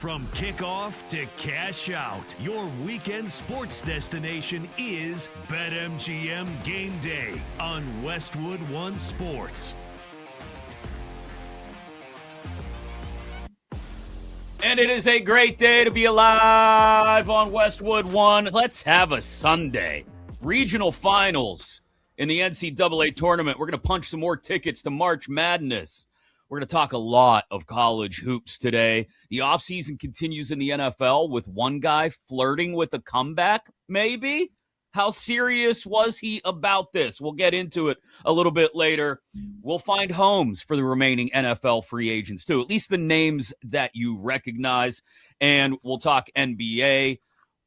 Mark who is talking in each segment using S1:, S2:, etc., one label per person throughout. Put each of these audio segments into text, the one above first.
S1: From kickoff to cash out, your weekend sports destination is BetMGM Gameday on Westwood One Sports.
S2: And it is a great day to be alive on Westwood One. Let's have a Sunday. Regional finals in the NCAA tournament. We're going to punch some more tickets to March Madness. We're going to talk a lot of college hoops today. The offseason continues in the NFL with one guy flirting with a comeback, maybe? How serious was he about this? We'll get into it a little bit later. We'll find homes for the remaining NFL free agents, too, at least the names that you recognize. And we'll talk NBA.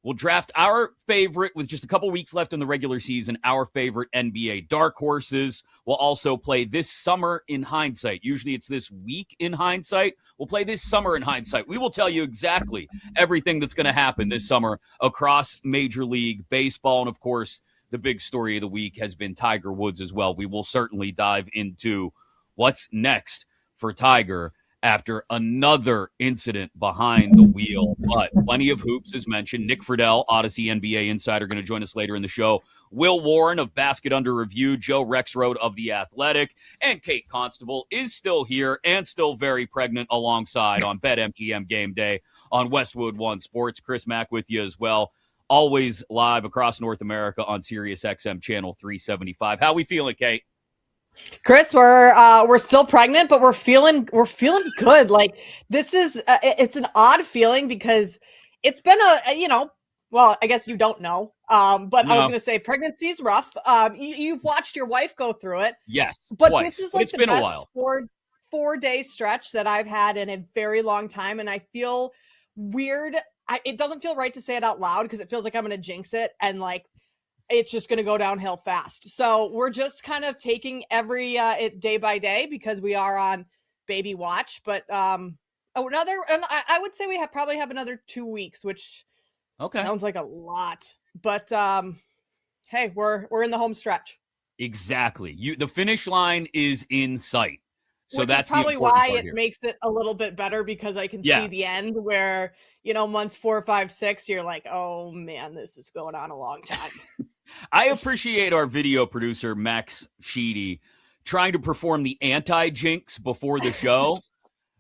S2: We'll draft our favorite, with just a couple weeks left in the regular season, our favorite NBA dark horses. We'll also play this summer in hindsight. Usually it's this week in hindsight. We'll play this summer in hindsight. We will tell you exactly everything that's going to happen this summer across Major League Baseball. And, of course, the big story of the week has been Tiger Woods as well. We will certainly dive into what's next for Tiger after another incident behind the wheel. But plenty of hoops, as mentioned. Nick Friedel, Odyssey NBA insider, going to join us later in the show. Will Warren of Basket Under Review, Joe Rexrode of The Athletic, and Kate Constable is still here and still very pregnant alongside on BetMGM Game Day on Westwood One Sports. Chris Mack with you as well. Always live across North America on Sirius XM Channel 375. How we feeling, Kate?
S3: Chris, we're still pregnant, but we're feeling good. Like, this is it's an odd feeling because it's been well, I guess you don't know. But no. I was going to say pregnancy's rough. You've watched your wife go through it.
S2: Yes,
S3: but
S2: twice.
S3: This is like
S2: it's
S3: the
S2: been
S3: best
S2: a while.
S3: four-day stretch that I've had in a very long time, and I feel weird. It doesn't feel right to say it out loud because it feels like I'm going to jinx it, and like it's just going to go downhill fast. So we're just kind of taking every day by day because we are on baby watch. But and I would say we probably have another 2 weeks, which sounds like a lot. But hey, we're in the home stretch.
S2: Exactly. The finish line is in sight. So
S3: which
S2: that's
S3: is probably why it makes it a little bit better because I can see the end where, months 4, 5, 6, you're like, oh man, this is going on a long time.
S2: I appreciate our video producer, Max Sheedy, trying to perform the anti-jinx before the show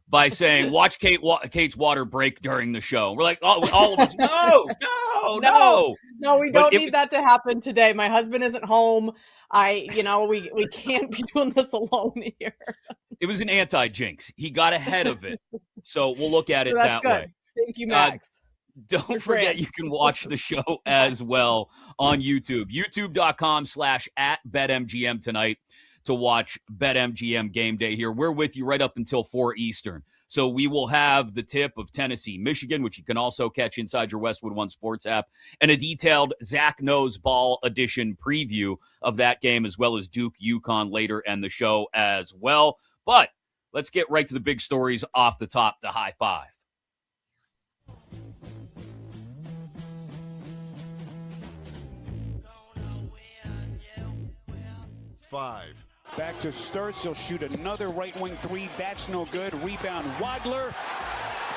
S2: by saying, watch Kate's water break during the show. We're like, all of us, no.
S3: No, we don't need that to happen today. My husband isn't home. We can't be doing this alone here.
S2: It was an anti-jinx. He got ahead of it. So we'll look at it that
S3: good.
S2: way.
S3: Thank you, Max.
S2: Don't forget you can watch the show as well on YouTube. YouTube.com/@BetMGM tonight to watch BetMGM Game Day here. We're with you right up until 4 Eastern. So we will have the tip of Tennessee, Michigan, which you can also catch inside your Westwood One Sports app, and a detailed Zach Knows Ball edition preview of that game, as well as Duke UConn later in the show as well. But let's get right to the big stories off the top, the high five.
S4: Five.
S5: Back to Sturts. He'll shoot another right wing three. That's no good. Rebound Wadler.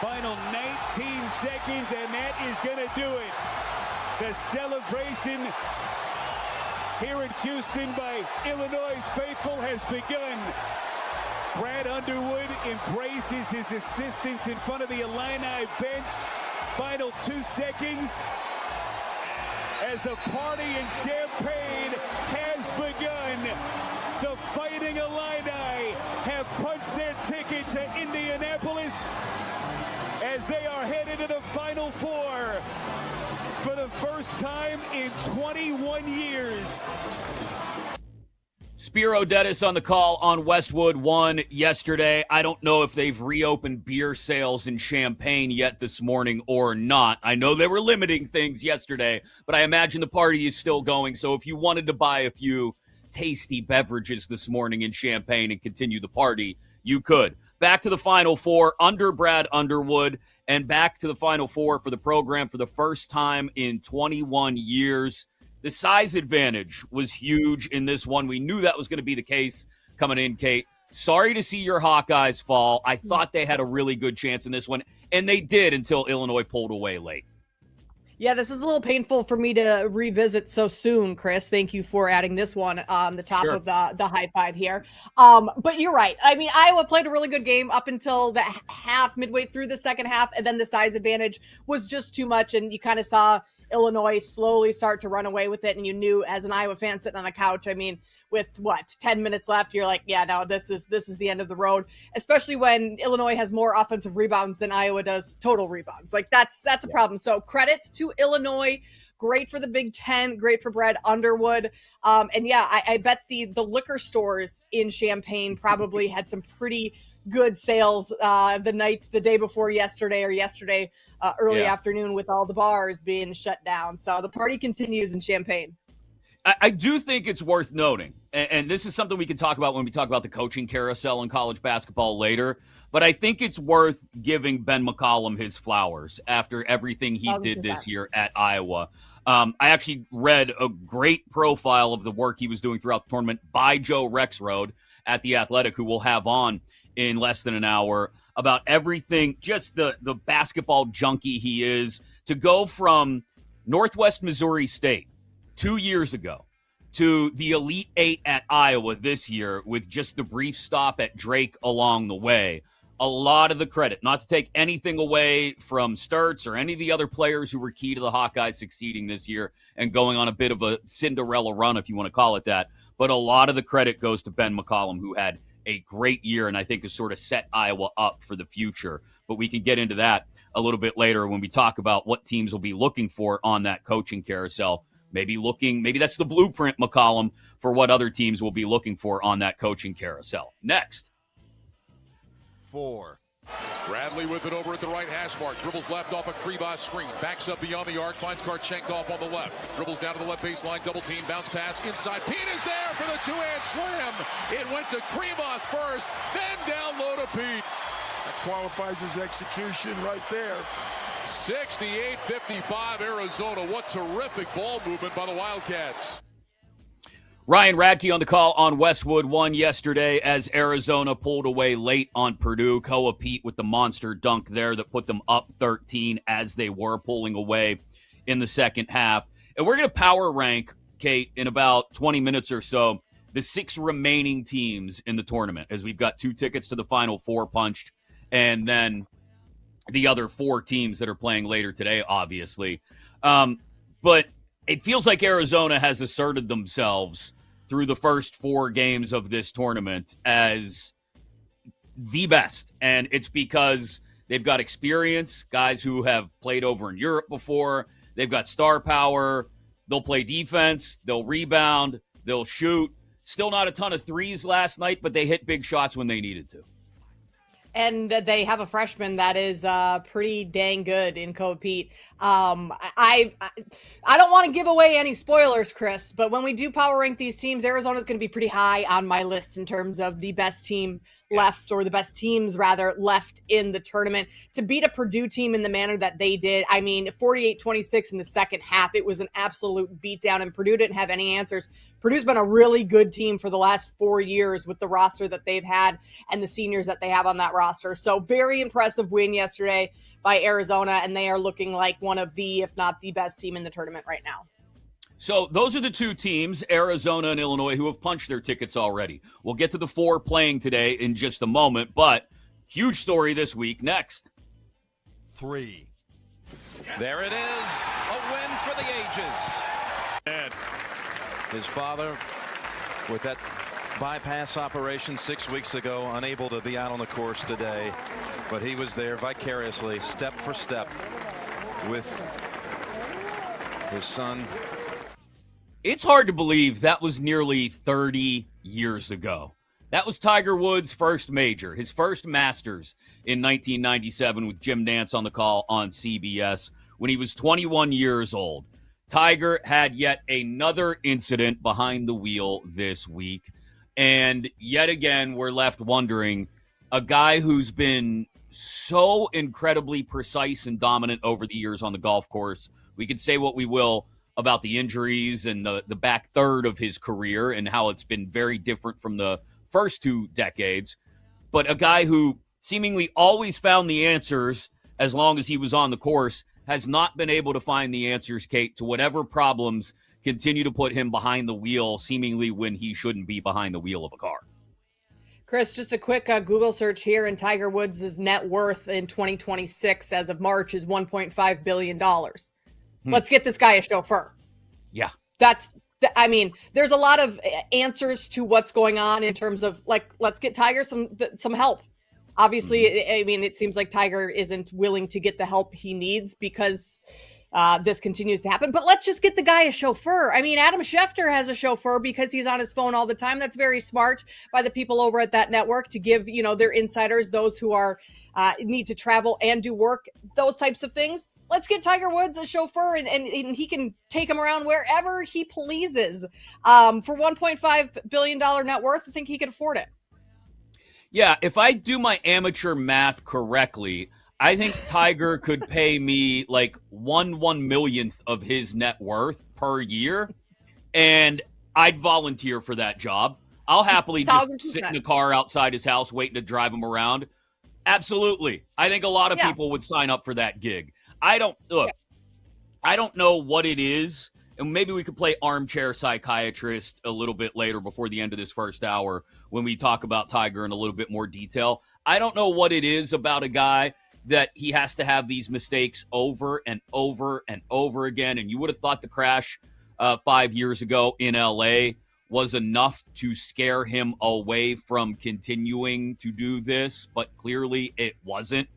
S5: Final 19 seconds, and that is going to do it. The celebration here in Houston by Illinois' faithful has begun. Brad Underwood embraces his assistants in front of the Illini bench. Final 2 seconds as the party in Champaign has begun. The Fighting Illini have punched their ticket to Indianapolis as they are headed to the Final Four for the first time in 21 years.
S2: Spiro Dennis on the call on Westwood One yesterday. I don't know if they've reopened beer sales in Champaign yet this morning or not. I know they were limiting things yesterday, but I imagine the party is still going. So if you wanted to buy a few tasty beverages this morning in Champaign and continue the party, you could. Back to the Final Four under Brad Underwood, and back to the Final Four for the program for the first time in 21 years. The size advantage was huge in this one. We knew that was going to be the case coming in, Kate. sorry to see your Hawkeyes fall. I thought they had a really good chance in this one, and they did until Illinois pulled away late.
S3: Yeah, this is a little painful for me to revisit so soon, Chris. Thank you for adding this one on the top of the high five here. But you're right. I mean, Iowa played a really good game up until the half, midway through the second half, and then the size advantage was just too much, and you kind of saw Illinois slowly start to run away with it, and you knew as an Iowa fan sitting on the couch, I mean, with 10 minutes left, you're like, yeah, no, this is the end of the road, especially when Illinois has more offensive rebounds than Iowa does total rebounds. Like that's a problem. So credit to Illinois. Great for the Big Ten, great for Brad Underwood. And yeah, I bet the liquor stores in Champaign probably had some pretty good sales the day before yesterday or yesterday early afternoon with all the bars being shut down. So the party continues in Champaign.
S2: I do think it's worth noting, and this is something we can talk about when we talk about the coaching carousel in college basketball later, but I think it's worth giving Ben McCollum his flowers after everything he did this year at Iowa. I actually read a great profile of the work he was doing throughout the tournament by Joe Rexrode at The Athletic, who we'll have on in less than an hour, about everything, just the basketball junkie he is, to go from Northwest Missouri State 2 years ago to the Elite Eight at Iowa this year with just the brief stop at Drake along the way. A lot of the credit, not to take anything away from Sturts or any of the other players who were key to the Hawkeyes succeeding this year and going on a bit of a Cinderella run, if you want to call it that, but a lot of the credit goes to Ben McCollum, who had a great year and I think has sort of set Iowa up for the future. But we can get into that a little bit later when we talk about what teams will be looking for on that coaching carousel. Maybe that's the blueprint, McCollum, for what other teams will be looking for on that coaching carousel. Next.
S4: 4. Bradley with it over at the right hash mark. Dribbles left off a Kribas screen. Backs up beyond the arc. Finds Karchenkov on the left. Dribbles down to the left baseline. Double team. Bounce pass inside. Pete is there for the two-hand slam. It went to Kribas first. Then down low to Pete.
S6: That qualifies as execution right there.
S4: 68-55 Arizona. What terrific ball movement by the Wildcats.
S2: Ryan Radke on the call on Westwood 1 yesterday as Arizona pulled away late on Purdue. Koa Pete with the monster dunk there that put them up 13 as they were pulling away in the second half. And we're going to power rank, Kate, in about 20 minutes or so, the 6 remaining teams in the tournament, as we've got 2 tickets to the Final Four punched, and then the other 4 teams that are playing later today, obviously. But it feels like Arizona has asserted themselves through the first 4 games of this tournament as the best. And it's because they've got experience, guys who have played over in Europe before. They've got star power. They'll play defense. They'll rebound. They'll shoot. Still not a ton of threes last night, but they hit big shots when they needed to.
S3: And they have a freshman that is pretty dang good in Koa Pete. I don't want to give away any spoilers, Chris, but when we do power rank these teams, Arizona's going to be pretty high on my list in terms of the best team left, or the best teams rather left in the tournament. To beat a Purdue team in the manner that they did, I mean, 48-26 in the second half, it was an absolute beatdown, and Purdue didn't have any answers. Purdue's been a really good team for the last 4 years with the roster that they've had and the seniors that they have on that roster. So very impressive win yesterday by Arizona, and they are looking like one of the, if not the best team in the tournament right now.
S2: So those are the 2 teams, Arizona and Illinois, who have punched their tickets already. We'll get to the 4 playing today in just a moment, but huge story this week next.
S4: 3. There it is, a win for the ages.
S7: And his father, with that bypass operation 6 weeks ago, unable to be out on the course today, but he was there vicariously, step for step, with his son.
S2: It's hard to believe that was nearly 30 years ago. That was Tiger Woods' first major, his first Masters in 1997 with Jim Nantz on the call on CBS when he was 21 years old. Tiger had yet another incident behind the wheel this week. And yet again, we're left wondering, a guy who's been so incredibly precise and dominant over the years on the golf course. We could say what we will about the injuries and the back third of his career and how it's been very different from the first 2 decades, but a guy who seemingly always found the answers as long as he was on the course has not been able to find the answers, Kate, to whatever problems continue to put him behind the wheel, seemingly when he shouldn't be behind the wheel of a car.
S3: Chris, just a quick Google search here, and Tiger Woods' net worth in 2026 as of March is $1.5 billion. Let's get this guy a chauffeur.
S2: Yeah.
S3: There's a lot of answers to what's going on in terms of, like, let's get Tiger some help. Obviously, it seems like Tiger isn't willing to get the help he needs because this continues to happen. But let's just get the guy a chauffeur. I mean, Adam Schefter has a chauffeur because he's on his phone all the time. That's very smart by the people over at that network to give, their insiders, those who are need to travel and do work, those types of things. Let's get Tiger Woods a chauffeur and he can take him around wherever he pleases. For $1.5 billion net worth, I think he could afford it.
S2: Yeah, if I do my amateur math correctly, I think Tiger could pay me like 1/1,000,000th of his net worth per year, and I'd volunteer for that job. I'll happily just sit in the car outside his house waiting to drive him around. Absolutely. I think a lot of people would sign up for that gig. I don't know what it is, and maybe we could play armchair psychiatrist a little bit later before the end of this first hour when we talk about Tiger in a little bit more detail. I don't know what it is about a guy that he has to have these mistakes over and over and over again. And you would have thought the crash 5 years ago in LA was enough to scare him away from continuing to do this, but clearly it wasn't.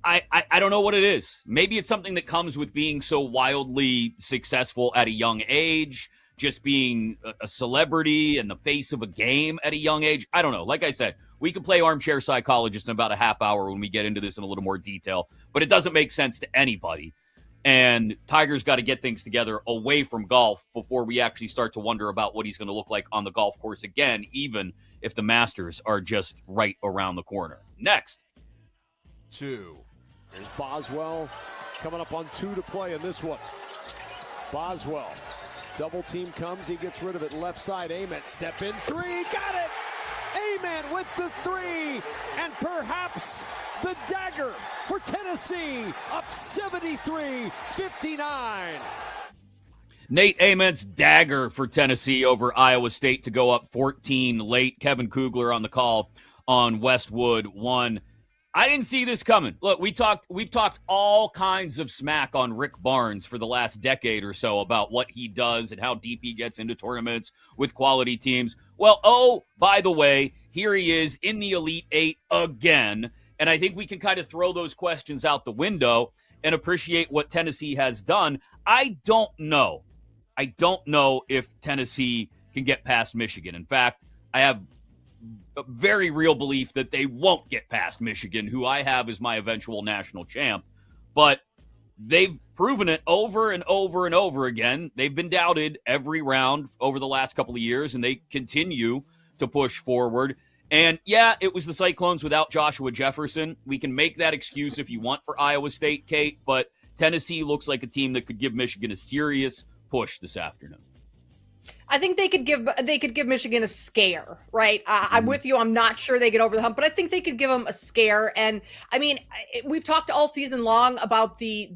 S2: I don't know what it is. Maybe it's something that comes with being so wildly successful at a young age, just being a celebrity and the face of a game at a young age. I don't know. Like I said, we can play armchair psychologist in about a half hour when we get into this in a little more detail, but it doesn't make sense to anybody. And Tiger's got to get things together away from golf before we actually start to wonder about what he's going to look like on the golf course again, even if the Masters are just right around the corner. Next.
S8: 2. There's Boswell coming up on 2 to play in this one. Boswell. Double team comes. He gets rid of it. Left side. Ament. Step in. 3. Got it. Ament with the 3. And perhaps the dagger for Tennessee. Up 73-59.
S2: Nate Ament's dagger for Tennessee over Iowa State to go up 14 late. Kevin Kugler on the call on Westwood 1. I didn't see this coming. Look, we've talked all kinds of smack on Rick Barnes for the last decade or so about what he does and how deep he gets into tournaments with quality teams. Well, oh, by the way, here he is in the Elite Eight again. And I think we can kind of throw those questions out the window and appreciate what Tennessee has done. I don't know if Tennessee can get past Michigan. In fact, I have a very real belief that they won't get past Michigan, who I have as my eventual national champ. But they've proven it over and over and over again. They've been doubted every round over the last couple of years, and they continue to push forward. And, yeah, it was the Cyclones without Joshua Jefferson. We can make that excuse if you want for Iowa State, Kate, but Tennessee looks like a team that could give Michigan a serious push this afternoon.
S3: I think they could give Michigan a scare, right? I'm with you. I'm not sure they get over the hump, but I think they could give them a scare. And I mean, we've talked all season long about the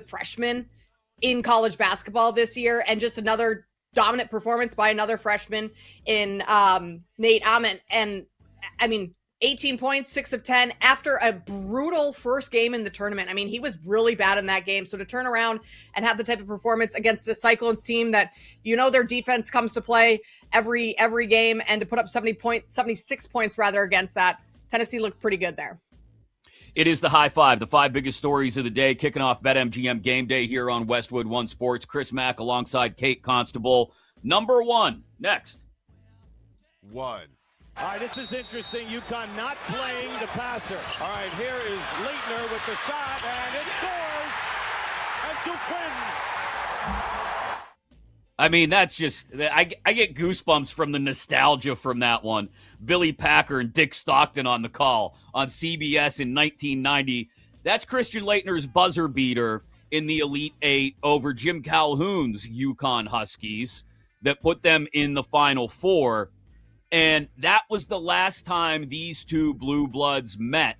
S3: freshmen in college basketball this year, and just another dominant performance by another freshman in Nate Ament. And I mean, 18 points, 6 of 10 after a brutal first game in the tournament. I mean, he was really bad in that game. So to turn around and have the type of performance against a Cyclones team that, their defense comes to play every game, and to put up 76 points rather against that, Tennessee looked pretty good there.
S2: It is the high five, the 5 biggest stories of the day, kicking off BetMGM Game Day here on Westwood One Sports. Chris Mack alongside Kate Constable. Number 1, next.
S6: 1.
S9: All right, this is interesting. UConn not playing the passer. All right, here is Leitner with the shot, and it scores! And Duquesne.
S2: I mean, that's just, I get goosebumps from the nostalgia from that one. Billy Packer and Dick Stockton on the call on CBS in 1990. That's Christian Leitner's buzzer beater in the Elite Eight over Jim Calhoun's UConn Huskies that put them in the Final Four. And that was the last time these two Blue Bloods met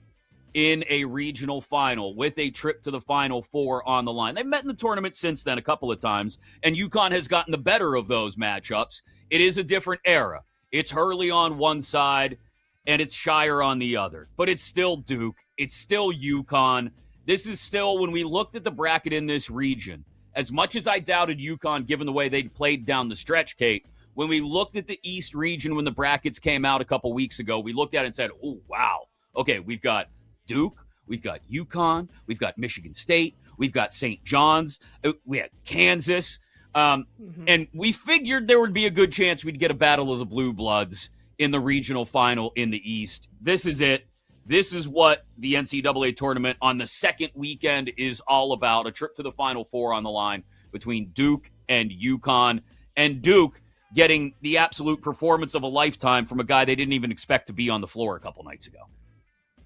S2: in a regional final with a trip to the Final Four on the line. They've met in the tournament since then a couple of times, and UConn has gotten the better of those matchups. It is a different era. It's Hurley on one side, and it's Shire on the other. But it's still Duke. It's still UConn. This is still, when we looked at the bracket in this region, as much as I doubted UConn given the way they'd played down the stretch, Kate, when we looked at the East region when the brackets came out a couple weeks ago, we looked at it and said, oh, wow. Okay, we've got Duke, we've got UConn, we've got Michigan State, we've got St. John's, we had Kansas, and we figured there would be a good chance we'd get a battle of the Blue Bloods in the regional final in the East. This is it. This is what the NCAA tournament on the second weekend is all about, a trip to the Final Four on the line between Duke and UConn, and Duke getting the absolute performance of a lifetime from a guy they didn't even expect to be on the floor a couple nights ago.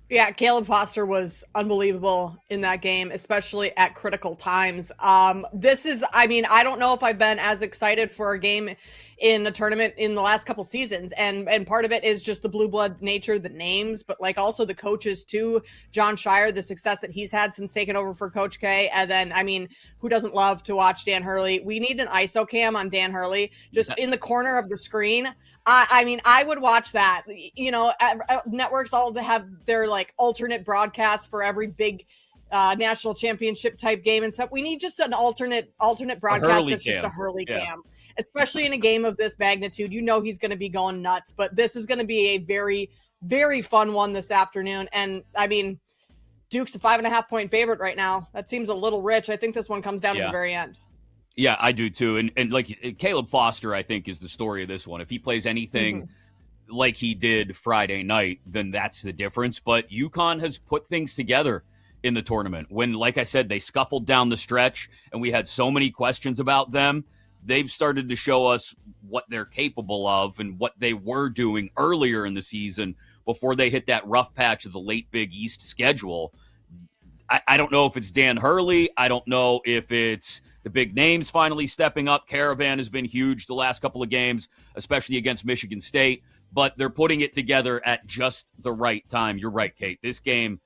S3: Yeah, Caleb Foster was unbelievable in that game, especially at critical times. This is, I mean, I don't know if I've been as excited for a game in a tournament in the last couple seasons. And part of it is just the blue blood nature, the names, but like also the coaches too. John Shire, the success that he's had since taking over for Coach K. And then, I mean, who doesn't love to watch Dan Hurley? We need an ISO cam on Dan Hurley just in the corner of the screen. I mean, I would watch that. You know, networks all have their like alternate broadcasts for every big national championship type game and stuff. We need just an alternate broadcast that's just a Hurley cam, especially in a game of this magnitude. You know, he's going to be going nuts, but this is going to be a very, very fun one this afternoon. And I mean, Duke's a 5.5 point favorite right now. That seems a little rich. I think this one comes down to the very end.
S2: Yeah, I do too. And like Caleb Foster, I think, is the story of this one. If he plays anything like he did Friday night, then that's the difference. But UConn has put things together in the tournament. When, like I said, they scuffled down the stretch and we had so many questions about them, they've started to show us what they're capable of and what they were doing earlier in the season before they hit that rough patch of the late Big East schedule. I don't know if it's Dan Hurley. I don't know if it's the big names finally stepping up. Caravan has been huge the last couple of games, especially against Michigan State, but they're putting it together at just the right time. You're right, Kate. This game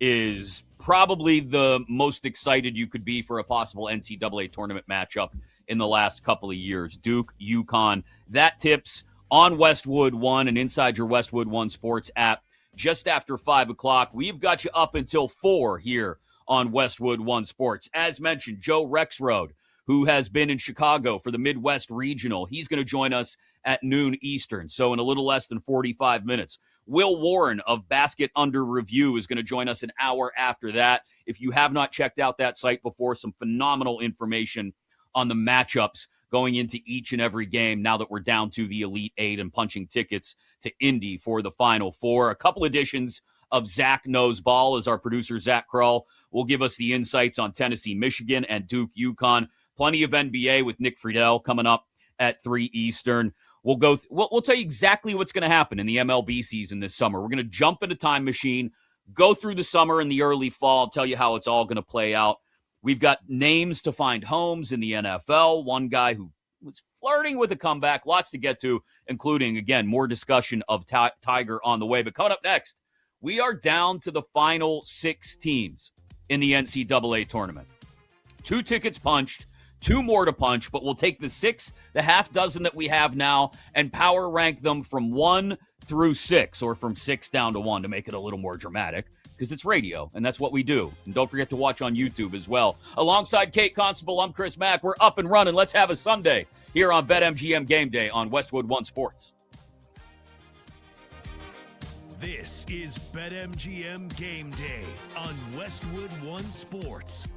S2: is probably the most excited you could be for a possible NCAA tournament matchup in the last couple of years. Duke, UConn. That tips on Westwood One and inside your Westwood One Sports app just after 5 o'clock. We've got you up until 4 here on Westwood One Sports. As mentioned, Joe Rexroad, who has been in Chicago for the Midwest Regional, he's going to join us at noon Eastern, so in a little less than 45 minutes. Will Warren of Basket Under Review is going to join us an hour after that. If you have not checked out that site before, some phenomenal information on the matchups going into each and every game now that we're down to the Elite Eight and punching tickets to Indy for the Final Four. A couple editions of Zach Knows Ball as our producer, Zach Kroll, will give us the insights on Tennessee, Michigan, and Duke, UConn. Plenty of NBA with Nick Friedel coming up at 3 Eastern. We'll tell you exactly what's going to happen in the MLB season this summer. We're going to jump in a time machine, go through the summer and the early fall, tell you how it's all going to play out. We've got names to find homes in the NFL. One guy who was flirting with a comeback. Lots to get to, including, again, more discussion of Tiger on the way. But coming up next, we are down to the final 6 teams in the NCAA tournament. 2 tickets punched, 2 more to punch, but we'll take the 6, the half dozen that we have now, and power rank them from 1 through 6, or from 6 down to 1 to make it a little more dramatic, because it's radio, and that's what we do. And don't forget to watch on YouTube as well. Alongside Kate Constable, I'm Chris Mack. We're up and running. Let's have a Sunday here on BetMGM Game Day on Westwood One Sports.
S1: This is BetMGM Game Day on Westwood One Sports.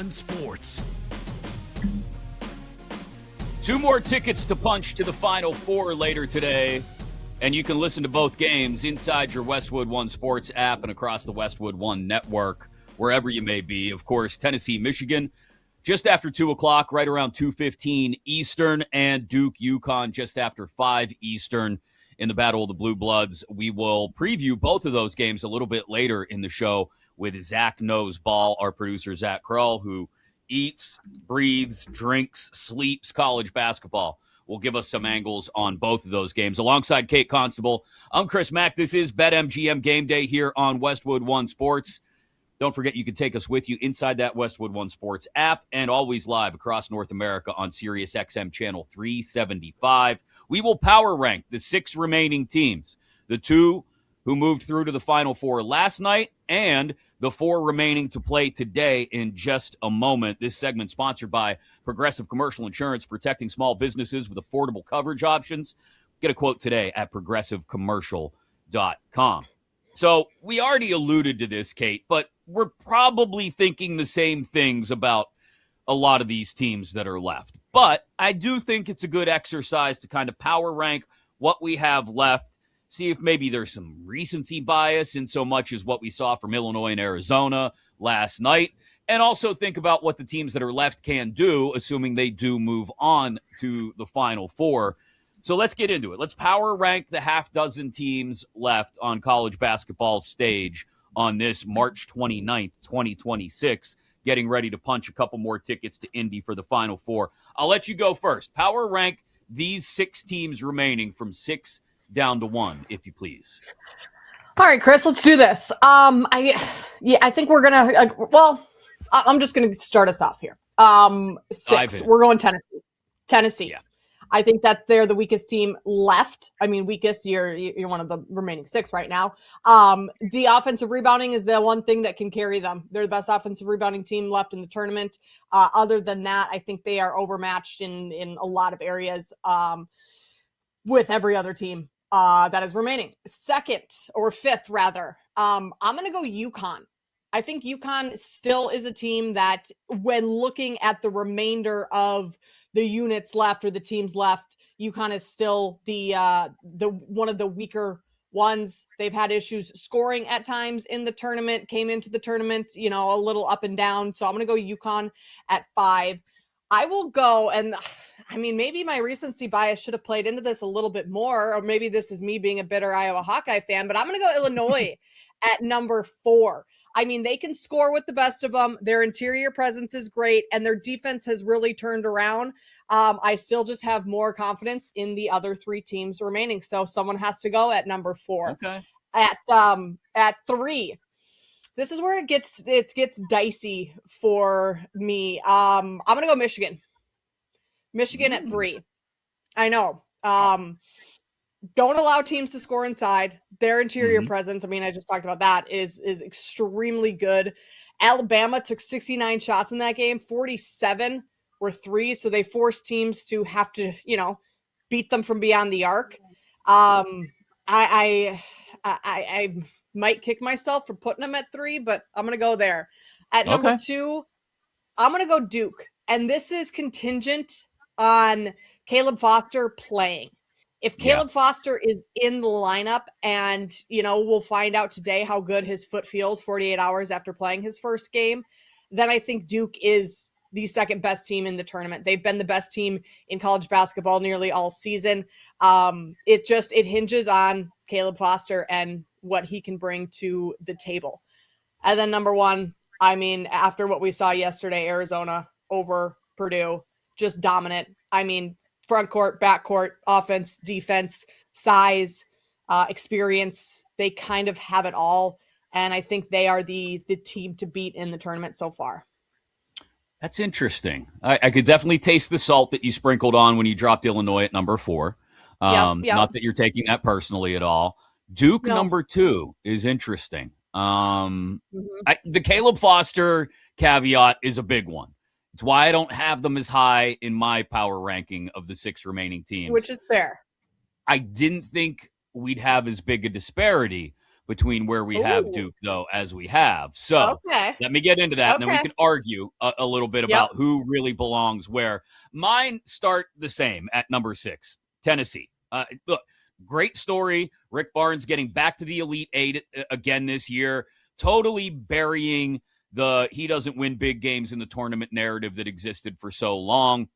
S1: One Sports.
S2: 2 more tickets to punch to the Final Four later today, and you can listen to both games inside your Westwood One Sports app and across the Westwood One network, wherever you may be. Of course, Tennessee, Michigan, just after 2 o'clock, right around 2:15 Eastern, and Duke, UConn, just after 5 Eastern in the Battle of the Blue Bloods. We will preview both of those games a little bit later in the show with Zach Knows Ball, our producer, Zach Krull, who eats, breathes, drinks, sleeps college basketball. Will give us some angles on both of those games. Alongside Kate Constable, I'm Chris Mack. This is BetMGM Game Day here on Westwood One Sports. Don't forget you can take us with you inside that Westwood One Sports app and always live across North America on Sirius XM Channel 375. We will power rank the 6 remaining teams, the 2 who moved through to the Final Four last night and the 4 remaining to play today in just a moment. This segment sponsored by Progressive Commercial Insurance, protecting small businesses with affordable coverage options. Get a quote today at progressivecommercial.com. So we already alluded to this, Kate, but we're probably thinking the same things about a lot of these teams that are left. But I do think it's a good exercise to kind of power rank what we have left, see if maybe there's some recency bias in so much as what we saw from Illinois and Arizona last night, and also think about what the teams that are left can do, assuming they do move on to the Final Four. So let's get into it. Let's power rank the half dozen teams left on college basketball stage on this March 29th, 2026, getting ready to punch a couple more tickets to Indy for the Final Four. I'll let you go first. Power rank these 6 teams remaining from 6 down to 1, if you please.
S3: All right, Chris, let's do this. I think we're gonna. I'm just gonna start us off here. 6. We're going Tennessee.
S2: Yeah.
S3: I think that they're the weakest team left. I mean, weakest. You're one of the remaining 6 right now. The offensive rebounding is the one thing that can carry them. They're the best offensive rebounding team left in the tournament. Other than that, I think they are overmatched in a lot of areas with every other team that is remaining. 2nd or 5th, rather. I'm going to go UConn. I think UConn still is a team that, when looking at the remainder of the units left or the teams left, UConn is still the one of the weaker ones. They've had issues scoring at times in the tournament, came into the tournament, a little up and down. So I'm going to go UConn at 5. I will go, and I mean, maybe my recency bias should have played into this a little bit more, or maybe this is me being a bitter Iowa Hawkeye fan, but I'm going to go Illinois at number 4. I mean, they can score with the best of them. Their interior presence is great, and their defense has really turned around. I still just have more confidence in the other 3 teams remaining. So someone has to go at number 4.
S2: Okay.
S3: At 3, this is where it gets dicey for me. I'm gonna go Michigan. Michigan at 3. I know. Don't allow teams to score inside. Their interior presence, I mean, I just talked about that, is extremely good. Alabama took 69 shots in that game. 47 were 3, so they forced teams to have to, beat them from beyond the arc. I might kick myself for putting them at 3, but I'm going to go there. At number 2, I'm going to go Duke. And this is contingent on Caleb Foster playing. If Caleb Foster is in the lineup, and, we'll find out today how good his foot feels 48 hours after playing his first game, then I think Duke is the second best team in the tournament. They've been the best team in college basketball nearly all season. It hinges on Caleb Foster and what he can bring to the table. And then number 1, I mean, after what we saw yesterday, Arizona over Purdue, just dominant. I mean, front court, back court, offense, defense, size, experience. They kind of have it all. And I think they are the team to beat in the tournament so far.
S2: That's interesting. I could definitely taste the salt that you sprinkled on when you dropped Illinois at number 4. Not that you're taking that personally at all. Duke number 2 is interesting. The Caleb Foster caveat is a big one. It's why I don't have them as high in my power ranking of the 6 remaining teams.
S3: Which is fair.
S2: I didn't think we'd have as big a disparity, between where we have
S3: Ooh.
S2: Duke, though, as we have. So
S3: Okay.
S2: let me get into that, and then we
S3: Okay.
S2: can argue a little bit about who really belongs where. Mine start the same at number 6, Tennessee. Look, great story. Rick Barnes getting back to the Elite Eight again this year, totally burying the he doesn't win big games in the tournament narrative that existed for so long.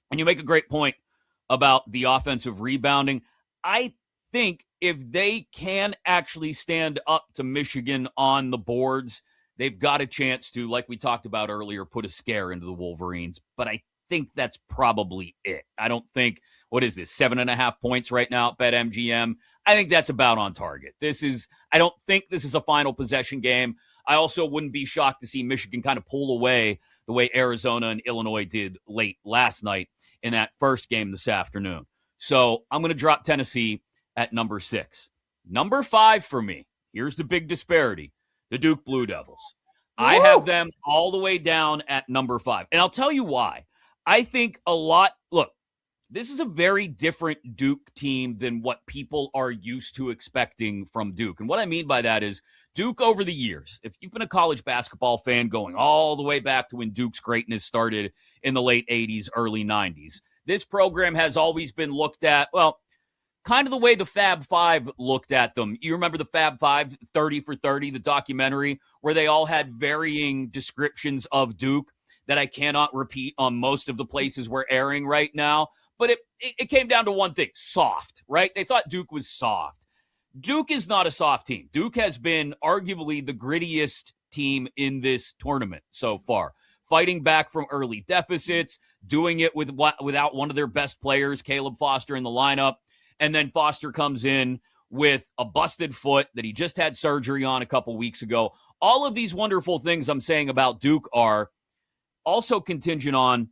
S2: And you make a great point about the offensive rebounding. I think if they can actually stand up to Michigan on the boards, they've got a chance to, like we talked about earlier, put a scare into the Wolverines. But I think that's probably it. I don't think, what is this, 7.5 points right now at BetMGM? I think that's about on target. I don't think this is a final possession game. I also wouldn't be shocked to see Michigan kind of pull away the way Arizona and Illinois did late last night in that first game this afternoon. So I'm going to drop Tennessee at number 6. Number 5 for me, here's the big disparity, the Duke Blue Devils.
S3: Woo!
S2: I have them all the way down at number 5. And I'll tell you why. I think look, this is a very different Duke team than what people are used to expecting from Duke. And what I mean by that is Duke over the years, if you've been a college basketball fan going all the way back to when Duke's greatness started in the late 80s, early 90s, this program has always been looked at, well, kind of the way the Fab Five looked at them. You remember the Fab Five, 30 for 30, the documentary, where they all had varying descriptions of Duke that I cannot repeat on most of the places we're airing right now. But it came down to one thing, soft, right? They thought Duke was soft. Duke is not a soft team. Duke has been arguably the grittiest team in this tournament so far, fighting back from early deficits, doing it without one of their best players, Caleb Foster, in the lineup. And then Foster comes in with a busted foot that he just had surgery on a couple weeks ago. All of these wonderful things I'm saying about Duke are also contingent on,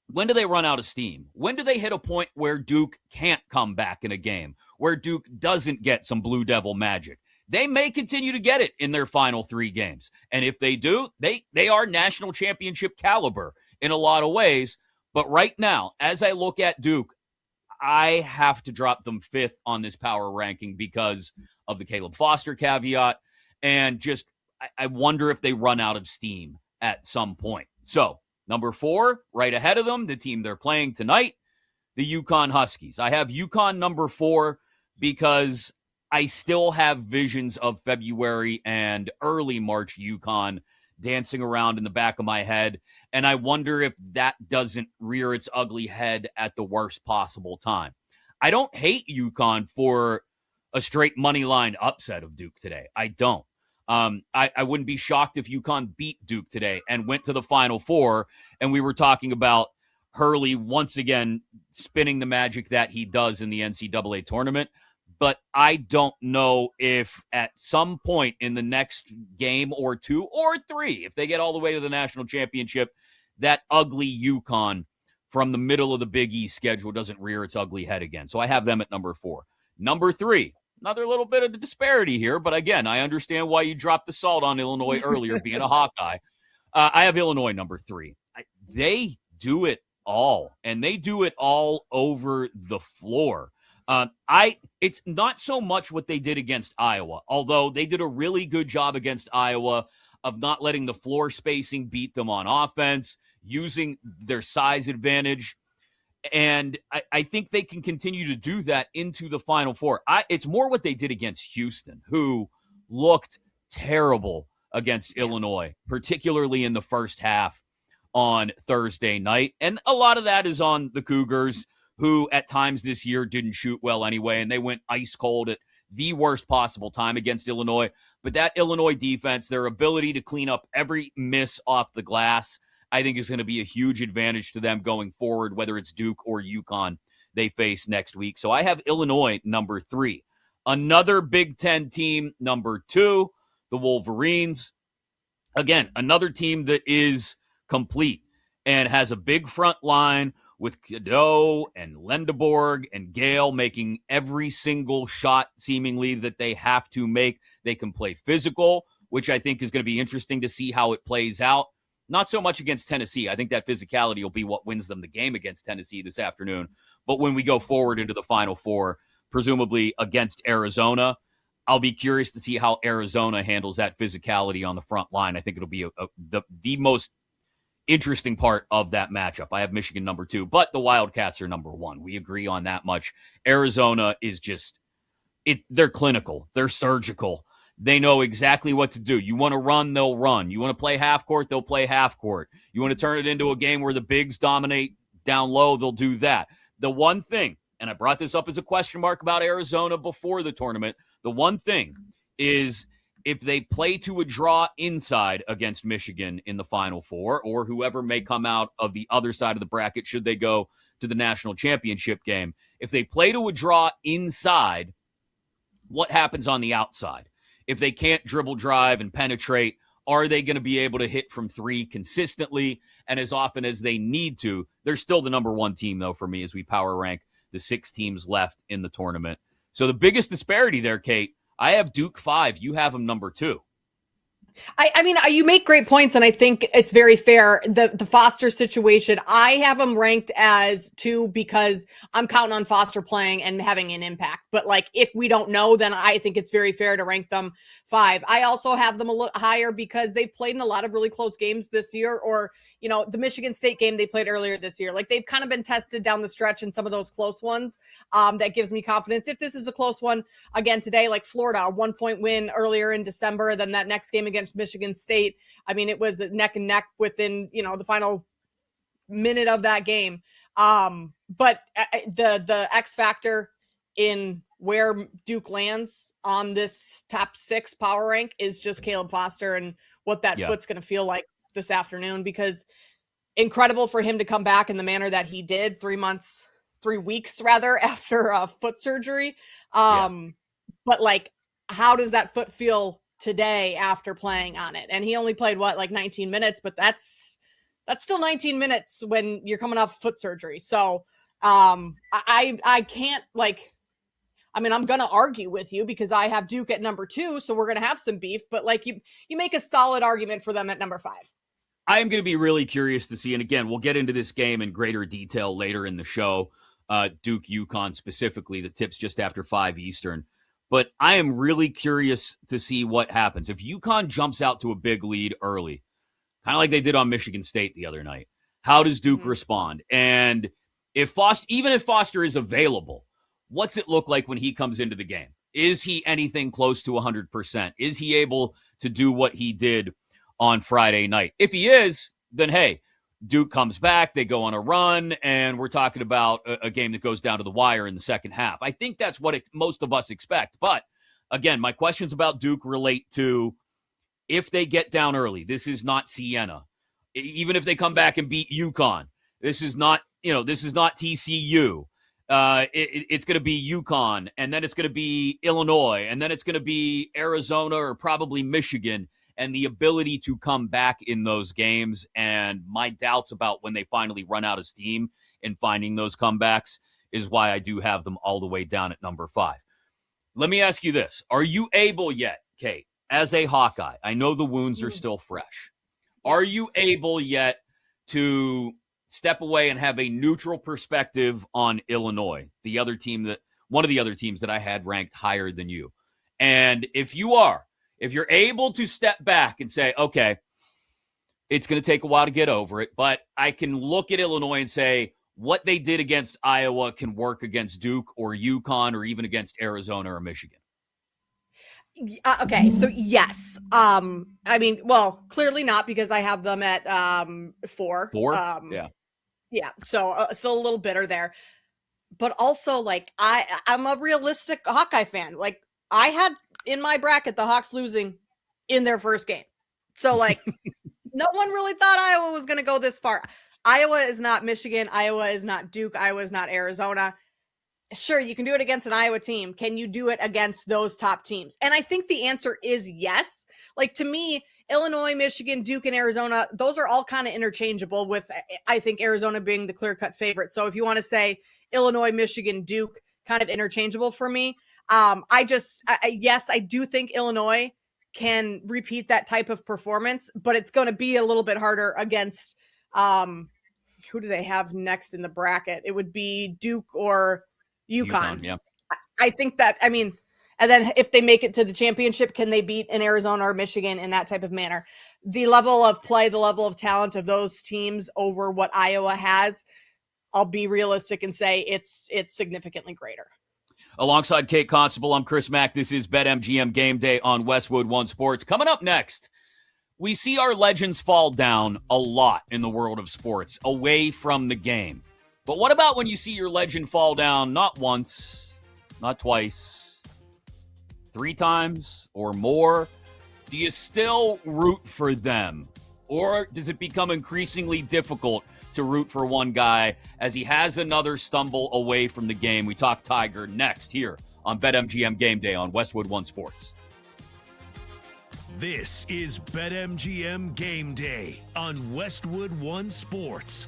S2: when do they run out of steam? When do they hit a point where Duke can't come back in a game, where Duke doesn't get some Blue Devil magic? They may continue to get it in their final 3 games. And if they do, they are national championship caliber in a lot of ways. But right now, as I look at Duke, I have to drop them 5th on this power ranking because of the Caleb Foster caveat. And just, I wonder if they run out of steam at some point. So, number 4, right ahead of them, the team they're playing tonight, the UConn Huskies. I have UConn number 4 because I still have visions of February and early March UConn dancing around in the back of my head, and I wonder if that doesn't rear its ugly head at the worst possible time. I don't hate UConn for a straight money line upset of Duke today. I don't. I wouldn't be shocked if UConn beat Duke today and went to the Final Four, and we were talking about Hurley once again spinning the magic that he does in the NCAA tournament. But I don't know if at some point in the next game or 2 or 3, if they get all the way to the national championship, that ugly UConn from the middle of the Big East schedule doesn't rear its ugly head again. So I have them at number 4. Number 3, another little bit of the disparity here, but again, I understand why you dropped the salt on Illinois earlier, being a Hawkeye. I have Illinois number 3. They do it all, and they do it all over the floor. It's not so much what they did against Iowa, although they did a really good job against Iowa of not letting the floor spacing beat them on offense, using their size advantage. And I think they can continue to do that into the Final Four. It's more what they did against Houston, who looked terrible against Illinois, particularly in the first half on Thursday night. And a lot of that is on the Cougars, who at times this year didn't shoot well anyway, and they went ice cold at the worst possible time against Illinois. But that Illinois defense, their ability to clean up every miss off the glass, I think is going to be a huge advantage to them going forward, whether it's Duke or UConn they face next week. So I have Illinois number 3. Another Big Ten team, number 2, the Wolverines. Again, another team that is complete and has a big front line with Cadeau and Lendeborg and Gale making every single shot seemingly that they have to make. They can play physical, which I think is going to be interesting to see how it plays out. Not so much against Tennessee. I think that physicality will be what wins them the game against Tennessee this afternoon. But when we go forward into the Final Four, presumably against Arizona, I'll be curious to see how Arizona handles that physicality on the front line. I think it'll be the most interesting part of that matchup. I have Michigan number 2, but the Wildcats are number 1. We agree on that much. Arizona is just they're clinical. They're surgical. They know exactly what to do. You want to run, they'll run. You want to play half court, they'll play half court. You want to turn it into a game where the bigs dominate down low, they'll do that. The one thing, and I brought this up as a question mark about Arizona before the tournament, the one thing is if they play to a draw inside against Michigan in the Final Four, or whoever may come out of the other side of the bracket should they go to the national championship game, if they play to a draw inside, what happens on the outside? If they can't dribble, drive, and penetrate, are they going to be able to hit from 3 consistently and as often as they need to? They're still the number 1 team, though, for me as we power rank the 6 teams left in the tournament. So the biggest disparity there, Kate, I have Duke 5. You have them number 2.
S3: I mean, you make great points, and I think it's very fair. The Foster situation, I have them ranked as 2 because I'm counting on Foster playing and having an impact. But like, if we don't know, then I think it's very fair to rank them 5. I also have them a little higher because they played in a lot of really close games this year, or the Michigan State game they played earlier this year. Like, they've kind of been tested down the stretch in some of those close ones. That gives me confidence. If this is a close one again today, like Florida, a 1-point win earlier in December, then that next game against Michigan State, I mean, it was neck and neck within, the final minute of that game. But the X factor in where Duke lands on this top 6 power rank is just Caleb Foster and what that foot's going to feel like this afternoon, because incredible for him to come back in the manner that he did 3 weeks rather after foot surgery. But like, how does that foot feel today after playing on it? And he only played 19 minutes, but that's still 19 minutes when you're coming off foot surgery. So I can't I'm going to argue with you because I have Duke at number 2. So we're going to have some beef, but you make a solid argument for them at number 5.
S2: I am going to be really curious to see, and again, we'll get into this game in greater detail later in the show, Duke UConn specifically, the tips just after 5 Eastern. But I am really curious to see what happens. If UConn jumps out to a big lead early, kind of like they did on Michigan State the other night, how does Duke respond? And even if Foster is available, what's it look like when he comes into the game? Is he anything close to 100%? Is he able to do what he did on Friday night? If he is, then hey, Duke comes back, they go on a run, and we're talking about a game that goes down to the wire in the second half. I think that's what most of us expect. But again, my questions about Duke relate to if they get down early. This is not Siena. Even if they come back and beat UConn, this is not TCU. It's going to be UConn, and then it's going to be Illinois, and then it's going to be Arizona or probably Michigan, and the ability to come back in those games and my doubts about when they finally run out of steam in finding those comebacks is why I do have them all the way down at number 5. Let me ask you this. Are you able yet, Kate, as a Hawkeye, I know the wounds are still fresh. Are you able yet to step away and have a neutral perspective on Illinois, one of the other teams that I had ranked higher than you? And if you're able to step back and say, okay, it's going to take a while to get over it, but I can look at Illinois and say what they did against Iowa can work against Duke or UConn or even against Arizona or Michigan.
S3: Okay, so yes. Clearly not, because I have them at 4.
S2: 4?
S3: Yeah, so still a little bitter there. But also, I'm a realistic Hawkeye fan. I had in my bracket the Hawks losing in their first game. So, no one really thought Iowa was going to go this far. Iowa is not Michigan. Iowa is not Duke. Iowa is not Arizona. Sure, you can do it against an Iowa team. Can you do it against those top teams? And I think the answer is yes. To me, Illinois, Michigan, Duke, and Arizona, those are all kind of interchangeable, with, I think, Arizona being the clear-cut favorite. So if you want to say Illinois, Michigan, Duke, kind of interchangeable for me. Yes, I do think Illinois can repeat that type of performance, but it's going to be a little bit harder against, who do they have next in the bracket? It would be Duke or UConn.
S2: Yeah.
S3: I think that, And then if they make it to the championship, can they beat an Arizona or Michigan in that type of manner? The level of play, the level of talent of those teams over what Iowa has, I'll be realistic and say it's significantly greater.
S2: Alongside Kate Constable, I'm Chris Mack. This is BetMGM Game Day on Westwood One Sports. Coming up next, we see our legends fall down a lot in the world of sports, away from the game. But what about when you see your legend fall down not once, not twice, 3 times or more? Do you still root for them? Or does it become increasingly difficult to root for one guy as he has another stumble away from the game? We talk Tiger next here on BetMGM Game Day on Westwood One Sports.
S1: This is BetMGM Game Day on Westwood One Sports.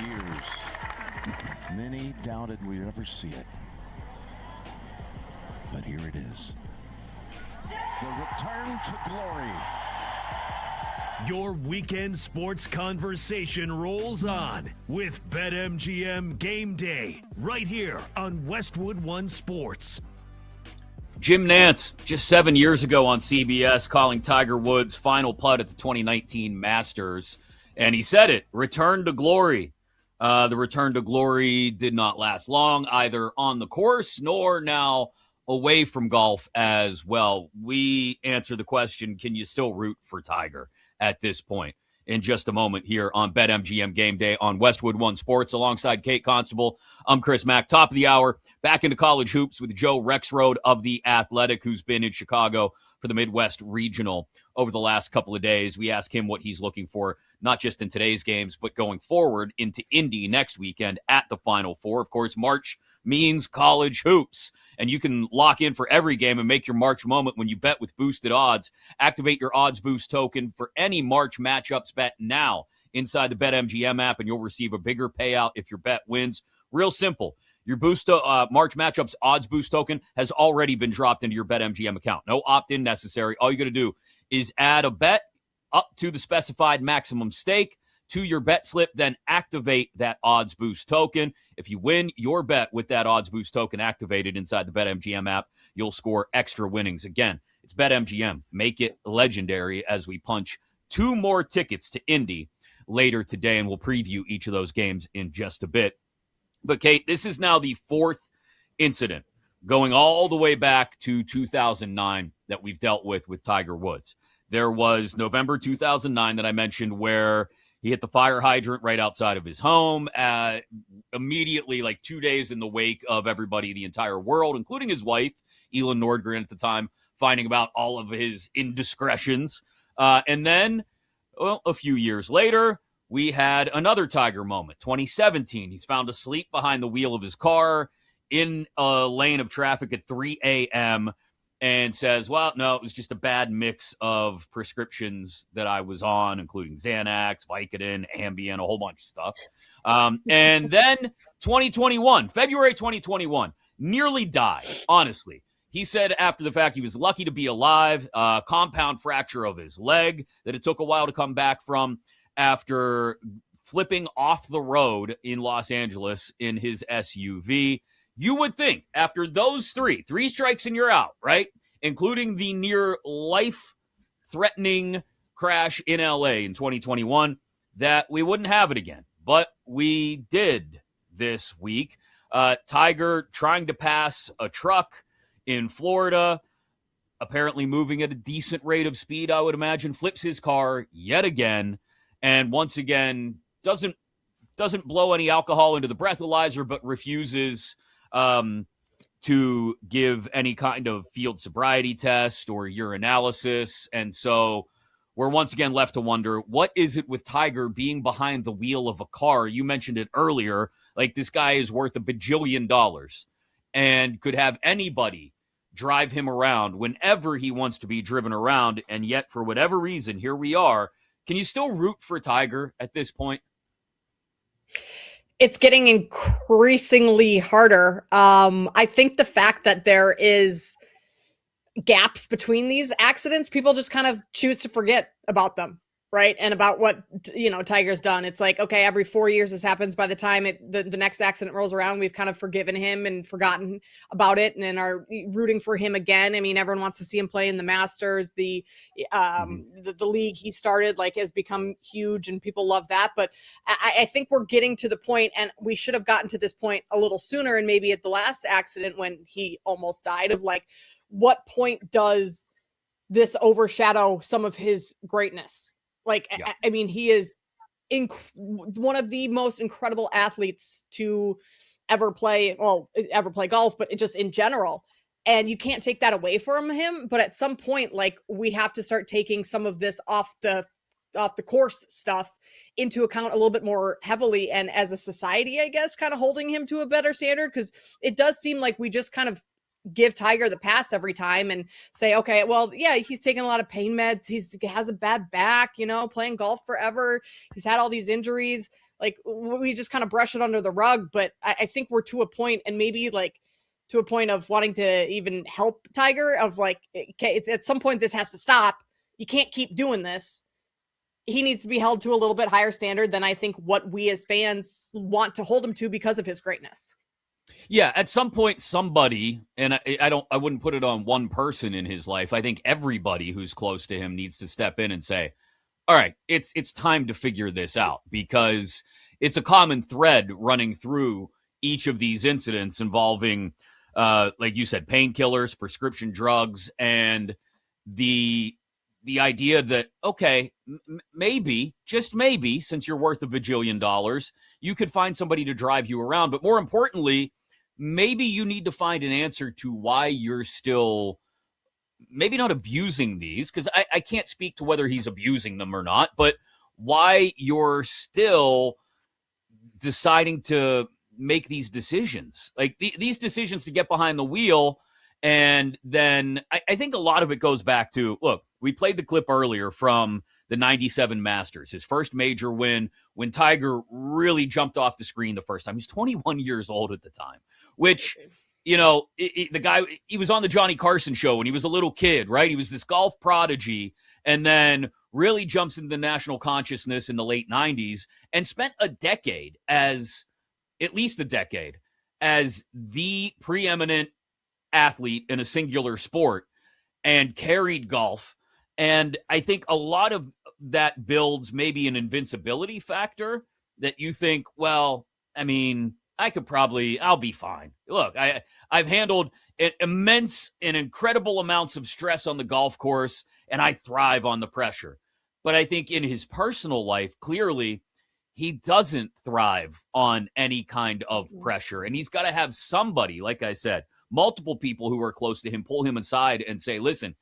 S10: years, many doubted we'd ever see it. But here it is. The return to glory.
S1: Your weekend sports conversation rolls on with BetMGM Game Day right here on Westwood One Sports.
S2: Jim Nantz, just 7 years ago on CBS, calling Tiger Woods' final putt at the 2019 Masters. And he said it, return to glory. The return to glory did not last long, either on the course nor now away from golf as well. We answer the question, can you still root for Tiger at this point? In just a moment here on BetMGM Game Day on Westwood One Sports alongside Kate Constable. I'm Chris Mack. Top of the hour, back into college hoops with Joe Rexrode of The Athletic, who's been in Chicago for the Midwest Regional over the last couple of days. We ask him what he's looking for, not just in today's games, but going forward into Indy next weekend at the Final Four. Of course, March means college hoops, and you can lock in for every game and make your March moment when you bet with boosted odds. Activate your Odds Boost token for any March matchups bet now inside the BetMGM app, and you'll receive a bigger payout if your bet wins. Real simple. Your March Matchups Odds Boost token has already been dropped into your BetMGM account. No opt-in necessary. All you got to do is add a bet up to the specified maximum stake to your bet slip, then activate that Odds Boost token. If you win your bet with that Odds Boost token activated inside the BetMGM app, you'll score extra winnings. Again, it's BetMGM. Make it legendary as we punch 2 more tickets to Indy later today, and we'll preview each of those games in just a bit. But, Kate, this is now the 4th incident going all the way back to 2009 that we've dealt with Tiger Woods. There was November 2009 that I mentioned where he hit the fire hydrant right outside of his home, immediately, like 2 days in the wake of everybody, the entire world, including his wife, Elin Nordgren at the time, finding about all of his indiscretions. And then, well, a few years later, we had another Tiger moment, 2017. He's found asleep behind the wheel of his car in a lane of traffic at 3 a.m., and says, well, no, it was just a bad mix of prescriptions that I was on, including Xanax, Vicodin, Ambien, a whole bunch of stuff. And then February 2021, nearly died, honestly. He said after the fact he was lucky to be alive, compound fracture of his leg that it took a while to come back from after flipping off the road in Los Angeles in his SUV. You would think after those three strikes and you're out, right? Including the near life-threatening crash in LA in 2021, that we wouldn't have it again. But we did this week. Tiger trying to pass a truck in Florida, apparently moving at a decent rate of speed, I would imagine, flips his car yet again, and once again doesn't blow any alcohol into the breathalyzer, but refuses to give any kind of field sobriety test or urinalysis. And so we're once again left to wonder, what is it with Tiger being behind the wheel of a car? You mentioned it earlier, like this guy is worth $1 bajillion and could have anybody drive him around whenever he wants to be driven around. And yet, for whatever reason, here we are. Can you still root for Tiger at this point?
S3: It's getting increasingly harder. I think the fact that there is gaps between these accidents, people just kind of choose to forget about them, right? And about what, Tiger's done. It's like, okay, every 4 years this happens. By the time the next accident rolls around, we've kind of forgiven him and forgotten about it and are rooting for him again. I mean, everyone wants to see him play in the Masters. The league he started has become huge and people love that. But I think we're getting to the point, and we should have gotten to this point a little sooner, and maybe at the last accident when he almost died, of what point does this overshadow some of his greatness? Yeah. I mean, he is one of the most incredible athletes to ever play golf, but just in general. And you can't take that away from him. But at some point, we have to start taking some of this off the course stuff into account a little bit more heavily. And as a society, I guess, kind of holding him to a better standard, because it does seem like we just kind of give Tiger the pass every time and say, okay, well, yeah, he's taking a lot of pain meds. He has a bad back, playing golf forever. He's had all these injuries. like we just kind of brush it under the rug. But I think we're to a point, and maybe like to a point of wanting to even help Tiger, of like, okay, at some point this has to stop. You can't keep doing this. He needs to be held to a little bit higher standard than I think what we as fans want to hold him to because of his greatness.
S2: Yeah, at some point, somebody, and I wouldn't put it on one person in his life. I think everybody who's close to him needs to step in and say, all right, it's time to figure this out, because it's a common thread running through each of these incidents involving, like you said, painkillers, prescription drugs, and the idea that, okay, maybe, just maybe, since you're worth $1 bajillion, you could find somebody to drive you around. But more importantly, maybe you need to find an answer to why you're still maybe not abusing these, because I can't speak to whether he's abusing them or not, but why you're still deciding to make these decisions, like these decisions to get behind the wheel. And then I think a lot of it goes back to, look, we played the clip earlier from the 97 Masters, his first major win, when Tiger really jumped off the screen the first time. He's 21 years old at the time, which, you know, the guy, he was on the Johnny Carson show when he was a little kid, right? He was this golf prodigy, and then really jumps into the national consciousness in the late 90s and spent a decade as, at least a decade, as the preeminent athlete in a singular sport, and carried golf. And I think a lot of that builds maybe an invincibility factor that you think, well, I mean, I'll be fine. Look, I've handled immense and incredible amounts of stress on the golf course, and I thrive on the pressure. But I think in his personal life, clearly, he doesn't thrive on any kind of pressure. And he's got to have somebody, like I said, multiple people who are close to him, pull him aside and say, listen,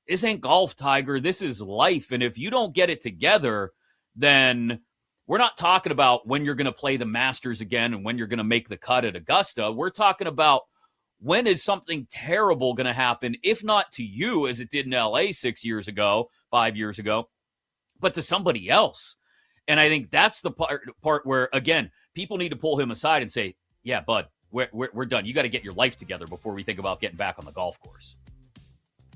S2: this ain't golf, Tiger. This is life. And if you don't get it together, then we're not talking about when you're going to play the Masters again and when you're going to make the cut at Augusta. We're talking about, when is something terrible going to happen, if not to you, as it did in LA 6 years ago, 5 years ago, but to somebody else. And I think that's the part where, again, people need to pull him aside and say, yeah, bud, we're done. You got to get your life together before we think about getting back on the golf course.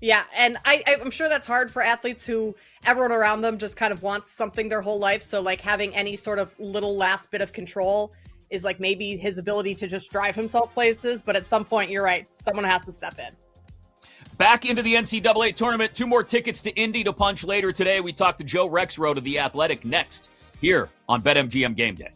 S3: Yeah, and I'm sure that's hard for athletes who everyone around them just kind of wants something their whole life. So like having any sort of little last bit of control is like maybe his ability to just drive himself places. But at some point, you're right, someone has to step in.
S2: Back into the NCAA tournament. 2 more tickets to Indy to punch later today. We talked to Joe Rexroad of The Athletic next here on BetMGM Game Day.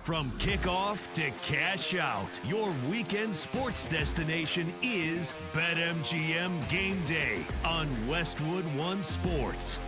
S1: From kickoff to cash out, your weekend sports destination is BetMGM Game Day on Westwood One Sports.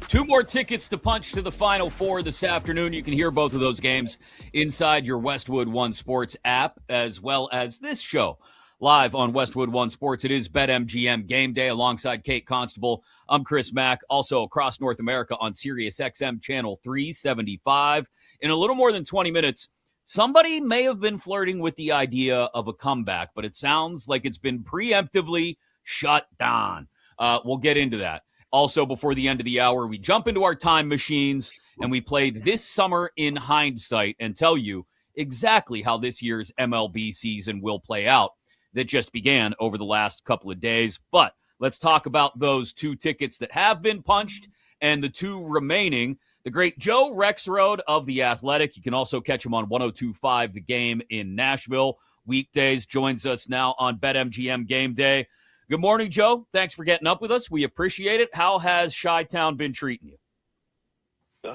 S2: Two more tickets to punch to the Final Four this afternoon. You can hear both of those games inside your Westwood One Sports app, as well as this show live on Westwood One Sports. It is BetMGM Game Day alongside Kate Constable. I'm Chris Mack, also across North America on Sirius XM Channel 375. In a little more than 20 minutes, somebody may have been flirting with the idea of a comeback, but it sounds like it's been preemptively shut down. We'll get into that. Also, before the end of the hour, we jump into our time machines and we play This Summer in Hindsight and tell you exactly how this year's MLB season will play out that just began over the last couple of days. But let's talk about those two tickets that have been punched and the two remaining. The great Joe Rexrode of The Athletic. You can also catch him on 102.5 The Game in Nashville. Weekdays joins us now on BetMGM Game Day. Good morning, Joe. Thanks for getting up with us. We appreciate it. How has Chi-Town been treating you?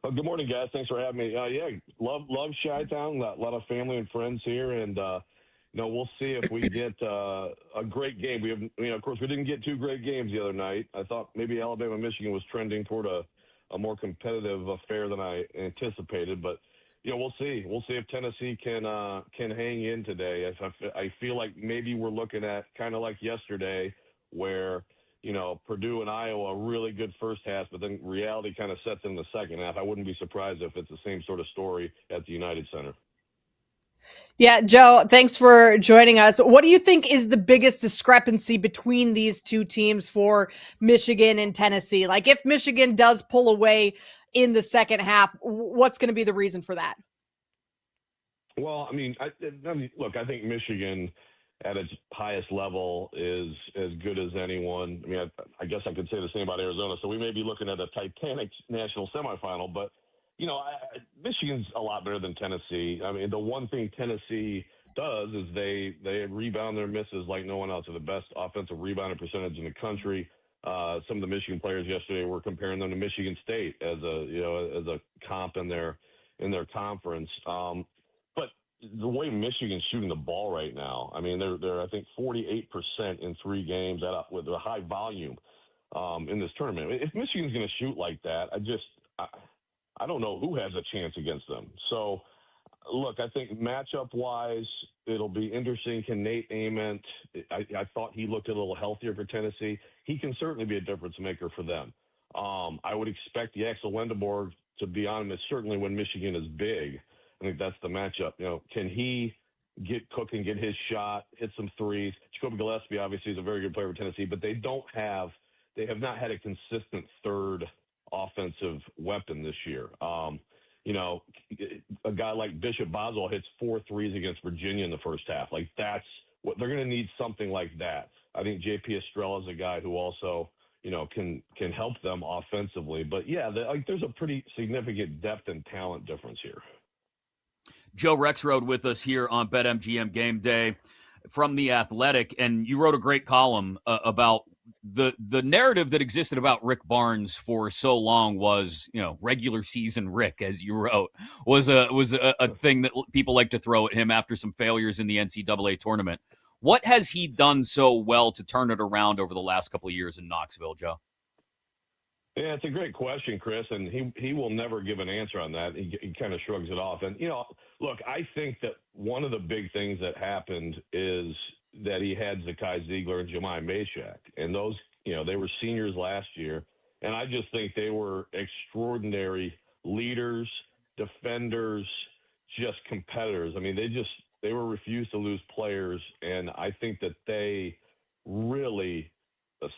S11: Well, good morning, guys. Thanks for having me. Love Chi-Town. A lot of family and friends here, and we'll see if we get a great game. We have, of course, we didn't get two great games the other night. I thought maybe Alabama Michigan was trending toward a more competitive affair than I anticipated, but we'll see. We'll see if Tennessee can hang in today. I feel like maybe we're looking at kind of like yesterday, where Purdue and Iowa really good first half, but then reality kind of sets in the second half. I wouldn't be surprised if it's the same sort of story at the United Center.
S3: Yeah, Joe, thanks for joining us. What do you think is the biggest discrepancy between these two teams for Michigan and Tennessee? Like, if Michigan does pull away in the second half, what's going to be the reason for that?
S11: Well, look, I think Michigan at its highest level is as good as anyone. I guess I could say the same about Arizona. So we may be looking at a Titanic national semifinal, but Michigan's a lot better than Tennessee. The one thing Tennessee does is they rebound their misses like no one else. They're the best offensive rebounding percentage in the country. Some of the Michigan players yesterday were comparing them to Michigan State as a comp in their conference. But the way Michigan's shooting the ball right now, they're I think 48% in 3 games with a high volume in this tournament. If Michigan's going to shoot like that, I don't know who has a chance against them. So, look, I think matchup-wise, it'll be interesting. Can Nate Ament – I thought he looked a little healthier for Tennessee. He can certainly be a difference maker for them. I would expect the Axel Wendeborg to be on him, certainly when Michigan is big. I think that's the matchup. Can he get cooking, get his shot, hit some threes? Jacoby Gillespie obviously is a very good player for Tennessee, but they have not had a consistent third offensive weapon this year. A guy like Bishop Boswell hits 4 threes against Virginia in the first half. Like, that's what they're going to need, something like that. I think J.P. Estrella is a guy who also, can help them offensively. But yeah, there's a pretty significant depth and talent difference here.
S2: Joe Rexrode with us here on BetMGM Game Day from The Athletic, and you wrote a great column about the narrative that existed about Rick Barnes for so long was, regular season Rick, as you wrote, was a thing that people like to throw at him after some failures in the NCAA tournament. What has he done so well to turn it around over the last couple of years in Knoxville, Joe?
S11: Yeah, it's a great question, Chris, and he will never give an answer on that. He kind of shrugs it off. And, look, I think that one of the big things that happened is that he had Zakai Ziegler and Jemai Mashak. And those, they were seniors last year. And I just think they were extraordinary leaders, defenders, just competitors. They were refused to lose players. And I think that they really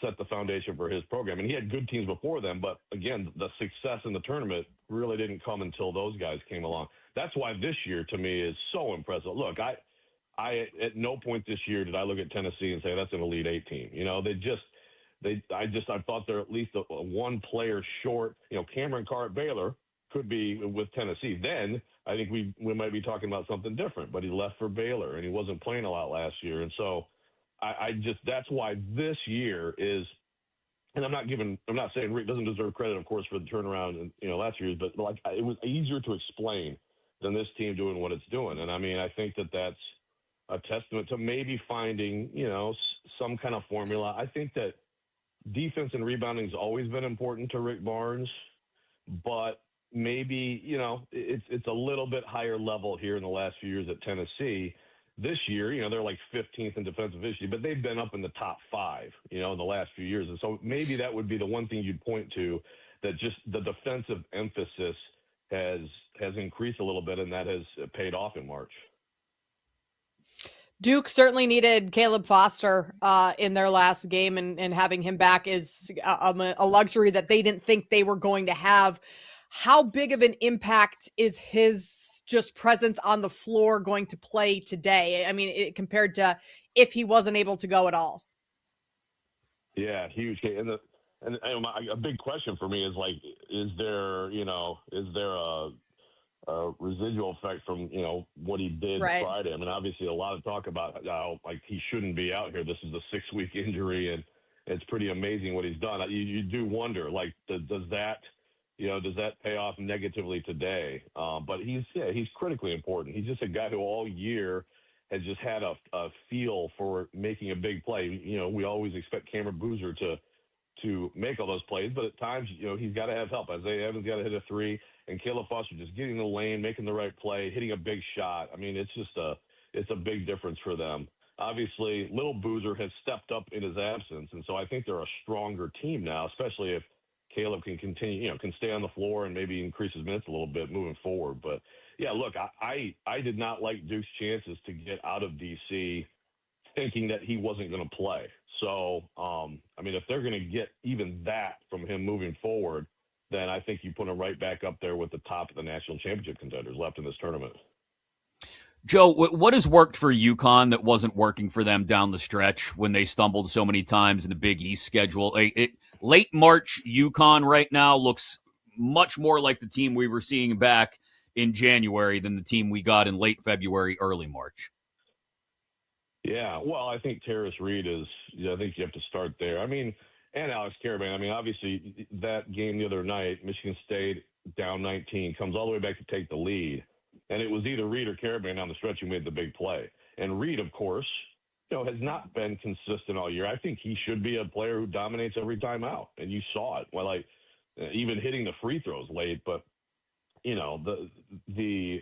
S11: set the foundation for his program. And he had good teams before them, but again, the success in the tournament really didn't come until those guys came along. That's why this year, to me, is so impressive. Look, I at no point this year did I look at Tennessee and say that's an Elite 8 team. I thought they're at least a one player short. Cameron Carr at Baylor could be with Tennessee. Then I think we might be talking about something different, but he left for Baylor and he wasn't playing a lot last year. And so that's why this year is and I'm not saying Reed doesn't deserve credit, of course, for the turnaround in last year's, but like it was easier to explain than this team doing what it's doing. And I mean, I think that's a testament to maybe finding some kind of formula. I think that defense and rebounding has always been important to Rick Barnes, but maybe it's a little bit higher level here in the last few years at Tennessee. This year, they're like 15th in defensive efficiency, but they've been up in the top 5, in the last few years. And so maybe that would be the one thing you'd point to, that just the defensive emphasis has increased a little bit, and that has paid off in March.
S3: Duke certainly needed Caleb Foster in their last game, and having him back is a luxury that they didn't think they were going to have. How big of an impact is his just presence on the floor going to play today? I mean, compared to if he wasn't able to go at all.
S11: Yeah, huge. And a big question for me is like, is there a residual effect from what he did Friday? I mean, obviously a lot of talk about how like he shouldn't be out here. This is a 6-week injury, and it's pretty amazing what he's done. You do wonder, like, does that pay off negatively today? But he's critically important. He's just a guy who all year has just had a feel for making a big play. We always expect Cameron Boozer to make all those plays, but at times, he's got to have help. Isaiah Evans got to hit a 3, and Caleb Foster just getting in the lane, making the right play, hitting a big shot. I mean, it's a big difference for them. Obviously, Little Boozer has stepped up in his absence, and so I think they're a stronger team now, especially if Caleb can continue, can stay on the floor and maybe increase his minutes a little bit moving forward. But yeah, look, I did not like Duke's chances to get out of D.C. thinking that he wasn't going to play. So, I mean, if they're going to get even that from him moving forward, then I think you put him right back up there with the top of the national championship contenders left in this tournament.
S2: Joe, what has worked for UConn that wasn't working for them down the stretch when they stumbled so many times in the Big East schedule? Late March UConn right now looks much more like the team we were seeing back in January than the team we got in late February, early March.
S11: Yeah, well, I think Terrace Reed I think you have to start there. I mean, and Alex Karaban. I mean, obviously that game the other night, Michigan State down 19, comes all the way back to take the lead. And it was either Reed or Karaban down the stretch who made the big play. And Reed, of course, has not been consistent all year. I think he should be a player who dominates every time out. And you saw it. Well, even hitting the free throws late, but the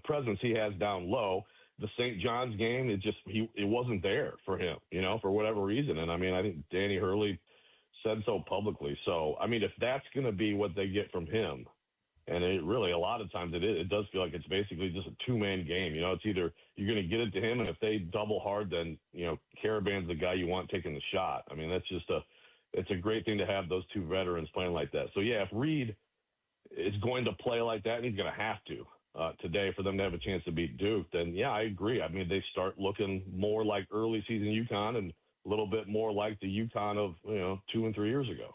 S11: presence he has down low. The St. John's game, it wasn't there for him, for whatever reason. And I mean, I think Danny Hurley said so publicly. So, I mean, if that's going to be what they get from him, and it really, a lot of times it does feel like it's basically just a 2-man game. It's either you're going to get it to him, and if they double hard, then, Karaban's the guy you want taking the shot. I mean, that's just it's a great thing to have those two veterans playing like that. So, yeah, if Reed is going to play like that, and he's going to have to, today for them to have a chance to beat Duke, then yeah, I agree. I mean, they start looking more like early season UConn and a little bit more like the UConn of 2 and 3 years ago.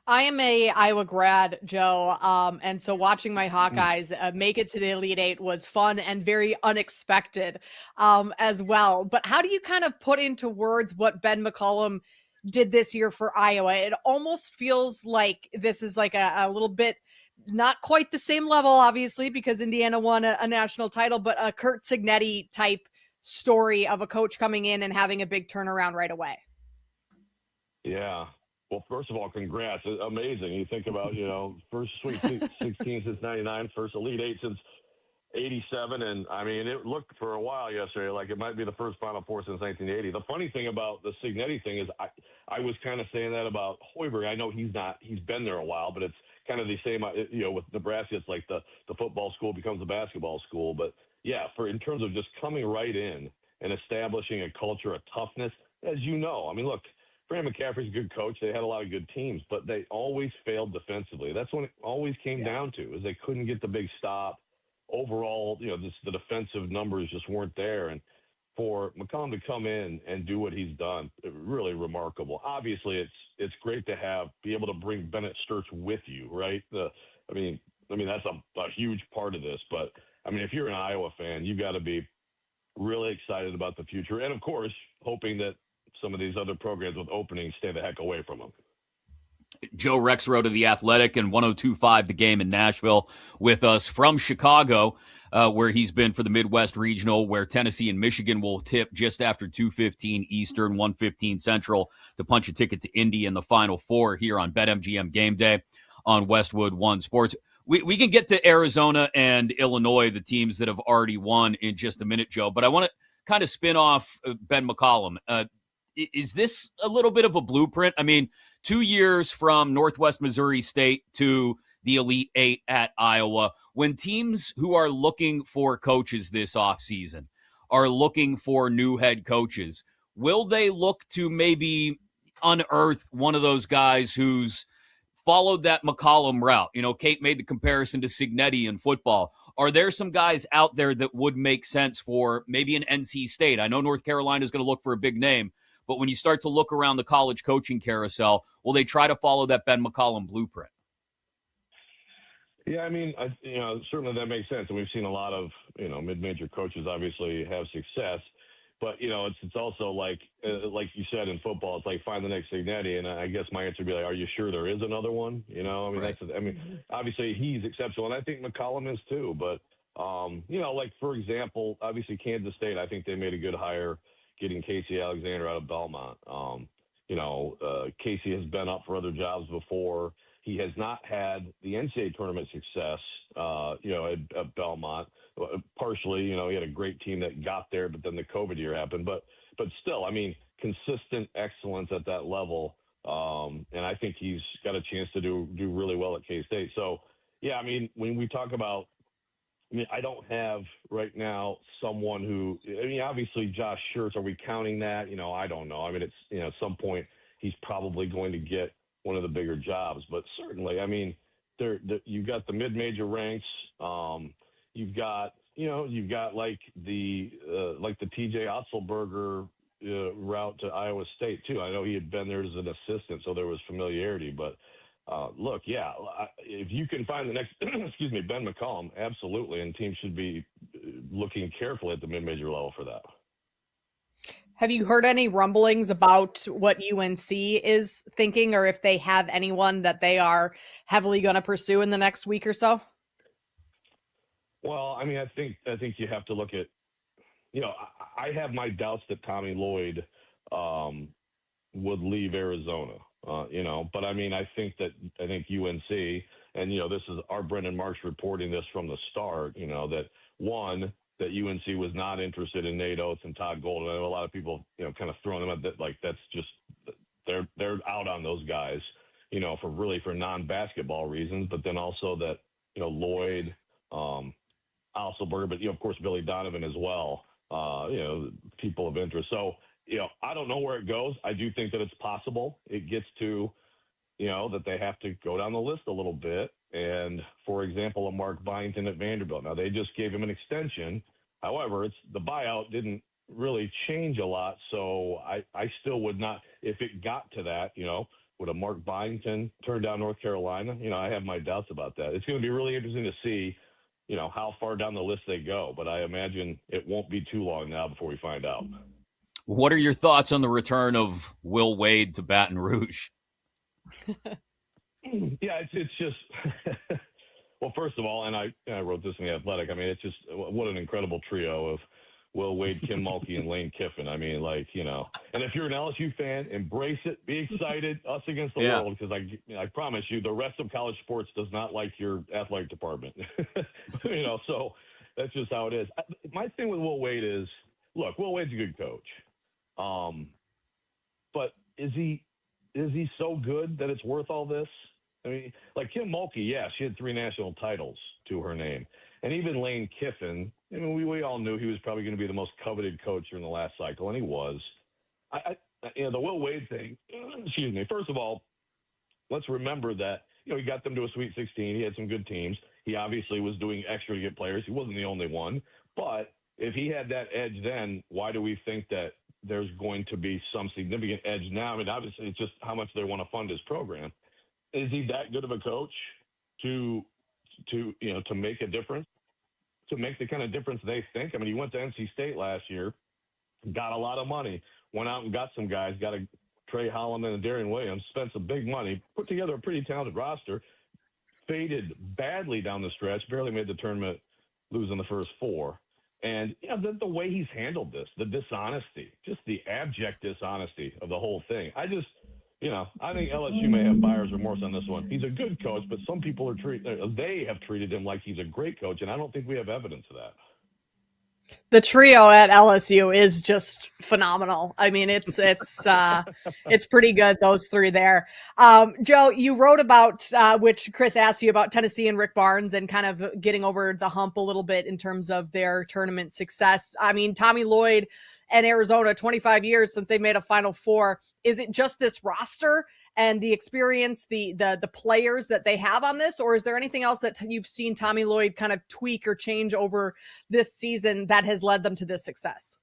S3: I am a Iowa grad, Joe, and so watching my Hawkeyes make it to the Elite Eight was fun and very unexpected as well. But how do you kind of put into words what Ben McCollum did this year for Iowa? It almost feels like this is like a little bit not quite the same level, obviously, because Indiana won a national title, but a Kurt Cignetti type story of a coach coming in and having a big turnaround right away.
S11: Yeah. Well, first of all, congrats. Amazing. You think about, first Sweet 16 since 99, first Elite Eight since 87. And, I mean, it looked for a while yesterday like it might be the first Final Four since 1980. The funny thing about the Cignetti thing is I was kind of saying that about Hoiberg. I know he's been there a while, but it's kind of the same, with Nebraska, it's like the football school becomes the basketball school. But, yeah, in terms of just coming right in and establishing a culture of toughness, as you know. I mean, look, Fran McCaffrey's a good coach. They had a lot of good teams, but they always failed defensively. That's when it always came down to, is they couldn't get the big stop. Overall, the defensive numbers just weren't there. And for McCollum to come in and do what he's done, really remarkable. Obviously, it's great to be able to bring Bennett Sturts with you, right? I mean that's a huge part of this. But I mean, if you're an Iowa fan, you got to be really excited about the future, and of course, hoping that some of these other programs with openings stay the heck away from them.
S2: Joe Rexroad of The Athletic and 102.5 The Game in Nashville with us from Chicago, where he's been for the Midwest Regional, where Tennessee and Michigan will tip just after 2:15 Eastern, 1:15 Central to punch a ticket to Indy in the Final Four here on BetMGM Game Day on Westwood One Sports. We can get to Arizona and Illinois, the teams that have already won, in just a minute, Joe, but I want to kind of spin off Ben McCollum. Is this a little bit of a blueprint? I mean, 2 years from Northwest Missouri State to the Elite Eight at Iowa. When teams who are looking for coaches this offseason are looking for new head coaches, will they look to maybe unearth one of those guys who's followed that McCollum route? You know, Kate made the comparison to Cignetti in football. Are there some guys out there that would make sense for maybe an NC State? I know North Carolina is going to look for a big name, but when you start to look around the college coaching carousel, will they try to follow that Ben McCollum blueprint?
S11: Yeah, I mean, certainly that makes sense. And we've seen a lot of, mid-major coaches obviously have success. But, it's also like you said in football, it's like find the next Cignetti. And I guess my answer would be like, are you sure there is another one?
S2: Right.
S11: Obviously he's exceptional. And I think McCollum is too. But, like, for example, obviously Kansas State, I think they made a good hire getting Casey Alexander out of Belmont. Casey has been up for other jobs before. He has not had the NCAA tournament success, at Belmont. Partially, he had a great team that got there, but then the COVID year happened. But still, I mean, consistent excellence at that level. And I think he's got a chance to do really well at K-State. So, yeah, I mean, when we talk about, I don't have right now someone who, obviously Josh Schertz, are we counting that? I don't know. I mean, it's, at some point he's probably going to get one of the bigger jobs, but certainly, I mean, you've got the mid-major ranks. You've got like the TJ Otzelberger route to Iowa State too. I know he had been there as an assistant, so there was familiarity, but look, yeah, if you can find the next, Ben McCollum, absolutely, and teams should be looking carefully at the mid-major level for that.
S3: Have you heard any rumblings about what UNC is thinking, or if they have anyone that they are heavily going to pursue in the next week or so?
S11: Well, I mean, I think you have to look at, I have my doubts that Tommy Lloyd would leave Arizona, but I mean, I think UNC, and, this is our Brendan Marks reporting this from the start, that UNC was not interested in Nate Oates and Todd Golden. I know a lot of people, kind of throwing them at that, like, that's just, they're out on those guys, for non-basketball reasons, but then also that, Lloyd, Otzelberger, but, of course, Billy Donovan as well, people of interest. So, I don't know where it goes. I do think that it's possible it gets to, that they have to go down the list a little bit. And, for example, a Mark Byington at Vanderbilt. Now, they just gave him an extension. However, the buyout didn't really change a lot. So I still would not, if it got to that, would a Mark Byington turn down North Carolina? I have my doubts about that. It's going to be really interesting to see, how far down the list they go. But I imagine it won't be too long now before we find out.
S2: What are your thoughts on the return of Will Wade to Baton Rouge?
S11: Yeah, it's just well, first of all, and I wrote this in The Athletic. I mean, it's just what an incredible trio of Will Wade, Kim Mulkey, and Lane Kiffin. I mean, and if you're an LSU fan, embrace it, be excited, us against the world, because I promise you, the rest of college sports does not like your athletic department. So that's just how it is. My thing with Will Wade is, look, Will Wade's a good coach, but is he so good that it's worth all this? I mean, like Kim Mulkey, yeah, she had 3 national titles to her name. And even Lane Kiffin, I mean, we all knew he was probably going to be the most coveted coach during the last cycle, and he was. The Will Wade thing, first of all, let's remember that, he got them to a Sweet 16. He had some good teams. He obviously was doing extra to get players. He wasn't the only one. But if he had that edge then, why do we think that there's going to be some significant edge now? I mean, obviously, it's just how much they want to fund his program. Is he that good of a coach to make a difference, to make the kind of difference they think? I mean, he went to NC State last year, got a lot of money, went out and got some guys, got a Trey Holloman and Darian Williams, spent some big money, put together a pretty talented roster, faded badly down the stretch, barely made the tournament, losing the first 4. And the way he's handled this, the dishonesty, just the abject dishonesty of the whole thing. I think LSU may have buyer's remorse on this one. He's a good coach, but some people they have treated him like he's a great coach, and I don't think we have evidence of that.
S3: The trio at LSU is just phenomenal. I mean, it's pretty good, those three there. Joe, you wrote about, which Chris asked you about, Tennessee and Rick Barnes and kind of getting over the hump a little bit in terms of their tournament success. I mean, Tommy Lloyd and Arizona, 25 years since they made a Final Four. Is it just this roster and the experience, the players that they have on this, or is there anything else that you've seen Tommy Lloyd kind of tweak or change over this season that has led them to this success?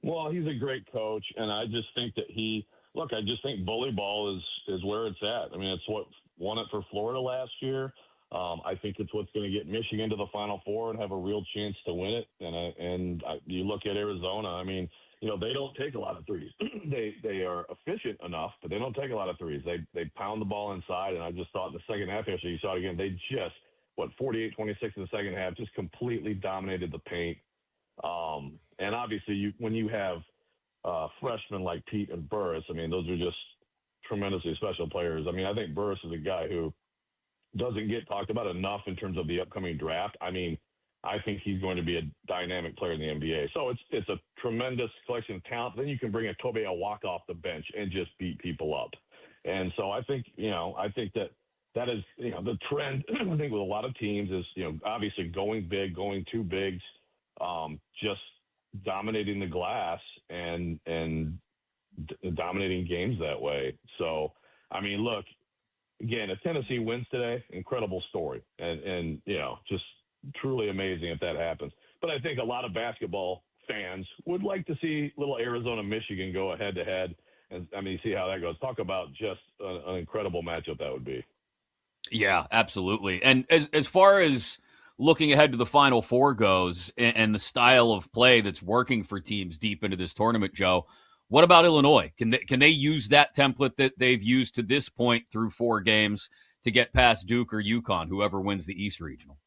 S11: Well, he's a great coach, and I just think that I just think bully ball is where it's at. I mean, it's what won it for Florida last year. I think it's what's going to get Michigan to the Final Four and have a real chance to win it. And you look at Arizona, I mean, they don't take a lot of threes. They are efficient enough, but they don't take a lot of threes. They pound the ball inside, and I just thought in the second half yesterday, you saw it again, they just, 48-26 in the second half, just completely dominated the paint. And obviously, when you have freshmen like Pete and Burris, I mean, those are just tremendously special players. I mean, I think Burris is a guy who doesn't get talked about enough in terms of the upcoming draft. I mean, I think he's going to be a dynamic player in the NBA. So it's a tremendous collection of talent. Then you can bring a Tobe Awaka off the bench and just beat people up. And so I think that is, the trend, I think with a lot of teams is, obviously going big, going too big, just dominating the glass and dominating games that way. So, I mean, look, again, if Tennessee wins today, incredible story. And just truly amazing if that happens. But I think a lot of basketball fans would like to see little Arizona, Michigan go head-to-head and, see how that goes. Talk about just an incredible matchup that would be.
S2: Yeah, absolutely. And as far as looking ahead to the Final Four goes and the style of play that's working for teams deep into this tournament, Joe, what about Illinois? Can they use that template that they've used to this point through 4 games to get past Duke or UConn, whoever wins the East Regional?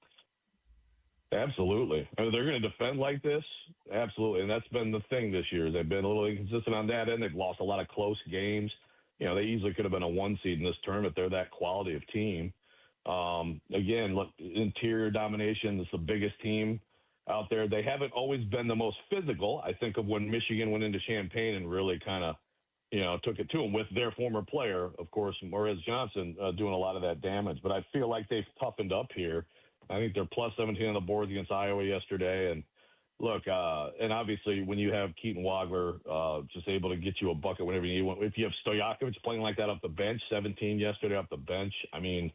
S11: Absolutely. I mean, they're going to defend like this. Absolutely. And that's been the thing this year. They've been a little inconsistent on that end. They've lost a lot of close games. They easily could have been a 1 seed in this tournament. They're that quality of team. Again, look, interior domination is the biggest team out there. They haven't always been the most physical. I think of when Michigan went into Champaign and really kind of, took it to them with their former player, of course, Morez Johnson, doing a lot of that damage. But I feel like they've toughened up here. I think they're plus 17 on the boards against Iowa yesterday. And look, and obviously when you have Keaton Wagler just able to get you a bucket whenever you need one. If you have Stojakovic playing like that off the bench, 17 yesterday off the bench, I mean,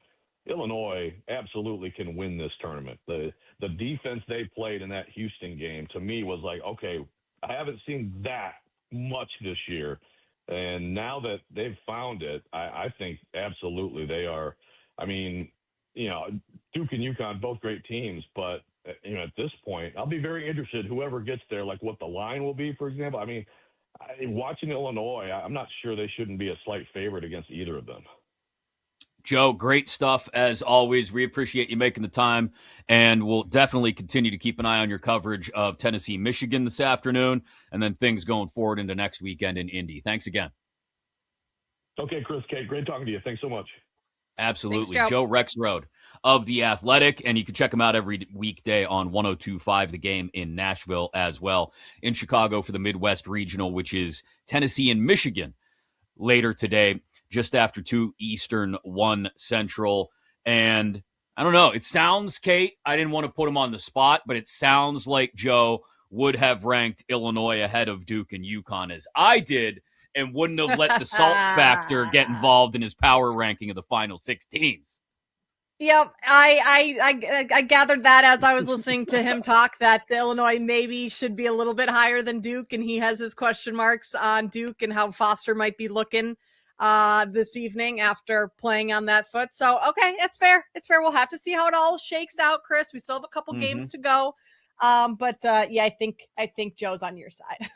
S11: Illinois absolutely can win this tournament. The defense they played in that Houston game, to me, was like, okay, I haven't seen that much this year. And now that they've found it, I think absolutely they are. I mean, Duke and UConn, both great teams, but, at this point, I'll be very interested, whoever gets there, like what the line will be, for example. I mean, watching Illinois, I'm not sure they shouldn't be a slight favorite against either of them.
S2: Joe, great stuff as always. We appreciate you making the time, and we'll definitely continue to keep an eye on your coverage of Tennessee, Michigan this afternoon, and then things going forward into next weekend in Indy. Thanks again.
S11: Okay, Chris, Kate, great talking to you. Thanks so much.
S2: Absolutely.
S3: Thanks,
S2: Joe Rexrode of The Athletic, and you can check him out every weekday on 102.5 The Game in Nashville as well. In Chicago for the Midwest Regional, which is Tennessee and Michigan later today, just after 2 Eastern, 1 Central. And I don't know, it sounds, Kate, I didn't want to put him on the spot, but it sounds like Joe would have ranked Illinois ahead of Duke and UConn as I did, and wouldn't have let the salt factor get involved in his power ranking of the final 6 teams.
S3: Yep, I gathered that as I was listening to him talk, that Illinois maybe should be a little bit higher than Duke, and he has his question marks on Duke and how Foster might be looking this evening after playing on that foot. So, okay, it's fair. It's fair. We'll have to see how it all shakes out, Chris. We still have a couple games to go. But yeah, I think Joe's on your side.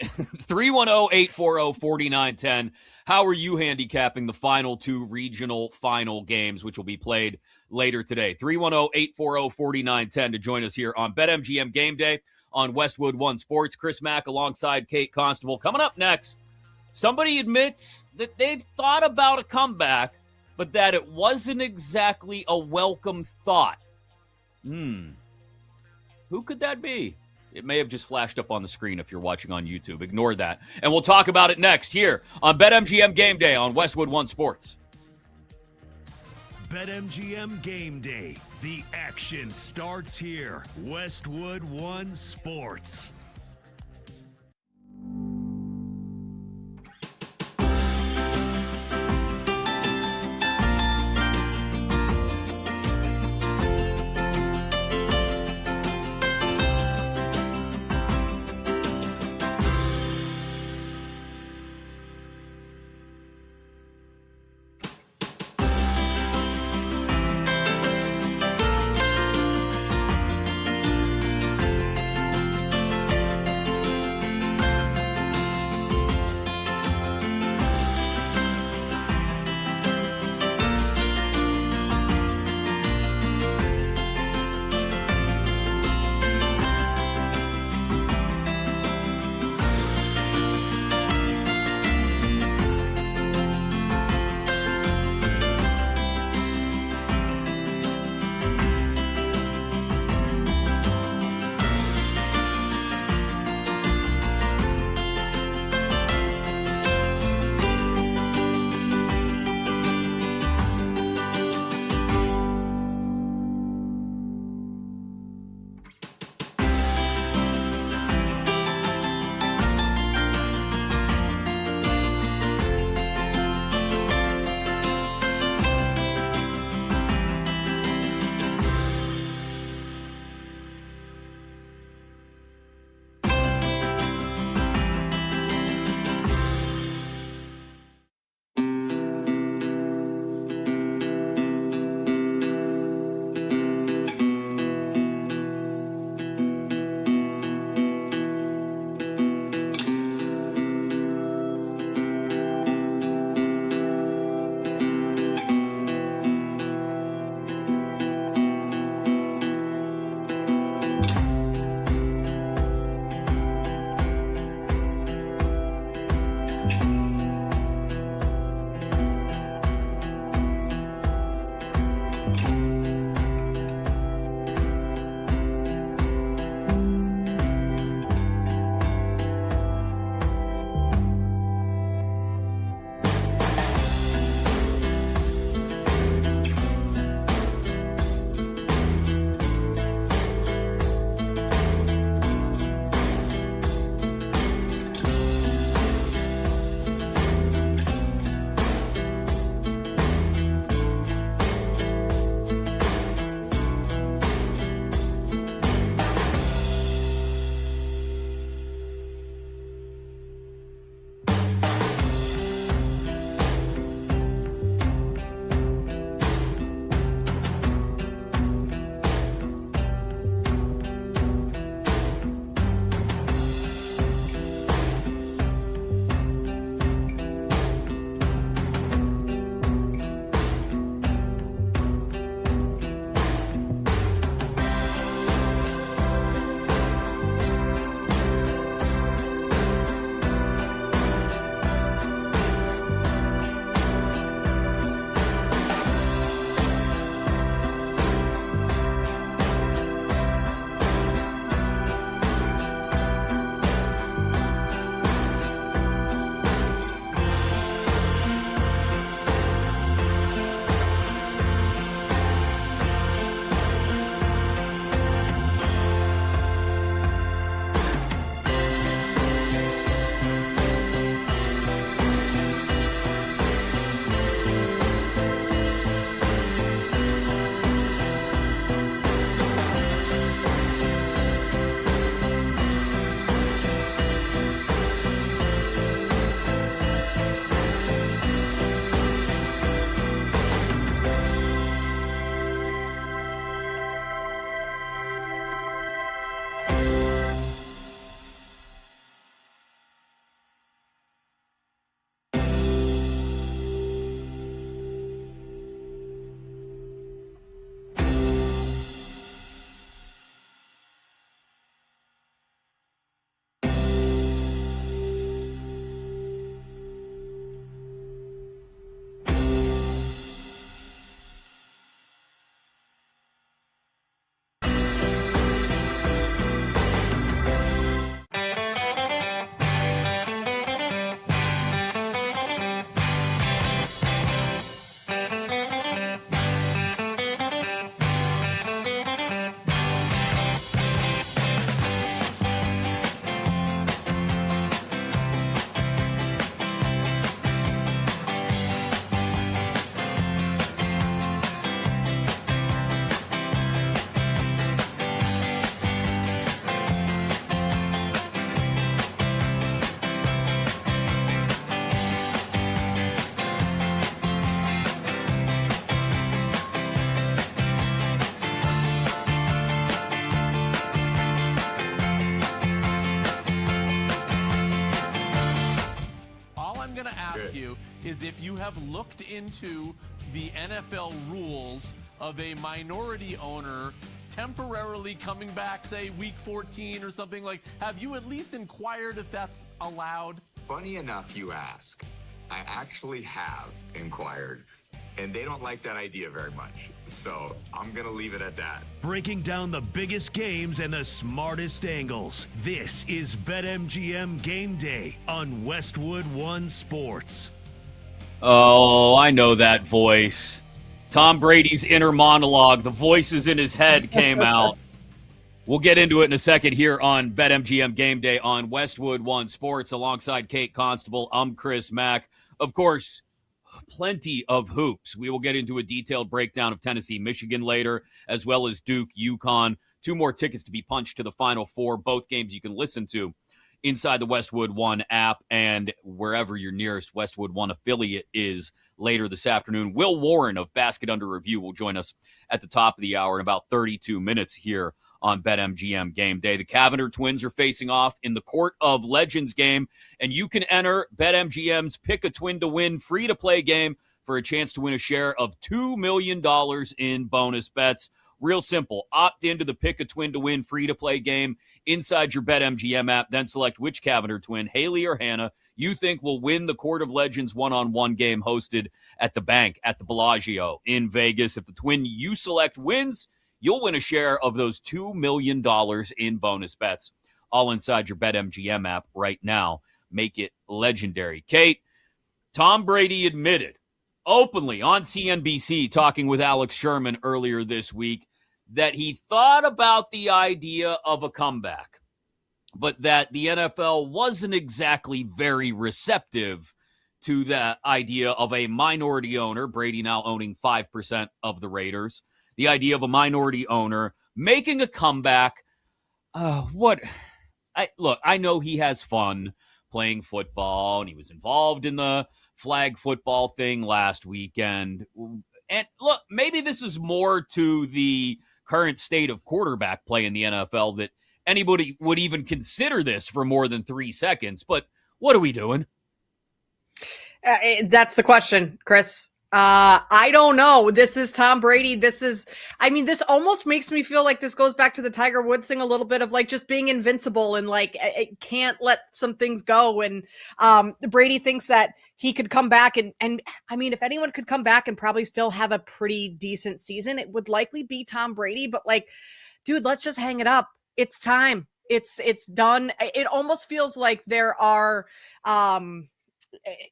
S2: 310-840-4910. How are you handicapping the final two regional final games, which will be played later today? 310-840-4910 to join us here on BetMGM Game Day on Westwood One Sports. Chris Mack alongside Kate Constable. Coming up next, somebody admits that they've thought about a comeback, but that it wasn't exactly a welcome thought. Who could that be? It may have just flashed up on the screen if you're watching on YouTube. Ignore that. And we'll talk about it next here on BetMGM Game Day on Westwood One Sports.
S1: BetMGM Game Day. The action starts here. Westwood One Sports.
S12: to ask you is if you have looked into the NFL rules of a minority owner temporarily coming back, say week 14 or something. Like, have you at least inquired if that's allowed?
S13: Funny enough you ask. I actually have inquired, and they don't like that idea very much. So I'm going to leave it at that.
S1: Breaking down the biggest games and the smartest angles. This is BetMGM Game Day on Westwood One Sports.
S2: Oh, I know that voice. Tom Brady's inner monologue, the voices in his head came out. We'll get into it in a second here on BetMGM Game Day on Westwood One Sports alongside Kate Constable. I'm Chris Mack. Of course, plenty of hoops. We will get into a detailed breakdown of Tennessee, Michigan later, as well as Duke, UConn. 2 more tickets to be punched to the Final Four. Both games you can listen to inside the Westwood One app and wherever your nearest Westwood One affiliate is later this afternoon. Will Warren of Basket Under Review will join us at the top of the hour in about 32 minutes here on BetMGM Game Day. The Cavender twins are facing off in the Court of Legends game, and you can enter BetMGM's Pick a Twin to Win free-to-play game for a chance to win a share of $2 million in bonus bets. Real simple. Opt into the Pick a Twin to Win free-to-play game inside your BetMGM app, then select which Cavender twin, Haley or Hannah, you think will win the Court of Legends one-on-one game hosted at the Bank at the Bellagio in Vegas. If the twin you select wins, you'll win a share of those $2 million in bonus bets, all inside your BetMGM app right now. Make it legendary. Kate, Tom Brady admitted openly on CNBC, talking with Alex Sherman earlier this week, that he thought about the idea of a comeback, but that the NFL wasn't exactly very receptive to the idea of a minority owner, Brady now owning 5% of the Raiders, the idea of a minority owner making a comeback. I know he has fun playing football, and he was involved in the flag football thing last weekend. And look, maybe this is more to the current state of quarterback play in the NFL that anybody would even consider this for more than 3 seconds. But what are we doing?
S3: That's the question, Chris. I don't know. This is Tom Brady. This almost makes me feel like this goes back to the Tiger Woods thing a little bit of like just being invincible and like it can't let some things go. And Brady thinks that he could come back and I mean, if anyone could come back and probably still have a pretty decent season, it would likely be Tom Brady. But like, dude, let's just hang it up. It's time. It's done. It almost feels like there are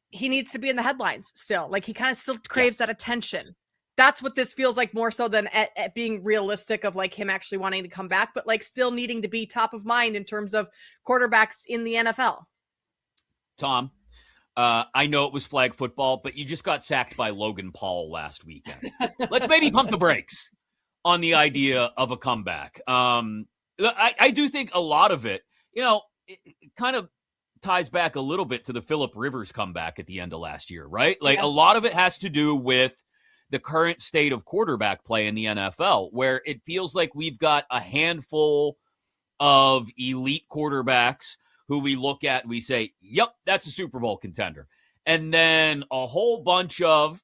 S3: he needs to be in the headlines still. Like he kind of still craves that attention. That's what this feels like more so than at being realistic of like him actually wanting to come back, but like still needing to be top of mind in terms of quarterbacks in the NFL.
S2: Tom, I know it was flag football, but you just got sacked by Logan Paul last weekend. Let's maybe pump the brakes on the idea of a comeback. I do think a lot of it, it kind of ties back a little bit to the Phillip Rivers comeback at the end of last year, right? Like a lot of it has to do with the current state of quarterback play in the NFL, where it feels like we've got a handful of elite quarterbacks who we look at and we say, yep, that's a Super Bowl contender. And then a whole bunch of,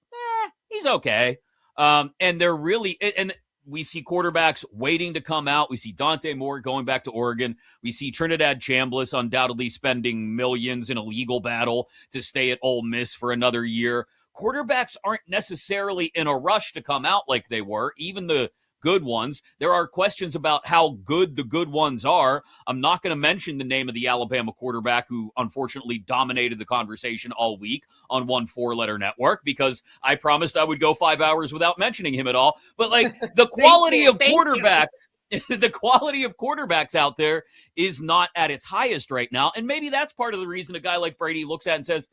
S2: he's okay. And they're really, and we see quarterbacks waiting to come out. We see Dante Moore going back to Oregon. We see Trinidad Chambliss undoubtedly spending millions in a legal battle to stay at Ole Miss for another year. Quarterbacks aren't necessarily in a rush to come out like they were, even the good ones. There are questions about how good the good ones are. I'm not going to mention the name of the Alabama quarterback who unfortunately dominated the conversation all week on one 4-letter network because I promised I would go 5 hours without mentioning him at all. But like the quality of quarterbacks, the quality of quarterbacks out there is not at its highest right now. And maybe that's part of the reason a guy like Brady looks at and says,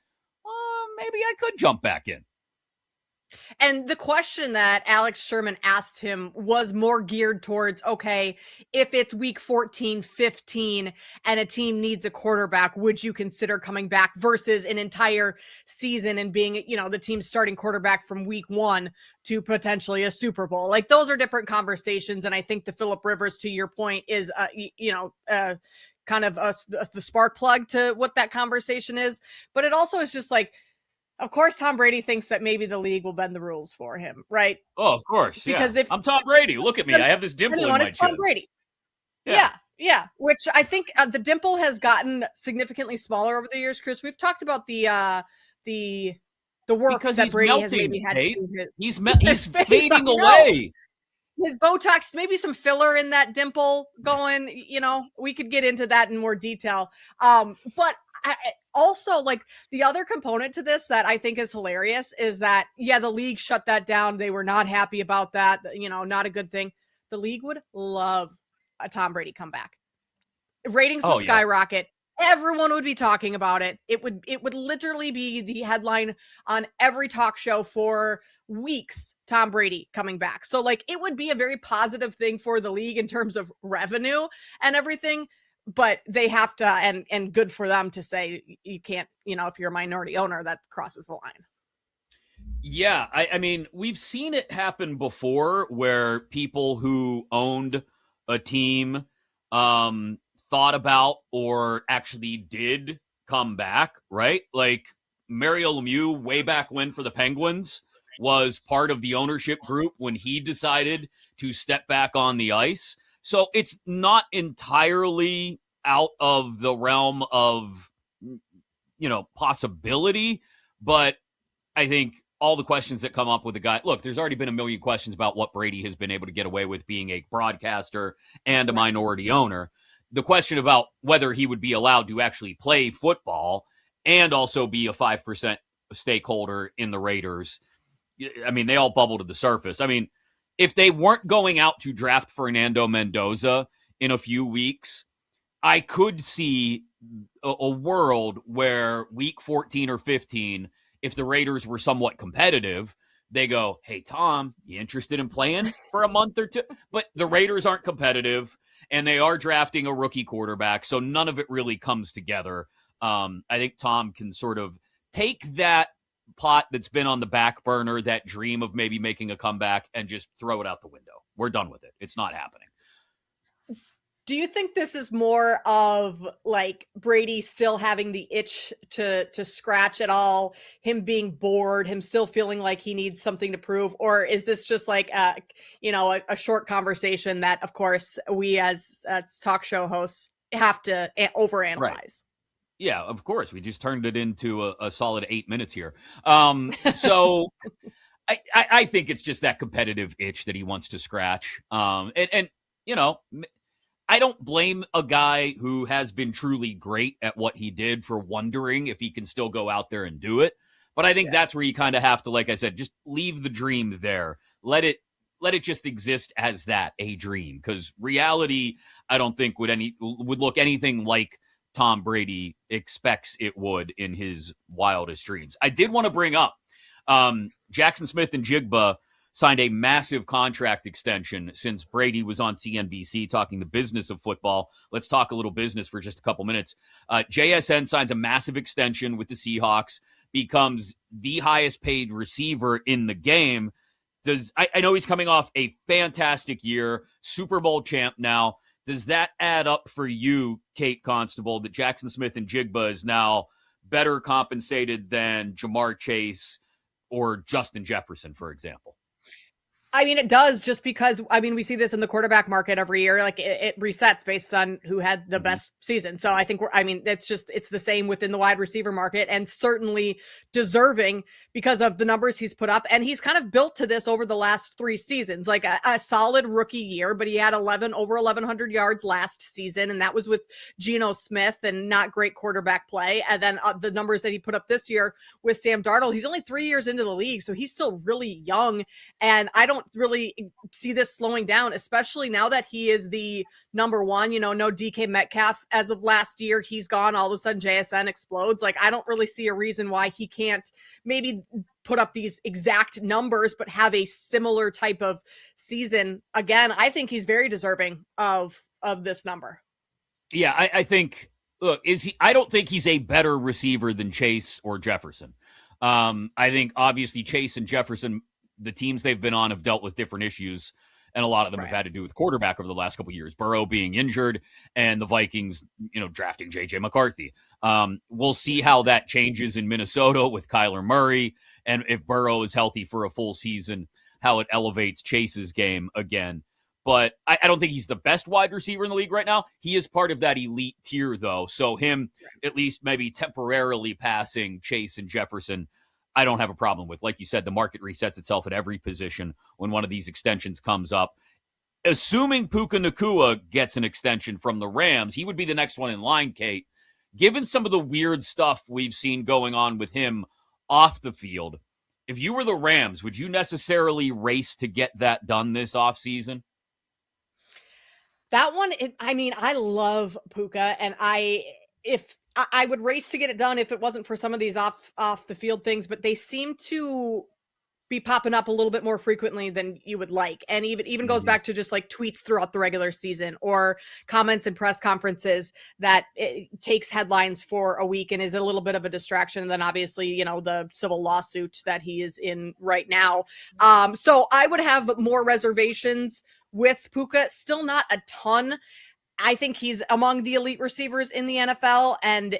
S2: maybe I could jump back in.
S3: And the question that Alex Sherman asked him was more geared towards, okay, if it's week 14, 15, and a team needs a quarterback, would you consider coming back versus an entire season and being, the team's starting quarterback from week 1 to potentially a Super Bowl? Like those are different conversations. And I think the Phillip Rivers, to your point, is, kind of the spark plug to what that conversation is. But it also is just like, of course, Tom Brady thinks that maybe the league will bend the rules for him, right?
S2: Oh, of course.
S3: Because
S2: yeah.
S3: if
S2: I'm Tom Brady, look at me. I have this dimple in my
S3: it's Tom
S2: chin.
S3: Brady. Yeah. Which I think the dimple has gotten significantly smaller over the years, Chris. We've talked about the work
S2: Because
S3: that
S2: he's
S3: Brady
S2: melting,
S3: has maybe had
S2: Kate.
S3: to his.
S2: He's
S3: face,
S2: fading
S3: I know.
S2: away.
S3: His Botox, maybe some filler in that dimple going, we could get into that in more detail. But also, like, the other component to this that I think is hilarious is that, the league shut that down. They were not happy about that, not a good thing. The league would love a Tom Brady comeback. Ratings would skyrocket. Everyone would be talking about it. It would literally be the headline on every talk show for weeks, Tom Brady coming back. So, like, it would be a very positive thing for the league in terms of revenue and everything, but they have to, and good for them to say you can't, if you're a minority owner, that crosses the line.
S2: Yeah, I mean, we've seen it happen before where people who owned a team thought about or actually did come back, right? Like Mario Lemieux way back when for the Penguins was part of the ownership group when he decided to step back on the ice. So it's not entirely out of the realm of, possibility, but I think all the questions that come up with a guy, look, there's already been a million questions about what Brady has been able to get away with being a broadcaster and a minority owner. The question about whether he would be allowed to actually play football and also be a 5% stakeholder in the Raiders, I mean, they all bubble to the surface. I mean, if they weren't going out to draft Fernando Mendoza in a few weeks, I could see a world where week 14 or 15, if the Raiders were somewhat competitive, they go, hey, Tom, you interested in playing for a month or two? But the Raiders aren't competitive, and they are drafting a rookie quarterback, so none of it really comes together. I think Tom can sort of take that pot that's been on the back burner, that dream of maybe making a comeback, and just throw it out the window. We're done with it. It's not happening.
S3: Do you think this is more of like Brady still having the itch to scratch at all, him being bored, him still feeling like he needs something to prove? Or is this just like, a short conversation that, of course, we as talk show hosts have to overanalyze?
S2: Right. Yeah, of course. We just turned it into a solid 8 minutes here. So I think it's just that competitive itch that he wants to scratch. I don't blame a guy who has been truly great at what he did for wondering if he can still go out there and do it. But I think that's where you kind of have to, like I said, just leave the dream there. Let it just exist as that, a dream. Because reality, I don't think would look anything like Tom Brady expects it would in his wildest dreams. I did want to bring up Jackson Smith and Jigba signed a massive contract extension since Brady was on CNBC talking the business of football. Let's talk a little business for just a couple minutes. JSN signs a massive extension with the Seahawks, becomes the highest paid receiver in the game. I know he's coming off a fantastic year, Super Bowl champ now. Does that add up for you, Kate Constable, that Jackson Smith and Jigba is now better compensated than Jamar Chase or Justin Jefferson, for example?
S3: I mean, it does, just because, we see this in the quarterback market every year. Like, it resets based on who had the best season. So I think it's the same within the wide receiver market, and certainly deserving because of the numbers he's put up. And he's kind of built to this over the last 3 seasons, like a solid rookie year, but he had over 1,100 yards last season. And that was with Geno Smith and not great quarterback play. And then the numbers that he put up this year with Sam Darnold, he's only 3 years into the league. So he's still really young. And I don't really see this slowing down, especially now that he is the number one. No DK Metcalf as of last year. He's gone. All of a sudden JSN explodes. Like, I don't really see a reason why he can't maybe put up these exact numbers but have a similar type of season again. I think he's very deserving of this number.
S2: Yeah, I think, look, I don't think he's a better receiver than Chase or Jefferson. I think obviously Chase and Jefferson, the teams they've been on have dealt with different issues, and a lot of them have had to do with quarterback over the last couple of years. Burrow being injured, and the Vikings, drafting J.J. McCarthy. We'll see how that changes in Minnesota with Kyler Murray, and if Burrow is healthy for a full season, how it elevates Chase's game again. But I don't think he's the best wide receiver in the league right now. He is part of that elite tier, though. So him at least maybe temporarily passing Chase and Jefferson, I don't have a problem with. Like you said, the market resets itself at every position when one of these extensions comes up. Assuming Puka Nacua gets an extension from the Rams, he would be the next one in line, Kate. Given some of the weird stuff we've seen going on with him off the field, if you were the Rams, would you necessarily race to get that done this offseason?
S3: That one, I love Puka, and I would race to get it done if it wasn't for some of these off the field things, but they seem to be popping up a little bit more frequently than you would like. And even goes back to just like tweets throughout the regular season or comments in press conferences that it takes headlines for a week and is a little bit of a distraction. And then obviously, the civil lawsuit that he is in right now. So I would have more reservations with Puka, still not a ton. I think he's among the elite receivers in the NFL. And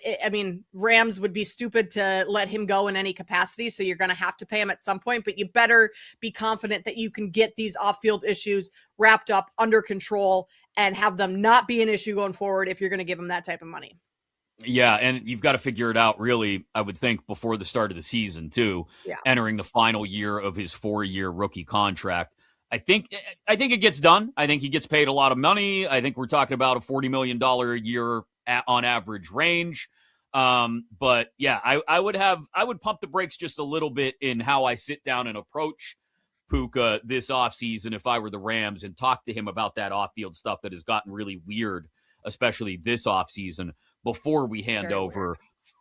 S3: Rams would be stupid to let him go in any capacity. So you're going to have to pay him at some point, but you better be confident that you can get these off-field issues wrapped up under control and have them not be an issue going forward if you're going to give him that type of money.
S2: Yeah, and you've got to figure it out, really, I would think, before the start of the season, too, entering the final year of his 4-year rookie contract. I think it gets done. I think he gets paid a lot of money. I think we're talking about a $40 million a year on average range. But yeah, I would pump the brakes just a little bit in how I sit down and approach Puka this offseason if I were the Rams and talk to him about that off-field stuff that has gotten really weird, especially this offseason, before we hand over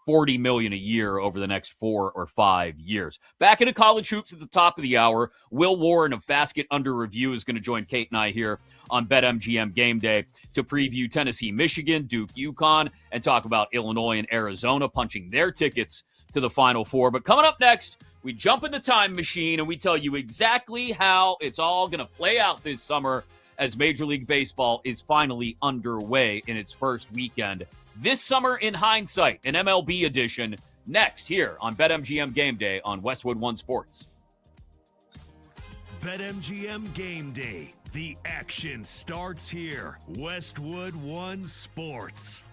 S2: $40 million a year over the next 4 or 5 years. Back into college hoops at the top of the hour. Will Warren of Basket Under Review is going to join Kate and I here on BetMGM Game Day to preview Tennessee, Michigan, Duke, UConn, and talk about Illinois and Arizona punching their tickets to the Final Four. But coming up next, we jump in the time machine and we tell you exactly how it's all going to play out this summer as Major League Baseball is finally underway in its first weekend. This summer in hindsight, an MLB edition, next here on BetMGM Game Day on Westwood One Sports.
S1: BetMGM Game Day. The action starts here. Westwood One Sports.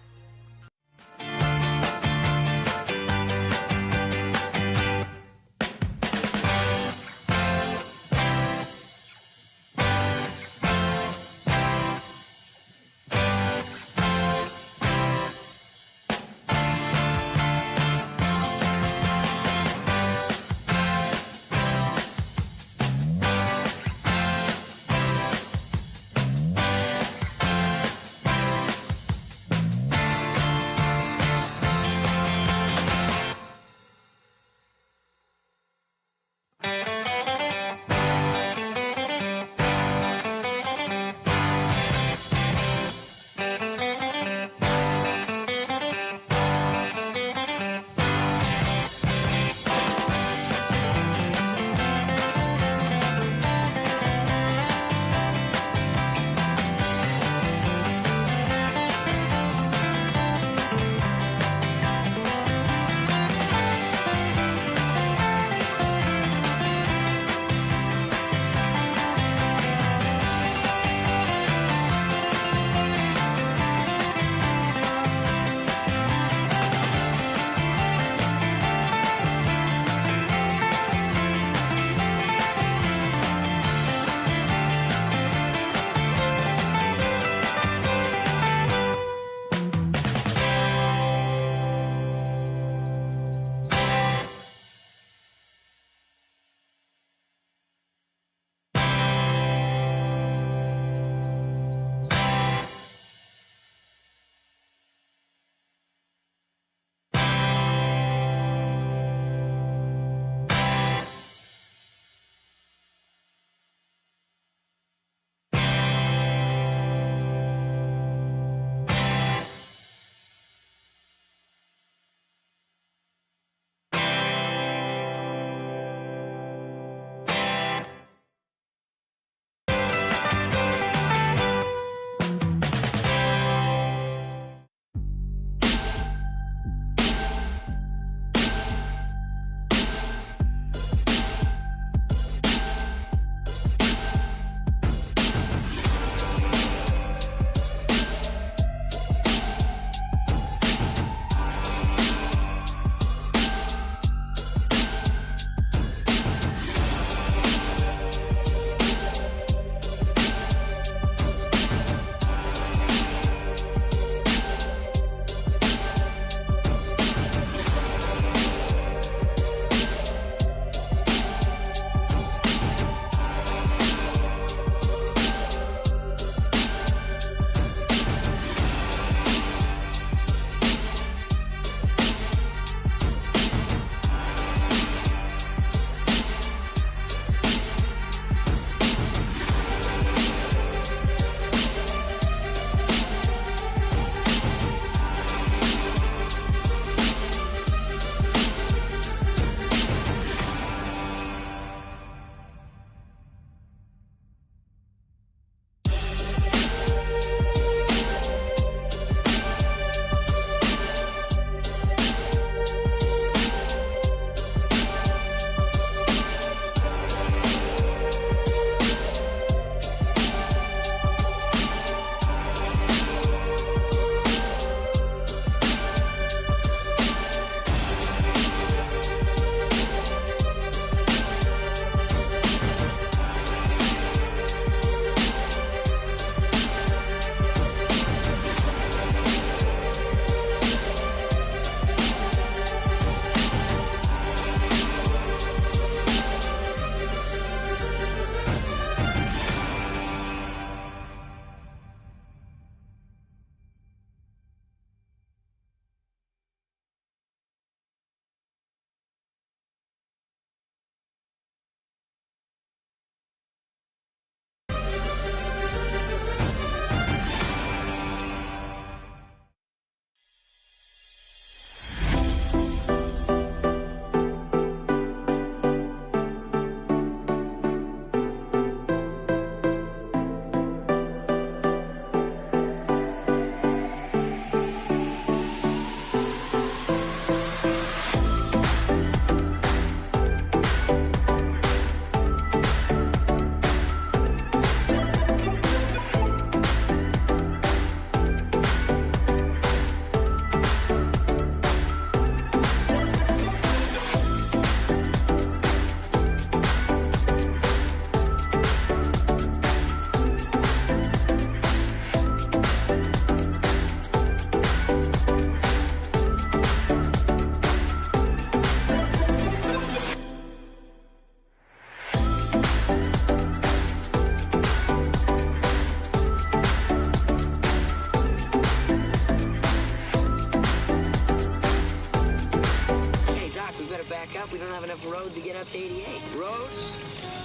S14: to get up to 88. Roads?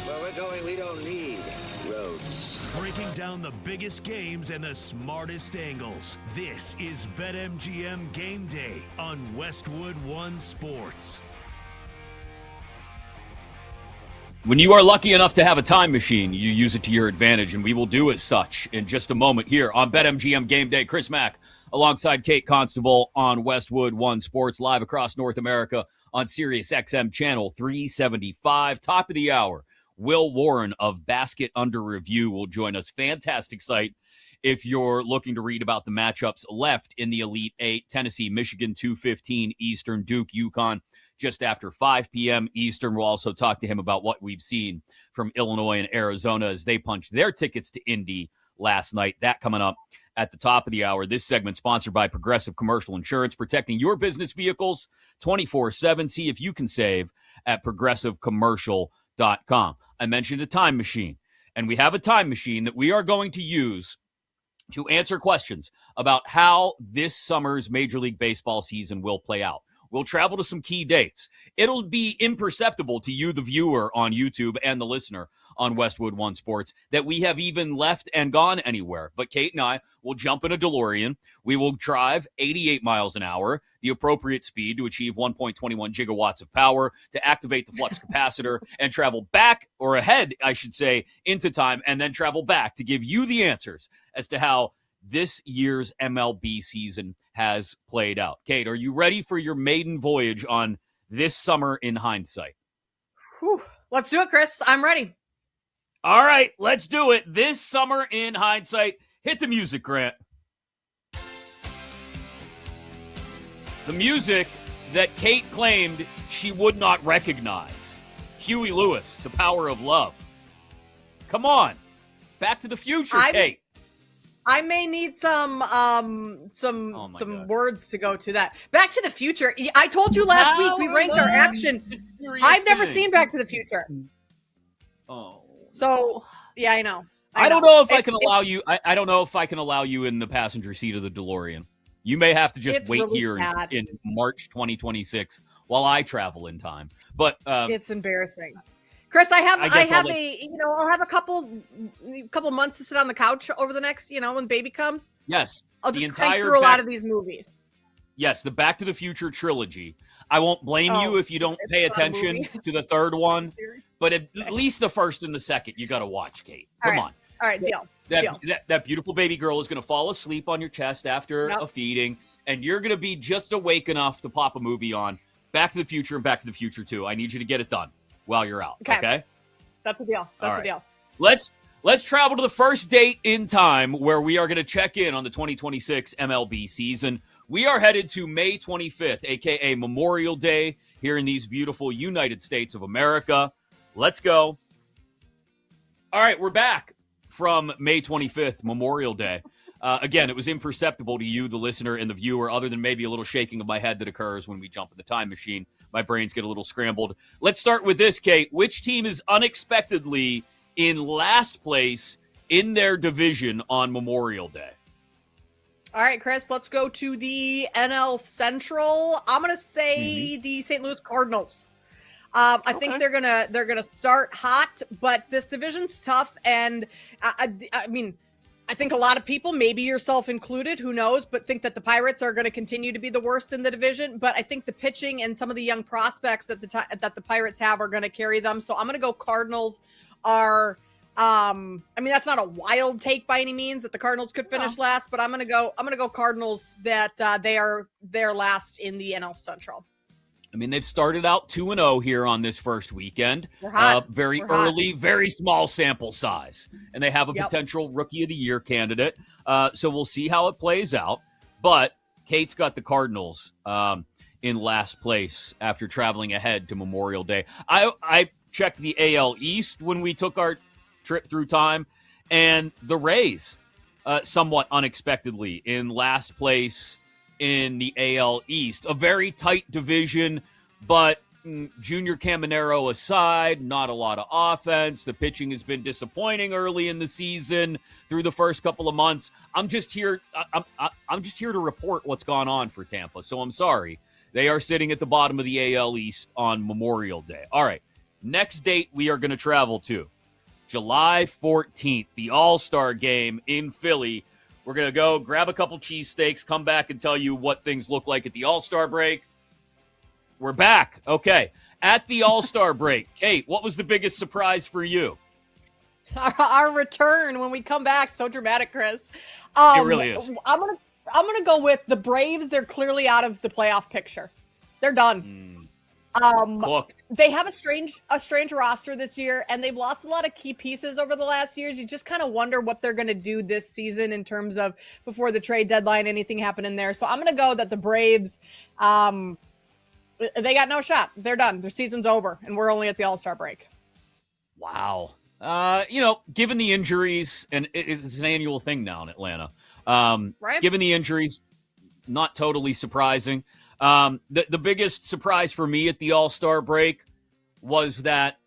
S14: Where we're going, we don't need roads.
S1: Breaking down the biggest games and the smartest angles. This is BetMGM Game Day on Westwood One Sports.
S2: When you are lucky enough to have a time machine, you use it to your advantage, and we will do as such in just a moment here on BetMGM Game Day. Chris Mack alongside Kate Constable on Westwood One Sports, live across North America on Sirius XM Channel 375. Top of the hour, Will Warren of Basket Under Review will join us. Fantastic site if you're looking to read about the matchups left in the Elite Eight. Tennessee, Michigan, 2:15 Eastern, Duke, UConn, just after 5 p.m. Eastern. We'll also talk to him about what we've seen from Illinois and Arizona as they punched their tickets to Indy last night. That coming up at the top of the hour. This segment sponsored by Progressive Commercial Insurance, protecting your business vehicles 24/7. See if you can save at progressivecommercial.com. I mentioned a time machine, and we have a time machine that we are going to use to answer questions about how this summer's Major League Baseball season will play out. We'll travel to some key dates. It'll be imperceptible to you, the viewer on YouTube, and the listener on Westwood One Sports, that we have even left and gone anywhere. But Kate and I will jump in a DeLorean. We will drive 88 miles an hour, the appropriate speed to achieve 1.21 gigawatts of power, to activate the flux capacitor, and travel back, or ahead, I should say, into time, and then travel back to give you the answers as to how this year's MLB season has played out. Kate, are you ready for your maiden voyage on this summer in hindsight?
S3: Whew. Let's do it, Chris. I'm ready.
S2: All right, let's do it. This summer in hindsight. Hit the music, Grant. The music that Kate claimed she would not recognize. Huey Lewis, The Power of Love. Come on. Back to the Future, Kate.
S3: I may need some words to go to that. Back to the Future. I told you last week we ranked our action. I've never seen Back to the Future.
S2: Oh.
S3: So, yeah, I know.
S2: I don't know if I can allow you. I don't know if I can allow you in the passenger seat of the DeLorean. You may have to just wait really here in March 2026 while I travel in time. But
S3: it's embarrassing. Chris, I'll have a couple months to sit on the couch over the next, when baby comes.
S2: Yes.
S3: I'll just crank through a lot of these movies.
S2: Yes, the Back to the Future trilogy. I won't blame you if you don't pay attention to the third one, but at least the first and the second you got to watch, Kate. Come on.
S3: All right, deal.
S2: That beautiful baby girl is going to fall asleep on your chest after a feeding, and you're going to be just awake enough to pop a movie on Back to the Future and Back to the Future 2. I need you to get it done while you're out, okay?
S3: That's a deal. That's a deal.
S2: Let's travel to the first date in time where we are going to check in on the 2026 MLB season. We are headed to May 25th, a.k.a. Memorial Day, here in these beautiful United States of America. Let's go. All right, we're back from May 25th, Memorial Day. Again, it was imperceptible to you, the listener and the viewer, other than maybe a little shaking of my head that occurs when we jump in the time machine. My brains get a little scrambled. Let's start with this, Kate. Which team is unexpectedly in last place in their division on Memorial Day?
S3: All right, Chris, let's go to the NL Central. I'm going to say the St. Louis Cardinals. I think they're gonna start hot, but this division's tough, and I mean, I think a lot of people, maybe yourself included, who knows, but think that the Pirates are going to continue to be the worst in the division. But I think the pitching and some of the young prospects that the Pirates have are going to carry them. So I'm going to go Cardinals are. I mean, that's not a wild take by any means that the Cardinals could finish last, but I'm going to go Cardinals that they're last in the NL Central.
S2: I mean, they've started out 2-0 here on this first weekend.
S3: They're hot.
S2: Very early, very small sample size. And they have a potential Rookie of the Year candidate. So we'll see how it plays out. But Kate's got the Cardinals in last place after traveling ahead to Memorial Day. I checked the AL East when we took our trip through time, and the Rays, somewhat unexpectedly, in last place in the AL East. A very tight division, but Junior Caminero aside, not a lot of offense. The pitching has been disappointing early in the season through the first couple of months. I'm just here to report what's gone on for Tampa, so I'm sorry They are sitting at the bottom of the AL East on Memorial Day. All right, next date we are going to travel to, July 14th, the All-Star Game in Philly. We're going to go grab a couple cheesesteaks, come back and tell you what things look like at the All-Star break. We're back. Okay. At the All-Star break, Kate, what was the biggest surprise for you?
S3: Our return when we come back. So dramatic, Chris.
S2: It really is.
S3: I'm gonna go with the Braves. They're clearly out of the playoff picture. They're done. They have a strange roster this year, and they've lost a lot of key pieces over the last years. You just kind of wonder what they're going to do this season in terms of before the trade deadline, anything happening there. So I'm going to go that the Braves, they got no shot. They're done. Their season's over, and we're only at the All-Star break.
S2: Wow. Given the injuries, and it's an annual thing now in Atlanta.
S3: Right.
S2: Given the injuries, not totally surprising. The biggest surprise for me at the All-Star break was that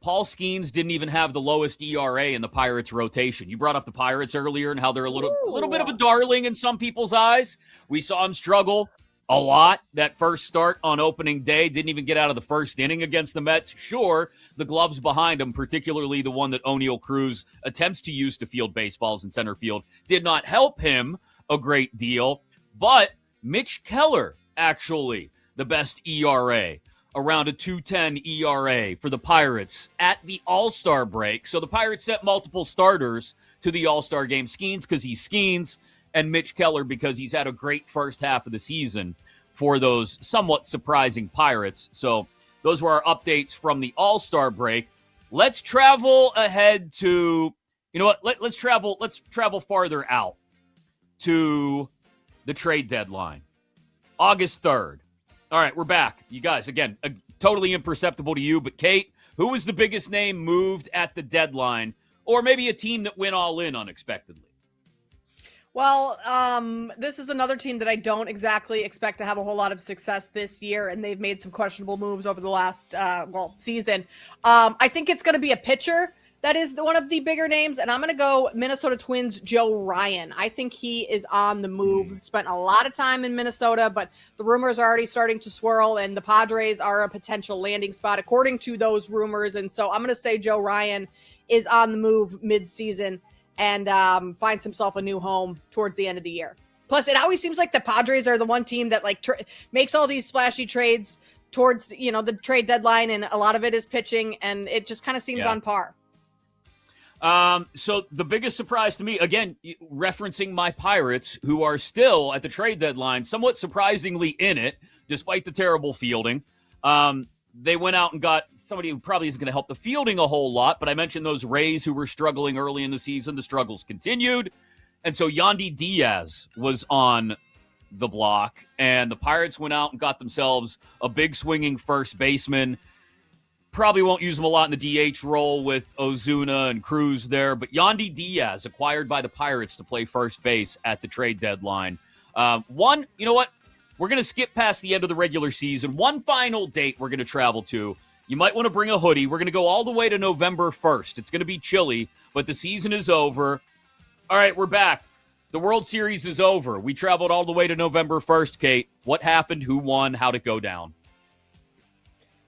S2: Paul Skeens didn't even have the lowest ERA in the Pirates rotation. You brought up the Pirates earlier and how they're a little bit of a darling in some people's eyes. We saw him struggle a lot. That first start on opening day, didn't even get out of the first inning against the Mets. Sure, the gloves behind him, particularly the one that O'Neal Cruz attempts to use to field baseballs in center field, did not help him a great deal. But Mitch Keller, actually the best ERA, around a 2.10 ERA for the Pirates at the All-Star break. So the Pirates sent multiple starters to the All-Star game. Skeens because he's Skeens, and Mitch Keller because he's had a great first half of the season for those somewhat surprising Pirates. So those were our updates from the All-Star break. Let's travel ahead to, you know what, let's travel farther out to the trade deadline. August 3rd. All right, we're back. You guys, again, totally imperceptible to you, but Kate, who was the biggest name moved at the deadline, or maybe a team that went all in unexpectedly?
S3: Well, this is another team that I don't exactly expect to have a whole lot of success this year, and they've made some questionable moves over the last, season. I think it's going to be a pitcher that is one of the bigger names, and I'm going to go Minnesota Twins' Joe Ryan. I think he is on the move. Spent a lot of time in Minnesota, but the rumors are already starting to swirl, and the Padres are a potential landing spot according to those rumors. And so I'm going to say Joe Ryan is on the move mid-season and finds himself a new home towards the end of the year. Plus, it always seems like the Padres are the one team that makes all these splashy trades towards the trade deadline, and a lot of it is pitching, and it just kind of seems on par.
S2: So the biggest surprise to me, again, referencing my Pirates, who are still at the trade deadline, somewhat surprisingly in it, despite the terrible fielding. They went out and got somebody who probably isn't going to help the fielding a whole lot, but I mentioned those Rays who were struggling early in the season. The struggles continued. And so Yandy Diaz was on the block, and the Pirates went out and got themselves a big swinging first baseman. Probably won't use him a lot in the DH role with Ozuna and Cruz there, but Yandy Diaz acquired by the Pirates to play first base at the trade deadline. You know what? We're going to skip past the end of the regular season. One final date we're going to travel to. You might want to bring a hoodie. We're going to go all the way to November 1st. It's going to be chilly, but the season is over. All right, we're back. The World Series is over. We traveled all the way to November 1st, Kate. What happened? Who won? How'd it go down?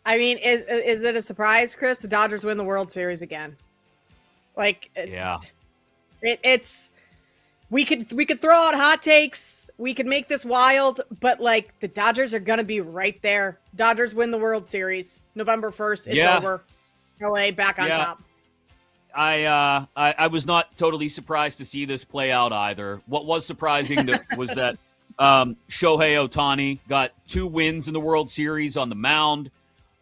S3: I mean, is it a surprise, Chris? The Dodgers win the World Series again.
S2: Yeah.
S3: It's we could throw out hot takes. We could make this wild, but the Dodgers are gonna be right there. Dodgers win the World Series November 1st. It's over. LA back on top.
S2: I was not totally surprised to see this play out either. What was surprising was that Shohei Ohtani got 2 wins in the World Series on the mound.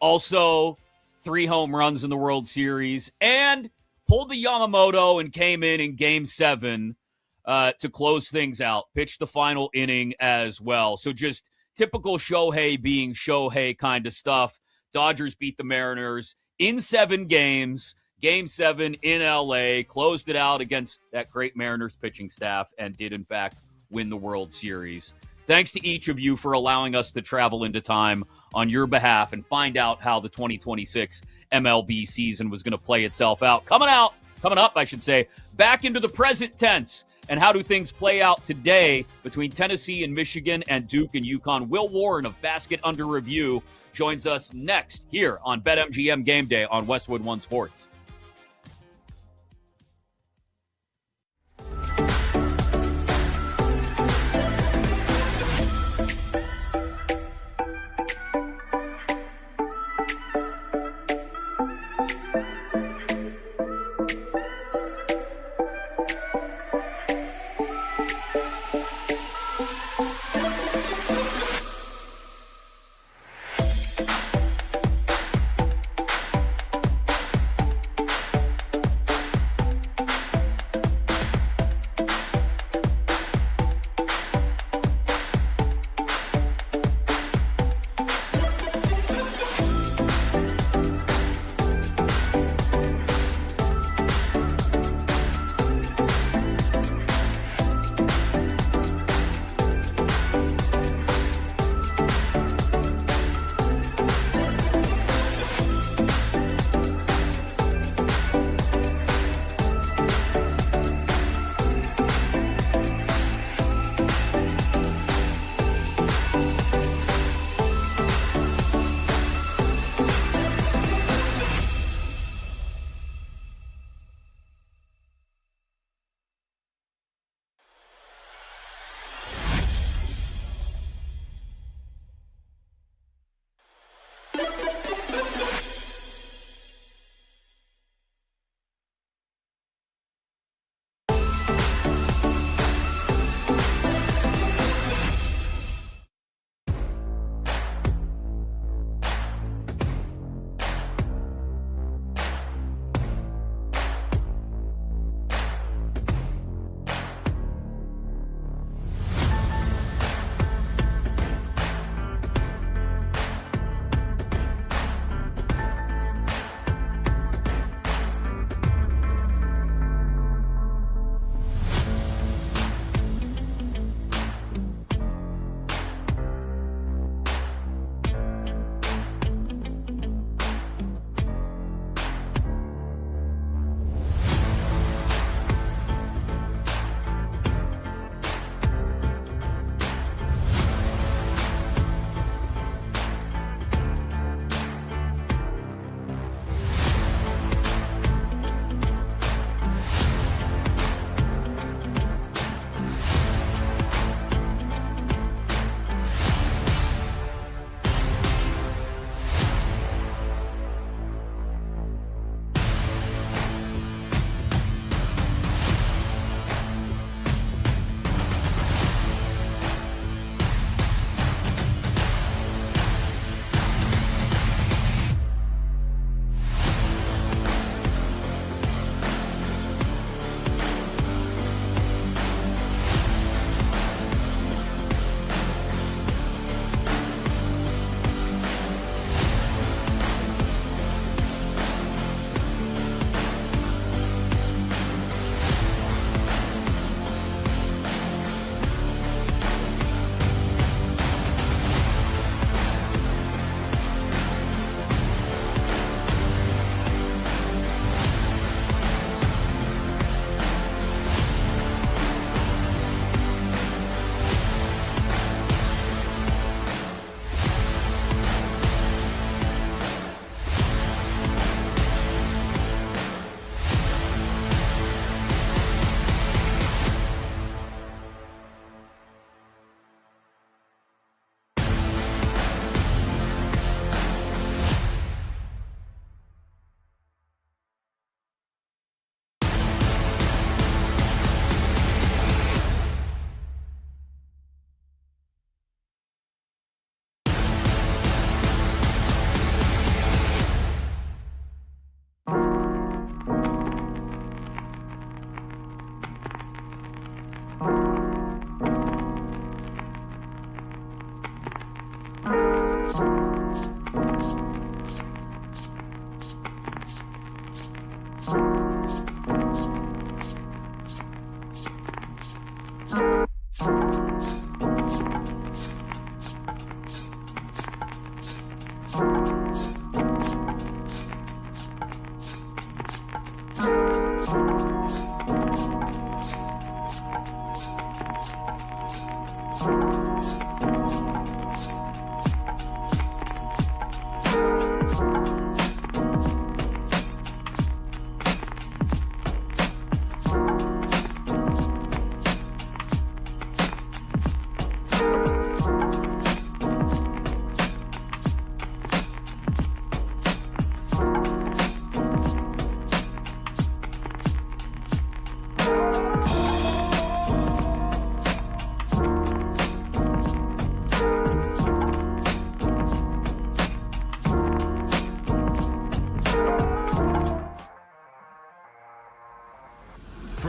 S2: Also, 3 home runs in the World Series, and pulled the Yamamoto and came in Game 7 to close things out, pitched the final inning as well. So just typical Shohei being Shohei kind of stuff. Dodgers beat the Mariners in 7 games. Game 7 in L.A., closed it out against that great Mariners pitching staff, and did, in fact, win the World Series. Thanks to each of you for allowing us to travel into time on your behalf and find out how the 2026 MLB season was going to play itself out. Coming up, back into the present tense And how do things play out today between Tennessee and Michigan and Duke and UConn? Will Warren of Basket Under Review joins us next here on BetMGM Game Day on Westwood One Sports.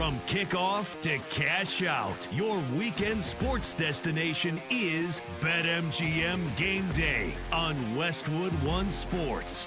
S1: From kickoff to cash out, your weekend sports destination is BetMGM Gameday on Westwood One Sports.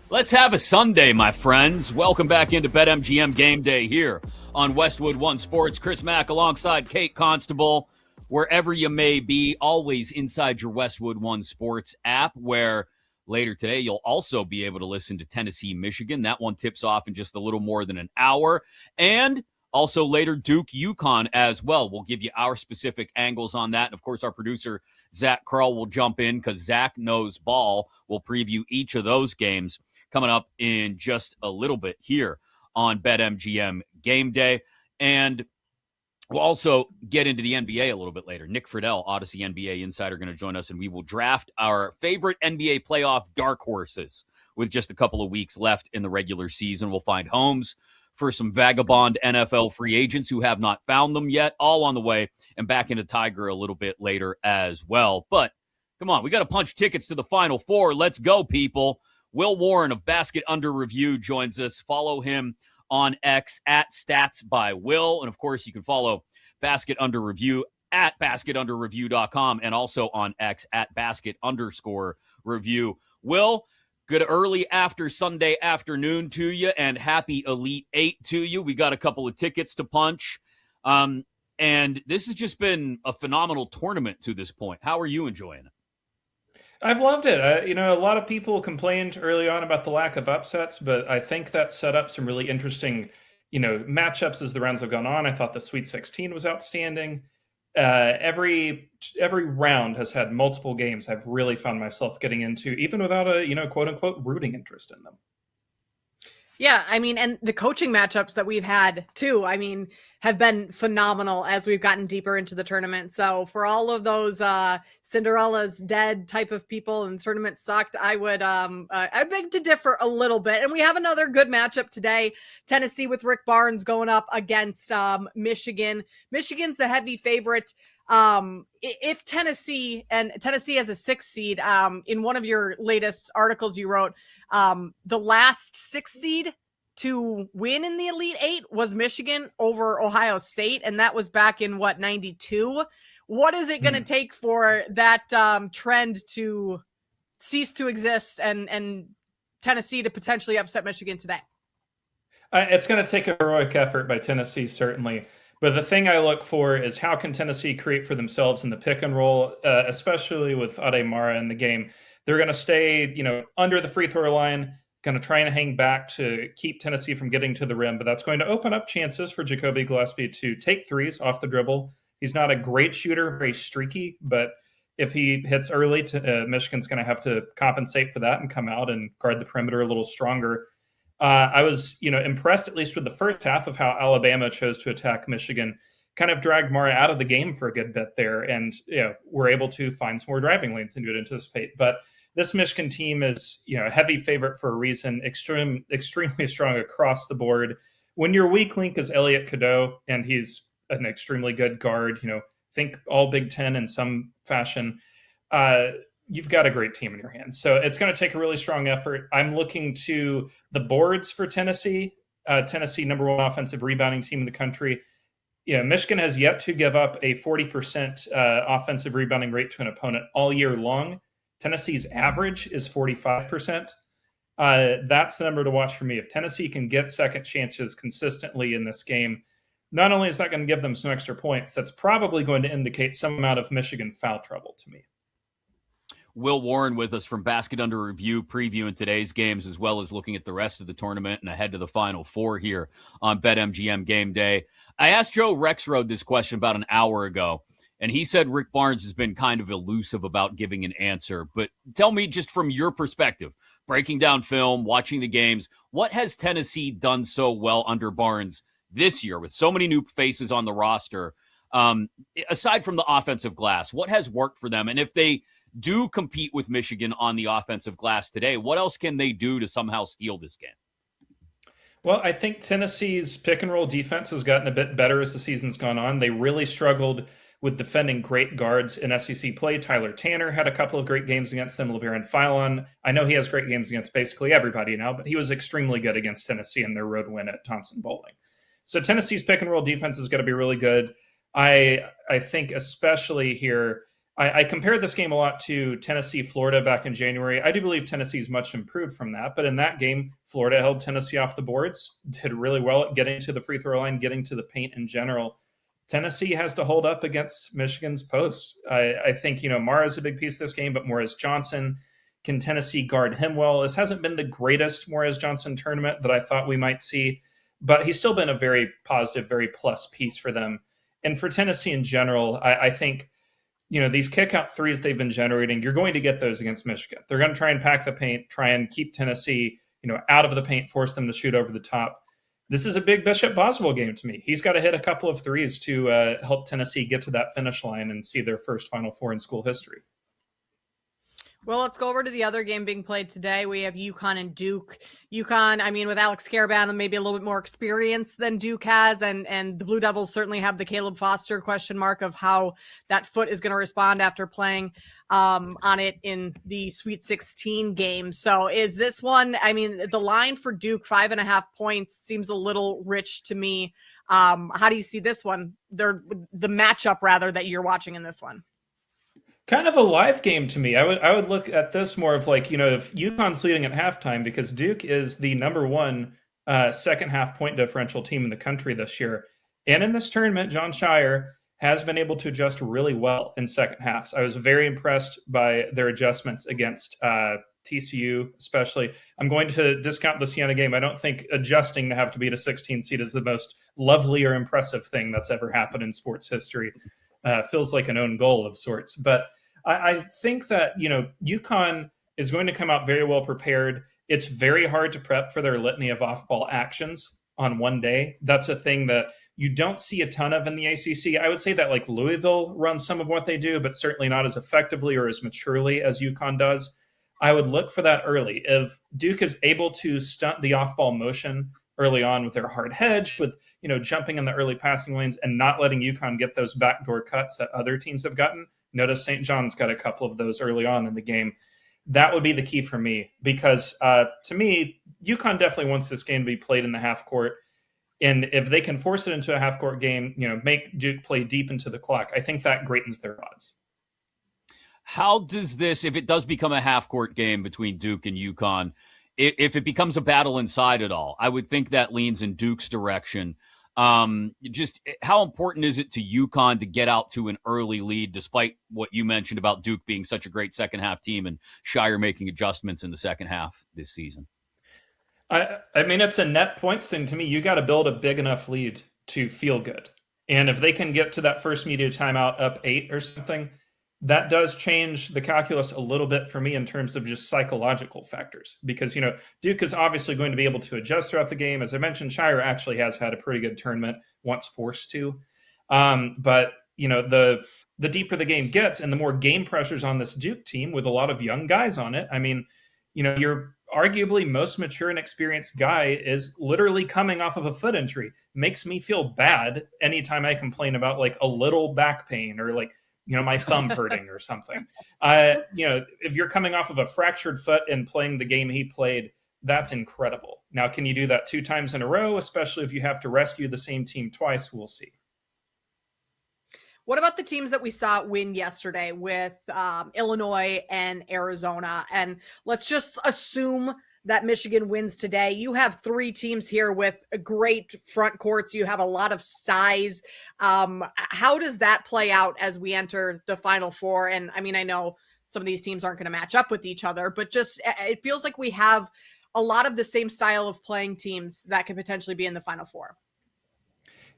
S2: Let's have a Sunday, my friends. Welcome back into BetMGM Gameday here on Westwood One Sports. Chris Mack alongside Kate Constable. Wherever you may be, always inside your Westwood One Sports app, where later today you'll also be able to listen to Tennessee, Michigan. That one tips off in just a little more than an hour. And also later, Duke, UConn as well. We'll give you our specific angles on that. And, of course, our producer, Zach Kroll, will jump in because Zach knows ball. We'll preview each of those games coming up in just a little bit here on BetMGM Game Day. And we'll also get into the NBA a little bit later. Nick Friedel, Odyssey NBA insider, going to join us, and we will draft our favorite NBA playoff dark horses with just a couple of weeks left in the regular season. We'll find homes for some vagabond NFL free agents who have not found them yet, all on the way, and back into Tiger a little bit later as well. But come on, we got to punch tickets to the Final Four. Let's go, people. Will Warren of Basket Under Review joins us. Follow him on X at Stats by Will. And, of course, you can follow Basket Under Review at basketunderreview.com and also on X at basket_review. Will, good early after Sunday afternoon to you, and happy Elite 8 to you. We got a couple of tickets to punch. And this has just been a phenomenal tournament to this point. How are you enjoying it?
S15: I've loved it. A lot of people complained early on about the lack of upsets, but I think that set up some really interesting, matchups as the rounds have gone on. I thought the Sweet 16 was outstanding. Every round has had multiple games I've really found myself getting into, even without a, quote unquote, rooting interest in them.
S3: Yeah, and the coaching matchups that we've had too, have been phenomenal as we've gotten deeper into the tournament. So for all of those Cinderella's dead type of people and the tournament sucked, I'd beg to differ a little bit. And we have another good matchup today. Tennessee with Rick Barnes going up against Michigan. Michigan's the heavy favorite. If Tennessee as a 6 seed, in one of your latest articles you wrote, the last 6 seed to win in the Elite 8 was Michigan over Ohio State. And that was back in 92. What is it going to take for that, trend to cease to exist and Tennessee to potentially upset Michigan today?
S15: It's going to take a heroic effort by Tennessee, certainly. But the thing I look for is how can Tennessee create for themselves in the pick and roll, especially with Ademara in the game. They're going to stay, under the free throw line, going to try and hang back to keep Tennessee from getting to the rim. But that's going to open up chances for Jacoby Gillespie to take threes off the dribble. He's not a great shooter, very streaky, but if he hits early, Michigan's going to have to compensate for that and come out and guard the perimeter a little stronger. I was, impressed at least with the first half of how Alabama chose to attack Michigan, kind of dragged Mara out of the game for a good bit there. And, we're able to find some more driving lanes than you would anticipate. But this Michigan team is, a heavy favorite for a reason, extremely strong across the board. When your weak link is Elliot Cadeau, and he's an extremely good guard, think all Big Ten in some fashion, you've got a great team in your hands. So it's going to take a really strong effort. I'm looking to the boards for Tennessee. Tennessee, number 1 offensive rebounding team in the country. Michigan has yet to give up a 40% offensive rebounding rate to an opponent all year long. Tennessee's average is 45%. That's the number to watch for me. If Tennessee can get second chances consistently in this game, not only is that going to give them some extra points, that's probably going to indicate some amount of Michigan foul trouble to me.
S2: Will Warren with us from Basket Under Review, previewing today's games as well as looking at the rest of the tournament and ahead to the Final Four here on BetMGM Game Day. I asked Joe Rexrode this question about an hour ago, and he said Rick Barnes has been kind of elusive about giving an answer. But tell me, just from your perspective, breaking down film, watching the games, what has Tennessee done so well under Barnes this year with so many new faces on the roster? Aside from the offensive glass, what has worked for them? And if they do compete with Michigan on the offensive glass today, what else can they do to somehow steal this game?
S15: Well, I think Tennessee's pick and roll defense has gotten a bit better as the season's gone on. They really struggled with defending great guards in SEC play. Tyler Tanner had a couple of great games against them. LeBaron Philon, I know he has great games against basically everybody now, but he was extremely good against Tennessee in their road win at Thompson Bowling. So Tennessee's pick and roll defense is going to be really good. I think especially here, I compared this game a lot to Tennessee-Florida back in January. I do believe Tennessee's much improved from that, but in that game, Florida held Tennessee off the boards, did really well at getting to the free throw line, getting to the paint in general. Tennessee has to hold up against Michigan's post. I think, Mara's a big piece of this game, but Morris Johnson, can Tennessee guard him well? This hasn't been the greatest Morris Johnson tournament that I thought we might see, but he's still been a very positive, very plus piece for them. And for Tennessee in general, I think, these kick out threes they've been generating, you're going to get those against Michigan. They're going to try and pack the paint, try and keep Tennessee, out of the paint, force them to shoot over the top. This is a big Bishop Boswell game to me. He's got to hit a couple of threes to help Tennessee get to that finish line and see their first Final Four in school history.
S3: Well, let's go over to the other game being played today. We have UConn and Duke. UConn, with Alex Caravan, maybe a little bit more experience than Duke has, and the Blue Devils certainly have the Caleb Foster question mark of how that foot is going to respond after playing on it in the Sweet 16 game. So is this one, the line for Duke, 5.5 points, seems a little rich to me. How do you see this one? The matchup, rather, that you're watching in this one?
S15: Kind of a live game to me. I would look at this more of like, if UConn's leading at halftime, because Duke is the number one second half point differential team in the country this year. And in this tournament, John Shire has been able to adjust really well in second halves. I was very impressed by their adjustments against TCU, especially. I'm going to discount the Siena game. I don't think adjusting to have to beat a 16 seed is the most lovely or impressive thing that's ever happened in sports history. Feels like an own goal of sorts. But I think that, UConn is going to come out very well prepared. It's very hard to prep for their litany of off-ball actions on one day. That's a thing that you don't see a ton of in the ACC. I would say that like Louisville runs some of what they do, but certainly not as effectively or as maturely as UConn does. I would look for that early. If Duke is able to stunt the off-ball motion early on with their hard hedge, with jumping in the early passing lanes and not letting UConn get those backdoor cuts that other teams have gotten. Notice St. John's got a couple of those early on in the game. That would be the key for me because to me, UConn definitely wants this game to be played in the half court. And if they can force it into a half court game, make Duke play deep into the clock, I think that greatens their odds.
S2: How does this, if it does become a half court game between Duke and UConn, if it becomes a battle inside at all, I would think that leans in Duke's direction. Just how important is it to UConn to get out to an early lead, despite what you mentioned about Duke being such a great second half team and Shire making adjustments in the second half this season?
S15: It's a net points thing to me. You got to build a big enough lead to feel good. And if they can get to that first media timeout up 8 or something, that does change the calculus a little bit for me in terms of just psychological factors. Because, Duke is obviously going to be able to adjust throughout the game. As I mentioned, Shire actually has had a pretty good tournament once forced to. But, the deeper the game gets and the more game pressures on this Duke team with a lot of young guys on it. You're arguably most mature and experienced guy is literally coming off of a foot injury. Makes me feel bad anytime I complain about like a little back pain or like, my thumb hurting or something. If you're coming off of a fractured foot and playing the game he played, that's incredible. Now, can you do that 2 times in a row, especially if you have to rescue the same team twice? We'll see.
S3: What about the teams that we saw win yesterday with Illinois and Arizona? And let's just assume that Michigan wins today. You have 3 teams here with great front courts. You have a lot of size. How does that play out as we enter the Final Four? And I know some of these teams aren't going to match up with each other, but just it feels like we have a lot of the same style of playing teams that could potentially be in the Final Four.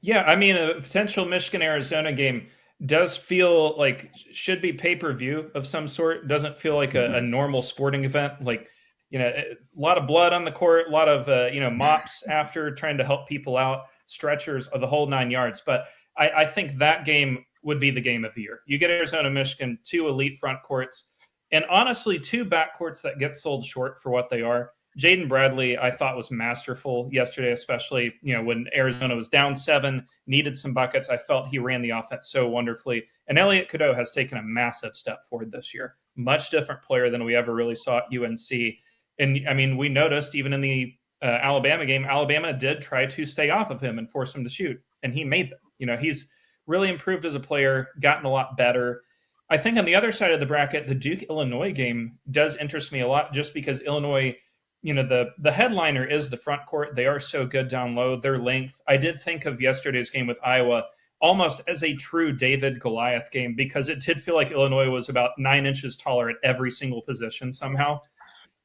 S15: Yeah, a potential Michigan-Arizona game does feel like should be pay-per-view of some sort. Doesn't feel like a normal sporting event. Like, a lot of blood on the court, a lot of, mops after trying to help people out, stretchers of the whole 9 yards. But I think that game would be the game of the year. You get Arizona, Michigan, 2 elite front courts, and honestly, 2 back courts that get sold short for what they are. Jaden Bradley, I thought, was masterful yesterday, especially, when Arizona was down 7, needed some buckets. I felt he ran the offense so wonderfully. And Elliot Cadeau has taken a massive step forward this year. Much different player than we ever really saw at UNC. And, I mean, we noticed even in the Alabama game, Alabama did try to stay off of him and force him to shoot, and he made them. He's really improved as a player, gotten a lot better. I think on the other side of the bracket, the Duke-Illinois game does interest me a lot just because Illinois – the headliner is the front court. They are so good down low, their length. I did think of yesterday's game with Iowa almost as a true David Goliath game because it did feel like Illinois was about 9 inches taller at every single position somehow.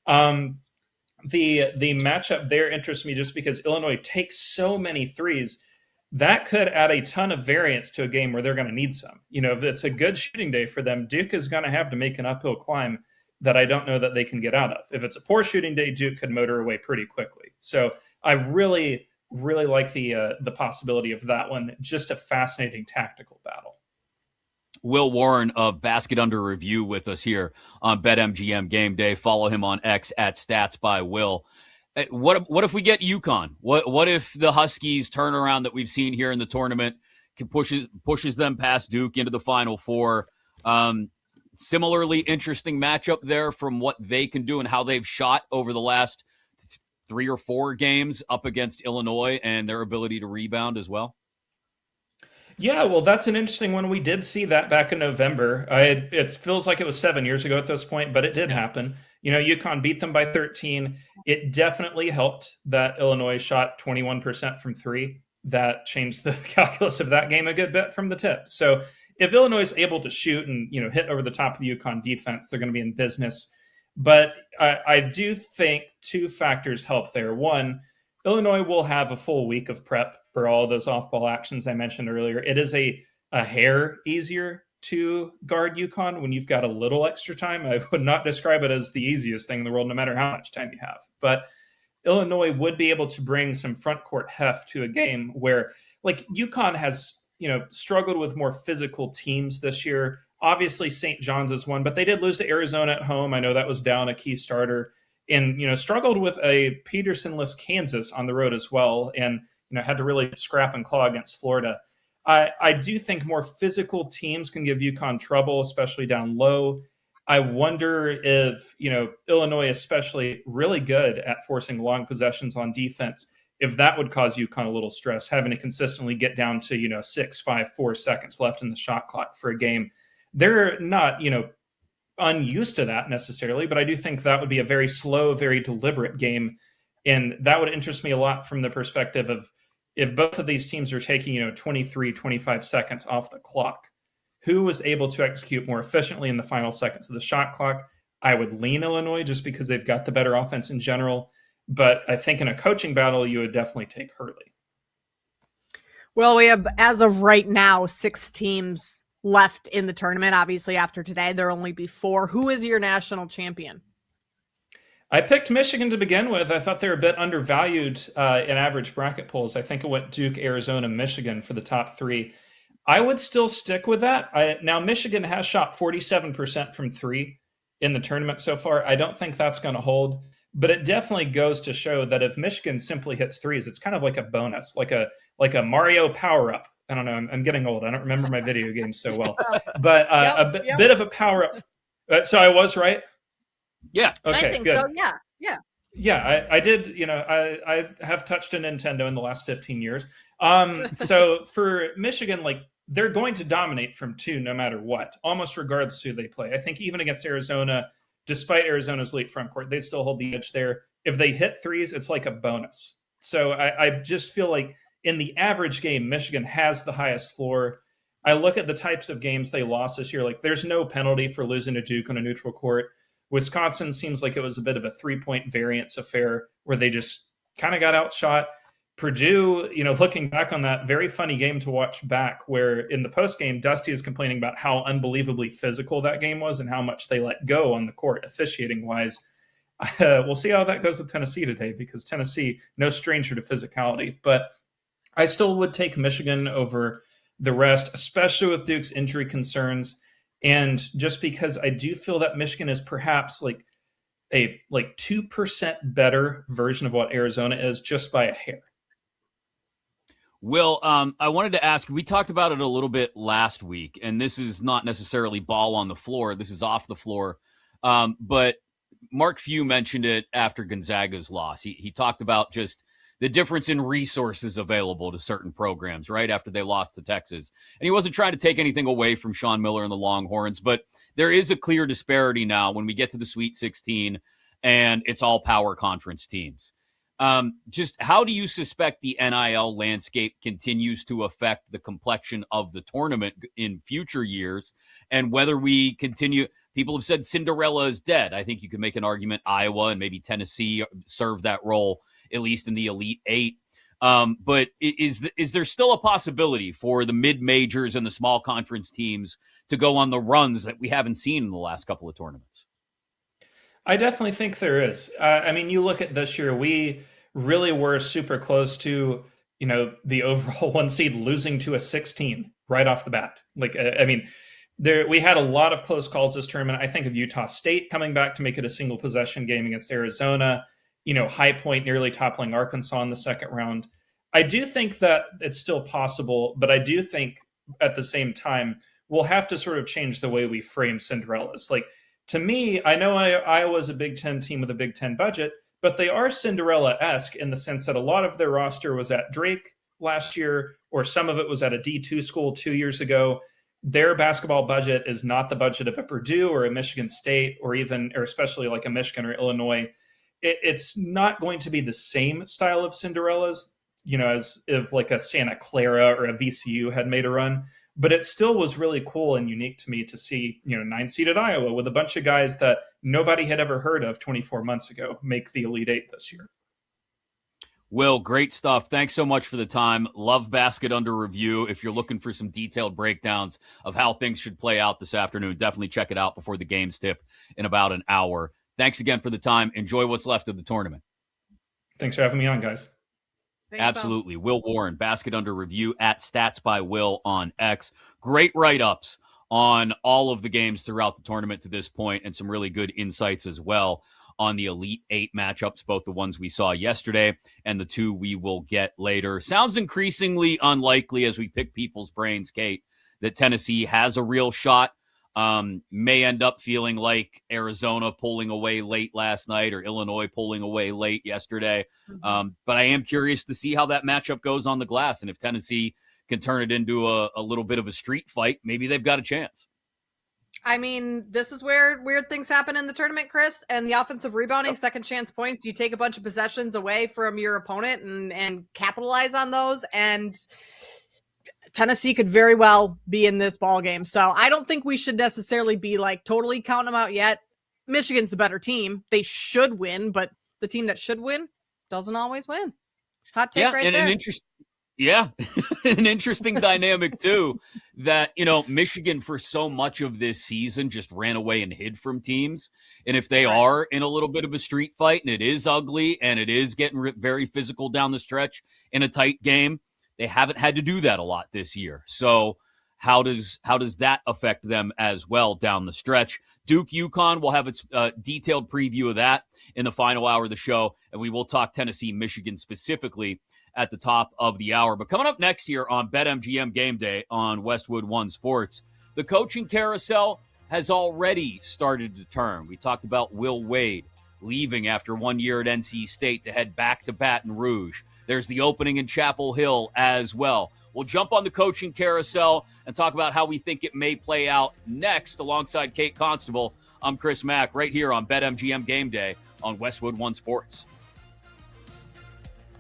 S15: The matchup there interests me just because Illinois takes so many threes. That could add a ton of variance to a game where they're going to need some. If it's a good shooting day for them, Duke is going to have to make an uphill climb that I don't know that they can get out of. If it's a poor shooting day, Duke could motor away pretty quickly. So I really, really like the possibility of that one. Just a fascinating tactical battle.
S2: Will Warren of Basket Under Review with us here on BetMGM Game Day. Follow him on X at StatsByWill. What if we get UConn? What if the Huskies turnaround that we've seen here in the tournament pushes them past Duke into the Final Four? Similarly interesting matchup there from what they can do and how they've shot over the last 3 or 4 games up against Illinois and their ability to rebound as well.
S15: Yeah, well, that's an interesting one. We did see that back in November. It feels like it was 7 years ago at this point, but it did happen. UConn beat them by 13. It definitely helped that Illinois shot 21% from 3. That changed the calculus of that game a good bit from the tip. So if Illinois is able to shoot and hit over the top of the UConn defense, they're going to be in business. But I do think 2 factors help there. One, Illinois will have a full week of prep for all those off-ball actions I mentioned earlier. It is a hair easier to guard UConn when you've got a little extra time. I would not describe it as the easiest thing in the world, no matter how much time you have. But Illinois would be able to bring some front court heft to a game where, UConn has struggled with more physical teams this year. Obviously, St. John's is one, but they did lose to Arizona at home. I know that was down a key starter, and struggled with a Peterson-less Kansas on the road as well, and had to really scrap and claw against Florida. I do think more physical teams can give UConn trouble, especially down low. I wonder if Illinois, especially really good at forcing long possessions on defense, if that would cause UConn a little stress, having to consistently get down to, 6, 5, 4 seconds left in the shot clock for a game. They're not, unused to that necessarily, but I do think that would be a very slow, very deliberate game. And that would interest me a lot from the perspective of if both of these teams are taking, 23, 25 seconds off the clock, who was able to execute more efficiently in the final seconds of the shot clock? I would lean Illinois just because they've got the better offense in general. But I think in a coaching battle, you would definitely take Hurley.
S3: Well, we have, as of right now, 6 teams left in the tournament. Obviously, after today, there'll only be 4. Who is your national champion?
S15: I picked Michigan to begin with. I thought they were a bit undervalued in average bracket polls. I think it went Duke, Arizona, Michigan for the top 3. I would still stick with that. Now, Michigan has shot 47% from 3 in the tournament so far. I don't think that's going to hold. But it definitely goes to show that if Michigan simply hits threes, it's kind of like a bonus, like a Mario power-up. I don't know. I'm getting old. I don't remember my video games so well. But bit of a power-up. So I was right?
S2: Yeah.
S15: Okay,
S3: I think
S15: good.
S3: so, yeah.
S15: Yeah, I did. I have touched a Nintendo in the last 15 years. So for Michigan, they're going to dominate from 2 no matter what, almost regardless who they play. I think even against Arizona, despite Arizona's late front court, they still hold the edge there. If they hit threes, it's like a bonus. So I just feel like in the average game, Michigan has the highest floor. I look at the types of games they lost this year. There's no penalty for losing to Duke on a neutral court. Wisconsin seems like it was a bit of a 3-point variance affair where they just kind of got outshot. Purdue, looking back on that, very funny game to watch back where in the postgame, Dusty is complaining about how unbelievably physical that game was and how much they let go on the court, officiating-wise. We'll see how that goes with Tennessee today because Tennessee, no stranger to physicality. But I still would take Michigan over the rest, especially with Duke's injury concerns. And just because I do feel that Michigan is perhaps a like 2% better version of what Arizona is just by a hair.
S2: Will, I wanted to ask, we talked about it a little bit last week, and this is not necessarily ball on the floor. This is off the floor. But Mark Few mentioned it after Gonzaga's loss. He talked about just the difference in resources available to certain programs right after they lost to Texas. And he wasn't trying to take anything away from Sean Miller and the Longhorns, but there is a clear disparity now when we get to the Sweet 16 and it's all power conference teams. Just how do you suspect the NIL landscape continues to affect the complexion of the tournament in future years, and whether we continue? People have said Cinderella is dead. I think you could make an argument Iowa and maybe Tennessee serve that role, at least in the Elite Eight. But is there still a possibility for the mid-majors and the small conference teams to go on the runs that we haven't seen in the last couple of tournaments?
S15: I definitely think there is. I mean, you look at this year, we really were super close to, the overall 1 seed losing to a 16 right off the bat. We had a lot of close calls this tournament. I think of Utah State coming back to make it a single possession game against Arizona, High Point nearly toppling Arkansas in the second round. I do think that it's still possible, but I do think at the same time, we'll have to sort of change the way we frame Cinderellas. Like, to me, I know Iowa's a Big Ten team with a Big Ten budget, but they are Cinderella-esque in the sense that a lot of their roster was at Drake last year, or some of it was at a D2 school 2 years ago. Their basketball budget is not the budget of a Purdue or a Michigan State, or especially like a Michigan or Illinois. It's not going to be the same style of Cinderellas, as if like a Santa Clara or a VCU had made a run. But it still was really cool and unique to me to see, 9-seeded Iowa with a bunch of guys that nobody had ever heard of 24 months ago make the Elite Eight this year.
S2: Will, great stuff. Thanks so much for the time. Love Basket Under Review. If you're looking for some detailed breakdowns of how things should play out this afternoon, definitely check it out before the games tip in about an hour. Thanks again for the time. Enjoy what's left of the tournament.
S15: Thanks for having me on, guys.
S3: Thanks,
S2: Absolutely. Tom. Will Warren, Basket Under Review at Stats by Will on X. Great write-ups on all of the games throughout the tournament to this point, and some really good insights as well on the Elite Eight matchups, both the ones we saw yesterday and the two we will get later. Sounds increasingly unlikely as we pick people's brains, Kate, that Tennessee has a real shot. May end up feeling like Arizona pulling away late last night or Illinois pulling away late yesterday. But I am curious to see how that matchup goes on the glass. And if Tennessee can turn it into a little bit of a street fight, maybe they've got a chance.
S3: I mean, this is where weird things happen in the tournament, Chris, and the offensive rebounding, second chance points. You take a bunch of possessions away from your opponent and capitalize on those. And Tennessee could very well be in this ball game. So I don't think we should necessarily be like totally counting them out yet. Michigan's the better team. They should win, but the team that should win doesn't always win. Hot take right there.
S2: An interesting dynamic too, that, Michigan for so much of this season just ran away and hid from teams. And if they are in a little bit of a street fight and it is ugly and it is getting very physical down the stretch in a tight game, they haven't had to do that a lot this year. So how does that affect them as well down the stretch? Duke, UConn, we'll have its detailed preview of that in the final hour of the show, and we will talk Tennessee, Michigan specifically at the top of the hour. But coming up next here on BetMGM Game Day on Westwood One Sports, the coaching carousel has already started to turn. We talked about Will Wade leaving after 1 year at NC State to head back to Baton Rouge. There's the opening in Chapel Hill as well. We'll jump on the coaching carousel and talk about how we think it may play out next alongside Kate Constable. I'm Chris Mack right here on BetMGM Game Day on Westwood One Sports.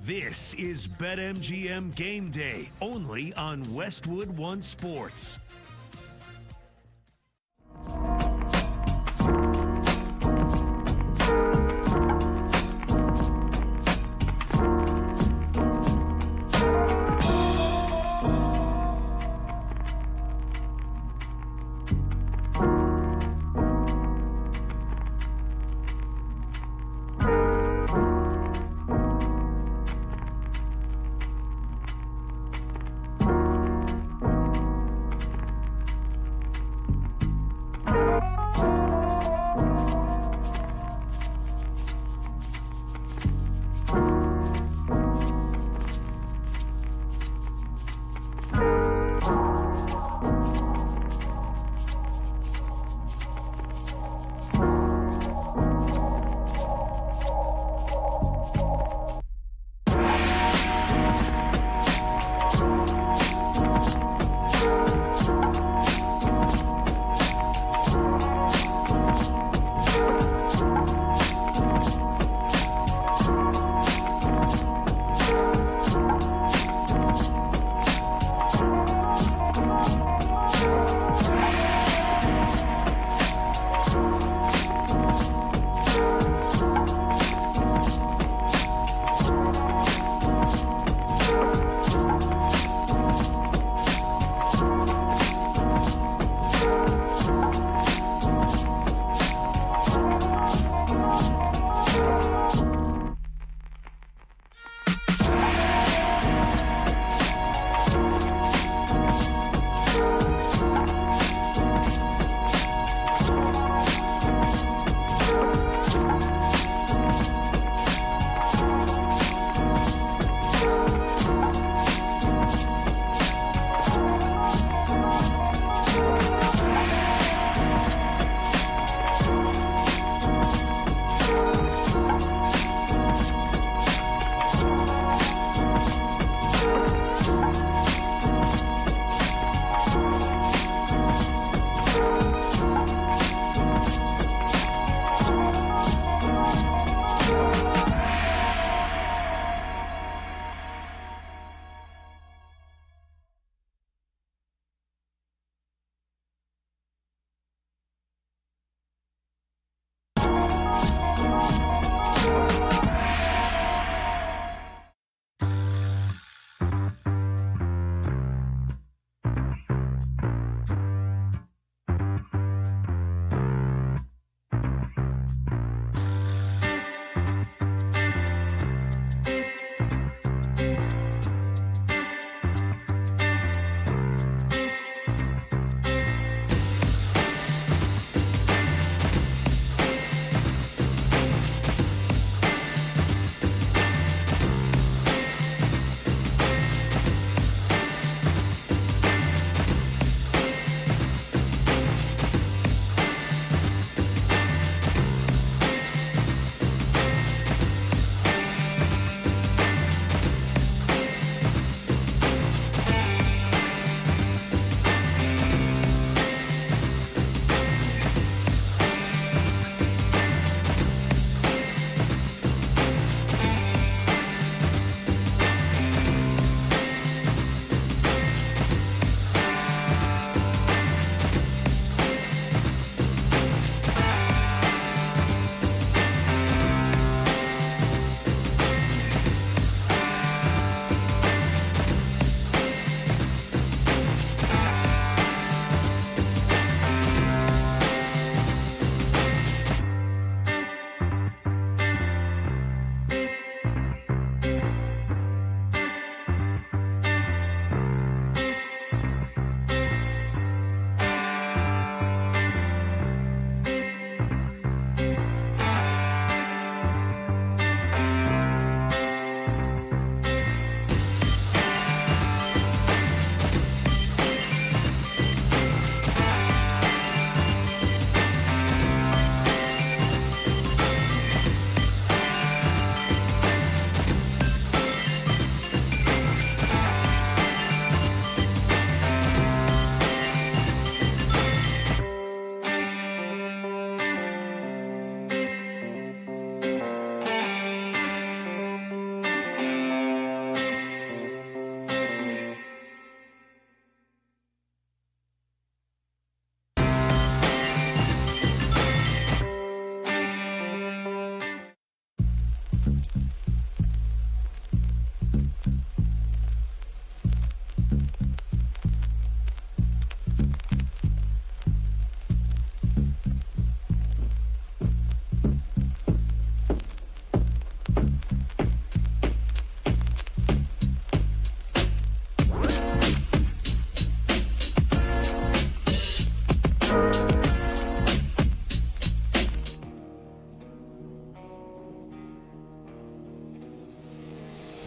S1: This is BetMGM Game Day, only on Westwood One Sports.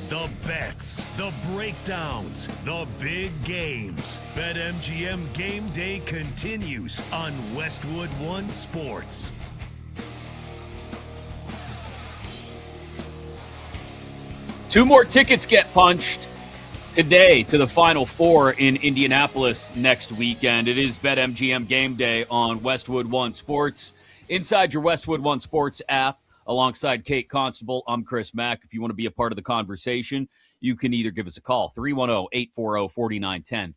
S1: The bets, the breakdowns, the big games. BetMGM Game Day continues on Westwood One Sports.
S2: Two more tickets get punched today to the Final Four in Indianapolis next weekend. It is BetMGM Game Day on Westwood One Sports. Inside your Westwood One Sports app, alongside Kate Constable, I'm Chris Mack. If you want to be a part of the conversation, you can either give us a call, 310-840-4910,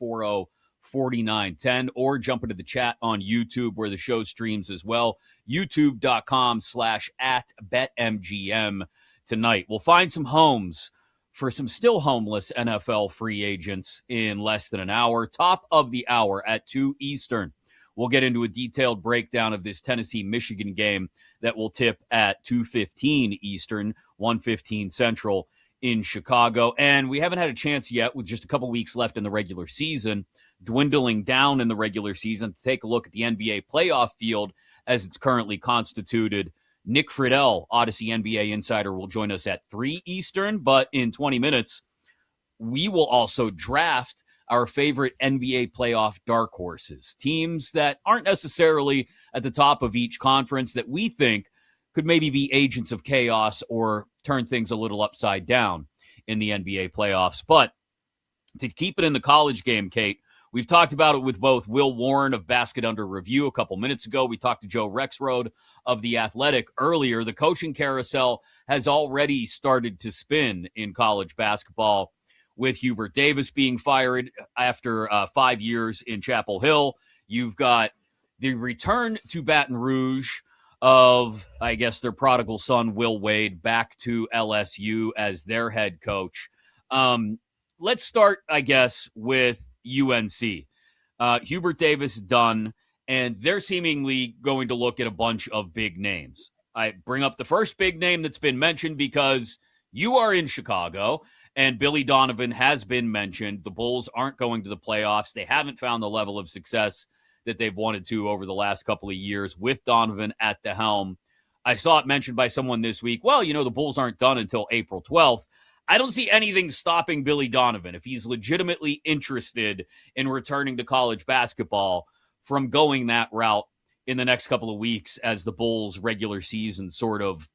S2: 310-840-4910, or jump into the chat on YouTube where the show streams as well, youtube.com/@BetMGM tonight. We'll find some homes for some still homeless NFL free agents in less than an hour. Top of the hour at 2 Eastern. We'll get into a detailed breakdown of this Tennessee-Michigan game that will tip at 2:15 Eastern, 1:15 Central in Chicago. And we haven't had a chance yet, with just a couple weeks left in the regular season, dwindling down in the regular season, to take a look at the NBA playoff field as it's currently constituted. Nick Friedel, Odyssey NBA insider, will join us at 3 Eastern, but in 20 minutes, we will also draft our favorite NBA playoff dark horses, teams that aren't necessarily at the top of each conference that we think could maybe be agents of chaos or turn things a little upside down in the NBA playoffs. But to keep it in the college game, Kate, we've talked about it with both Will Warren of Basket Under Review a couple minutes ago. We talked to Joe Rexrode of The Athletic earlier. The coaching carousel has already started to spin in college basketball, with Hubert Davis being fired after 5 years in Chapel Hill. You've got the return to Baton Rouge of, I guess, their prodigal son, Will Wade, back to LSU as their head coach. Let's start, I guess, with UNC. Hubert Davis done, and they're seemingly going to look at a bunch of big names. I bring up the first big name that's been mentioned because you are in Chicago, and Billy Donovan has been mentioned. The Bulls aren't going to the playoffs. They haven't found the level of success that they've wanted to over the last couple of years with Donovan at the helm. I saw it mentioned by someone this week, well, the Bulls aren't done until April 12th. I don't see anything stopping Billy Donovan, if he's legitimately interested in returning to college basketball, from going that route in the next couple of weeks as the Bulls' regular season sort of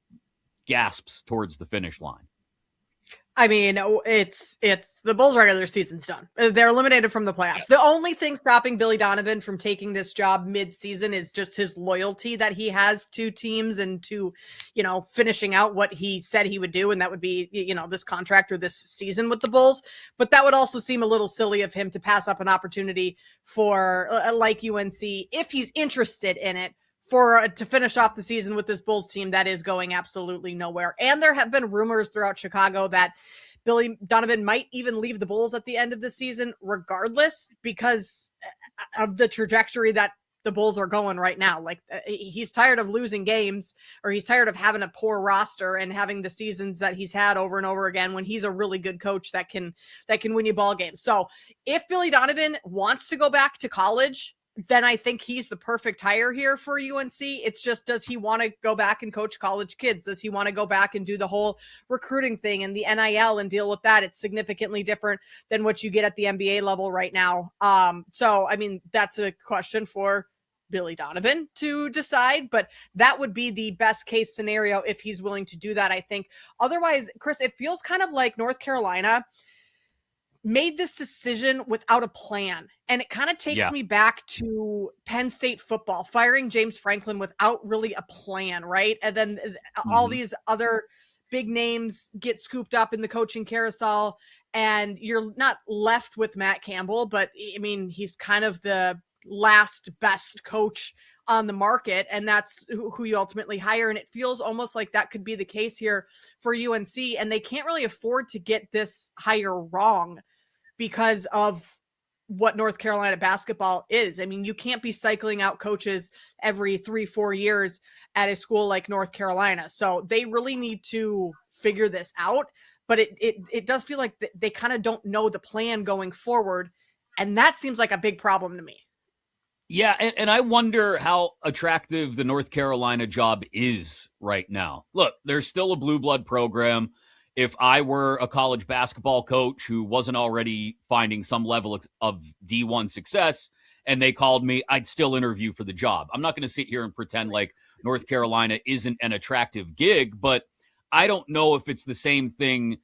S2: gasps towards the finish line.
S3: I mean, it's the Bulls' regular season's done. They're eliminated from the playoffs. The only thing stopping Billy Donovan from taking this job mid-season is just his loyalty that he has to teams and to, finishing out what he said he would do. And that would be, this contract or this season with the Bulls. But that would also seem a little silly of him to pass up an opportunity for, like UNC, if he's interested in it, to finish off the season with this Bulls team that is going absolutely nowhere. And there have been rumors throughout Chicago that Billy Donovan might even leave the Bulls at the end of the season regardless, because of the trajectory that the Bulls are going right now. Like, he's tired of losing games, or he's tired of having a poor roster and having the seasons that he's had over and over again when he's a really good coach that can win you ball games. So if Billy Donovan wants to go back to college, then I think he's the perfect hire here for UNC. It's just, does he want to go back and coach college kids? Does he want to go back and do the whole recruiting thing and the NIL and deal with that? It's significantly different than what you get at the NBA level right now. So, I mean, that's a question for Billy Donovan to decide, but that would be the best case scenario if he's willing to do that, I think. Otherwise, Chris, it feels kind of like North Carolina made this decision without a plan. And it kind of takes me back to Penn State football, firing James Franklin without really a plan, right? And then all these other big names get scooped up in the coaching carousel, and you're not left with Matt Campbell, but I mean, he's kind of the last best coach on the market, and that's who you ultimately hire. And it feels almost like that could be the case here for UNC, and they can't really afford to get this hire wrong because of what North Carolina basketball is. I mean, you can't be cycling out coaches every 3-4 years at a school like North Carolina. So they really need to figure this out. But it does feel like they kind of don't know the plan going forward. And that seems like a big problem to me.
S2: Yeah, and I wonder how attractive the North Carolina job is right now. Look, there's still a blue blood program. If I were a college basketball coach who wasn't already finding some level of D1 success and they called me, I'd still interview for the job. I'm not going to sit here and pretend like North Carolina isn't an attractive gig, but I don't know if it's the same thing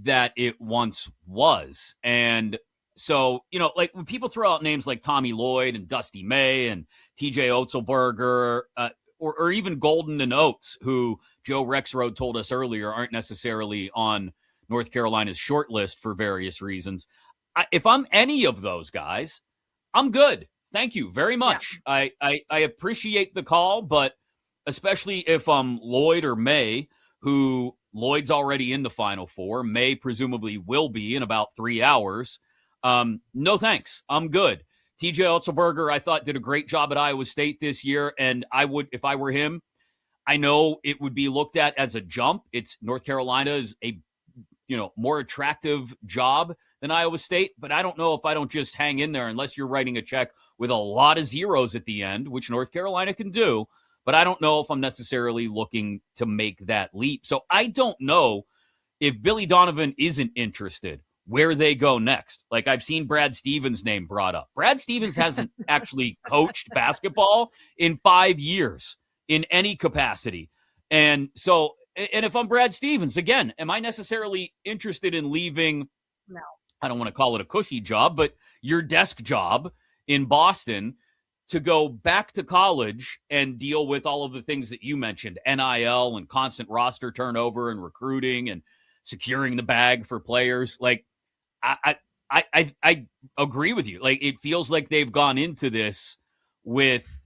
S2: that it once was. And so, like when people throw out names like Tommy Lloyd and Dusty May and TJ Otzelberger, or even Golden and Oates, who Joe Rexroad told us earlier aren't necessarily on North Carolina's short list for various reasons. If I'm any of those guys, I'm good. Thank you very much. Yeah. I appreciate the call, but especially if I'm Lloyd or May, who Lloyd's already in the Final Four, May presumably will be in about 3 hours. No thanks. I'm good. TJ Otzelberger, I thought, did a great job at Iowa State this year, and I would, if I were him, I know it would be looked at as a jump. It's North Carolina is a, more attractive job than Iowa State, but I don't know if I don't just hang in there unless you're writing a check with a lot of zeros at the end, which North Carolina can do, but I don't know if I'm necessarily looking to make that leap. So I don't know if Billy Donovan isn't interested where they go next. Like, I've seen Brad Stevens' name brought up. Brad Stevens hasn't actually coached basketball in 5 years in any capacity. And so, and if I'm Brad Stevens, again, am I necessarily interested in leaving?
S3: No.
S2: I don't want to call it a cushy job, but your desk job in Boston to go back to college and deal with all of the things that you mentioned, NIL and constant roster turnover and recruiting and securing the bag for players. Like, I agree with you. Like, it feels like they've gone into this with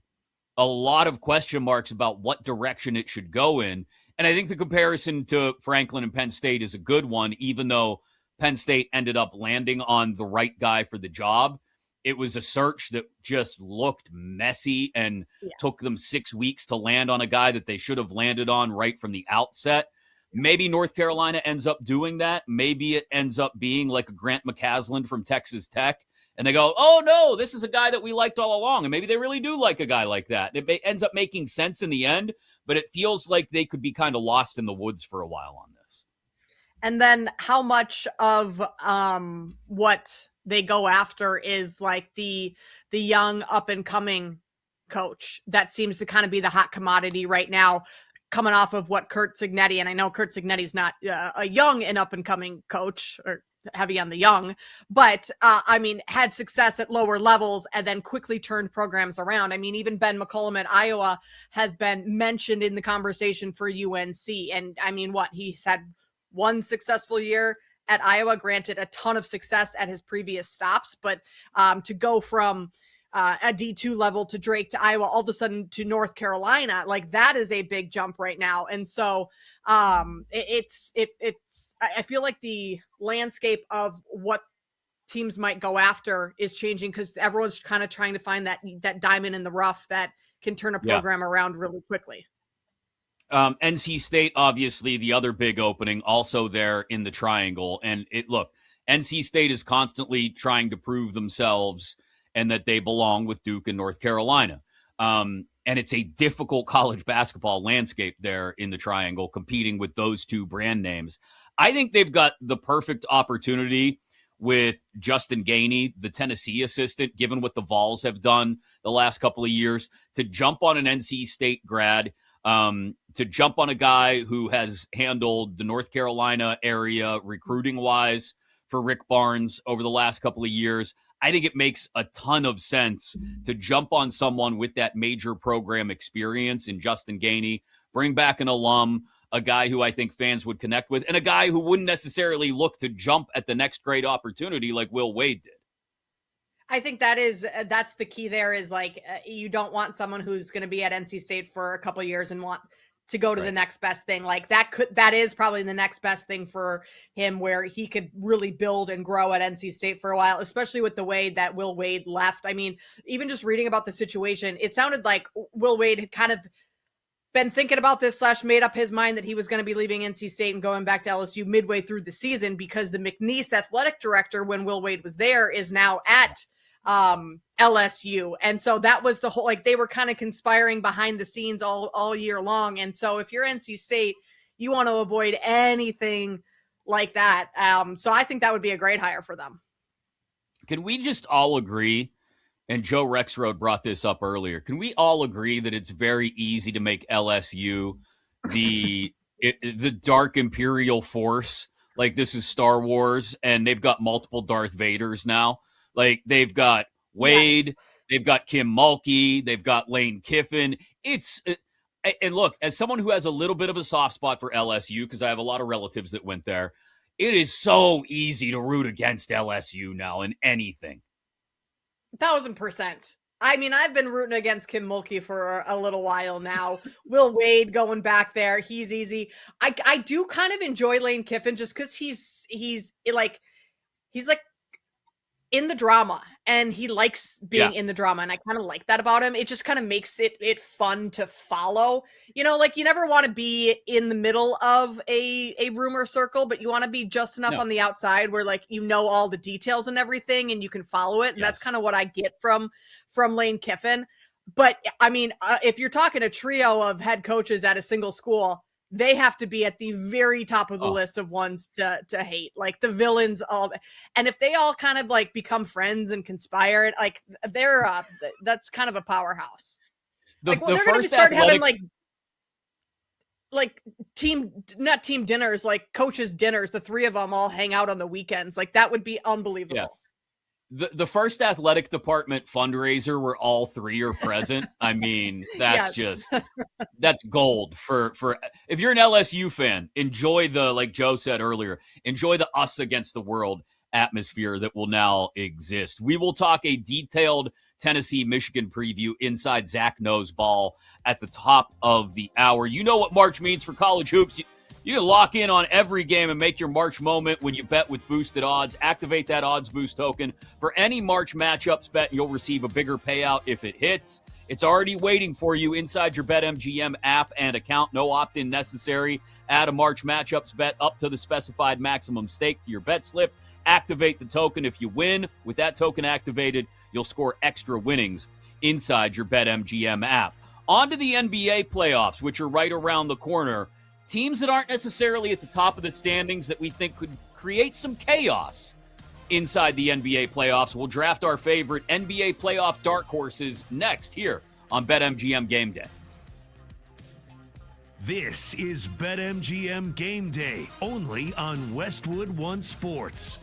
S2: a lot of question marks about what direction it should go in. And I think the comparison to Franklin and Penn State is a good one, even though Penn State ended up landing on the right guy for the job. It was a search that just looked messy and took them 6 weeks to land on a guy that they should have landed on right from the outset. Maybe North Carolina ends up doing that. Maybe it ends up being like a Grant McCasland from Texas Tech. And they go, oh, no, this is a guy that we liked all along. And maybe they really do like a guy like that. It ends up making sense in the end, but it feels like they could be kind of lost in the woods for a while on this.
S3: And then how much of what they go after is like the young up-and-coming coach that seems to kind of be the hot commodity right now, coming off of what Curt Cignetti, and I know Curt Cignetti's not a young and up-and-coming coach, or heavy on the young, but I mean, had success at lower levels and then quickly turned programs around. I mean, even Ben McCollum at Iowa has been mentioned in the conversation for UNC. And I mean, he's had one successful year at Iowa, granted a ton of success at his previous stops, but to go from a D2 level to Drake to Iowa, all of a sudden to North Carolina, like that is a big jump right now. And so it's I feel like the landscape of what teams might go after is changing because everyone's kind of trying to find that diamond in the rough that can turn a program around really quickly.
S2: NC State, obviously the other big opening, also there in the triangle. And look, NC State is constantly trying to prove themselves and that they belong with Duke and North Carolina. And it's a difficult college basketball landscape there in the triangle, competing with those two brand names. I think they've got the perfect opportunity with Justin Gainey, the Tennessee assistant, given what the Vols have done the last couple of years, to jump on an NC State grad, to jump on a guy who has handled the North Carolina area recruiting-wise for Rick Barnes over the last couple of years. I think it makes a ton of sense to jump on someone with that major program experience in Justin Gainey, bring back an alum, a guy who I think fans would connect with, and a guy who wouldn't necessarily look to jump at the next great opportunity like Will Wade did.
S3: I think that's the key there is like you don't want someone who's going to be at NC State for a couple of years and want to go to the next best thing. Like that is probably the next best thing for him where he could really build and grow at NC State for a while, especially with the way that Will Wade left. I mean, even just reading about the situation, it sounded like Will Wade had kind of been thinking about this / made up his mind that he was going to be leaving NC State and going back to LSU midway through the season because the McNeese athletic director when Will Wade was there is now at LSU. And so that was the whole, like they were kind of conspiring behind the scenes all year long. And so if you're NC State, you want to avoid anything like that. So I think that would be a great hire for them.
S2: Can we just all agree, and Joe Rexroad brought this up earlier, can we all agree that it's very easy to make LSU the dark imperial force? Like this is Star Wars and they've got multiple Darth Vaders now. Like they've got Wade, they've got Kim Mulkey, they've got Lane Kiffin. And look, as someone who has a little bit of a soft spot for LSU, because I have a lot of relatives that went there, it is so easy to root against LSU now in anything.
S3: 1,000%. I mean, I've been rooting against Kim Mulkey for a little while now. Will Wade going back there, he's easy. I do kind of enjoy Lane Kiffin just because he's like in the drama and he likes being in the drama. And I kind of like that about him. It just kind of makes it fun to follow, you know, like you never want to be in the middle of a rumor circle, but you want to be just enough on the outside where like, you know, all the details and everything and you can follow it. And that's kind of what I get from Lane Kiffin. But I mean, if you're talking a trio of head coaches at a single school, they have to be at the very top of the list of ones to hate, like the villains. And if they all kind of like become friends and conspire, like they're that's kind of a powerhouse. They're going to start having like not team dinners, like coaches dinners. The three of them all hang out on the weekends. Like that would be unbelievable.
S2: Yeah. The first athletic department fundraiser where all three are present. I mean, that's that's gold for if you're an LSU fan, enjoy the, like Joe said earlier, enjoy the us against the world atmosphere that will now exist. We will talk a detailed Tennessee-Michigan preview inside Zach Knows Ball at the top of the hour. You know what March means for college hoops. You can lock in on every game and make your March moment when you bet with boosted odds. Activate that odds boost token for any March matchups bet. You'll receive a bigger payout if it hits. It's already waiting for you inside your BetMGM app and account. No opt-in necessary. Add a March matchups bet up to the specified maximum stake to your bet slip. Activate the token. If you win with that token activated, you'll score extra winnings inside your BetMGM app. On to the NBA playoffs, which are right around the corner. Teams that aren't necessarily at the top of the standings that we think could create some chaos inside the NBA playoffs. We'll draft our favorite NBA playoff dark horses next here on BetMGM Game Day.
S1: This is BetMGM Game Day, only on Westwood One Sports.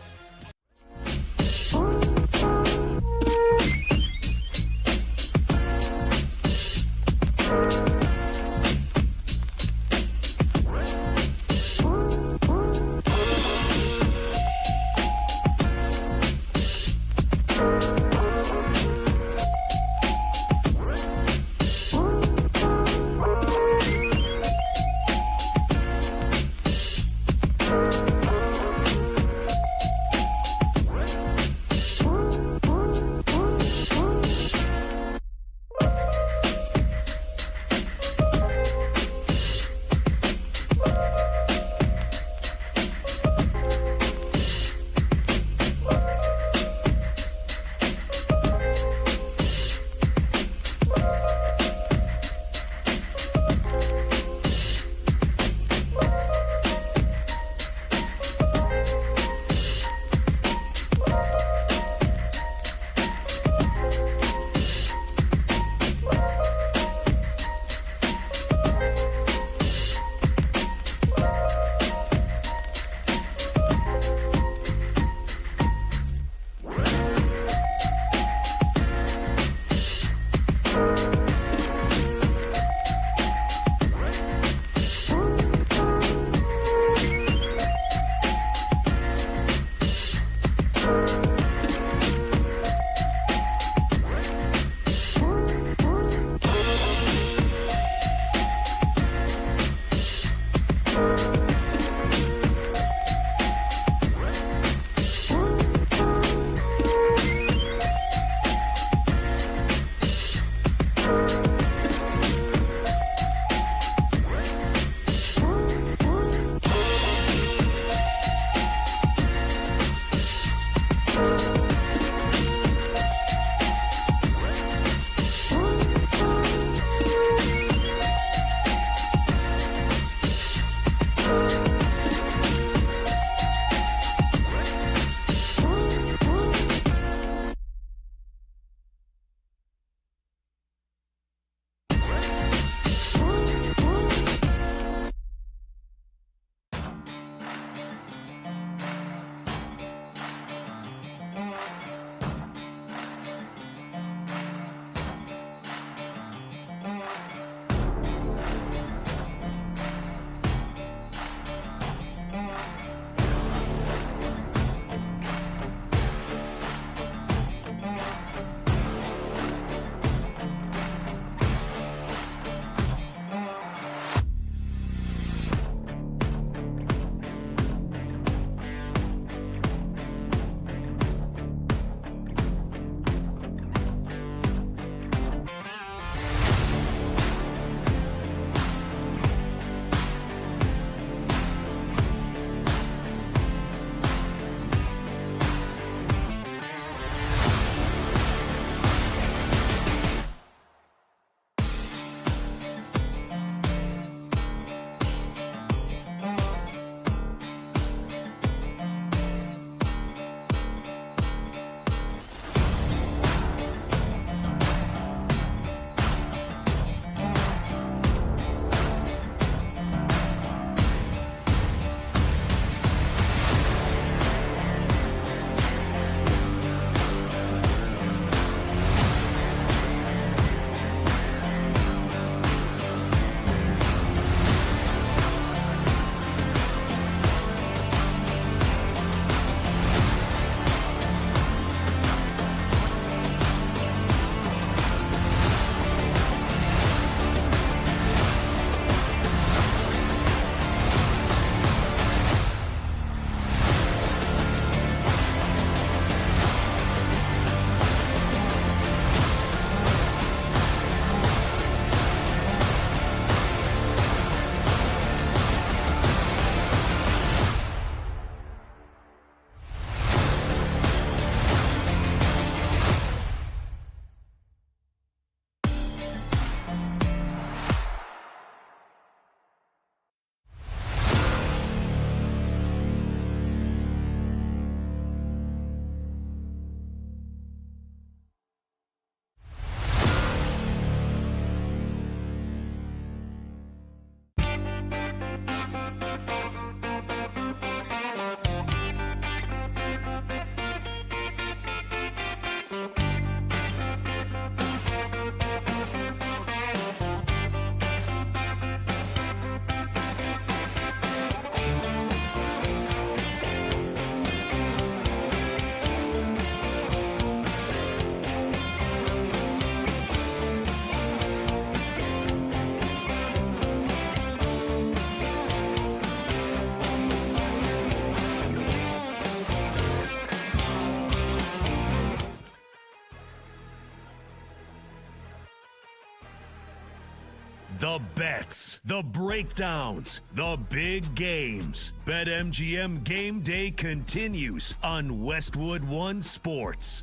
S1: The bets, the breakdowns, the big games. BetMGM Game Day continues on Westwood One Sports.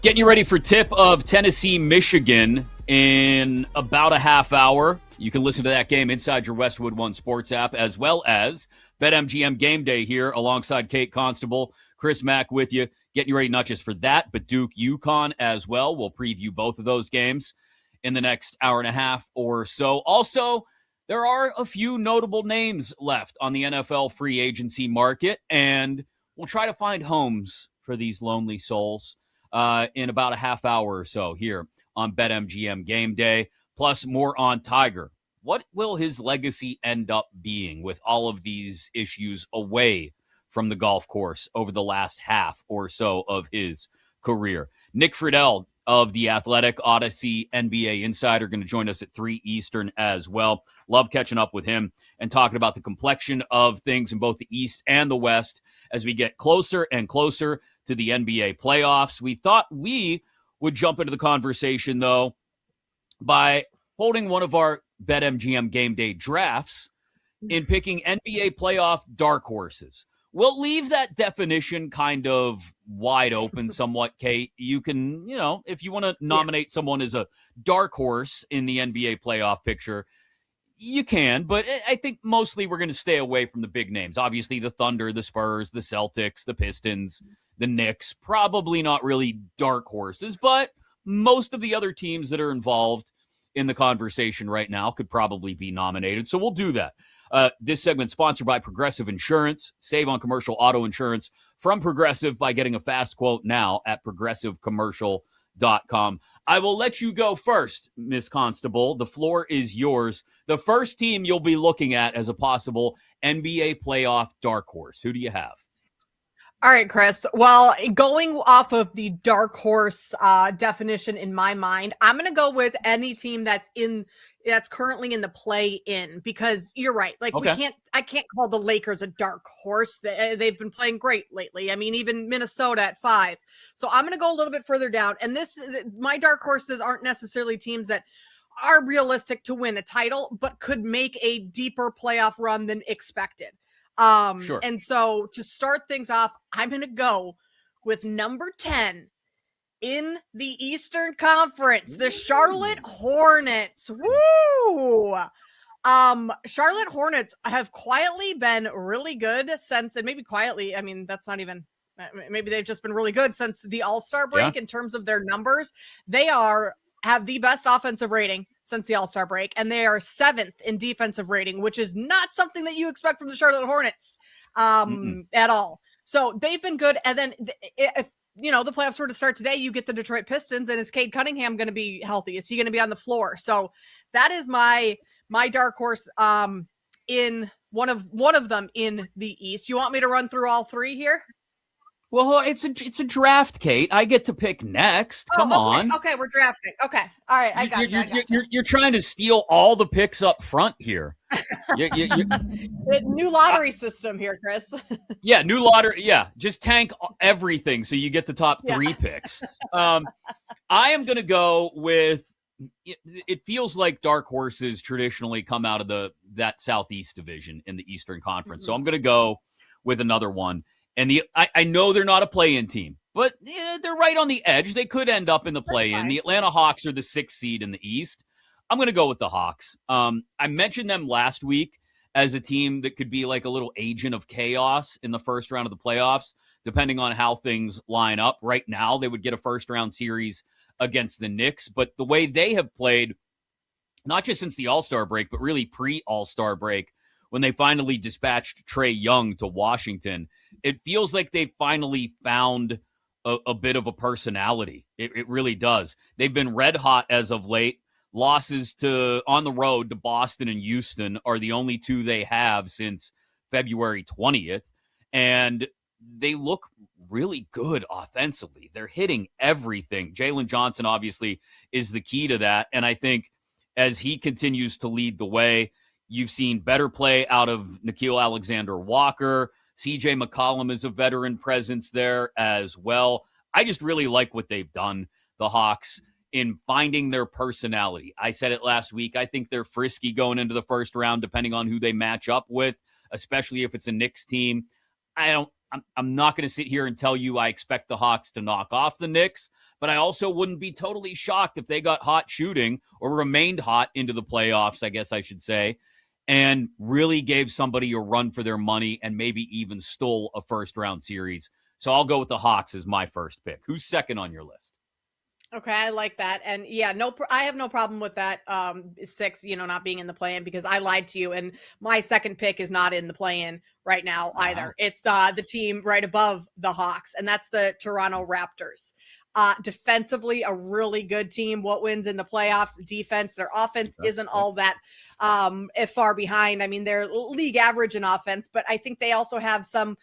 S2: Getting you ready for tip of Tennessee, Michigan in about a half hour. You can listen to that game inside your Westwood One Sports app, as well as BetMGM Game Day here alongside Kate Constable, Chris Mack with you. Getting you ready not just for that, but Duke UConn as well. We'll preview both of those games in the next hour and a half or so. Also, there are a few notable names left on the NFL free agency market, and we'll try to find homes for these lonely souls in about a half hour or so here on BetMGM Game Day, plus more on Tiger. What will his legacy end up being with all of these issues away from the golf course over the last half or so of his career? Nick Friedel of The Athletic, Odyssey NBA Insider, going to join us at 3 Eastern as well. Love catching up with him and talking about the complexion of things in both the East and the West as we get closer and closer to the NBA playoffs. We thought we would jump into the conversation, though, by holding one of our BetMGM Game Day drafts in picking NBA playoff dark horses. We'll leave that definition kind of wide open somewhat, Kate. You can, if you want to nominate someone as a dark horse in the NBA playoff picture, you can. But I think mostly we're going to stay away from the big names. Obviously, the Thunder, the Spurs, the Celtics, the Pistons, the Knicks, probably not really dark horses, but most of the other teams that are involved in the conversation right now could probably be nominated. So we'll do that. This segment sponsored by Progressive Insurance. Save on commercial auto insurance from Progressive by getting a fast quote now at progressivecommercial.com. I will let you go first, Miss Constable. The floor is yours. The first team you'll be looking at as a possible NBA playoff dark horse. Who do you have?
S3: All right, Chris. Well, going off of the dark horse definition in my mind, I'm going to go with any team that's currently in the play-in, because you're right. Like,
S2: okay.
S3: I can't call the Lakers a dark horse. They've been playing great lately. I mean, even Minnesota at 5. So I'm going to go a little bit further down. And my dark horses aren't necessarily teams that are realistic to win a title, but could make a deeper playoff run than expected.
S2: Sure.
S3: And so to start things off, I'm going to go with number 10 in the Eastern Conference, the Charlotte Hornets. Woo! Charlotte Hornets have quietly been really good since, and maybe quietly, I mean, that's not even, maybe they've just been really good since the All-Star break. In terms of their numbers. They have the best offensive rating since the All-Star break, and they are 7th in defensive rating, which is not something that you expect from the Charlotte Hornets at all. So they've been good. And then if the playoffs were to start today, you get the Detroit Pistons, and is Cade Cunningham going to be healthy? Is he going to be on the floor? So that is my dark horse in one of them in the East. You want me to run through all 3 here?
S2: Well, it's a draft, Kate. I get to pick next. Come on.
S3: Okay, we're drafting. Okay. All right, I got you.
S2: You're trying to steal all the picks up front here.
S3: New lottery system here, Chris.
S2: Yeah, new lottery. Yeah, just tank everything so you get the top 3 picks. I am going to go with, it feels like dark horses traditionally come out of that Southeast division in the Eastern Conference. So I'm going to go with another one. And I know they're not a play-in team, but they're right on the edge. They could end up in the play-in. The Atlanta Hawks are the 6th seed in the East. I'm going to go with the Hawks. I mentioned them last week as a team that could be like a little agent of chaos in the first round of the playoffs, depending on how things line up. Right now, they would get a first-round series against the Knicks, but the way they have played, not just since the All-Star break, but really pre-All-Star break, when they finally dispatched Trae Young to Washington, it feels like they finally found a bit of a personality. It really does. They've been red hot as of late. Losses on the road to Boston and Houston are the only 2 they have since February 20th. And they look really good offensively. They're hitting everything. Jalen Johnson obviously is the key to that. And I think as he continues to lead the way, you've seen better play out of Nickeil Alexander-Walker. CJ McCollum is a veteran presence there as well. I just really like what they've done, the Hawks. in finding their personality. I said it last week. I think they're frisky going into the first round, depending on who they match up with, especially if it's a Knicks team. I'm not going to sit here and tell you I expect the Hawks to knock off the Knicks, but I also wouldn't be totally shocked if they got hot shooting or remained hot into the playoffs, I guess I should say, and really gave somebody a run for their money and maybe even stole a first-round series. So I'll go with the Hawks as my first pick. Who's second on your list?
S3: Okay, I like that. And yeah, I have no problem with that 6, not being in the play-in, because I lied to you, and my second pick is not in the play-in right now either. It's the team right above the Hawks, and that's the Toronto Raptors. Defensively, a really good team. What wins in the playoffs? Defense. Their offense isn't all that far behind. I mean, they're league average in offense, but I think they also have some,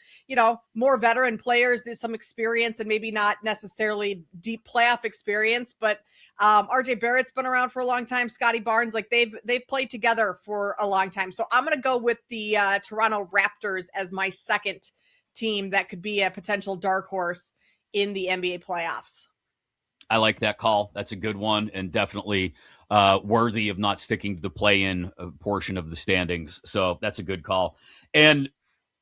S3: more veteran players, there's some experience, and maybe not necessarily deep playoff experience, but RJ Barrett's been around for a long time. Scotty Barnes, like they've played together for a long time. So I'm going to go with the Toronto Raptors as my second team that could be a potential dark horse in the NBA playoffs.
S2: I like that call. That's a good one, and definitely worthy of not sticking to the play-in portion of the standings. So that's a good call. And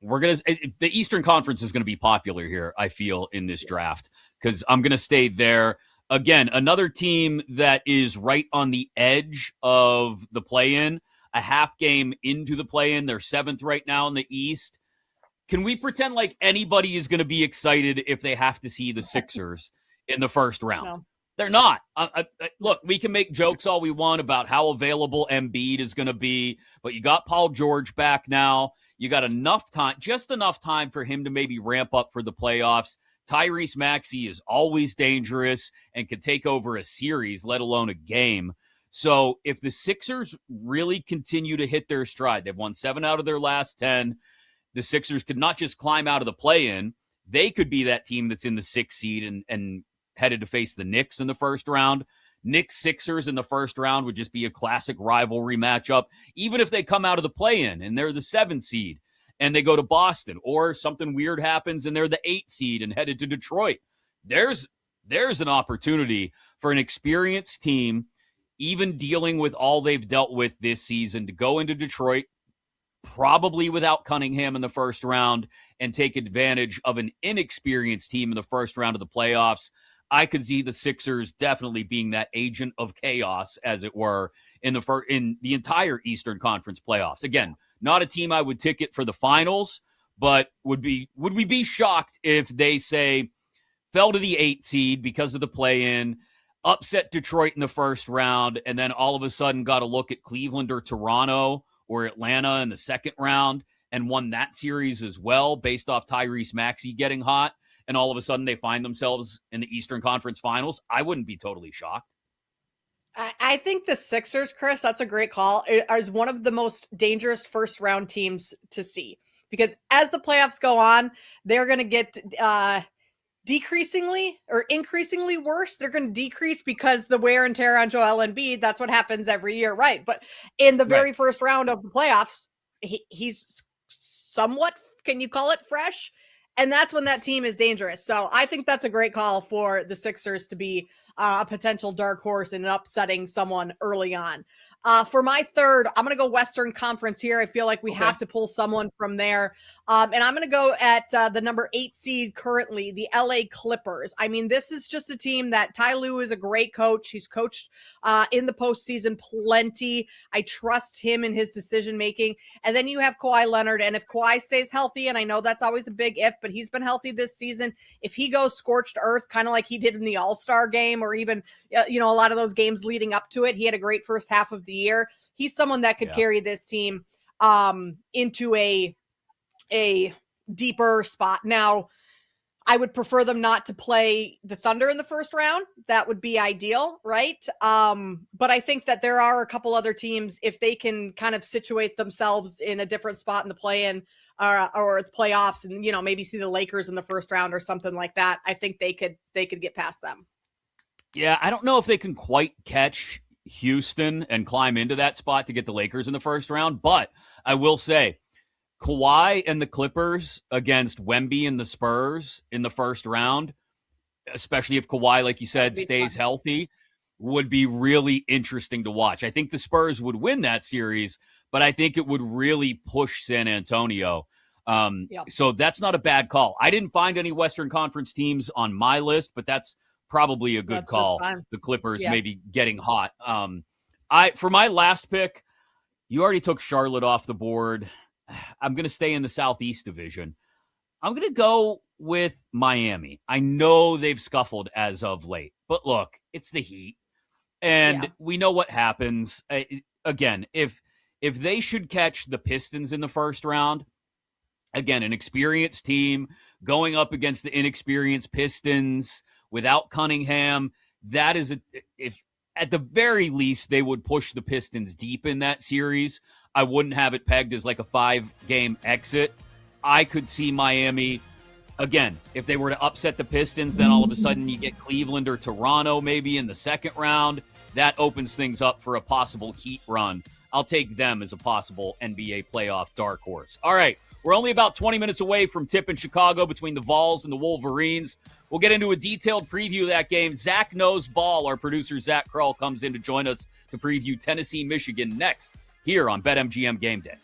S2: the Eastern Conference is going to be popular here, I feel, in this draft, because I'm going to stay there. Again, another team that is right on the edge of the play-in, a half game into the play-in. They're 7th right now in the East. Can we pretend like anybody is going to be excited if they have to see the Sixers in the first round? No. They're not. Look, we can make jokes all we want about how available Embiid is going to be, but you got Paul George back now. You got just enough time for him to maybe ramp up for the playoffs. Tyrese Maxey is always dangerous and can take over a series, let alone a game. So if the Sixers really continue to hit their stride, they've won 7 out of their last 10. The Sixers could not just climb out of the play-in. They could be that team that's in the 6th seed and headed to face the Knicks in the first round. Knicks-Sixers in the first round would just be a classic rivalry matchup, even if they come out of the play-in and they're the 7th seed and they go to Boston, or something weird happens and they're the 8th seed and headed to Detroit. There's an opportunity for an experienced team, even dealing with all they've dealt with this season, to go into Detroit, probably without Cunningham in the first round, and take advantage of an inexperienced team in the first round of the playoffs. I could see the Sixers definitely being that agent of chaos, as it were, in the entire Eastern Conference playoffs. Again, not a team I would ticket for the finals, but would we be shocked if they, say, fell to the 8th seed because of the play-in, upset Detroit in the first round, and then all of a sudden got a look at Cleveland or Toronto or Atlanta in the second round and won that series as well based off Tyrese Maxey getting hot, and all of a sudden they find themselves in the Eastern Conference Finals? I wouldn't be totally shocked.
S3: I think the Sixers, Chris, that's a great call, is one of the most dangerous first-round teams to see, because as the playoffs go on, they're going to get decreasingly or increasingly worse. They're going to decrease because the wear and tear on Joel Embiid, that's what happens every year, right? But in the very first round of the playoffs, he's somewhat, can you call it fresh? And that's when that team is dangerous. So I think that's a great call for the Sixers to be a potential dark horse in upsetting someone early on. For my third, I'm going to go Western Conference here. I feel like we have to pull someone from there. And I'm going to go at the number 8 seed currently, the LA Clippers. I mean, this is just a team that Ty Lue is a great coach. He's coached in the postseason plenty. I trust him in his decision-making. And then you have Kawhi Leonard. And if Kawhi stays healthy, and I know that's always a big if, but he's been healthy this season. If he goes scorched earth, kind of like he did in the All-Star game, or even, a lot of those games leading up to it, he had a great first half of the year. He's someone that could carry this team into a deeper spot. Now, I would prefer them not to play the Thunder in the first round. That would be ideal, right? But I think that there are a couple other teams, if they can kind of situate themselves in a different spot in the play-in or the playoffs, and maybe see the Lakers in the first round or something like that, I think they could get past them.
S2: Yeah, I don't know if they can quite catch Houston and climb into that spot to get the Lakers in the first round, but I will say Kawhi and the Clippers against Wemby and the Spurs in the first round, especially if Kawhi, like you said, stays healthy, would be really interesting to watch. I think the Spurs would win that series, but I think it would really push San Antonio. So that's not a bad call. I didn't find any Western Conference teams on my list, but that's probably a good call. The Clippers maybe getting hot. For my last pick, you already took Charlotte off the board. I'm going to stay in the Southeast Division. I'm going to go with Miami. I know they've scuffled as of late, but look, it's the Heat. And we know what happens. Again, if they should catch the Pistons in the first round, again, an experienced team going up against the inexperienced Pistons without Cunningham, that is, if at the very least, they would push the Pistons deep in that series. I wouldn't have it pegged as like a 5-game exit. I could see Miami, again, if they were to upset the Pistons, then all of a sudden you get Cleveland or Toronto maybe in the second round. That opens things up for a possible Heat run. I'll take them as a possible NBA playoff dark horse. All right, we're only about 20 minutes away from tip in Chicago between the Vols and the Wolverines. We'll get into a detailed preview of that game. Zach Knows Ball, our producer Zach Kroll, comes in to join us to preview Tennessee, Michigan next here on BetMGM Game Day.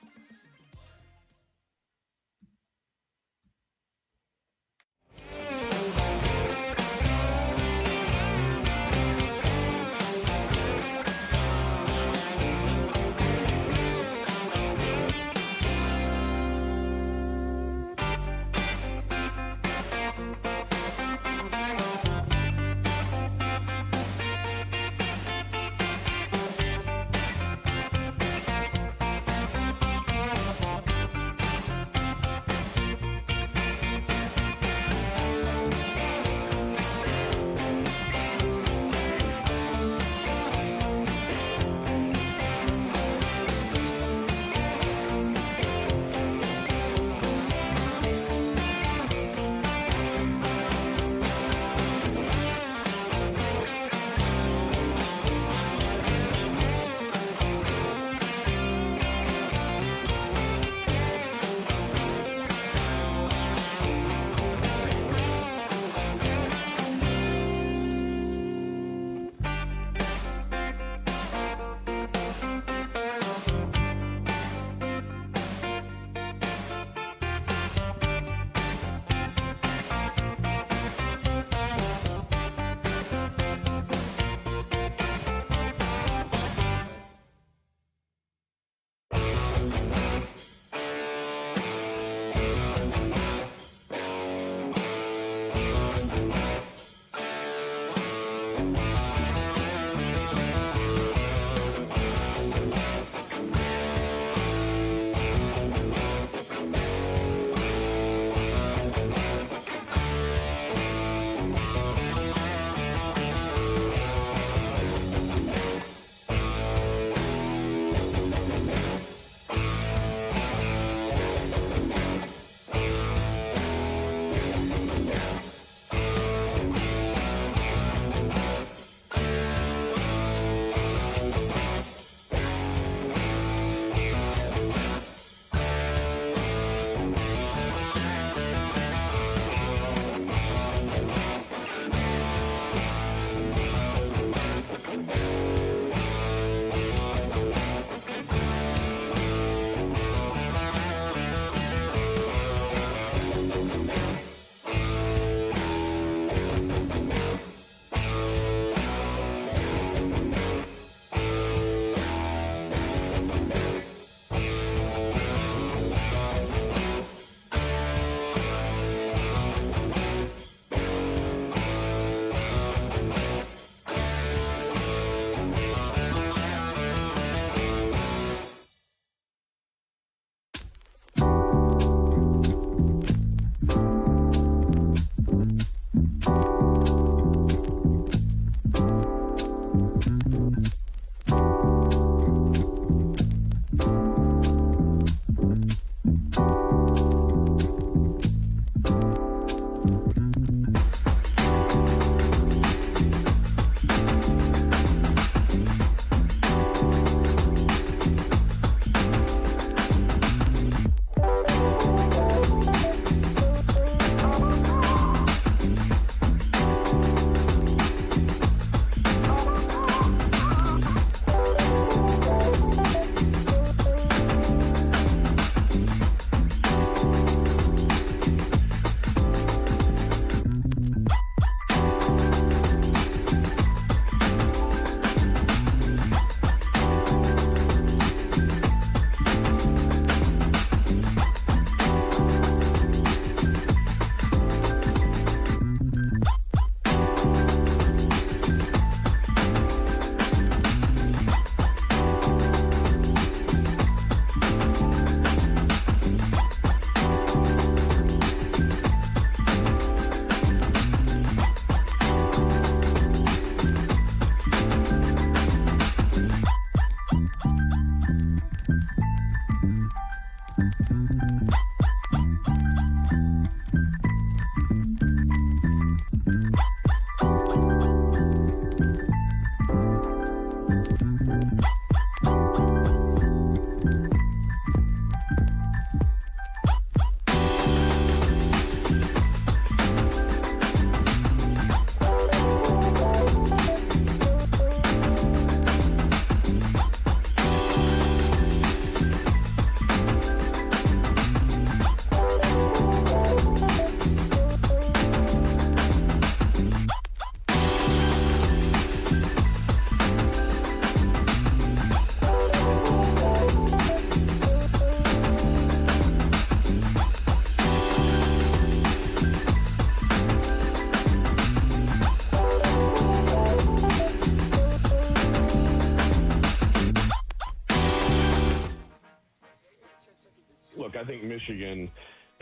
S11: Look, I think Michigan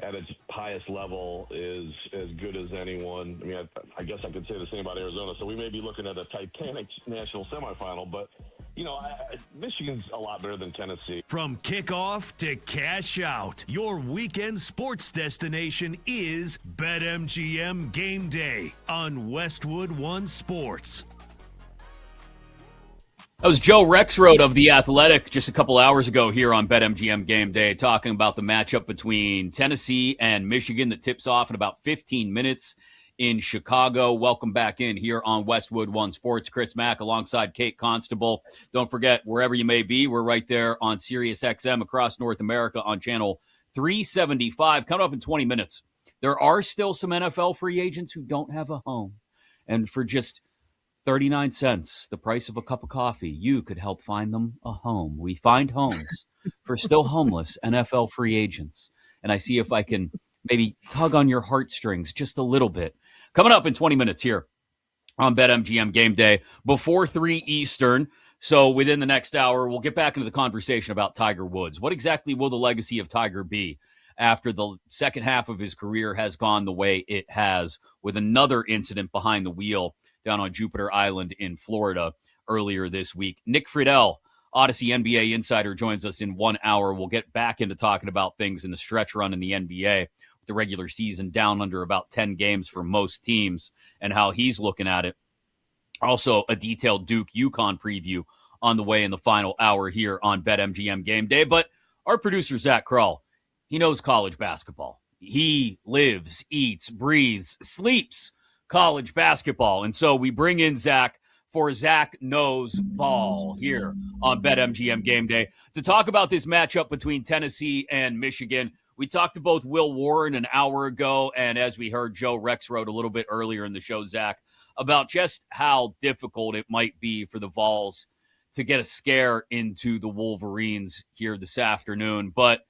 S11: at its highest level is as good as anyone. I mean, I guess I could say the same about Arizona. So we may be looking at a Titanic national semifinal, but, you know, Michigan's a lot better than Tennessee.
S1: From kickoff to cash out, your weekend sports destination is BetMGM Game Day on Westwood One Sports.
S2: That was Joe Rexrode of The Athletic just a couple hours ago here on BetMGM Game Day, talking about the matchup between Tennessee and Michigan that tips off in about 15 minutes in Chicago. Welcome back in here on Westwood One Sports. Chris Mack alongside Kate Constable. Don't forget, wherever you may be, we're right there on Sirius XM across North America on channel 375. Coming up in 20 minutes, there are still some NFL free agents who don't have a home. And for just 39 cents, the price of a cup of coffee, you could help find them a home. We find homes for still homeless NFL free agents. And I see if I can maybe tug on your heartstrings just a little bit. Coming up in 20 minutes here on BetMGM Game Day before 3 Eastern. So within the next hour, we'll get back into the conversation about Tiger Woods. What exactly will the legacy of Tiger be after the second half of his career has gone the way it has, with another incident behind the wheel down on Jupiter Island in Florida earlier this week? Nick Friedel, Odyssey NBA insider, joins us in 1 hour. We'll get back into talking about things in the stretch run in the NBA, with the regular season down under about 10 games for most teams, and how he's looking at it. Also, a detailed Duke-UConn preview on the way in the final hour here on BetMGM Game Day. But our producer, Zach Krull, he knows college basketball. He lives, eats, breathes, sleeps college basketball. And so we bring in Zach for Zach Knows Ball here on BetMGM Game Day to talk about this matchup between Tennessee and Michigan. We talked to both Will Warren an hour ago, and as we heard Joe Rexrode a little bit earlier in the show, Zach, about just how difficult it might be for the Vols to get a scare into the Wolverines here this afternoon. But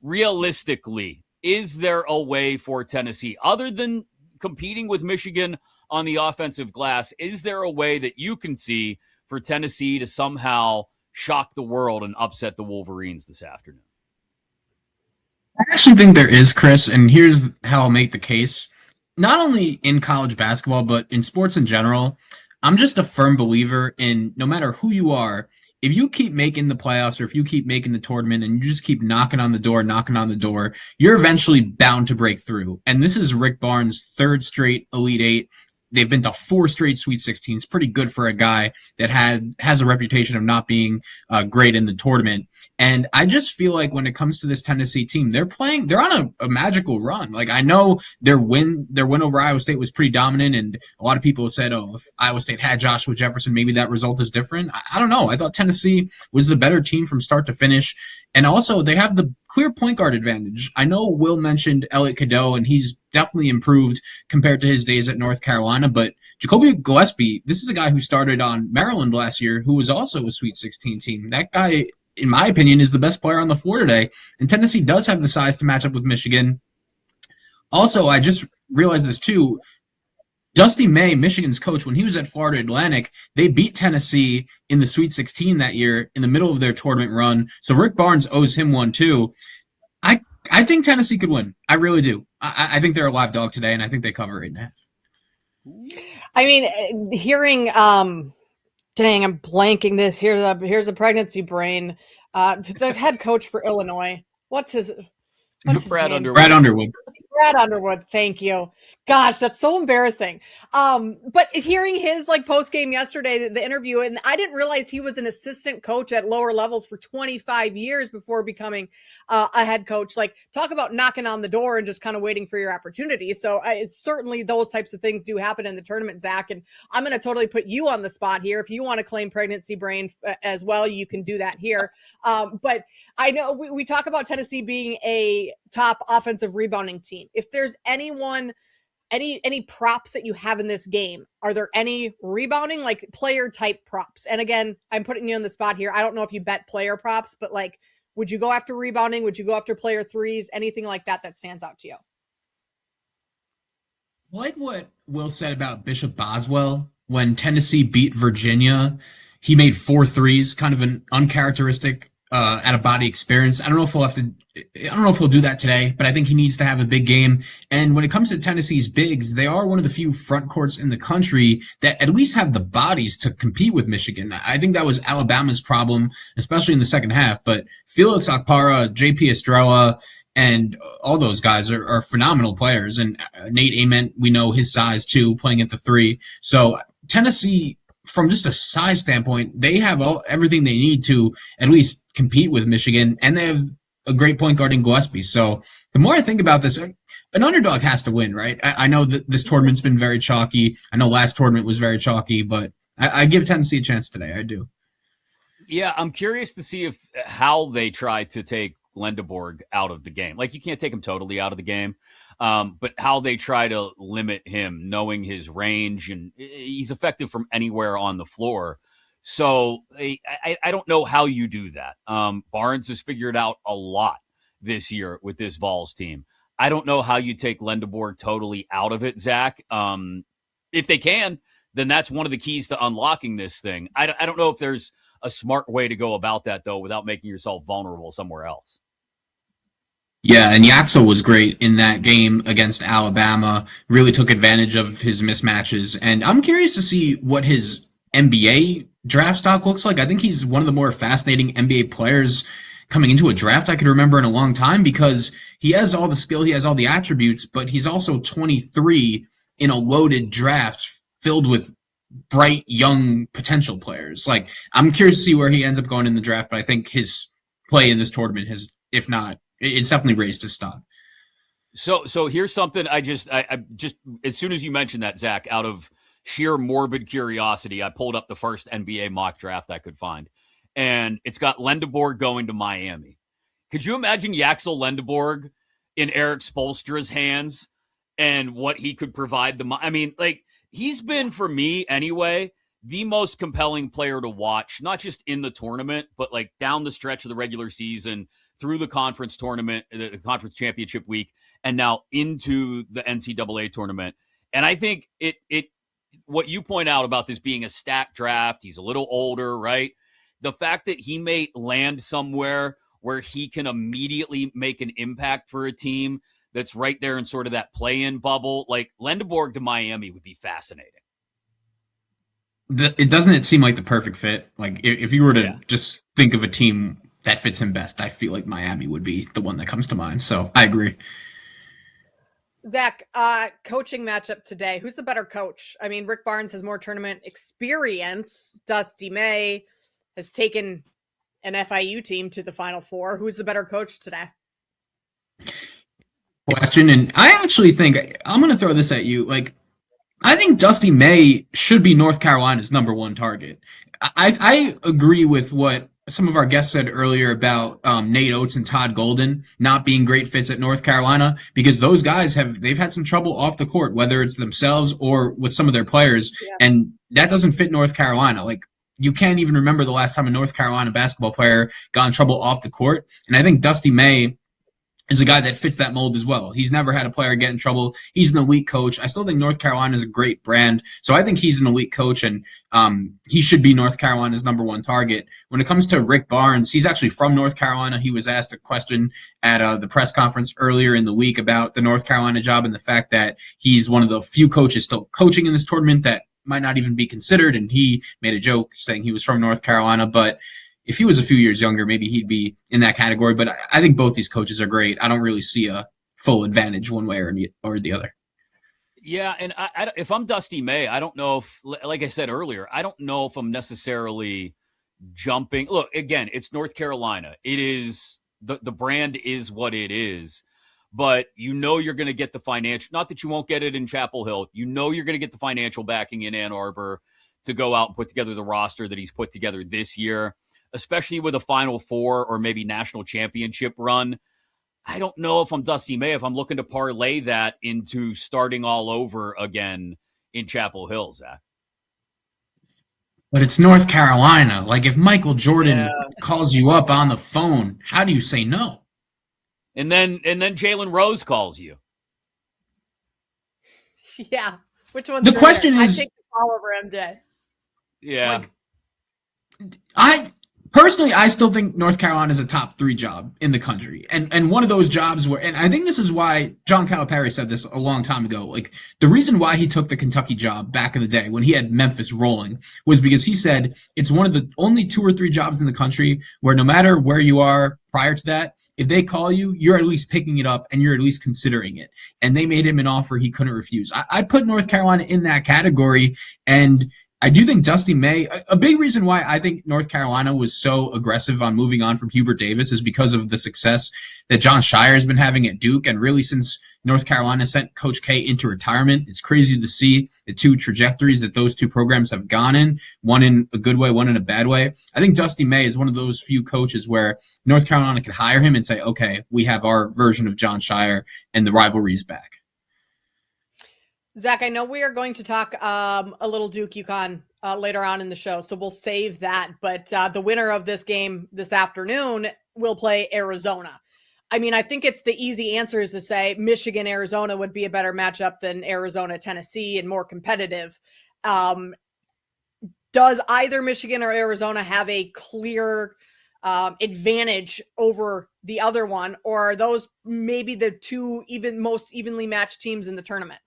S2: realistically, is there a way for Tennessee, other than competing with Michigan on the offensive glass, is there a way that you can see for Tennessee to somehow shock the world and upset the Wolverines this afternoon?
S16: I actually think there is, Chris, and here's how I'll make the case. Not only in college basketball, but in sports in general, I'm just a firm believer in no matter who you are, if you keep making the playoffs or if you keep making the tournament and you just keep knocking on the door, you're eventually bound to break through. And this is Rick Barnes' third straight Elite Eight. They've been to 4 straight Sweet 16s. Pretty good for a guy that has a reputation of not being great in the tournament. And I just feel like when it comes to this Tennessee team, they're on a magical run. Like, I know their win over Iowa State was pretty dominant, and a lot of people have said, oh, if Iowa State had Joshua Jefferson, maybe that result is different. I don't know. I thought Tennessee was the better team from start to finish. And also, they have the clear point guard advantage. I know Will mentioned Elliot Cadeau, and he's definitely improved compared to his days at North Carolina, but Jacoby Gillespie, this is a guy who started on Maryland last year, who was also a Sweet 16 team. That guy, in my opinion, is the best player on the floor today, and Tennessee does have the size to match up with Michigan. Also, I just realized this too. Dusty May, Michigan's coach, when he was at Florida Atlantic, they beat Tennessee in the Sweet 16 that year in the middle of their tournament run. So Rick Barnes owes him one too. I think Tennessee could win. I really do. I think they're a live dog today, and I think they cover 8.5.
S3: I mean, hearing, dang, I'm blanking this. Here's a pregnancy brain. The head coach for Illinois. What's his
S2: Brad
S3: name?
S2: Underwood.
S16: Brad Underwood.
S3: Brad Underwood, thank you. Gosh, that's so embarrassing. But hearing his post game yesterday, the interview, and I didn't realize he was an assistant coach at lower levels for 25 years before becoming a head coach. Talk about knocking on the door and just kind of waiting for your opportunity. So it's certainly those types of things do happen in the tournament, Zach. And I'm going to totally put you on the spot here. If you want to claim pregnancy brain as well, you can do that here. But I know we talk about Tennessee being a top offensive rebounding team. If there's anyone, any props that you have in this game, are there any rebounding, player type props? And again, I'm putting you on the spot here. I don't know if you bet player props, but would you go after rebounding? Would you go after player threes? Anything like that stands out to you?
S16: Like what Will said about Bishop Boswell, when Tennessee beat Virginia, he made 4 threes, kind of an uncharacteristic out of body experience. I don't know if he'll do that today, but I think he needs to have a big game. And when it comes to Tennessee's bigs, they are one of the few front courts in the country that at least have the bodies to compete with Michigan. I think that was Alabama's problem, especially in the second half. But Felix Okpara, JP Estrella, and all those guys are phenomenal players. And Nate Ament, we know his size too, playing at the 3. So Tennessee, from just a size standpoint, they have everything they need to at least compete with Michigan, and they have a great point guard in Gillespie. So the more I think about this, an underdog has to win, right? I know that this tournament's been very chalky. I know last tournament was very chalky, but I give Tennessee a chance today. I do.
S2: Yeah, I'm curious to see how they try to take Lendeborg out of the game. You can't take him totally out of the game. But how they try to limit him, knowing his range, and he's effective from anywhere on the floor. So I don't know how you do that. Barnes has figured out a lot this year with this Vols team. I don't know how you take Lendeborg totally out of it, Zach. If they can, then that's one of the keys to unlocking this thing. I don't know if there's a smart way to go about that, though, without making yourself vulnerable somewhere else.
S16: Yeah, and Yaxel was great in that game against Alabama, really took advantage of his mismatches. And I'm curious to see what his NBA draft stock looks like. I think he's one of the more fascinating NBA players coming into a draft I could remember in a long time, because he has all the skill, he has all the attributes, but he's also 23 in a loaded draft filled with bright, young potential players. I'm curious to see where he ends up going in the draft, but I think his play in this tournament has, if not, it's definitely raised his stock.
S2: So here's something I just as soon as you mentioned that, Zach, out of sheer morbid curiosity, I pulled up the first NBA mock draft I could find, and it's got Lendeborg going to Miami. Could you imagine Yaxel Lendeborg in Eric Spoelstra's hands and what he could provide he's been, for me anyway, the most compelling player to watch, not just in the tournament, but down the stretch of the regular season, through the conference tournament, the conference championship week, and now into the NCAA tournament. And I think what you point out about this being a stacked draft, he's a little older, right? The fact that he may land somewhere where he can immediately make an impact for a team that's right there in sort of that play-in bubble, Lendeborg to Miami would be fascinating.
S16: Doesn't it seem like the perfect fit? If you were to just think of a team that fits him best, I feel like Miami would be the one that comes to mind. So I agree.
S3: Zach, coaching matchup today. Who's the better coach? I mean, Rick Barnes has more tournament experience. Dusty May has taken an FIU team to the Final Four. Who's the better coach today?
S16: Question, and I actually think I'm going to throw this at you. I think Dusty May should be North Carolina's number 1 target. I agree with what some of our guests said earlier about Nate Oates and Todd Golden not being great fits at North Carolina, because those guys they've had some trouble off the court, whether it's themselves or with some of their players, and that doesn't fit North Carolina. You can't even remember the last time a North Carolina basketball player got in trouble off the court, and I think Dusty May is a guy that fits that mold as well. He's never had a player get in trouble. He's an elite coach. I still think North Carolina is a great brand, so I think he's an elite coach, and he should be North Carolina's number 1 target. When it comes to Rick Barnes, he's actually from North Carolina. He was asked a question at the press conference earlier in the week about the North Carolina job and the fact that he's one of the few coaches still coaching in this tournament that might not even be considered, and he made a joke saying he was from North Carolina, but If he was a few years younger, maybe he'd be in that category. But I think both these coaches are great. I don't really see a full advantage one way or the other.
S2: Yeah, and if I'm Dusty May, I don't know if, like I said earlier, I don't know if I'm necessarily jumping. Look, again, it's North Carolina. It is the brand is what it is, but you're going to get the financial. Not that you won't get it in Chapel Hill. You're going to get the financial backing in Ann Arbor to go out and put together the roster that he's put together this year, especially with a Final Four or maybe national championship run. I don't know if I'm Dusty May, if I'm looking to parlay that into starting all over again in Chapel Hill, Zach.
S16: But it's North Carolina. Like, if Michael Jordan calls you up on the phone, how do you say no?
S2: And then Jalen Rose calls you.
S3: Yeah. Which one's
S16: the question is?
S3: I take the call over MJ.
S2: Yeah.
S16: Personally, I still think North Carolina is a top 3 job in the country. And one of those jobs where, and I think this is why John Calipari said this a long time ago, like the reason why he took the Kentucky job back in the day when he had Memphis rolling was because he said it's one of the only 2 or 3 jobs in the country where no matter where you are prior to that, if they call you, you're at least picking it up and you're at least considering it. And they made him an offer he couldn't refuse. I put North Carolina in that category, and I do think Dusty May, a big reason why I think North Carolina was so aggressive on moving on from Hubert Davis is because of the success that John Shire has been having at Duke. And really, since North Carolina sent Coach K into retirement, it's crazy to see the 2 trajectories that those 2 programs have gone in, one in a good way, one in a bad way. I think Dusty May is one of those few coaches where North Carolina could hire him and say, okay, we have our version of John Shire and the rivalry is back.
S3: Zach, I know we are going to talk a little Duke UConn later on in the show, so we'll save that. But the winner of this game this afternoon will play Arizona. I mean, I think it's the easy answer is to say Michigan-Arizona would be a better matchup than Arizona-Tennessee and more competitive. Does either Michigan or Arizona have a clear advantage over the other one, or are those maybe the 2 most evenly matched teams in the tournament?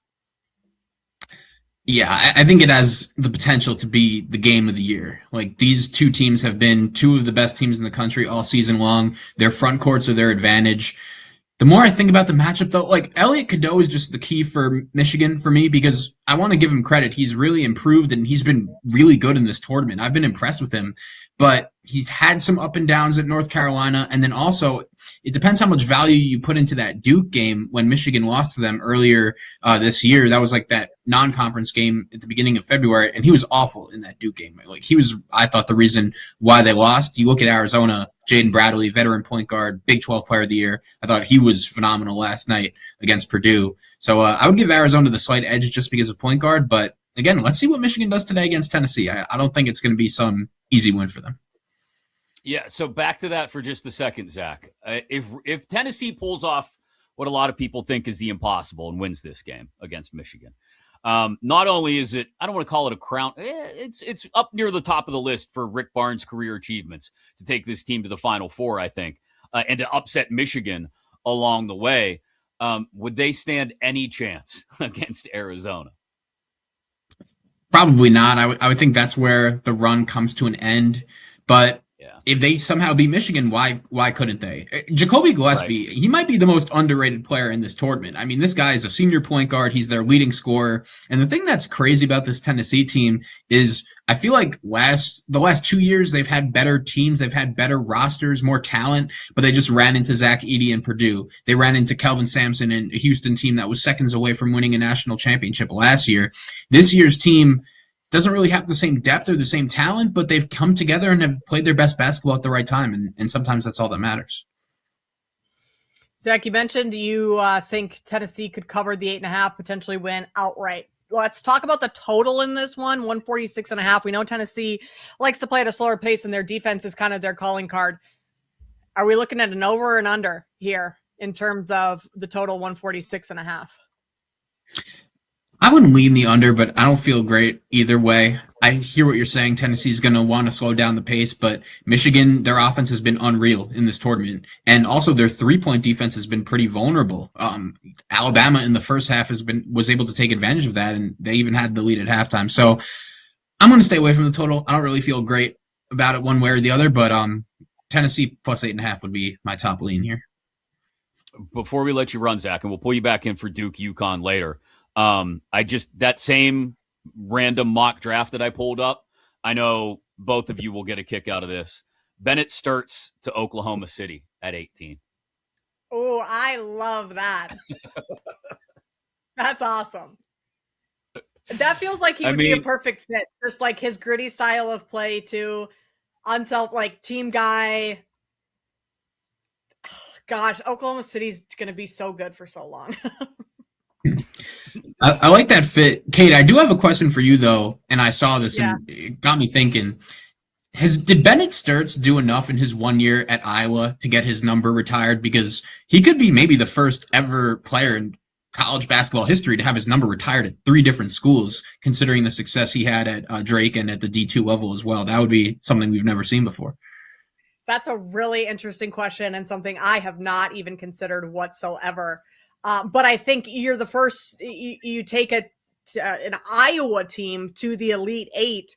S16: Yeah, I think it has the potential to be the game of the year. Like, these 2 teams have been 2 of the best teams in the country all season long. Their front courts are their advantage. The more I think about the matchup, though, like, Elliot Cadeau is just the key for Michigan for me because I want to give him credit. He's really improved, and he's been really good in this tournament. I've been impressed with him. But he's had some up and downs at North Carolina. And then also, it depends how much value you put into that Duke game when Michigan lost to them earlier this year. That was like that non-conference game at the beginning of February, and he was awful in that Duke game. Like, he was, I thought, the reason why they lost. You look at Arizona, Jaden Bradley, veteran point guard, Big 12 player of the year. I thought he was phenomenal last night against Purdue. So I would give Arizona the slight edge just because of point guard. But again, let's see what Michigan does today against Tennessee. I don't think it's going to be some easy win for them.
S2: Yeah, so back to that for just a second, Zach. If Tennessee pulls off what a lot of people think is the impossible and wins this game against Michigan, not only is it, I don't want to call it a crown, it's up near the top of the list for Rick Barnes' career achievements to take this team to the Final Four, I think, and to upset Michigan along the way. Would they stand any chance against Arizona?
S16: Probably not. I would think that's where the run comes to an end. But if they somehow beat Michigan, why couldn't they? Jacoby Gillespie, He might be the most underrated player in this tournament. I mean, this guy is a senior point guard. He's their leading scorer. And the thing that's crazy about this Tennessee team is I feel like the last 2 years they've had better teams. They've had better rosters, more talent, but they just ran into Zach Edey and Purdue. They ran into Kelvin Sampson and a Houston team that was seconds away from winning a national championship last year. This year's team doesn't really have the same depth or the same talent, but they've come together and have played their best basketball at the right time, and sometimes that's all that matters.
S3: Zach, you mentioned you think Tennessee could cover the 8.5, potentially win outright. Let's talk about the total in this one, 146.5. We know Tennessee likes to play at a slower pace, and their defense is kind of their calling card. Are we looking at an over and under here in terms of the total 146.5?
S16: I wouldn't lean the under, but I don't feel great either way. I hear what you're saying. Tennessee's going to want to slow down the pace, but Michigan, their offense has been unreal in this tournament. And also their three-point defense has been pretty vulnerable. Alabama in the first half was able to take advantage of that, and they even had the lead at halftime. So I'm going to stay away from the total. I don't really feel great about it one way or the other, but Tennessee plus 8.5 would be my top lean here.
S2: Before we let you run, Zach, and we'll pull you back in for Duke UConn later. That same random mock draft that I pulled up, I know both of you will get a kick out of this. Bennett Sturts to Oklahoma City at 18.
S3: Oh, I love that. That's awesome. That feels like he would be a perfect fit. Just like his gritty style of play too. Team guy. Gosh, Oklahoma City's going to be so good for so long.
S16: I like that fit. Kate, I do have a question for you, though, and I saw this and it got me thinking. Did Bennett Sturts do enough in his 1 year at Iowa to get his number retired? Because he could be maybe the first ever player in college basketball history to have his number retired at 3 different schools, considering the success he had at Drake and at the D2 level as well. That would be something we've never seen before.
S3: That's a really interesting question and something I have not even considered whatsoever. But I think you're the first, you take an Iowa team to the Elite Eight.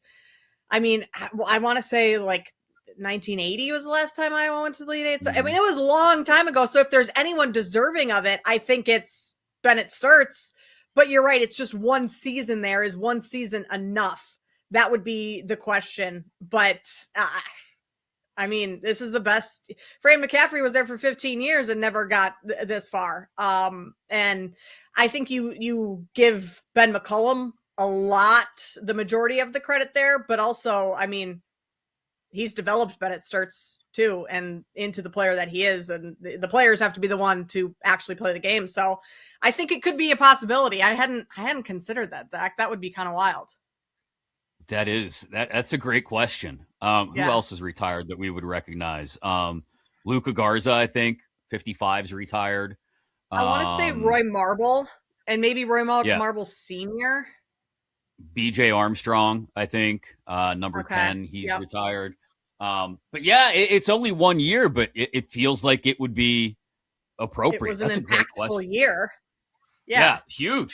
S3: I mean, I want to say like 1980 was the last time Iowa went to the Elite Eight. So, I mean, it was a long time ago. So if there's anyone deserving of it, I think it's Bennett Sturts. But you're right. It's just one season there. Is one season enough? That would be the question. But I mean, this is the best. Fran McCaffrey was there for 15 years and never got this far. And I think you give Ben McCollum the majority of the credit there, but also, I mean, he's developed Bennett Sturts too, and into the player that he is, and the players have to be the one to actually play the game. So I think it could be a possibility. I hadn't considered that, Zach. That would be kind of wild.
S2: That's a great question. Who else is retired that we would recognize? Luka Garza, I think 55's retired.
S3: I want to say Roy Marble, and maybe Roy Marble Sr.
S2: BJ Armstrong, I think, number 10, he's retired. But yeah, it's only 1 year, but it feels like it would be appropriate.
S3: It was an impactful year.
S2: Yeah, huge.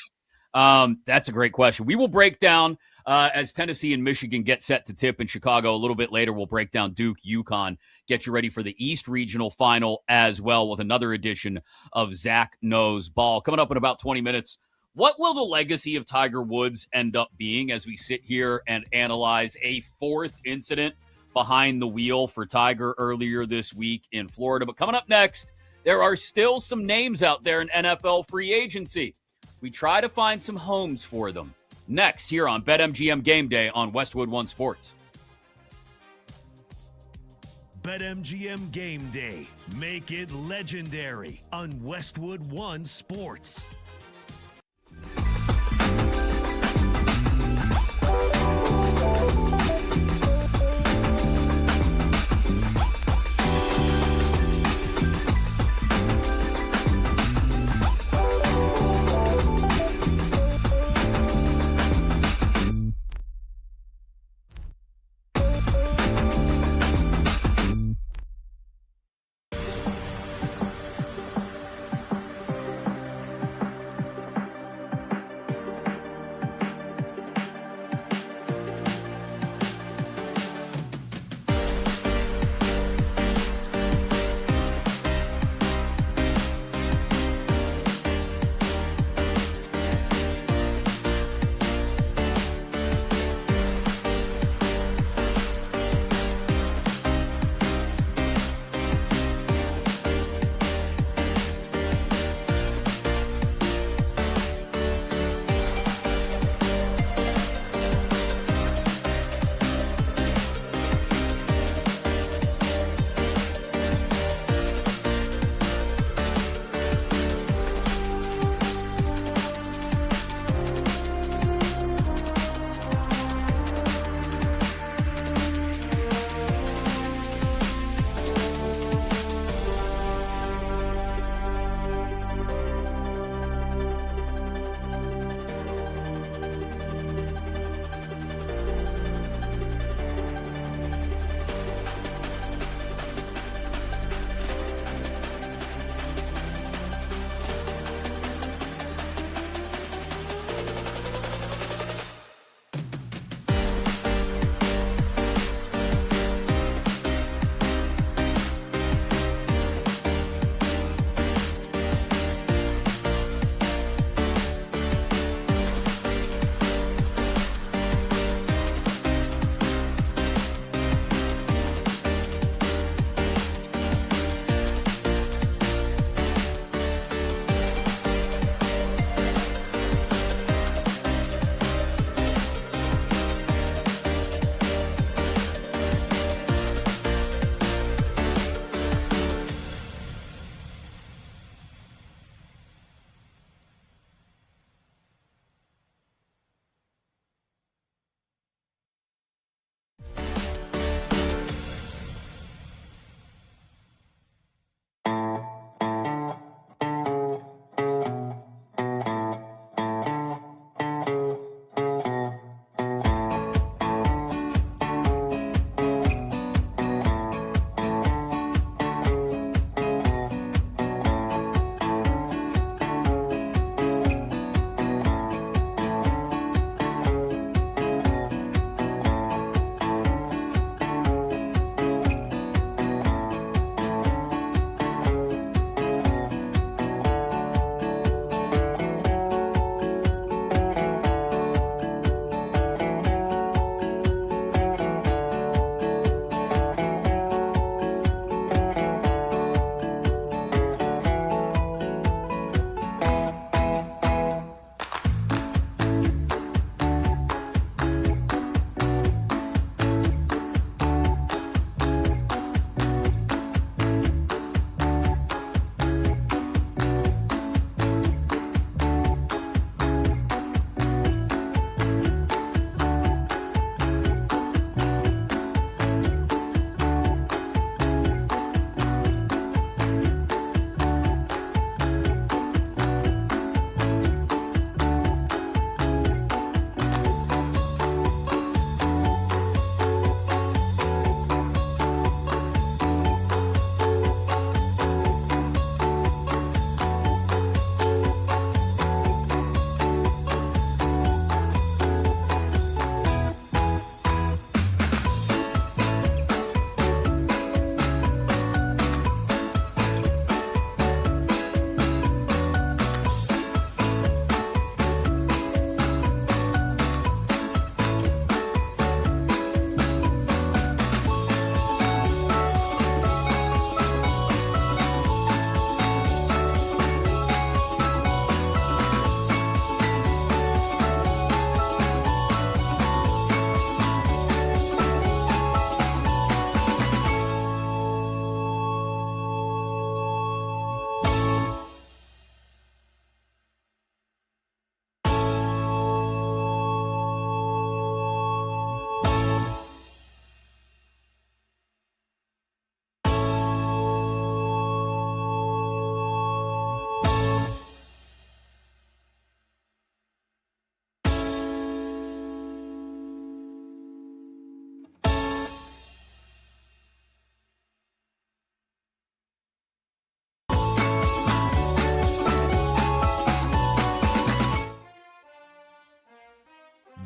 S2: That's a great question. We will break down as Tennessee and Michigan get set to tip in Chicago a little bit later. We'll break down Duke, UConn, get you ready for the East Regional Final as well with another edition of Zach Knows Ball. Coming up in about 20 minutes, what will the legacy of Tiger Woods end up being as we sit here and analyze a 4th incident behind the wheel for Tiger earlier this week in Florida? But coming up next, there are still some names out there in NFL free agency. We try to find some homes for them. Next, here on BetMGM Game Day on Westwood One Sports.
S1: BetMGM Game Day. Make it legendary on Westwood One Sports.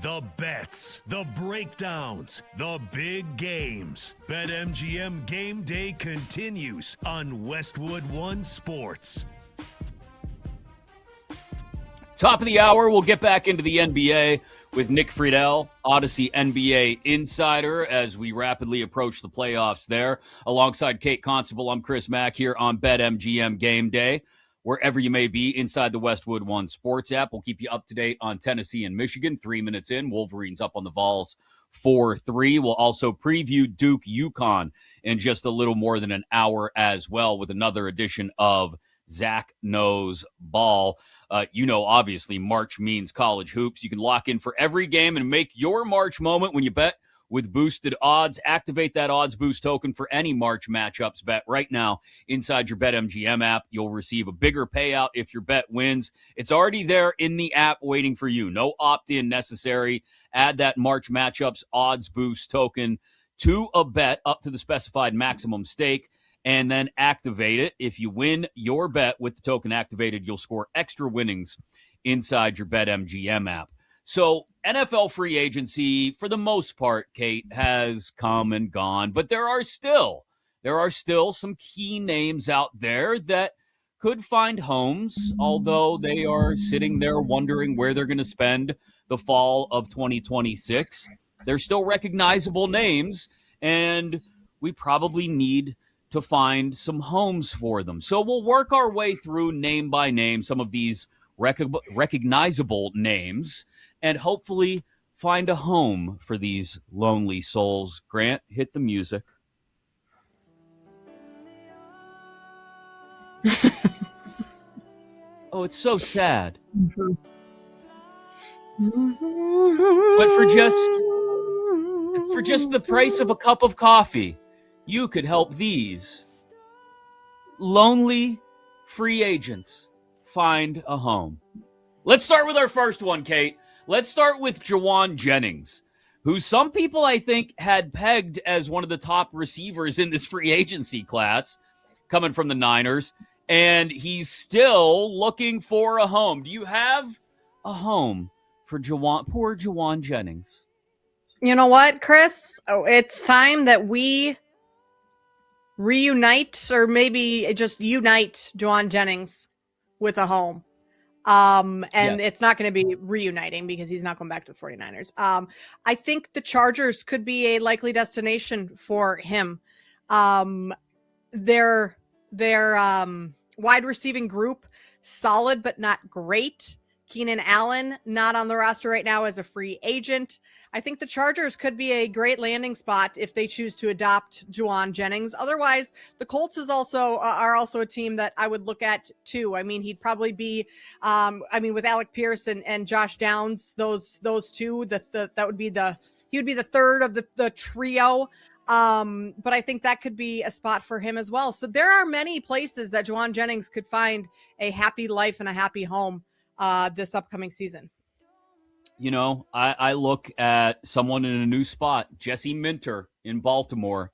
S1: The bets, the breakdowns, the big games. BetMGM Game Day continues on Westwood One Sports.
S2: Top of the hour, we'll get back into the NBA with Nick Friedel, Odyssey NBA insider, as we rapidly approach the playoffs there. Alongside Kate Constable, I'm Chris Mack here on BetMGM Game Day. Wherever you may be inside the Westwood One Sports app, we'll keep you up to date on Tennessee and Michigan. 3 minutes in, Wolverines up on the Vols 4-3. We'll also preview Duke UConn in just a little more than an hour as well with another edition of Zach Knows Ball. Obviously, March means college hoops. You can lock in for every game and make your March moment when you bet with boosted odds. Activate that odds boost token for any March matchups bet right now inside your BetMGM app. You'll receive a bigger payout if your bet wins. It's already there in the app waiting for you. No opt-in necessary. Add that March matchups odds boost token to a bet up to the specified maximum stake, and then activate it. If you win your bet with the token activated, you'll score extra winnings inside your BetMGM app. So NFL free agency, for the most part, Kate, has come and gone, but there are still some key names out there that could find homes, although they are sitting there wondering where they're going to spend the fall of 2026. They're still recognizable names, and we probably need to find some homes for them. So we'll work our way through name by name some of these recognizable names and hopefully find a home for these lonely souls. Grant, hit the music. Oh, it's so sad. But for just the price of a cup of coffee, you could help these lonely free agents find a home. Let's start with our first one, Kate. Let's start with Jauan Jennings, who some people, I think, had pegged as one of the top receivers in this free agency class coming from the Niners, and he's still looking for a home. Do you have a home for poor Jauan Jennings?
S3: You know what, Chris? It's time that we reunite, or maybe just unite Jauan Jennings with a home. It's not going to be reuniting because he's not going back to the 49ers. I think the Chargers could be a likely destination for him. Their wide receiving group, solid but not great. Keenan Allen, not on the roster right now as a free agent. I think the Chargers could be a great landing spot if they choose to adopt Jauan Jennings. Otherwise, the Colts are also a team that I would look at too. I mean, he'd probably be, with Alec Pierce and Josh Downs, those two, he would be the third of the trio. But I think that could be a spot for him as well. So there are many places that Jauan Jennings could find a happy life and a happy home this upcoming season.
S2: You know, I look at someone in a new spot, Jesse Minter in Baltimore,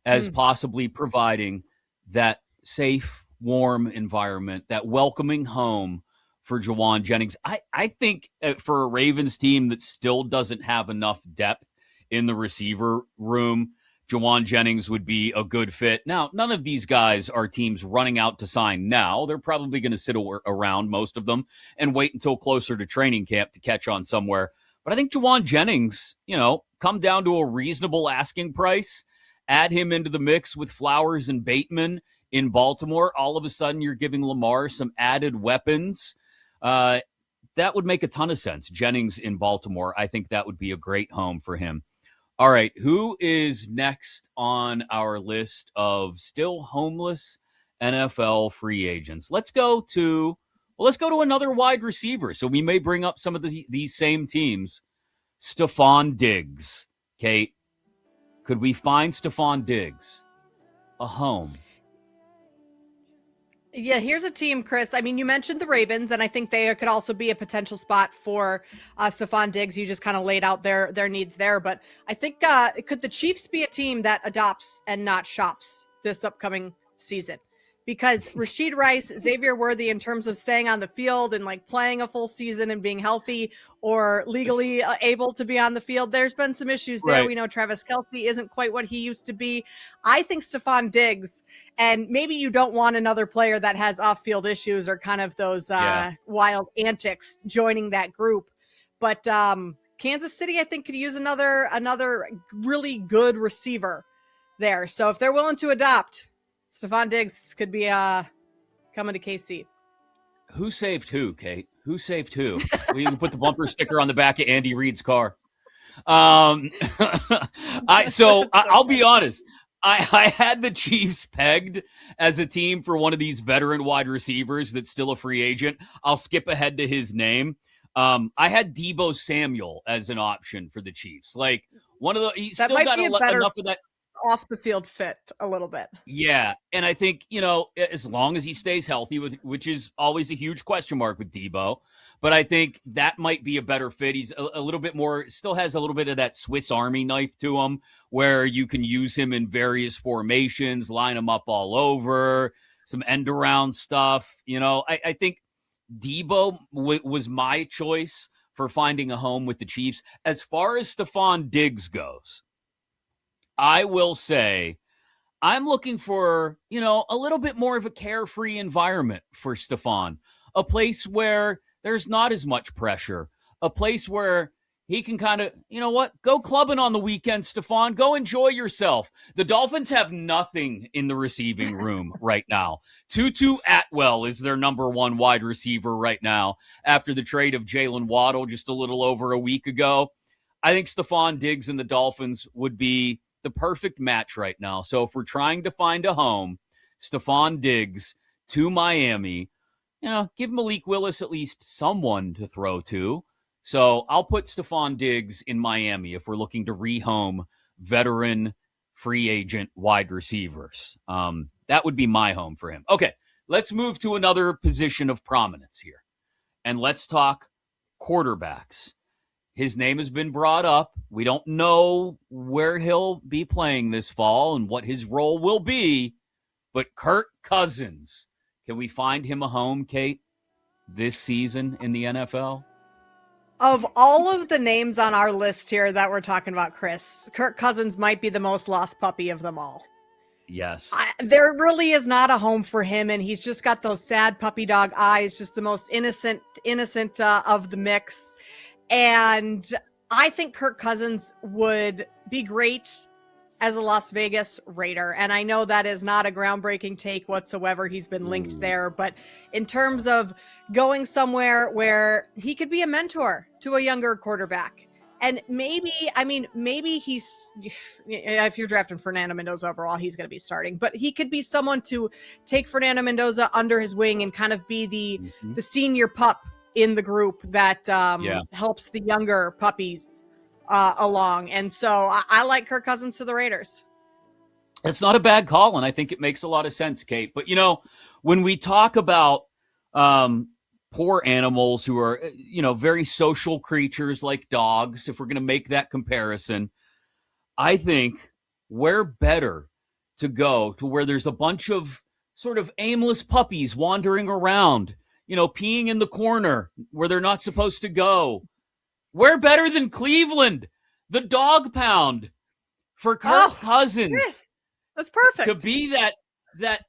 S2: as possibly providing that safe, warm environment, that welcoming home for Jauan Jennings. I think for a Ravens team that still doesn't have enough depth in the receiver room, Jauan Jennings would be a good fit. Now, none of these guys are teams running out to sign now. They're probably going to sit around, most of them, and wait until closer to training camp to catch on somewhere. But I think Jauan Jennings, come down to a reasonable asking price, add him into the mix with Flowers and Bateman in Baltimore. All of a sudden, you're giving Lamar some added weapons. That would make a ton of sense. Jennings in Baltimore, I think that would be a great home for him. All right, who is next on our list of still homeless NFL free agents? Let's go to another wide receiver. So we may bring up some of these same teams. Stephon Diggs. Kate, could we find Stephon Diggs a home?
S3: Yeah, here's a team, Chris. I mean, you mentioned the Ravens, and I think they could also be a potential spot for Stephon Diggs. You just kind of laid out their needs there. But I think, could the Chiefs be a team that adopts and not shops this upcoming season? because Rashid Rice, Xavier Worthy, in terms of staying on the field and like playing a full season and being healthy or legally able to be on the field, there's been some issues there.
S2: Right.
S3: We know Travis Kelce isn't quite what he used to be. I think Stephon Diggs, and maybe you don't want another player that has off-field issues or kind of those wild antics joining that group. But Kansas City, I think, could use another really good receiver there. So if they're willing to adopt, Stephon Diggs could be coming to KC.
S2: Who saved who, Kate? Who saved who? We can put the bumper sticker on the back of Andy Reid's car. I'll be honest. I had the Chiefs pegged as a team for one of these veteran wide receivers that's still a free agent. I'll skip ahead to his name. I had Deebo Samuel as an option for the Chiefs. Like he's
S3: that
S2: still got
S3: enough
S2: of that
S3: off the field fit a little bit.
S2: Yeah. And I think, as long as he stays healthy, which is always a huge question mark with Deebo, but I think that might be a better fit. He's a little bit more, still has a little bit of that Swiss Army knife to him where you can use him in various formations, line him up all over, some end around stuff. I think Deebo was my choice for finding a home with the Chiefs. As far as Stephon Diggs goes, I will say I'm looking for, a little bit more of a carefree environment for Stephon, a place where there's not as much pressure, a place where he can kind of, go clubbing on the weekend, Stephon. Go enjoy yourself. The Dolphins have nothing in the receiving room right now. Tutu Atwell is their number one wide receiver right now after the trade of Jalen Waddle just a little over a week ago. I think Stephon Diggs and the Dolphins would be the perfect match right now. So if we're trying to find a home, Stephon Diggs to Miami, give Malik Willis at least someone to throw to. So I'll put Stephon Diggs in Miami if we're looking to rehome veteran free agent wide receivers. That would be my home for him. Okay, let's move to another position of prominence here. And let's talk quarterbacks. His name has been brought up. We don't know where he'll be playing this fall and what his role will be, but Kirk Cousins, can we find him a home, Kate, this season in the NFL?
S3: Of all of the names on our list here that we're talking about, Chris, Kirk Cousins might be the most lost puppy of them all.
S2: Yes.
S3: There really is not a home for him, and he's just got those sad puppy dog eyes, just the most innocent of the mix. And I think Kirk Cousins would be great as a Las Vegas Raider. And I know that is not a groundbreaking take whatsoever. He's been linked there. But in terms of going somewhere where he could be a mentor to a younger quarterback, and maybe he's, if you're drafting Fernando Mendoza overall, he's going to be starting, but he could be someone to take Fernando Mendoza under his wing and kind of be the senior pup in the group that helps the younger puppies along. And so I like Kirk Cousins to the Raiders.
S2: It's not a bad call, and I think it makes a lot of sense, Kate. But, when we talk about poor animals who are, very social creatures like dogs, if we're going to make that comparison, I think where better to go to where there's a bunch of sort of aimless puppies wandering around, peeing in the corner where they're not supposed to go. Where better than Cleveland, the dog pound for Kirk Cousins.
S3: Yes, that's perfect.
S2: To be that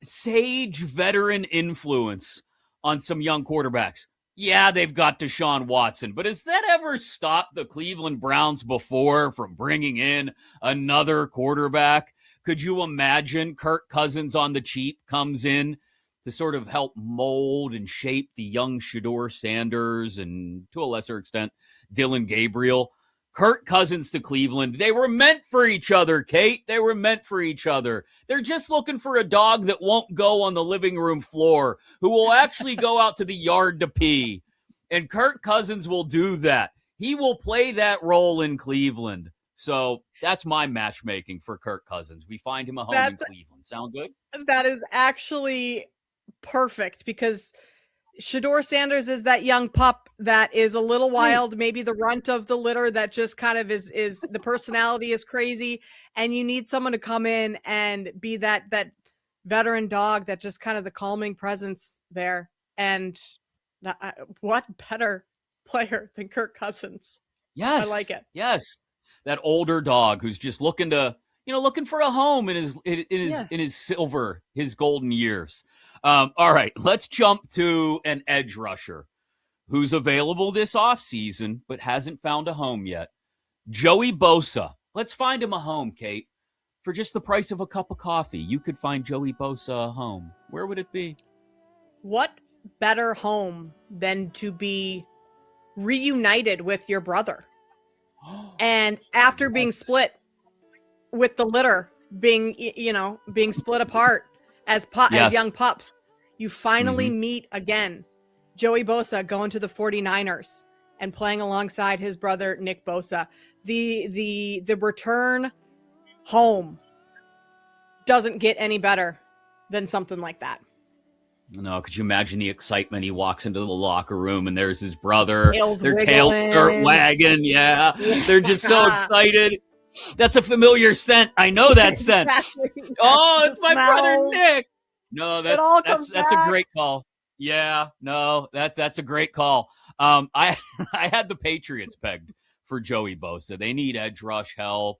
S2: sage veteran influence on some young quarterbacks. Yeah, they've got Deshaun Watson, but has that ever stopped the Cleveland Browns before from bringing in another quarterback? Could you imagine Kirk Cousins on the cheap comes in to sort of help mold and shape the young Shedeur Sanders and, to a lesser extent, Dylan Gabriel? Kirk Cousins to Cleveland. They were meant for each other, Kate. They were meant for each other. They're just looking for a dog that won't go on the living room floor, who will actually go out to the yard to pee. And Kirk Cousins will do that. He will play that role in Cleveland. So that's my matchmaking for Kirk Cousins. We find him a home in Cleveland. Sound good?
S3: That is actually perfect, because Shedeur Sanders is that young pup that is a little wild, maybe the runt of the litter that just kind of is the personality is crazy, and you need someone to come in and be that veteran dog that just kind of the calming presence there. And what better player than Kirk Cousins?
S2: Yes.
S3: I like it.
S2: Yes. That older dog who's just looking for a home in his silver, his golden years. All right, let's jump to an edge rusher who's available this offseason but hasn't found a home yet. Joey Bosa. Let's find him a home, Kate. For just the price of a cup of coffee, you could find Joey Bosa a home. Where would it be?
S3: What better home than to be reunited with your brother? And after being split with the litter, being split apart as young pups, you finally meet again. Joey Bosa going to the 49ers and playing alongside his brother Nick Bosa. The return home doesn't get any better than something like that.
S2: No, could you imagine the excitement? He walks into the locker room and there's his brother. Their
S3: wiggling.
S2: tails start wagging. Yeah. They're just so excited. That's a familiar scent. I know that scent. Oh, it's my brother Nick. No, that's a great call. Yeah, no, that's a great call. I had the Patriots pegged for Joey Bosa. They need edge rush help.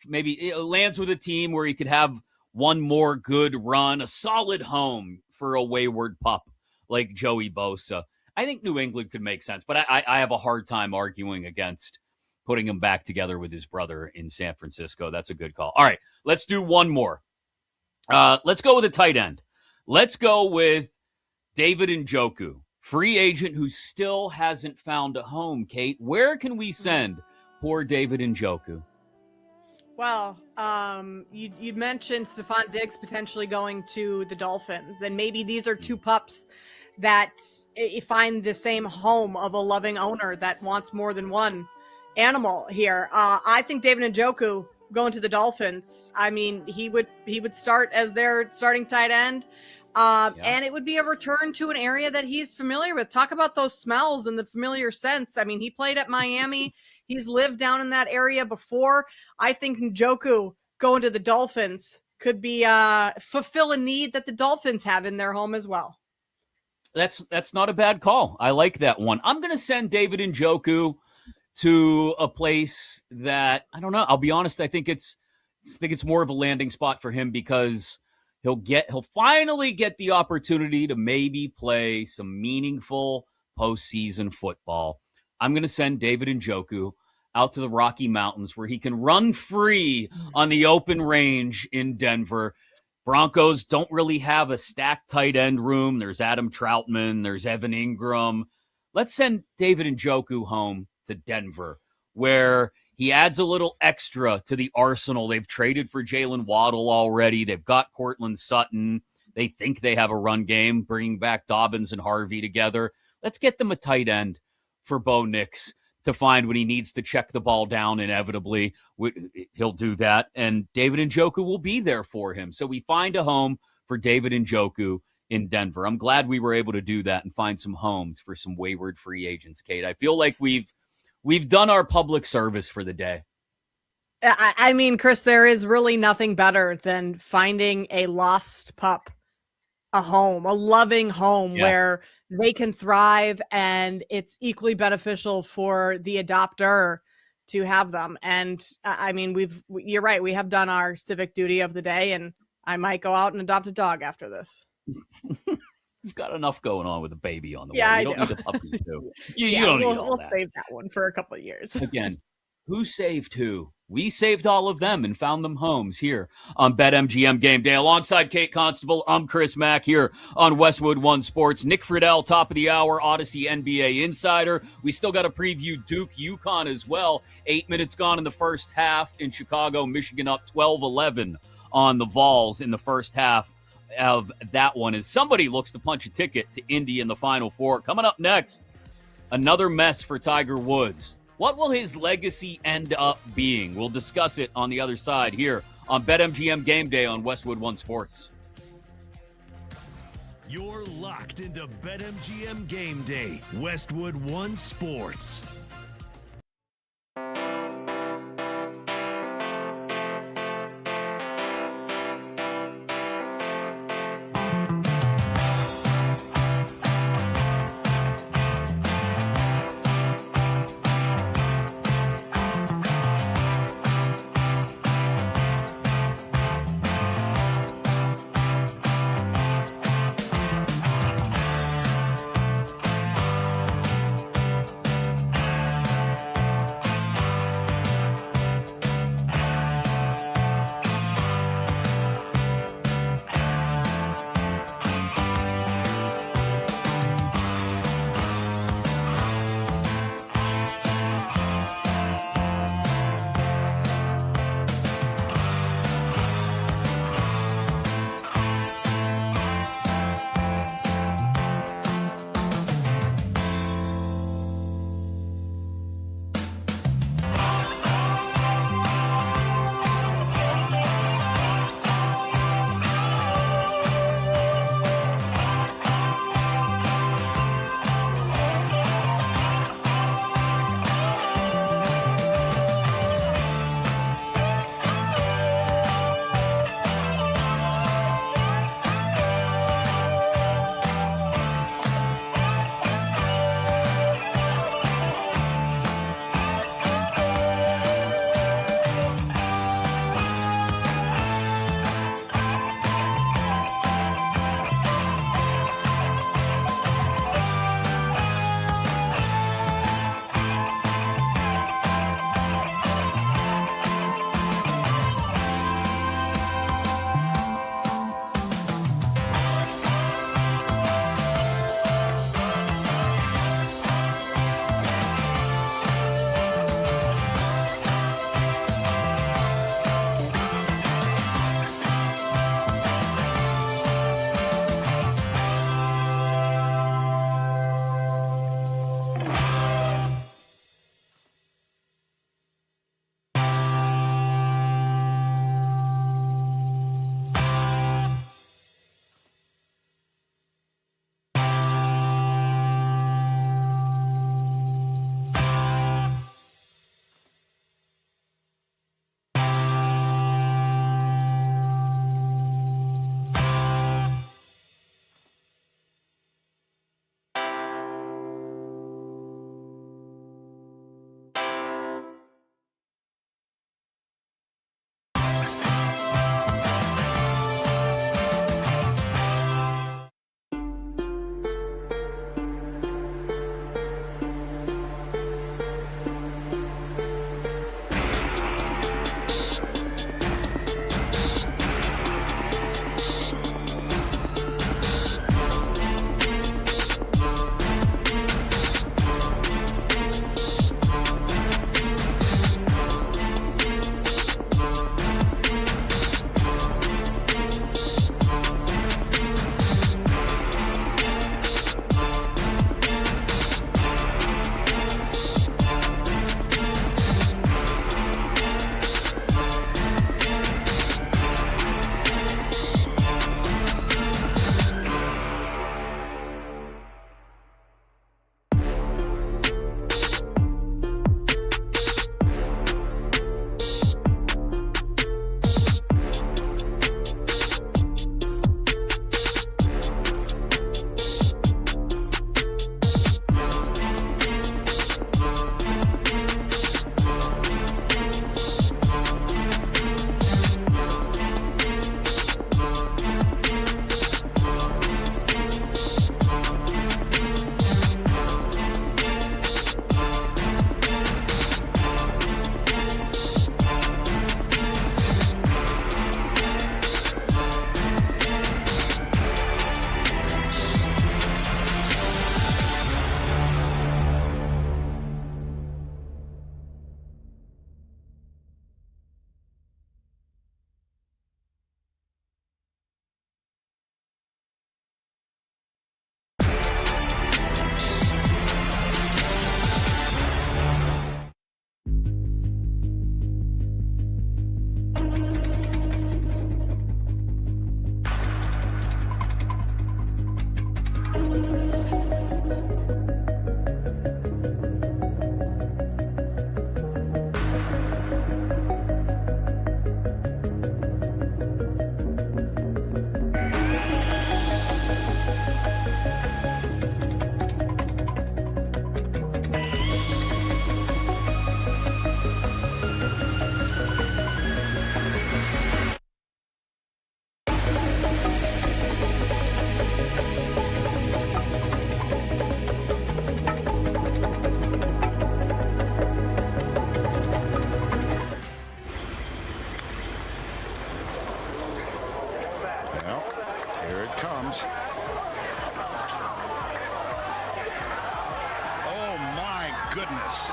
S2: Maybe it lands with a team where he could have one more good run, a solid home for a wayward pup like Joey Bosa. I think New England could make sense, but I have a hard time arguing against putting him back together with his brother in San Francisco. That's a good call. All right, let's do one more. Let's go with a tight end. Let's go with David Njoku, free agent who still hasn't found a home. Kate, where can we send poor David Njoku?
S3: Well, you mentioned Stephon Diggs potentially going to the Dolphins, and maybe these are two pups that find the same home of a loving owner that wants more than one animal here. I think David Njoku going to the Dolphins, I mean, he would start as their starting tight end. And it would be a return to an area that he's familiar with. Talk about those smells and the familiar scents. I mean, he played at Miami. He's lived down in that area before. I think Njoku going to the Dolphins could be fulfill a need that the Dolphins have in their home as well.
S2: That's not a bad call. I like that one. I'm going to send David Njoku to a place that, I don't know. I'll be honest. I think it's more of a landing spot for him because he'll finally get the opportunity to maybe play some meaningful postseason football. I'm going to send David Njoku out to the Rocky Mountains where he can run free on the open range in Denver. Broncos don't really have a stacked tight end room. There's Adam Troutman. There's Evan Ingram. Let's send David Njoku home to Denver where he adds a little extra to the arsenal. They've traded for Jalen Waddle already. They've got Cortland Sutton. They think they have a run game, bringing back Dobbins and Harvey together. Let's get them a tight end for Bo Nix to find when he needs to check the ball down inevitably. He'll do that, and David Njoku will be there for him. So we find a home for David Njoku in Denver. I'm glad we were able to do that and find some homes for some wayward free agents, Kate. I feel like we've done our public service for the day.
S3: I mean, Chris, there is really nothing better than finding a lost pup a home, a loving home where they can thrive, and it's equally beneficial for the adopter to have them. And I mean, you're right. We have done our civic duty of the day, and I might go out and adopt a dog after this.
S2: You've got enough going on with a baby on the
S3: way.
S2: You don't need a puppy too. You don't need all that.
S3: We'll save that one for a couple of years.
S2: Again, who saved who? We saved all of them and found them homes here on BetMGM Game Day. Alongside Kate Constable, I'm Chris Mack here on Westwood One Sports. Nick Friedel, top of the hour, Odyssey NBA Insider. We still got to preview Duke UConn as well. 8 minutes gone in the first half in Chicago. Michigan up 12-11 on the Vols in the first half of that one as somebody looks to punch a ticket to Indy in the Final Four. Coming up next, another mess for Tiger Woods. What will his legacy end up being? We'll discuss it on the other side here on BetMGM Game Day on Westwood One Sports.
S1: You're locked into BetMGM Game Day, Westwood One Sports.
S10: Well, here it comes. Oh my goodness.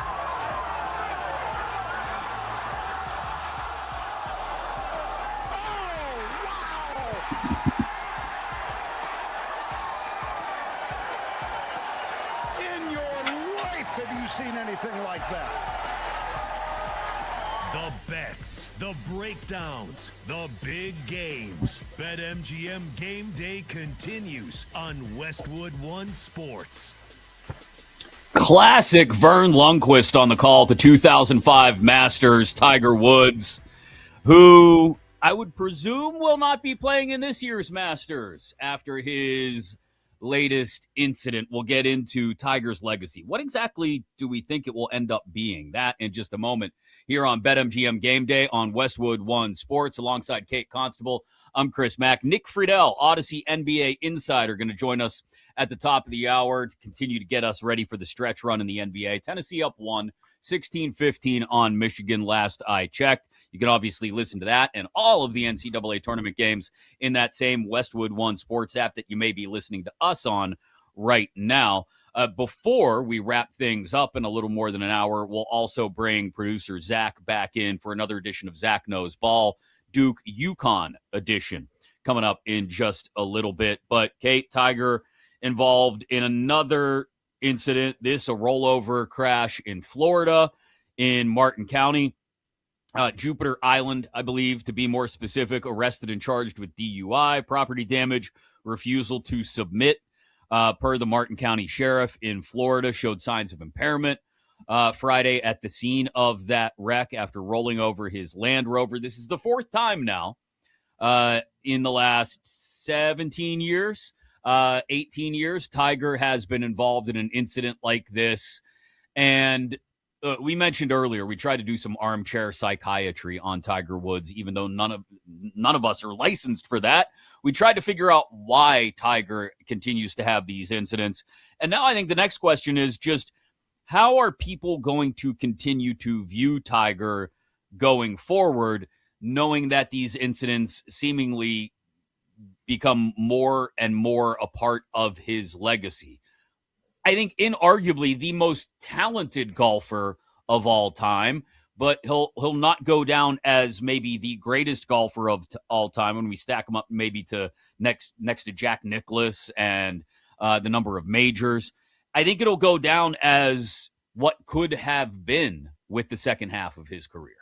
S10: In your life have you seen anything like that?
S1: The bets, the breakdowns, the big games. BetMGM Game Day continues on Westwood One Sports.
S2: Classic Vern Lundquist on the call at the 2005 Masters. Tiger Woods, who I would presume will not be playing in this year's Masters after his latest incident. We'll get into Tiger's legacy. What exactly do we think it will end up being? That in just a moment here on BetMGM Game Day on Westwood One Sports alongside Kate Constable. I'm Chris Mack. Nick Friedel, Odyssey NBA Insider, going to join us at the top of the hour to continue to get us ready for the stretch run in the NBA. Tennessee up 16-15 on Michigan last I checked. You can obviously listen to that and all of the NCAA tournament games in that same Westwood One Sports app that you may be listening to us on right now. Before we wrap things up in a little more than an hour, we'll also bring producer Zach back in for another edition of Zach Knows Ball, Duke UConn edition, coming up in just a little bit. But Kate, Tiger involved in another incident, a rollover crash in Florida in Martin County. Jupiter Island, I believe, to be more specific, arrested and charged with DUI, property damage, refusal to submit, per the Martin County Sheriff in Florida, showed signs of impairment Friday at the scene of that wreck after rolling over his Land Rover. This is the fourth time now in the last 17 years, 18 years, Tiger has been involved in an incident like this. And we mentioned earlier, we tried to do some armchair psychiatry on Tiger Woods, even though none of us are licensed for that. We tried to figure out why Tiger continues to have these incidents. And now I think the next question is just, how are people going to continue to view Tiger going forward, knowing that these incidents seemingly become more and more a part of his legacy? I think inarguably the most talented golfer of all time, but he'll not go down as maybe the greatest golfer of all time when we stack him up maybe to next to Jack Nicklaus and the number of majors. I think it'll go down as what could have been with the second half of his career.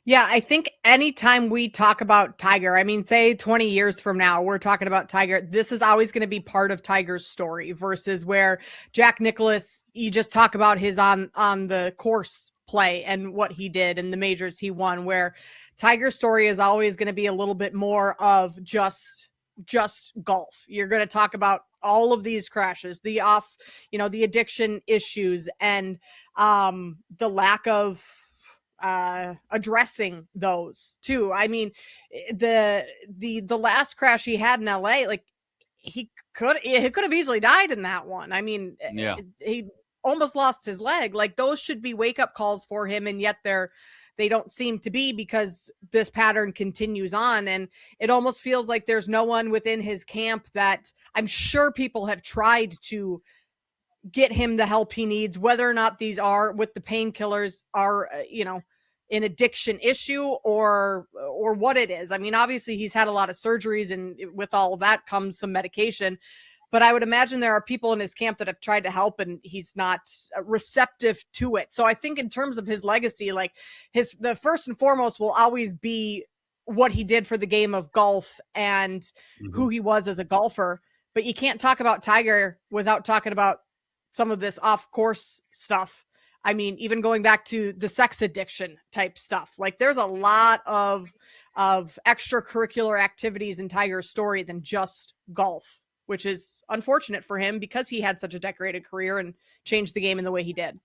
S3: Yeah, I think anytime we talk about Tiger, I mean, say 20 years from now, we're talking about Tiger, this is always going to be part of Tiger's story versus where Jack Nicklaus, you just talk about his on the course play and what he did and the majors he won, where Tiger's story is always going to be a little bit more of just golf. You're going to talk about all of these crashes, the addiction issues and the lack of addressing those too. I mean, the last crash he had in LA, like he could have easily died in that one. I mean,
S2: yeah,
S3: he almost lost his leg. Like those should be wake up calls for him, and yet they don't seem to be, because this pattern continues on. And it almost feels like there's no one within his camp that I'm sure people have tried to get him the help he needs, whether or not these are with the painkillers are, an addiction issue or what it is. I mean, obviously he's had a lot of surgeries, and with all of that comes some medication, but I would imagine there are people in his camp that have tried to help and he's not receptive to it. So I think in terms of his legacy, like the first and foremost will always be what he did for the game of golf and who he was as a golfer. But you can't talk about Tiger without talking about some of this off course stuff. I mean, even going back to the sex addiction type stuff, like there's a lot of extracurricular activities in Tiger's story than just golf, which is unfortunate for him because he had such a decorated career and changed the game in the way he did.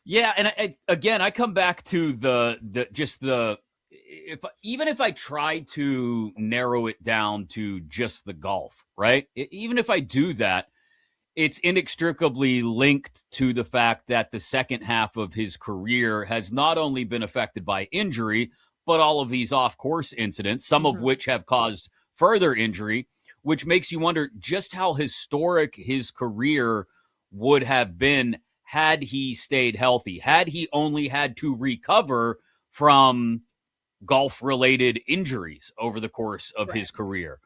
S2: Yeah, and again, I come back to even if I try to narrow it down to just the golf, right? Even if I do that, it's inextricably linked to the fact that the second half of his career has not only been affected by injury, but all of these off-course incidents, some of which have caused further injury, which makes you wonder just how historic his career would have been had he stayed healthy, had he only had to recover from golf-related injuries over the course of his career.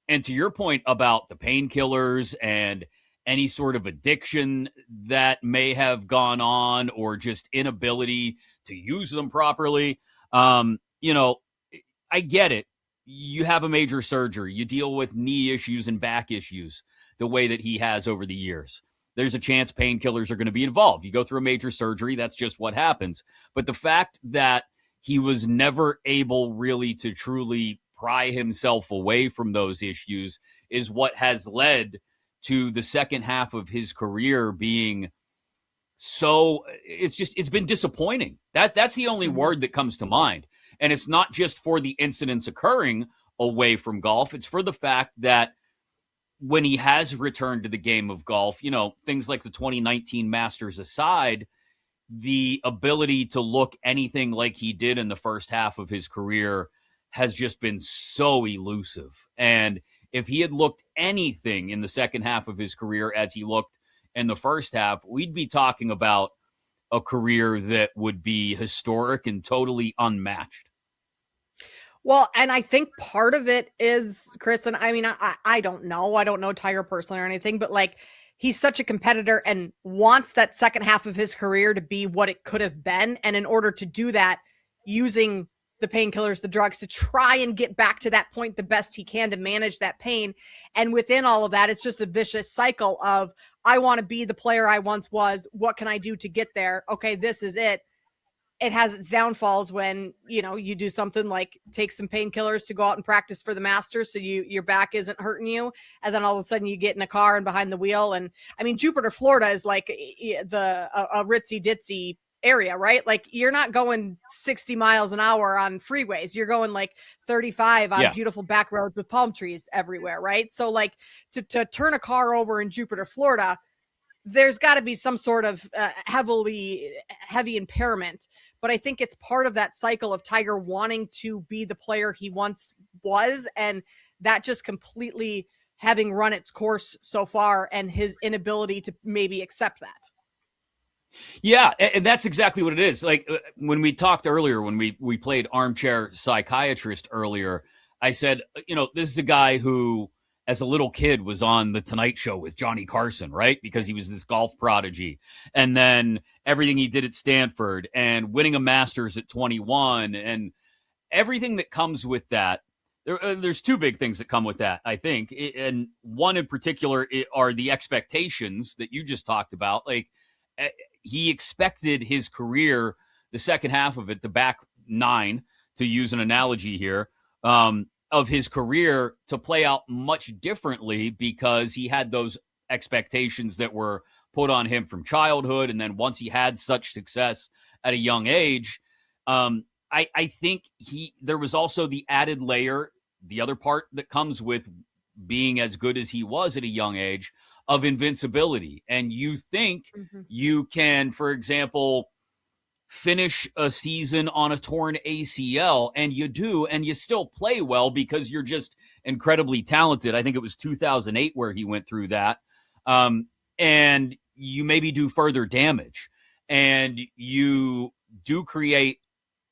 S2: And to your point about the painkillers and any sort of addiction that may have gone on or just inability to use them properly, I get it. You have a major surgery. You deal with knee issues and back issues the way that he has over the years. There's a chance painkillers are going to be involved. You go through a major surgery, that's just what happens. But the fact that he was never able really to truly pry himself away from those issues is what has led to the second half of his career being so, it's been disappointing. That's the only word that comes to mind. And it's not just for the incidents occurring away from golf. It's for the fact that when he has returned to the game of golf, things like the 2019 Masters aside, the ability to look anything like he did in the first half of his career has just been so elusive. And if he had looked anything in the second half of his career as he looked in the first half, we'd be talking about a career that would be historic and totally unmatched.
S3: Well, and I think part of it is, Chris, and I mean, I don't know. I don't know Tiger personally or anything, but like he's such a competitor and wants that second half of his career to be what it could have been. And in order to do that, using the painkillers, the drugs to try and get back to that point the best he can to manage that pain. And within all of that, it's just a vicious cycle of, I want to be the player I once was. What can I do to get there? Okay, this is it. It has its downfalls when, you do something like take some painkillers to go out and practice for the Masters so your back isn't hurting you. And then all of a sudden you get in a car and behind the wheel. And I mean, Jupiter, Florida is like a ritzy ditzy area, right? Like you're not going 60 miles an hour on freeways. You're going like 35 on beautiful back roads with palm trees everywhere, right? So like to turn a car over in Jupiter, Florida, there's got to be some sort of heavy impairment. But I think it's part of that cycle of Tiger wanting to be the player he once was, and that just completely having run its course so far and his inability to maybe accept that.
S2: Yeah, and that's exactly what it is. Like when we talked earlier, when we played Armchair Psychiatrist earlier, I said, this is a guy who, as a little kid, was on The Tonight Show with Johnny Carson, right? Because he was this golf prodigy. And then everything he did at Stanford and winning a Masters at 21 and everything that comes with that. There's two big things that come with that, I think. And one in particular are the expectations that you just talked about. Like he expected his career, the second half of it, the back nine, to use an analogy here, of his career to play out much differently because he had those expectations that were put on him from childhood. And then once he had such success at a young age, I think there was also the added layer, the other part that comes with being as good as he was at a young age, of invincibility. And you think you can, for example, finish a season on a torn ACL, and you do, and you still play well because you're just incredibly talented. I think it was 2008 where he went through that. And you maybe do further damage, and you do create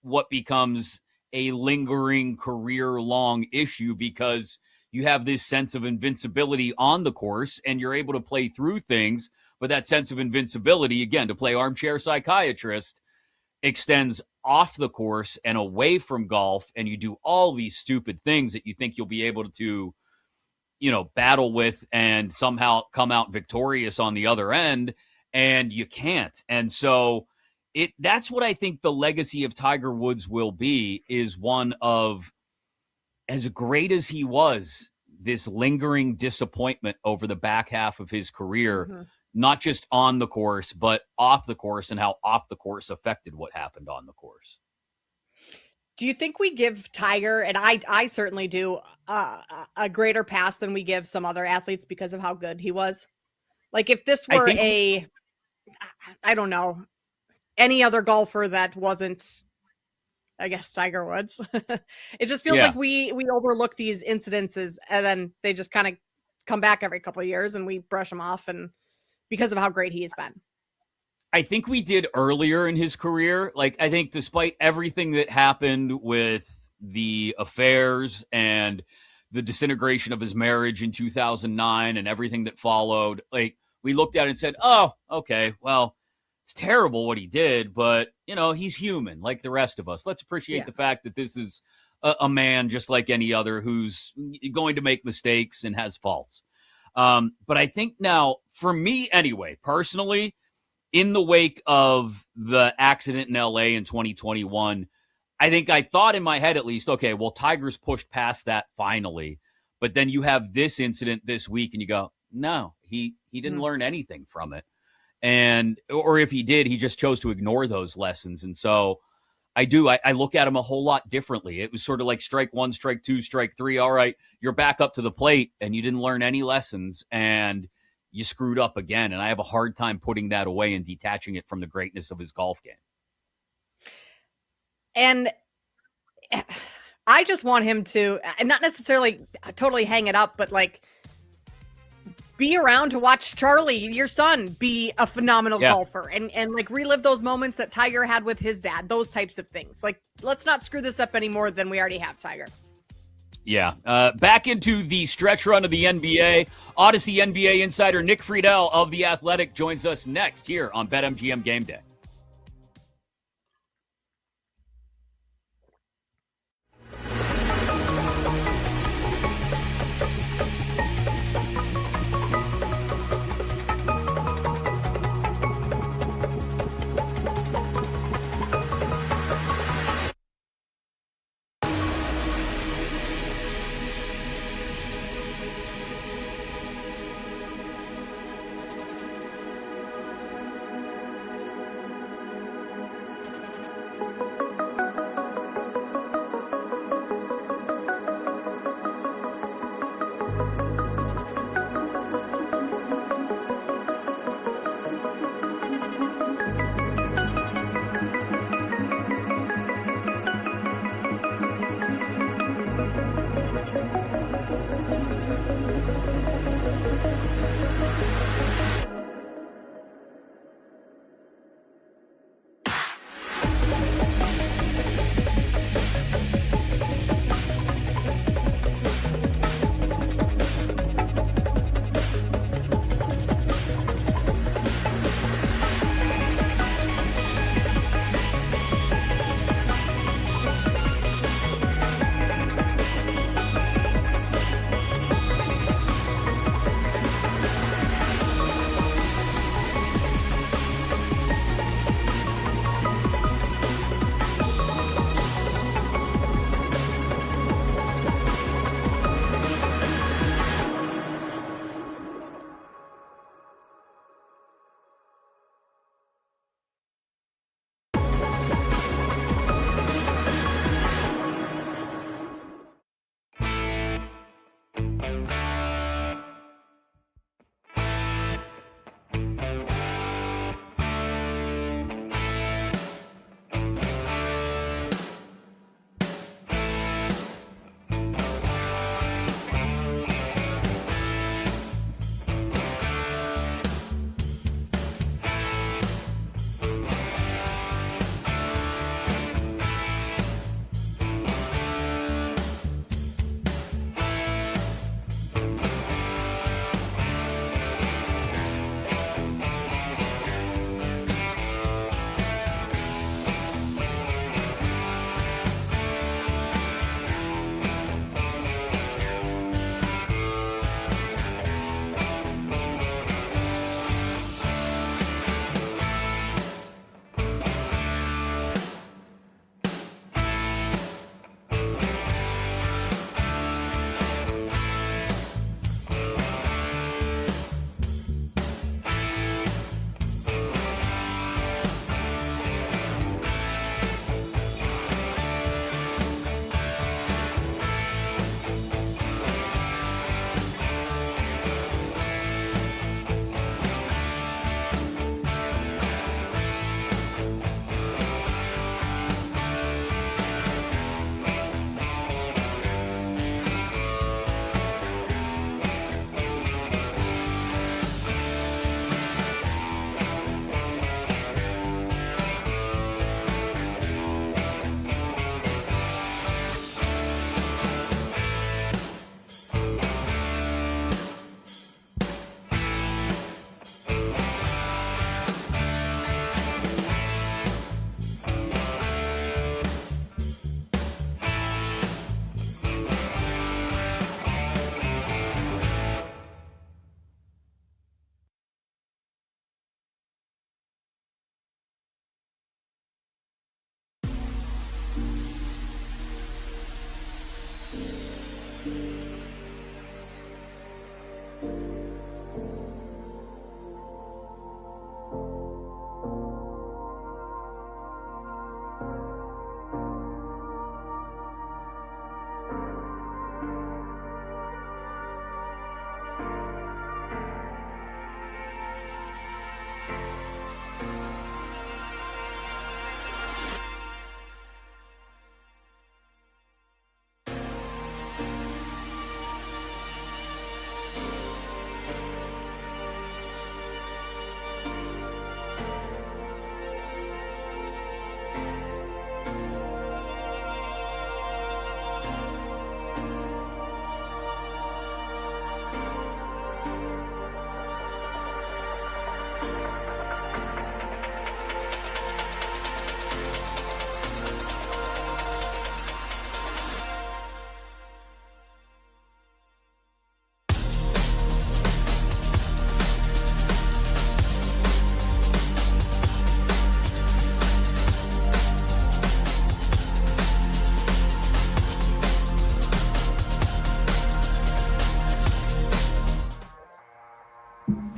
S2: what becomes a lingering career-long issue because you have this sense of invincibility on the course and you're able to play through things. But that sense of invincibility, again, to play Armchair Psychiatrist, extends off the course and away from golf, and you do all these stupid things that you think you'll be able to, battle with and somehow come out victorious on the other end, and you can't. And so that's what I think the legacy of Tiger Woods will be, is one of, as great as he was, this lingering disappointment over the back half of his career, not just on the course, but off the course, and how off the course affected what happened on the course.
S3: Do you think we give Tiger, and I certainly do, a greater pass than we give some other athletes because of how good he was? Like, if this were I don't know, any other golfer that wasn't, I guess, Tiger Woods, it just feels like we overlook these incidences, and then they just kind of come back every couple of years and we brush them off, and because of how great he has been.
S2: I think we did earlier in his career. Like, I think despite everything that happened with the affairs and the disintegration of his marriage in 2009 and everything that followed, like, we looked at it and said, oh, okay, well, it's terrible what he did, but, he's human like the rest of us. Let's appreciate the fact that this is a man just like any other who's going to make mistakes and has faults. But I think now, for me anyway, personally, in the wake of the accident in LA in 2021, I think I thought in my head at least, okay, well, Tiger's pushed past that finally. But then you have this incident this week and you go, no, he didn't learn anything from it. Or if he did, he just chose to ignore those lessons. And so I look at him a whole lot differently. It was sort of like strike one, strike two, strike three. All right, you're back up to the plate and you didn't learn any lessons and you screwed up again. And I have a hard time putting that away and detaching it from the greatness of his golf game.
S3: And I just want him to, and not necessarily totally hang it up, but like, be around to watch Charlie, your son, be a phenomenal golfer and like relive those moments that Tiger had with his dad, those types of things. Like, let's not screw this up any more than we already have, Tiger.
S2: Yeah. Back into the stretch run of the NBA. Odyssey NBA insider Nick Friedel of The Athletic joins us next here on BetMGM Game Day.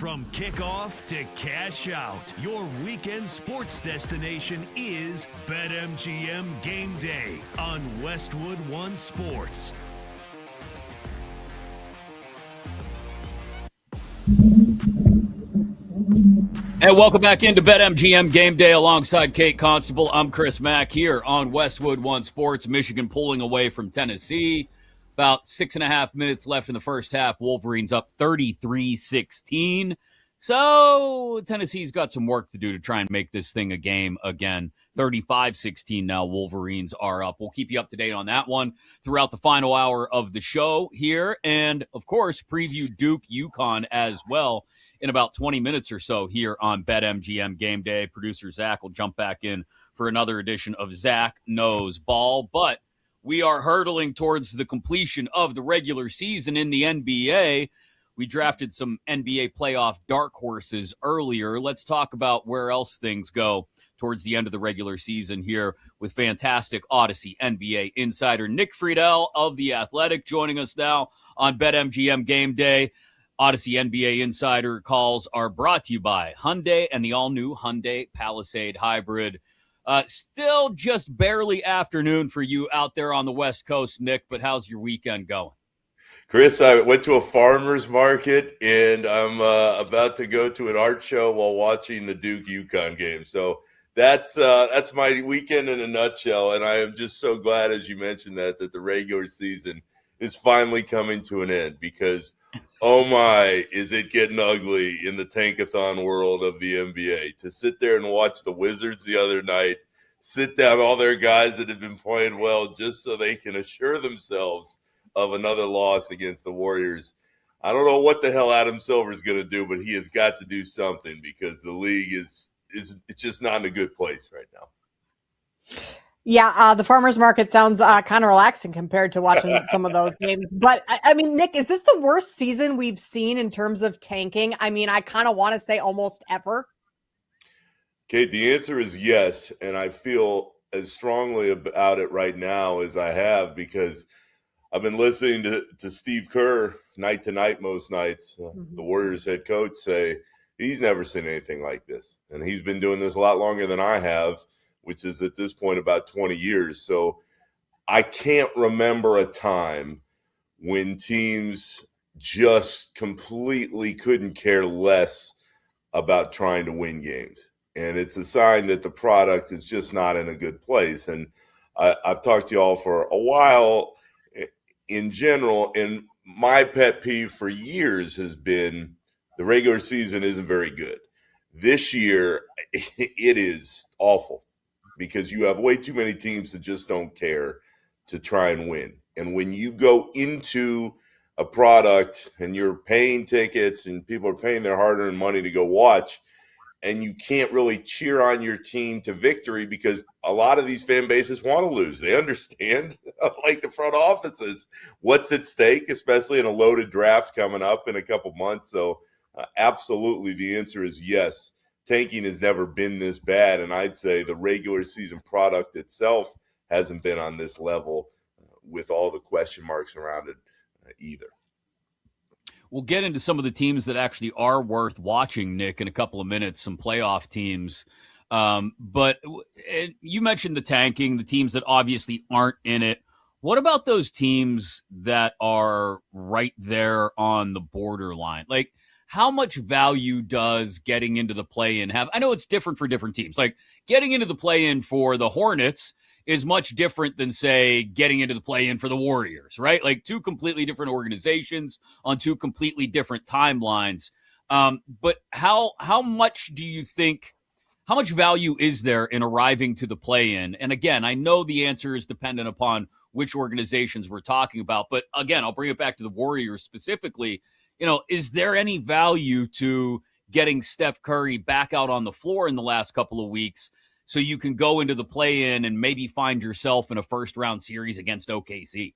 S1: From kickoff to cash out, your weekend sports destination is BetMGM Game Day on Westwood One Sports.
S2: And welcome back into BetMGM Game Day alongside Kate Constable. I'm Chris Mack here on Westwood One Sports. Michigan pulling away from Tennessee. About 6.5 minutes left in the first half. Wolverines up 33-16. So Tennessee's got some work to do to try and make this thing a game again. 35-16 now. Wolverines are up. We'll keep you up to date on that one throughout the final hour of the show here. And, of course, preview Duke UConn as well in about 20 minutes or so here on BetMGM Game Day. Producer Zach will jump back in for another edition of Zach Knows Ball. But we are hurtling towards the completion of the regular season in the NBA. We drafted some NBA playoff dark horses earlier. Let's talk about where else things go towards the end of the regular season here with fantastic Odyssey NBA insider Nick Friedel of The Athletic joining us now on BetMGM Game Day. Odyssey NBA Insider calls are brought to you by Hyundai and the all-new Hyundai Palisade Hybrid. Still just barely afternoon for you out there on the West Coast, Nick, but how's your weekend going?
S17: Chris, I went to a farmer's market, and I'm about to go to an art show while watching the Duke UConn game. So that's my weekend in a nutshell, and I am just so glad, as you mentioned, that the regular season is finally coming to an end because – oh my, is it getting ugly in the tankathon world of the NBA. To sit there and watch the Wizards the other night, sit down all their guys that have been playing well just so they can assure themselves of another loss against the Warriors. I don't know what the hell Adam Silver is going to do, but he has got to do something because the league is it's just not in a good place right now.
S3: Yeah, the farmer's market sounds kind of relaxing compared to watching some of those games. But, I mean, Nick, is this the worst season we've seen in terms of tanking? I mean, I kind of want to say almost ever.
S17: Kate, the answer is yes, and I feel as strongly about it right now as I have because I've been listening to Steve Kerr night to night most nights, the Warriors head coach, say he's never seen anything like this. And he's been doing this a lot longer than I have, which is at this point about 20 years. So I can't remember a time when teams just completely couldn't care less about trying to win games. And it's a sign that the product is just not in a good place. And I've talked to you all for a while in general, and my pet peeve for years has been the regular season isn't very good. This year, it is awful because you have way too many teams that just don't care to try and win. And when you go into a product and you're paying tickets and people are paying their hard-earned money to go watch, and you can't really cheer on your team to victory because a lot of these fan bases want to lose. They understand, like the front offices, what's at stake, especially in a loaded draft coming up in a couple months. So absolutely the answer is yes. Tanking has never been this bad, and I'd say the regular season product itself hasn't been on this level with all the question marks around it either.
S2: We'll get into some of the teams that actually are worth watching, Nick, in a couple of minutes, some playoff teams. But you mentioned the tanking, the teams that obviously aren't in it. What about those teams that are right there on the borderline? Like, how much value does getting into the play-in have? I know it's different for different teams. Like, getting into the play-in for the Hornets is much different than, say, getting into the play-in for the Warriors, right? Like, two completely different organizations on two completely different timelines. But how much do you think, how much value is there in arriving to the play-in? And again, I know the answer is dependent upon which organizations we're talking about. But again, I'll bring it back to the Warriors specifically. You know, is there any value to getting Steph Curry back out on the floor in the last couple of weeks so you can go into the play-in and maybe find yourself in a first-round series against OKC?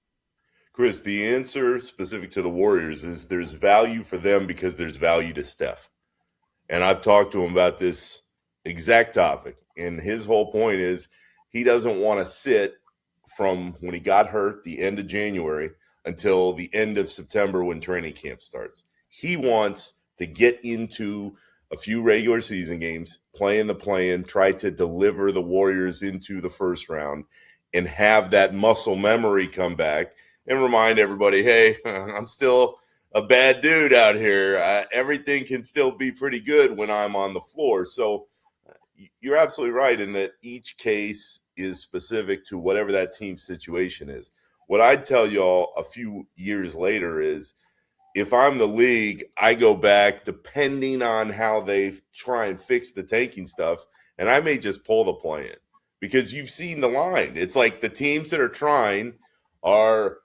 S17: Chris, the answer specific to the Warriors is there's value for them because there's value to Steph. And I've talked to him about this exact topic. And his whole point is he doesn't want to sit from when he got hurt the end of January until the end of September when training camp starts. He wants to get into a few regular season games, play in the play-in, try to deliver the Warriors into the first round, and have that muscle memory come back and remind everybody, hey, I'm still a bad dude out here. Everything can still be pretty good when I'm on the floor. So you're absolutely right in that each case is specific to whatever that team's situation is. What I'd tell y'all a few years later is, if I'm the league, I go back depending on how they try and fix the tanking stuff, and I may just pull the play in because you've seen the line. It's like the teams that are trying are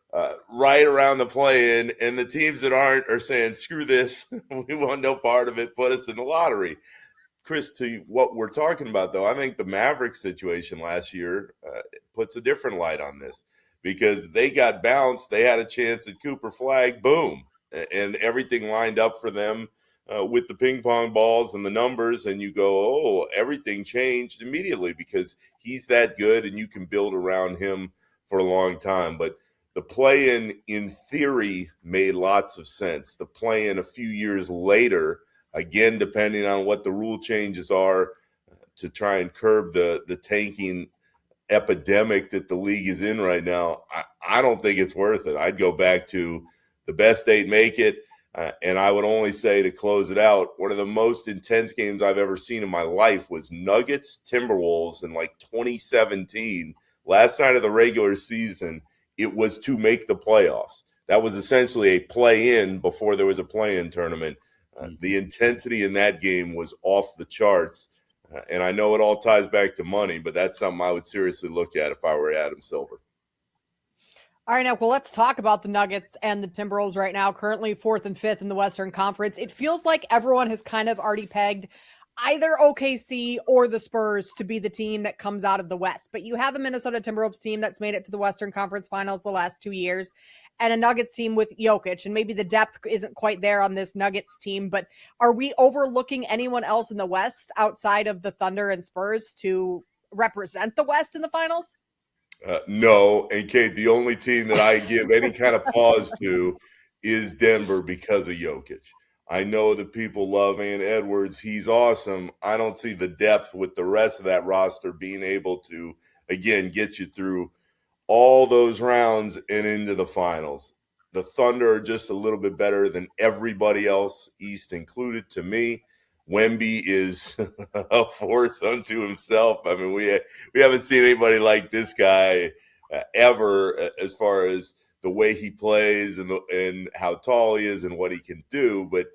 S17: right around the play in, and the teams that aren't are saying, screw this, we want no part of it, put us in the lottery. Chris, to what we're talking about, though, I think the Mavericks situation last year puts a different light on this because they got bounced. They had a chance at Cooper Flag, boom, and everything lined up for them with the ping pong balls and the numbers. And you go, oh, everything changed immediately because he's that good and you can build around him for a long time. But the play-in theory, made lots of sense. The play-in a few years later, again, depending on what the rule changes are to try and curb the tanking epidemic that the league is in right now, I don't think it's worth it. I'd go back to the best 8 make it, and I would only say to close it out, one of the most intense games I've ever seen in my life was Nuggets Timberwolves in like 2017, last night of the regular season. It was to make the playoffs. That was essentially a play-in before there was a play-in tournament. The intensity in that game was off the charts. And I know it all ties back to money, but that's something I would seriously look at if I were Adam Silver.
S3: All right, now, well, let's talk about the Nuggets and the Timberwolves right now, currently 4th and 5th in the Western Conference. It feels like everyone has kind of already pegged either OKC or the Spurs to be the team that comes out of the West. But you have a Minnesota Timberwolves team that's made it to the Western Conference Finals the last 2 years, and a Nuggets team with Jokic. And maybe the depth isn't quite there on this Nuggets team, but are we overlooking anyone else in the West outside of the Thunder and Spurs to represent the West in the finals?
S17: No, and Kate, the only team that I give any kind of pause to is Denver because of Jokic. I know that people love Ant Edwards. He's awesome. I don't see the depth with the rest of that roster being able to, again, get you through all those rounds and into the finals. The Thunder are just a little bit better than everybody else, East included, to me. Wemby is a force unto himself. I mean, we haven't seen anybody like this guy ever as far as the way he plays and how tall he is and what he can do. But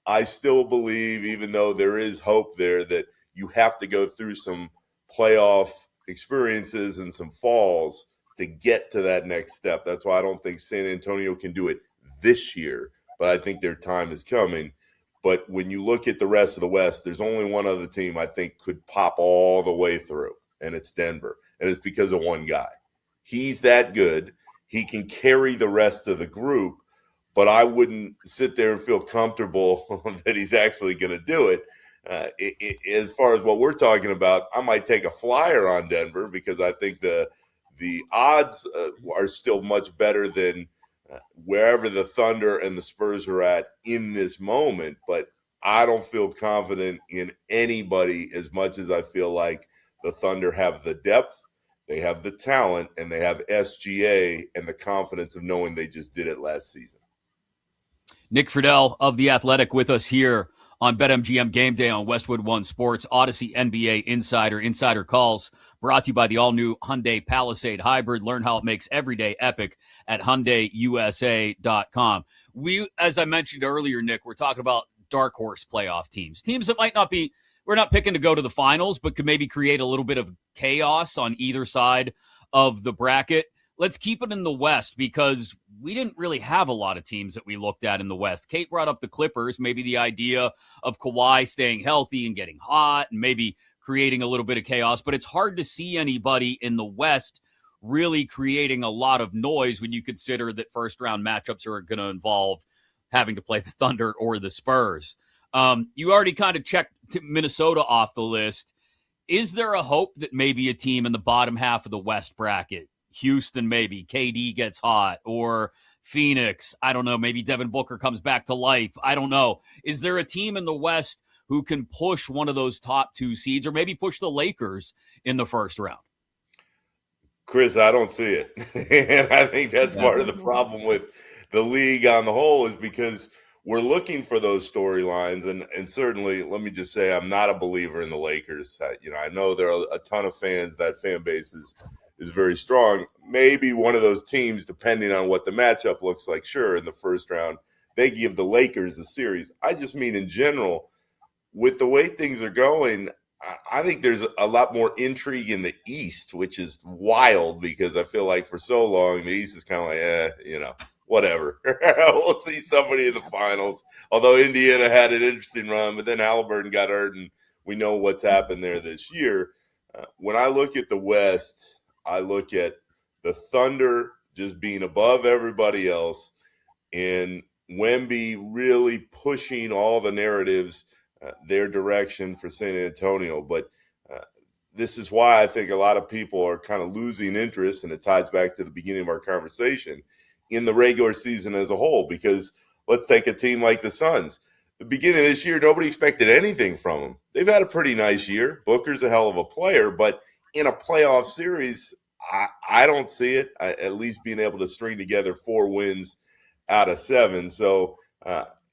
S17: I still believe, even though there is hope there, that you have to go through some playoff experiences and some falls to get to that next step. That's why I don't think San Antonio can do it this year, but I think their time is coming. But when you look at the rest of the West, there's only one other team I think could pop all the way through, and it's Denver. And it's because of one guy. He's that good. He can carry the rest of the group, but I wouldn't sit there and feel comfortable that he's actually going to do it. As far as what we're talking about, I might take a flyer on Denver because I think the odds are still much better than wherever the Thunder and the Spurs are at in this moment. But I don't feel confident in anybody as much as I feel like the Thunder have the depth, they have the talent, and they have SGA and the confidence of knowing they just did it last season.
S2: Nick Friedel of The Athletic with us here on BetMGM Game Day on Westwood One Sports, Odyssey NBA Insider Calls, brought to you by the all-new Hyundai Palisade Hybrid. Learn how it makes every day epic at HyundaiUSA.com. We, as I mentioned earlier, Nick, we're talking about dark horse playoff teams. Teams that might not be, we're not picking to go to the finals, but could maybe create a little bit of chaos on either side of the bracket. Let's keep it in the West because we didn't really have a lot of teams that we looked at in the West. Kate brought up the Clippers, maybe the idea of Kawhi staying healthy and getting hot and maybe creating a little bit of chaos, but it's hard to see anybody in the West really creating a lot of noise when you consider that first-round matchups are going to involve having to play the Thunder or the Spurs. You already kind of checked Minnesota off the list. Is there a hope that maybe a team in the bottom half of the West bracket, Houston maybe, KD gets hot, or Phoenix. I don't know. Maybe Devin Booker comes back to life. I don't know. Is there a team in the West who can push one of those top 2 seeds, or maybe push the Lakers in the first round?
S17: Chris, I don't see it. And I think that's part of the problem with the league on the whole, is because we're looking for those storylines. And certainly, let me just say, I'm not a believer in the Lakers. I know there are a ton of fans. That fan base is very strong. Maybe one of those teams, depending on what the matchup looks like, sure, in the first round, they give the Lakers a series. I just mean in general, with the way things are going, I think there's a lot more intrigue in the East, which is wild because I feel like for so long, the East is kind of like, whatever. We'll see somebody in the finals. Although Indiana had an interesting run, but then Halliburton got hurt, and we know what's happened there this year. When I look at the West, I look at the Thunder just being above everybody else, and Wemby really pushing all the narratives their direction for San Antonio. But this is why I think a lot of people are kind of losing interest, and it ties back to the beginning of our conversation, in the regular season as a whole. Because let's take a team like the Suns. The beginning of this year, nobody expected anything from them. They've had a pretty nice year. Booker's a hell of a player, but in a playoff series, I don't see it, at least being able to string together 4 wins out of 7. So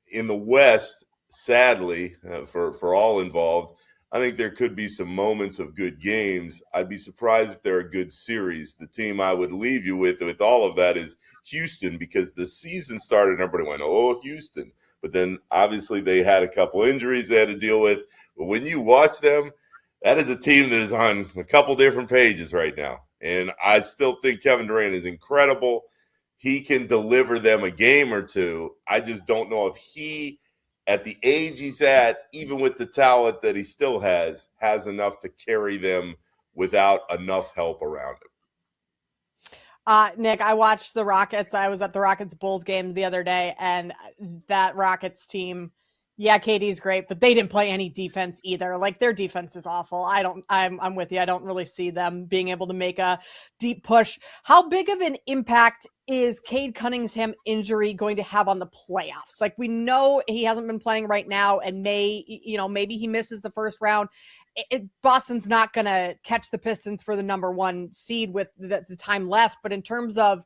S17: in the West, sadly, for all involved, I think there could be some moments of good games. I'd be surprised if they're a good series. The team I would leave you with all of that is Houston, because the season started and everybody went, oh, Houston. But then obviously they had a couple injuries they had to deal with. But when you watch them, that is a team that is on a couple different pages right now. And I still think Kevin Durant is incredible. He can deliver them a game or two. I just don't know if he, at the age he's at, even with the talent that he still has enough to carry them without enough help around him.
S3: Nick, I watched the Rockets. I was at the Rockets-Bulls game the other day, and that Rockets team, yeah, KD's great, but they didn't play any defense either. Like, their defense is awful. I'm with you. I don't really see them being able to make a deep push. How big of an impact is Cade Cunningham injury going to have on the playoffs? Like, we know he hasn't been playing right now, and maybe he misses the first round. Boston's not going to catch the Pistons for the number 1 seed with the time left. But in terms of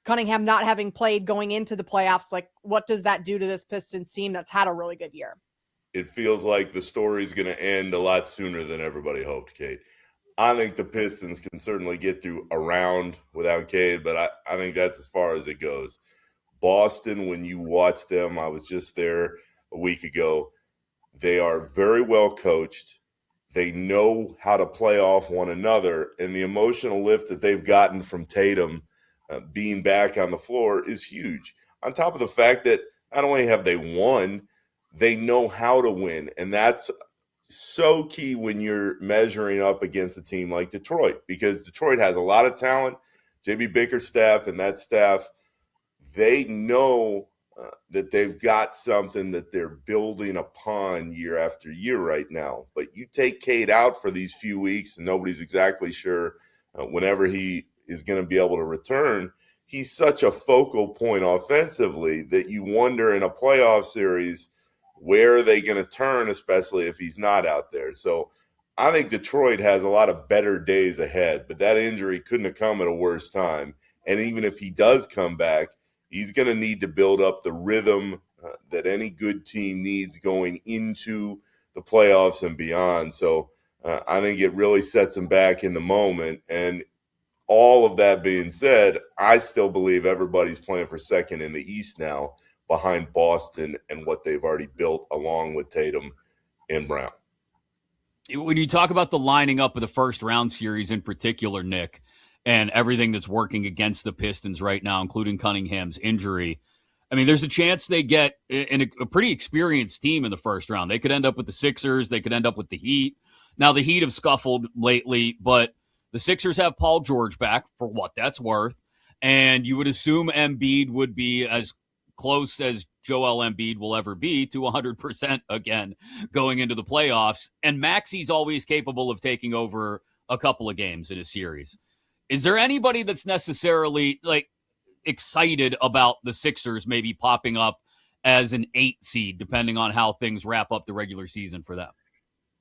S3: Cunningham not having played going into the playoffs, like, what does that do to this Pistons team that's had a really good year?
S17: It feels like the story's going to end a lot sooner than everybody hoped, Kate. I think the Pistons can certainly get through a round without Cade, but I think that's as far as it goes. Boston, when you watch them, I was just there a week ago, they are very well coached. They know how to play off one another, and the emotional lift that they've gotten from Tatum being back on the floor is huge. On top of the fact that not only have they won, they know how to win, and that's so key when you're measuring up against a team like Detroit, because Detroit has a lot of talent. J.B. Bickerstaff and that staff, they know that they've got something that they're building upon year after year right now. But you take Cade out for these few weeks, and nobody's exactly sure whenever he is going to be able to return. He's such a focal point offensively that you wonder in a playoff series, where are they going to turn, especially if he's not out there? So I think Detroit has a lot of better days ahead, but that injury couldn't have come at a worse time. And even if he does come back, he's going to need to build up the rhythm that any good team needs going into the playoffs and beyond. So I think it really sets him back in the moment. And all of that being said, I still believe everybody's playing for second in the East now, behind Boston and what they've already built along with Tatum and Brown.
S2: When you talk about the lining up of the first round series in particular, Nick, and everything that's working against the Pistons right now, including Cunningham's injury, I mean, there's a chance they get in a pretty experienced team in the first round. They could end up with the Sixers. They could end up with the Heat. Now, the Heat have scuffled lately, but the Sixers have Paul George back for what that's worth. And you would assume Embiid would be as close as Joel Embiid will ever be to 100% again going into the playoffs. And Maxi's always capable of taking over a couple of games in a series. Is there anybody that's necessarily, like, excited about the Sixers maybe popping up as an 8 seed, depending on how things wrap up the regular season for them.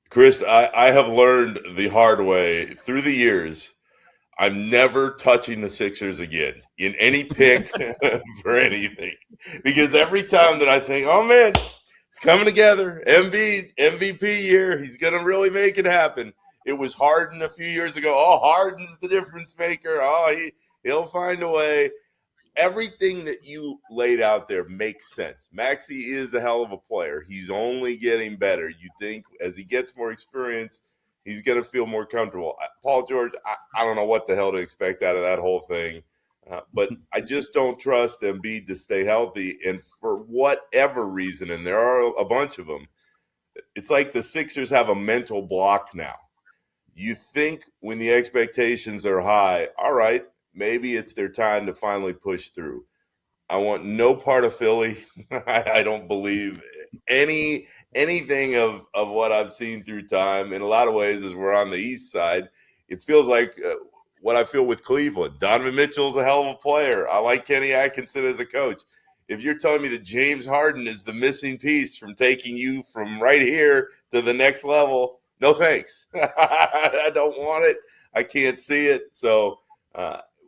S17: Chris, I have learned the hard way through the years. I'm never touching the Sixers again in any pick for anything. Because every time that I think, oh man, it's coming together, Embiid, MVP year, he's going to really make it happen. It was Harden a few years ago. Oh, Harden's the difference maker. Oh, he'll find a way. Everything that you laid out there makes sense. Maxey is a hell of a player. He's only getting better. You think as he gets more experience, he's going to feel more comfortable. Paul George, I don't know what the hell to expect out of that whole thing. But I just don't trust Embiid to stay healthy. And for whatever reason, and there are a bunch of them, it's like the Sixers have a mental block now. You think when the expectations are high, all right, maybe it's their time to finally push through. I want no part of Philly. I don't believe anything of what I've seen through time. In a lot of ways, as we're on the east side, it feels like what I feel with Cleveland. Donovan Mitchell's a hell of a player. I like Kenny Atkinson as a coach. If you're telling me that James Harden is the missing piece from taking you from right here to the next level, no thanks. I don't want it. I can't see it. So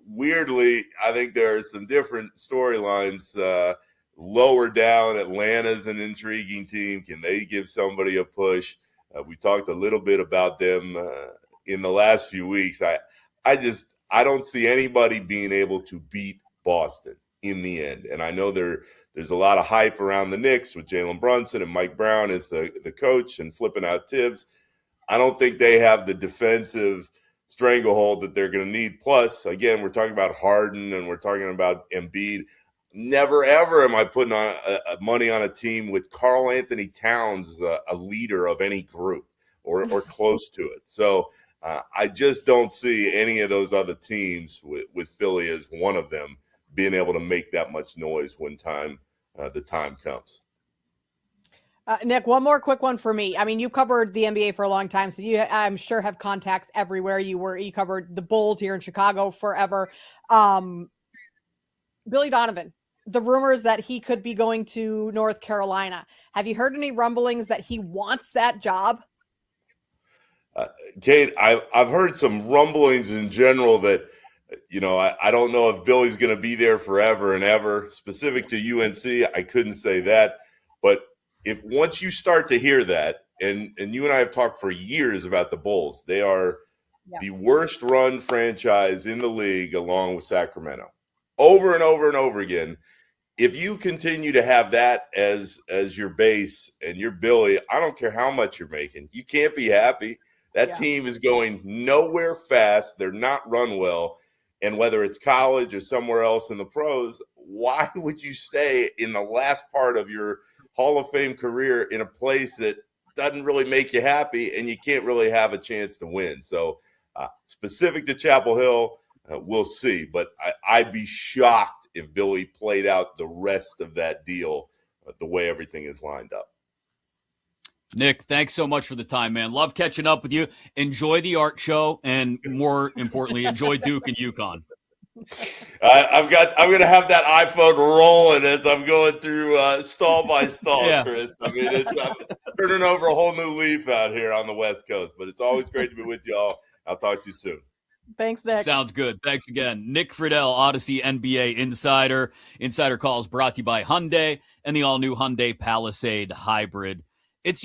S17: weirdly, I think there are some different storylines lower down. Atlanta's an intriguing team. Can they give somebody a push? We talked a little bit about them in the last few weeks. I don't see anybody being able to beat Boston in the end. And I know there's a lot of hype around the Knicks with Jalen Brunson and Mike Brown as the coach and flipping out Tibbs. I don't think they have the defensive stranglehold that they're going to need. Plus, again, we're talking about Harden and we're talking about Embiid. Never, ever am I putting on money on a team with Karl Anthony Towns as a leader of any group or close to it. So I just don't see any of those other teams with Philly as one of them being able to make that much noise when the time comes.
S3: Nick, one more quick one for me. I mean, you've covered the NBA for a long time, so you, I'm sure, have contacts everywhere. You covered the Bulls here in Chicago forever. Billy Donovan, the rumors that he could be going to North Carolina. Have you heard any rumblings that he wants that job?
S17: Kate, I've heard some rumblings in general that, I don't know if Billy's going to be there forever and ever. Specific to UNC, I couldn't say that. But if once you start to hear that, and you and I have talked for years about the Bulls, they are the worst run franchise in the league along with Sacramento. Over and over and over again. If you continue to have that as your base and you're Billy, I don't care how much you're making. You can't be happy. That team is going nowhere fast. They're not run well. And whether it's college or somewhere else in the pros, why would you stay in the last part of your Hall of Fame career in a place that doesn't really make you happy and you can't really have a chance to win? So specific to Chapel Hill, we'll see. But I'd be shocked if Billy played out the rest of that deal the way everything is lined up.
S2: Nick, thanks so much for the time, man. Love catching up with you. Enjoy the art show, and more importantly, enjoy Duke and UConn.
S17: I'm going to have that iPhone rolling as I'm going through stall by stall, Chris. I mean, I'm turning over a whole new leaf out here on the West Coast, but it's always great to be with y'all. I'll talk to you soon.
S3: Thanks, Nick.
S2: Sounds good. Thanks again. Nick Friedel, Odyssey NBA Insider. Insider Calls brought to you by Hyundai and the all-new Hyundai Palisade Hybrid. It's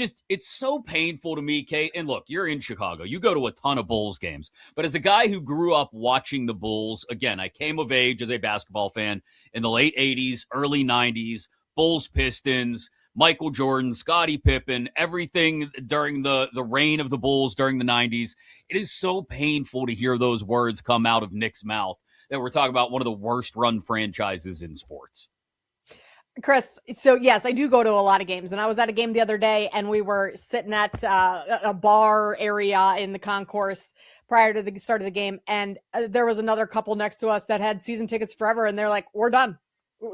S2: so painful to me, Kate. And look, you're in Chicago. You go to a ton of Bulls games. But as a guy who grew up watching the Bulls, again, I came of age as a basketball fan in the late 80s, early 90s, Bulls, Pistons, Michael Jordan, Scottie Pippen, everything during the reign of the Bulls during the 90s. It is so painful to hear those words come out of Nick's mouth that we're talking about one of the worst run franchises in sports.
S3: Chris, so yes, I do go to a lot of games, and I was at a game the other day, and we were sitting at a bar area in the concourse prior to the start of the game, and there was another couple next to us that had season tickets forever, and they're like, we're done.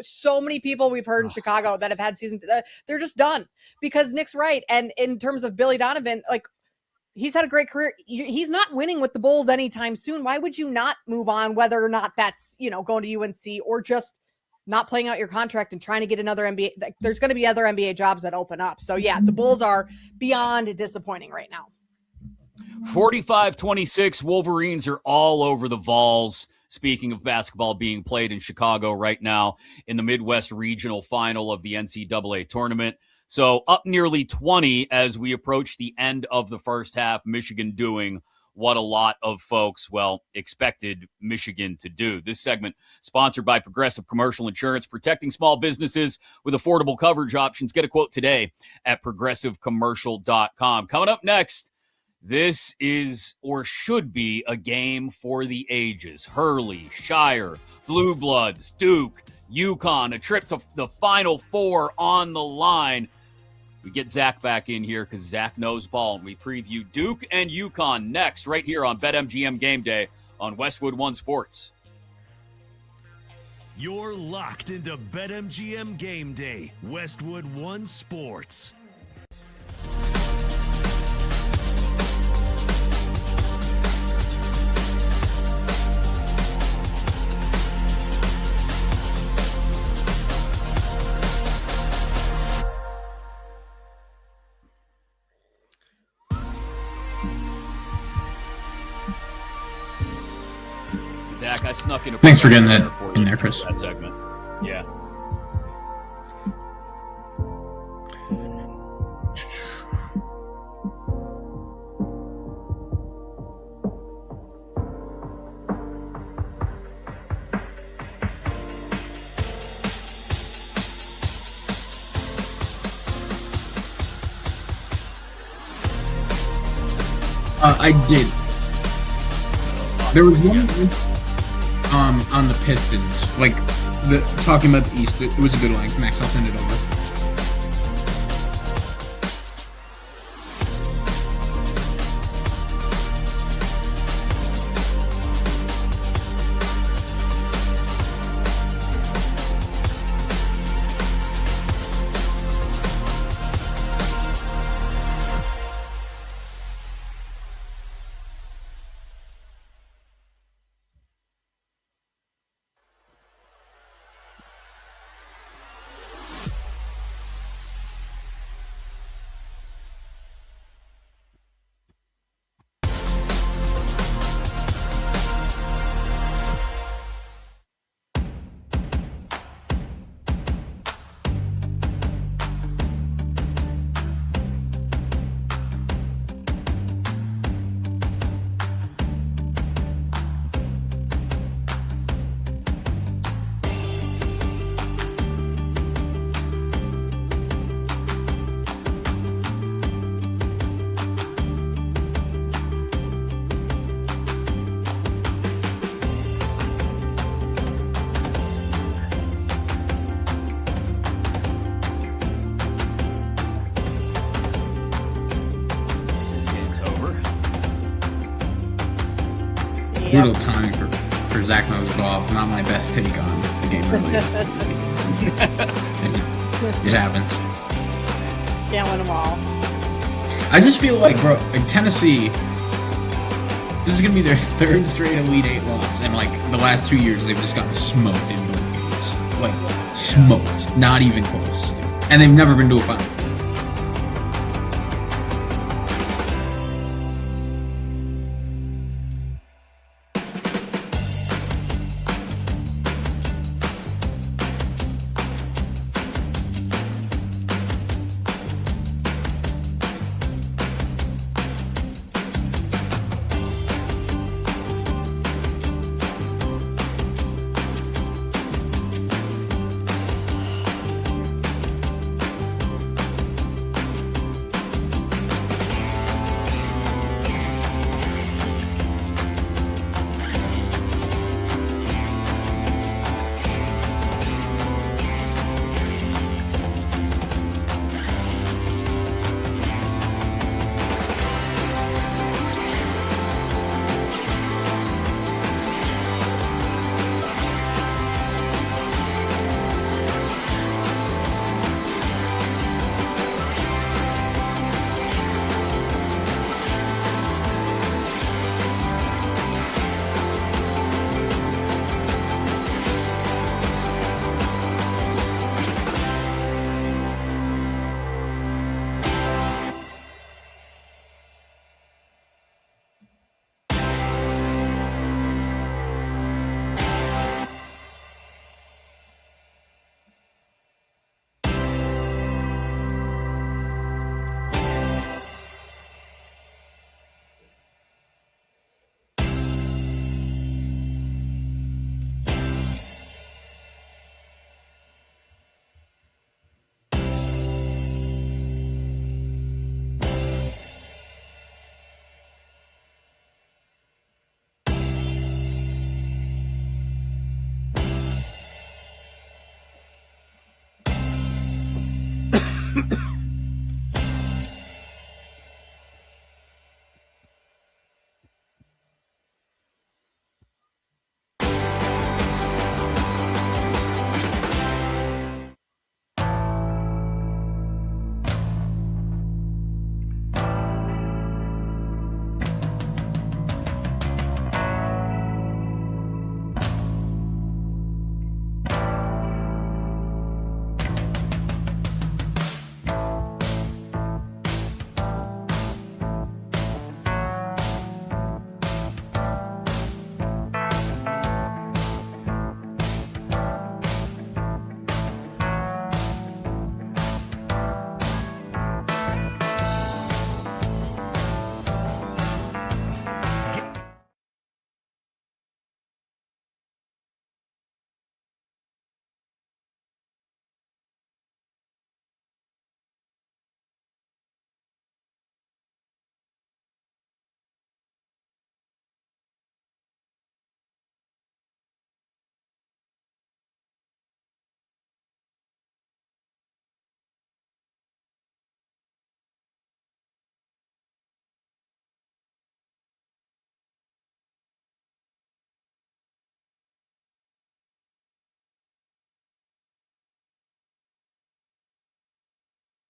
S3: So many people we've heard in Chicago that have had they're just done, because Nick's right. And in terms of Billy Donovan, like, He's had a great career. He's not winning with the Bulls anytime soon. Why would you not move on, whether or not that's, going to UNC or just not playing out your contract and trying to get another NBA? There's going to be other NBA jobs that open up. So, yeah, the Bulls are beyond disappointing right now.
S2: 45-26, Wolverines are all over the Vols. Speaking of basketball being played in Chicago right now in the Midwest Regional Final of the NCAA tournament. So up nearly 20 as we approach the end of the first half. Michigan doing what a lot of folks, expected Michigan to do. This segment sponsored by Progressive Commercial Insurance, protecting small businesses with affordable coverage options. Get a quote today at progressivecommercial.com. Coming up next, this is or should be a game for the ages. Hurley, Shire, Blue Bloods, Duke, UConn, a trip to the Final Four on the line. We get Zach back in here because Zach knows ball, and we preview Duke and UConn next right here on BetMGM Game Day on Westwood One Sports.
S1: You're locked into BetMGM Game Day, Westwood One Sports.
S2: Zach, I snuck in a
S16: Thanks for getting that in there, Chris.
S2: That segment. Yeah.
S16: I did. There was one on the Pistons, talking about the East. It was a good length. Max, I'll send it over. Brutal timing for Zach knows ball. Not my best take on the game earlier. It happens.
S3: Can't win them all.
S16: I just feel like, Tennessee, this is going to be their third straight Elite Eight loss. And, the last 2 years, they've just gotten smoked in both games. Smoked. Not even close. And they've never been to a Final Four.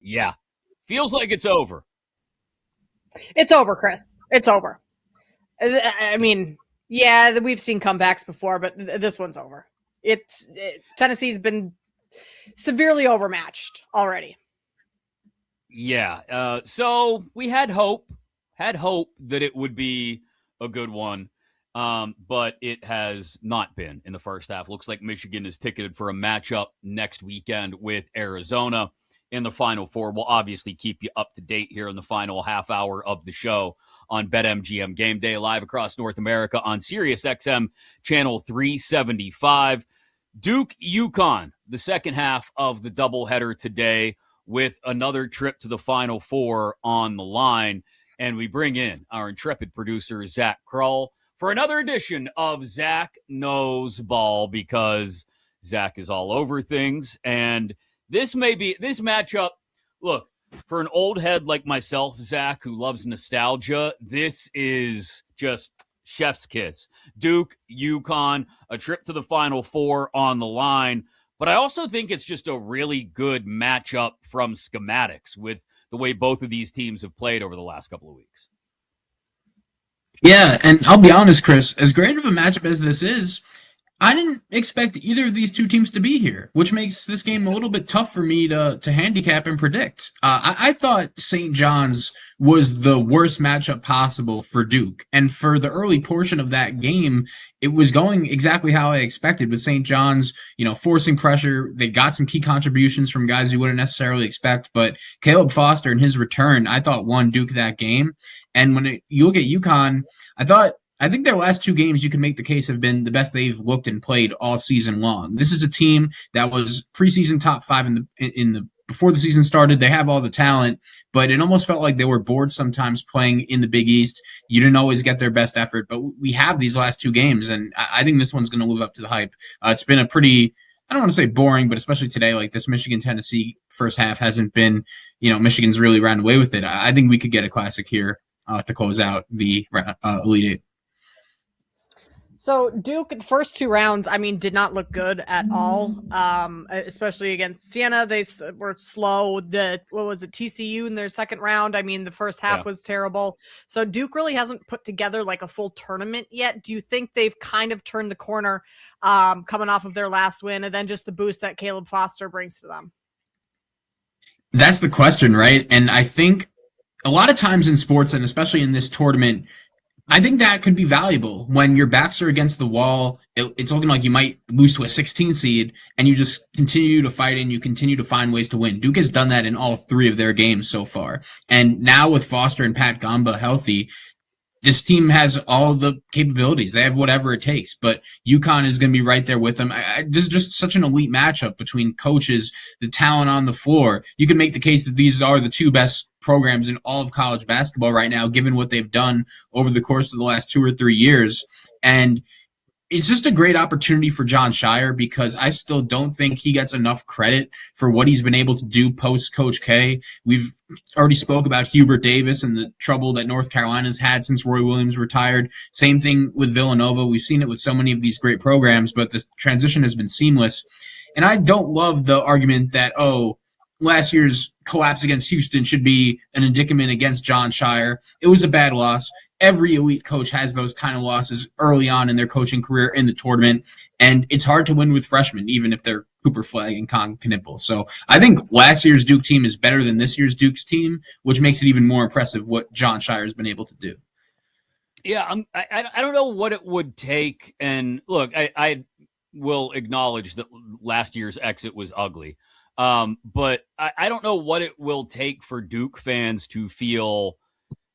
S2: Yeah. Feels like it's over.
S3: It's over, Chris. It's over. I mean, yeah, we've seen comebacks before, but this one's over. Tennessee's been severely overmatched already.
S2: Yeah. So we had hope that it would be a good one. But it has not been in the first half. Looks like Michigan is ticketed for a matchup next weekend with Arizona in the Final Four. We'll obviously keep you up to date here in the final half hour of the show on BetMGM Game Day, live across North America on SiriusXM Channel 375. Duke UConn, the second half of the doubleheader today, with another trip to the Final Four on the line. And we bring in our intrepid producer, Zach Krull, for another edition of Zach Knows Ball, because Zach is all over things. And this matchup, look, for an old head like myself, Zach, who loves nostalgia, this is just chef's kiss. Duke, UConn, a trip to the Final Four on the line. But I also think it's just a really good matchup from schematics with the way both of these teams have played over the last couple of weeks.
S16: Yeah, and I'll be honest, Chris, as great of a matchup as this is, I didn't expect either of these two teams to be here, which makes this game a little bit tough for me to handicap and predict. I thought St. John's was the worst matchup possible for Duke. And for the early portion of that game, it was going exactly how I expected, with St. John's, forcing pressure. They got some key contributions from guys you wouldn't necessarily expect, but Caleb Foster and his return, I thought, won Duke that game. And when you look at UConn, I think their last two games, you can make the case, have been the best they've looked and played all season long. This is a team that was preseason top 5 in the before the season started. They have all the talent, but it almost felt like they were bored sometimes playing in the Big East. You didn't always get their best effort, but we have these last two games, and I think this one's going to live up to the hype. It's been a pretty, I don't want to say boring, but especially today, like this Michigan-Tennessee first half hasn't been, Michigan's really ran away with it. I think we could get a classic here to close out the Elite Eight.
S3: So Duke, the first two rounds, did not look good at all, especially against Siena. They were slow. TCU in their second round? The first half was terrible. So Duke really hasn't put together like a full tournament yet. Do you think they've kind of turned the corner coming off of their last win, and then just the boost that Caleb Foster brings to them?
S16: That's the question, right? And I think a lot of times in sports, and especially in this tournament, I think that could be valuable when your backs are against the wall. It's looking like you might lose to a 16 seed, and you just continue to fight and you continue to find ways to win. Duke has done that in all three of their games so far. And now with Foster and Pat Gamba healthy, this team has all the capabilities. They have whatever it takes, but UConn is going to be right there with them. This is just such an elite matchup between coaches, the talent on the floor. You can make the case that these are the two best programs in all of college basketball right now, given what they've done over the course of the last 2 or 3 years. And it's just a great opportunity for John Shire because I still don't think he gets enough credit for what he's been able to do post Coach K. We've already spoke about Hubert Davis and the trouble that North Carolina's had since Roy Williams retired. Same thing with Villanova. We've seen it with so many of these great programs, but the transition has been seamless. And I don't love the argument that, last year's collapse against Houston should be an indictment against John Shire. It was a bad loss. Every elite coach has those kind of losses early on in their coaching career in the tournament, and it's hard to win with freshmen, even if they're Cooper Flagg and Con Knippel. So I think last year's Duke team is better than this year's Duke's team, which makes it even more impressive what John Shire has been able to do.
S2: Yeah, I don't know what it would take. And look, I will acknowledge that last year's exit was ugly. But I don't know what it will take for Duke fans to feel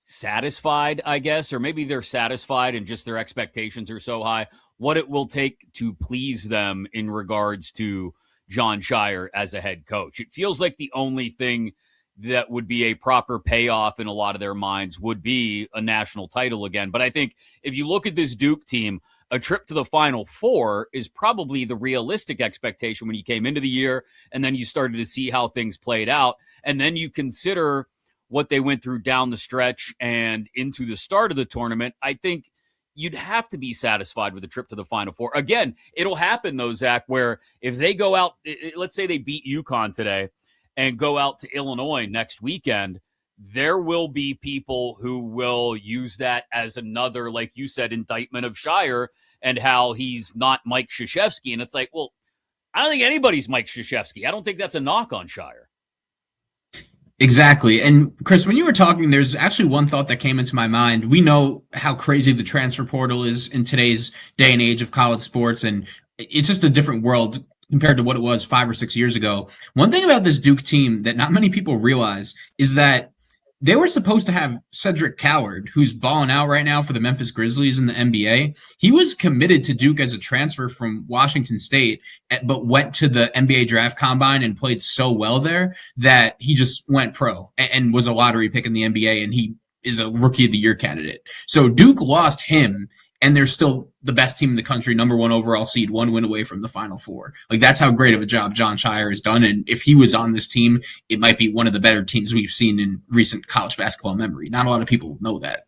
S2: satisfied, I guess, or maybe they're satisfied and just their expectations are so high. What it will take to please them in regards to John Shire as a head coach. It feels like the only thing that would be a proper payoff in a lot of their minds would be a national title again. But I think if you look at this Duke team, a trip to the Final Four is probably the realistic expectation when you came into the year, and then you started to see how things played out. And then you consider what they went through down the stretch and into the start of the tournament. I think you'd have to be satisfied with a trip to the Final Four. Again, it'll happen, though, Zach, where if they go out, let's say they beat UConn today and go out to Illinois next weekend, there will be people who will use that as another, like you said, indictment of Shire and how he's not Mike Krzyzewski. And it's like, well, I don't think anybody's Mike Krzyzewski. I don't think that's a knock on Shire.
S16: Exactly. And Chris, when you were talking, there's actually one thought that came into my mind. We know how crazy the transfer portal is in today's day and age of college sports, and it's just a different world compared to what it was 5 or 6 years ago. One thing about this Duke team that not many people realize is that they were supposed to have Cedric Coward, who's balling out right now for the Memphis Grizzlies in the NBA. He was committed to Duke as a transfer from Washington State, but went to the NBA draft combine and played so well there that he just went pro and was a lottery pick in the NBA, and he is a rookie of the year candidate. So Duke lost him, and they're still the best team in the country, number 1 overall seed, 1 win away from the Final Four. Like, that's how great of a job John Shire has done. And if he was on this team, it might be one of the better teams we've seen in recent college basketball memory. Not a lot of people know that.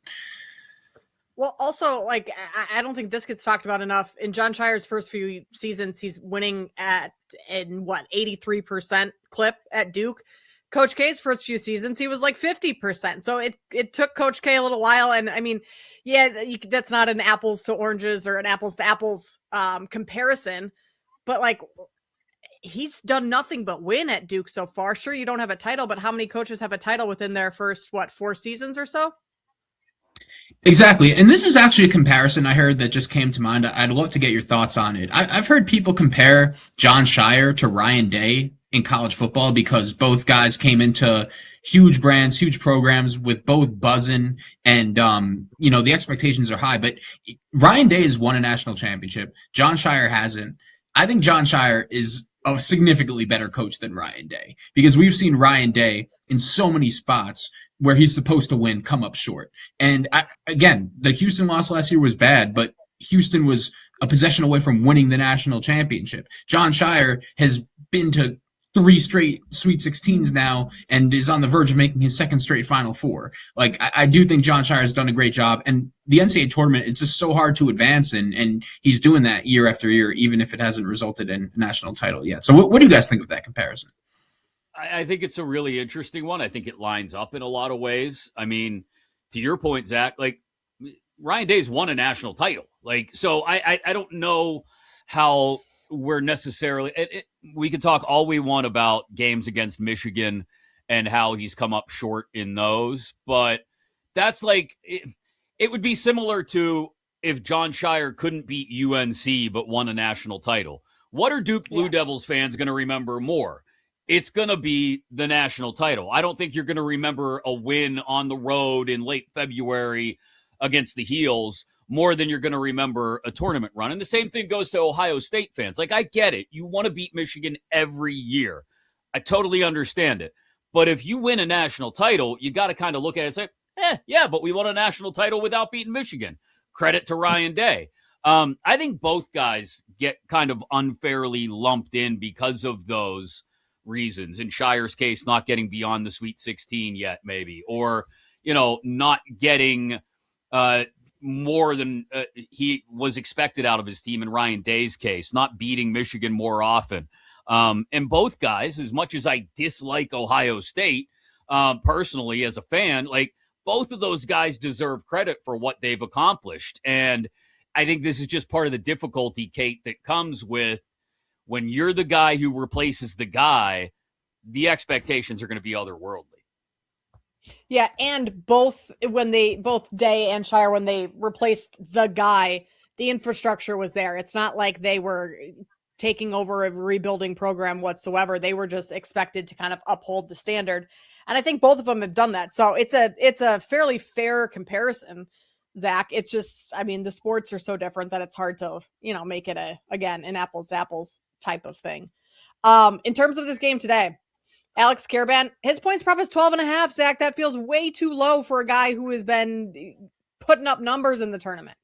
S3: Well, also, like, I don't think this gets talked about enough. In John Shire's first few seasons, he's winning in 83% clip at Duke. Coach K's first few seasons, he was like 50%. So it took Coach K a little while. And I mean, yeah, that's not an apples to oranges or an apples to apples comparison, but like, he's done nothing but win at Duke so far. Sure, you don't have a title, but how many coaches have a title within their first, 4 seasons or so?
S16: Exactly. And this is actually a comparison I heard that just came to mind. I'd love to get your thoughts on it. I've heard people compare John Shire to Ryan Day in college football because both guys came into huge brands, huge programs with both buzzing, and the expectations are high. But Ryan Day has won a national championship. John Shire hasn't. I think John Shire is a significantly better coach than Ryan Day because we've seen Ryan Day in so many spots where he's supposed to win come up short. And again, the Houston loss last year was bad, but Houston was a possession away from winning the national championship. John Shire has been to 3 straight Sweet 16s now and is on the verge of making his 2nd straight Final Four. Like, I do think John Shire has done a great job. And the NCAA tournament, it's just so hard to advance in, and he's doing that year after year, even if it hasn't resulted in a national title yet. So what do you guys think of that comparison?
S2: I think it's a really interesting one. I think it lines up in a lot of ways. I mean, to your point, Zach, like, Ryan Day's won a national title. Like, so I don't know how we're necessarily we could talk all we want about games against Michigan and how he's come up short in those, but that's like it would be similar to if John Shire couldn't beat UNC but won a national title. What are Duke Blue Devils fans going to remember more? It's going to be the national title. I don't think you're going to remember a win on the road in late February against the Heels more than you're going to remember a tournament run. And the same thing goes to Ohio State fans. Like, I get it. You want to beat Michigan every year. I totally understand it. But if you win a national title, you got to kind of look at it and say, yeah, but we won a national title without beating Michigan. Credit to Ryan Day. I think both guys get kind of unfairly lumped in because of those reasons. In Shire's case, not getting beyond the Sweet 16 yet, maybe, or, not getting more than he was expected out of his team. In Ryan Day's case, not beating Michigan more often. And both guys, as much as I dislike Ohio State personally as a fan, like, both of those guys deserve credit for what they've accomplished. And I think this is just part of the difficulty, Kate, that comes with when you're the guy who replaces the guy, the expectations are going to be otherworldly.
S3: Yeah, and both Day and Shire, when they replaced the guy, the infrastructure was there. It's not like they were taking over a rebuilding program whatsoever. They were just expected to kind of uphold the standard. And I think both of them have done that. So it's a fairly fair comparison, Zach. It's just, the sports are so different that it's hard to, make it an apples to apples type of thing. In terms of this game today, Alex Karaban, his points prop is 12.5, Zach. That feels way too low for a guy who has been putting up numbers in the tournament.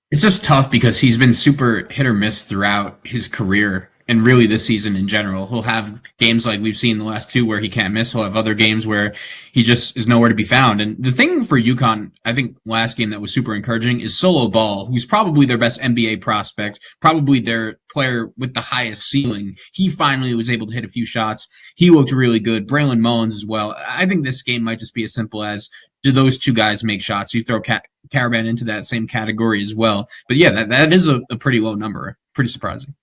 S16: It's just tough because he's been super hit or miss throughout his career and really this season in general. He'll have games like we've seen the last two where he can't miss. He'll have other games where he just is nowhere to be found. And the thing for UConn, I think last game that was super encouraging is Solo Ball, who's probably their best NBA prospect, probably their player with the highest ceiling. He finally was able to hit a few shots. He looked really good. Braylon Mullins as well. I think this game might just be as simple as, do those two guys make shots? You throw Karaban into that same category as well. But yeah, that is a pretty low number. Pretty surprising.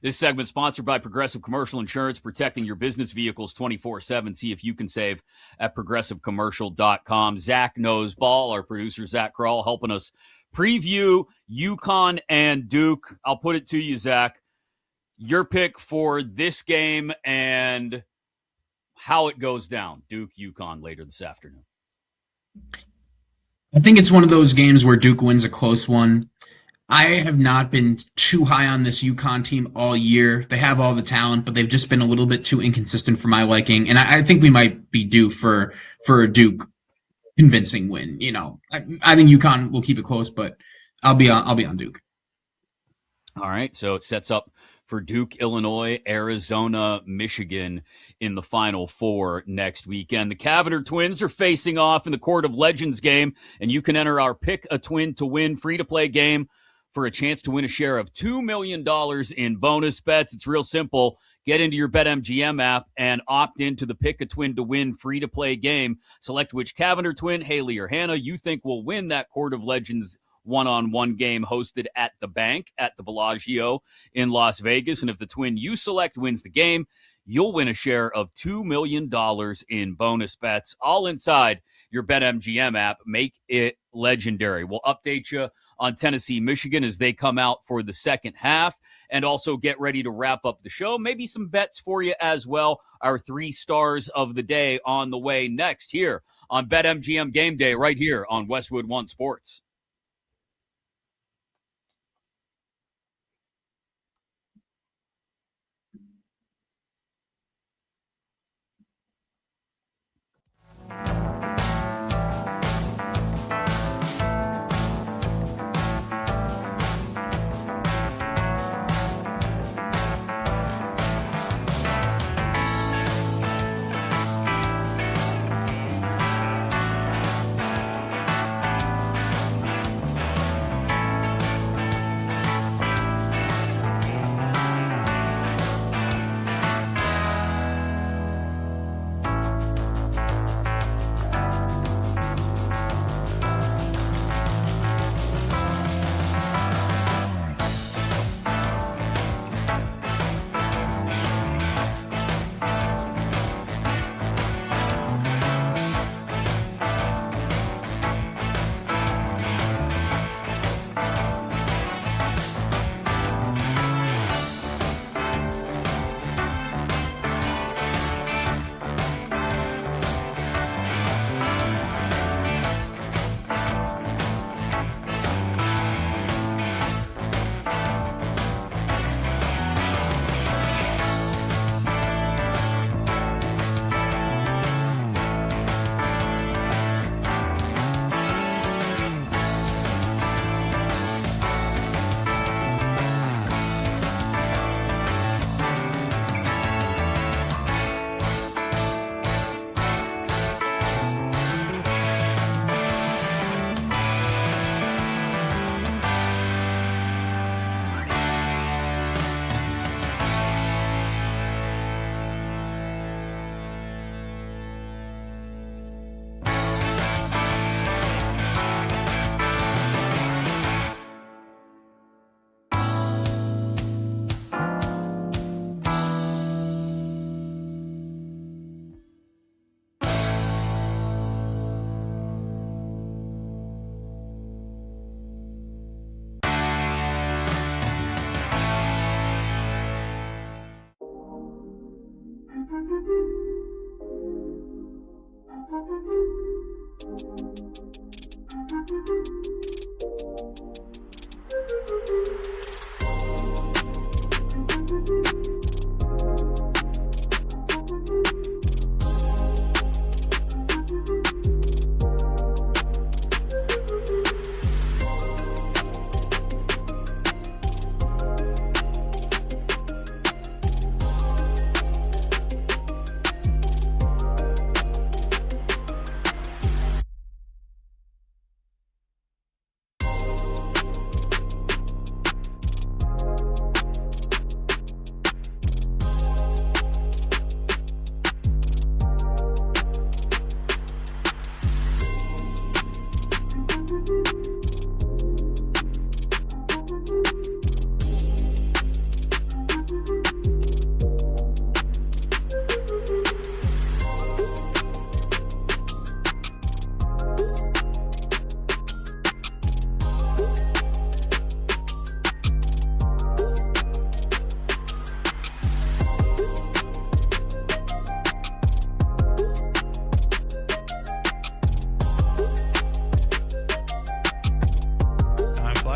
S2: This segment sponsored by Progressive Commercial Insurance, protecting your business vehicles 24/7. See if you can save at progressivecommercial.com. Zach knows ball. Our producer, Zach Kroll, helping us preview UConn and Duke. I'll put it to you, Zach. Your pick for this game and how it goes down. Duke, UConn later this afternoon.
S16: I think it's one of those games where Duke wins a close one. I have not been too high on this UConn team all year. They have all the talent, but they've just been a little bit too inconsistent for my liking. And I think we might be due for a Duke convincing win. I think UConn will keep it close, but I'll be on Duke.
S2: All right, so it sets up for Duke, Illinois, Arizona, Michigan in the Final Four next weekend. The Cavanagh twins are facing off in the Court of Legends game, and you can enter our Pick a Twin to Win free-to-play game for a chance to win a share of $2 million in bonus bets. It's real simple. Get into your BetMGM app and opt into the Pick a Twin to Win free-to-play game. Select which Cavanagh twin, Haley or Hannah, you think will win that Court of Legends one-on-one game hosted at the Bank at the Bellagio in Las Vegas. And if the twin you select wins the game, you'll win a share of $2 million in bonus bets, all inside your BetMGM app. Make it legendary. We'll update you on Tennessee, Michigan as they come out for the second half, and also get ready to wrap up the show. Maybe some bets for you as well. Our 3 stars of the day on the way next here on BetMGM Game Day right here on Westwood One Sports.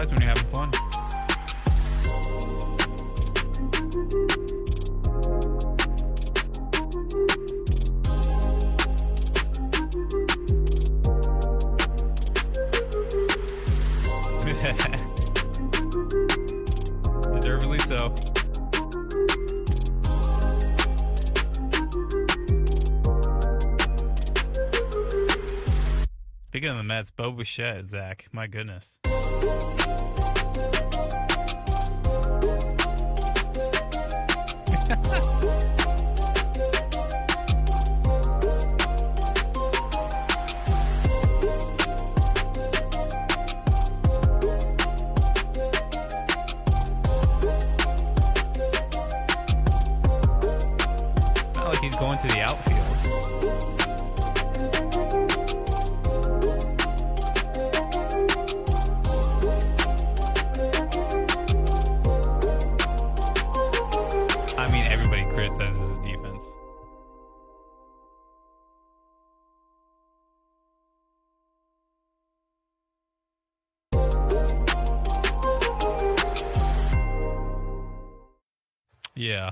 S18: When you're having fun. Deservedly so. Speaking of the Mets, Bo Bichette, Zach, my goodness. It's not like he's going to the outfield. I mean, everybody criticizes his defense. Yeah.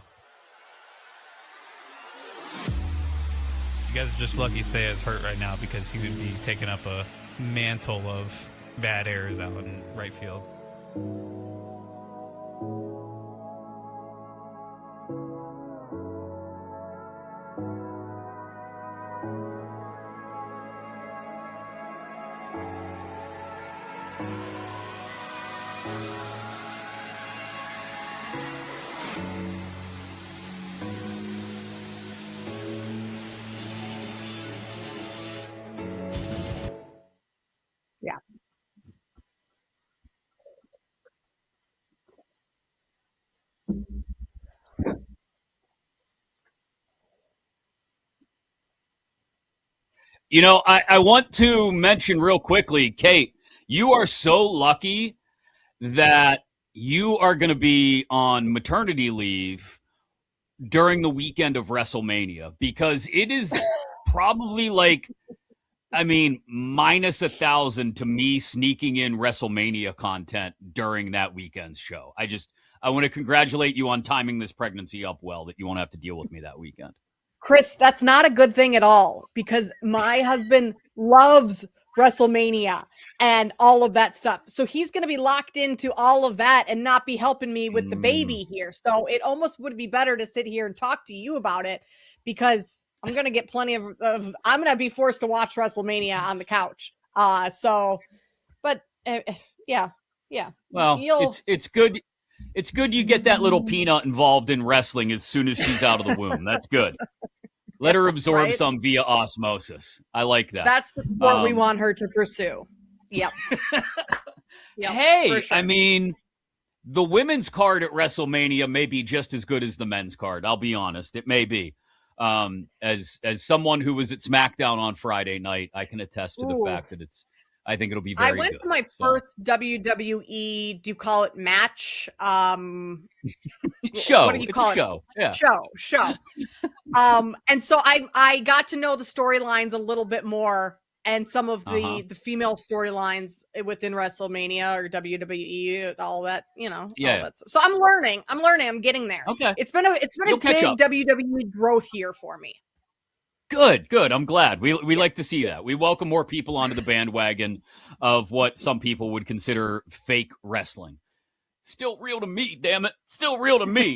S18: You guys are just lucky Seiya's hurt right now because he would be taking up a mantle of bad errors out in right field.
S3: Yeah.
S2: You know, I want to mention real quickly, Kate, you are so lucky that you are going to be on maternity leave during the weekend of WrestleMania because it is probably like, I mean, minus 1,000 to me sneaking in WrestleMania content during that weekend's show. I want to congratulate you on timing this pregnancy up well, that you won't have to deal with me that weekend.
S3: Chris, that's not a good thing at all because my husband loves WrestleMania and all of that stuff. So he's going to be locked into all of that and not be helping me with the baby here. So it almost would be better to sit here and talk to you about it because I'm going to get plenty of I'm going to be forced to watch WrestleMania on the couch. But yeah.
S2: Well, it's good. It's good you get that little peanut involved in wrestling as soon as she's out of the womb. That's good. Let her absorb some via osmosis. I like that.
S3: That's the sport we want her to pursue. Yep.
S2: Hey, sure. I mean, the women's card at WrestleMania may be just as good as the men's card. I'll be honest. It may be. As someone who was at SmackDown on Friday night, I can attest to the fact that it's I think it'll be very
S3: I
S2: good.
S3: went to my first WWE, do you call it match?
S2: Show.
S3: What do you
S2: It's
S3: call
S2: a
S3: it?
S2: show. Yeah.
S3: Show. And so I got to know the storylines a little bit more, and some of the female storylines within WrestleMania or WWE, all that, all that stuff. So I'm learning. I'm getting there.
S2: Okay.
S3: It's been a big WWE growth year for me.
S2: Good. I'm glad. We like to see that. We welcome more people onto the bandwagon of what some people would consider fake wrestling. Still real to me, damn it. Still real to me.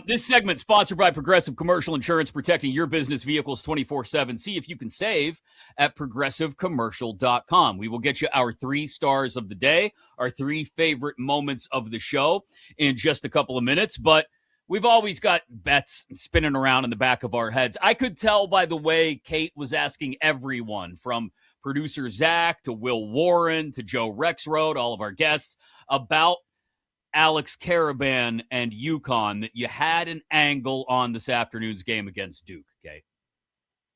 S2: This segment sponsored by Progressive Commercial Insurance, protecting your business vehicles 24/7. See if you can save at progressivecommercial.com. We will get you our 3 stars of the day, our 3 favorite moments of the show in just a couple of minutes. But we've always got bets spinning around in the back of our heads. I could tell by the way Kate was asking everyone, from producer Zach to Will Warren to Joe Rexroad, all of our guests, about Alex Caravan and UConn, that you had an angle on this afternoon's game against Duke, Kate.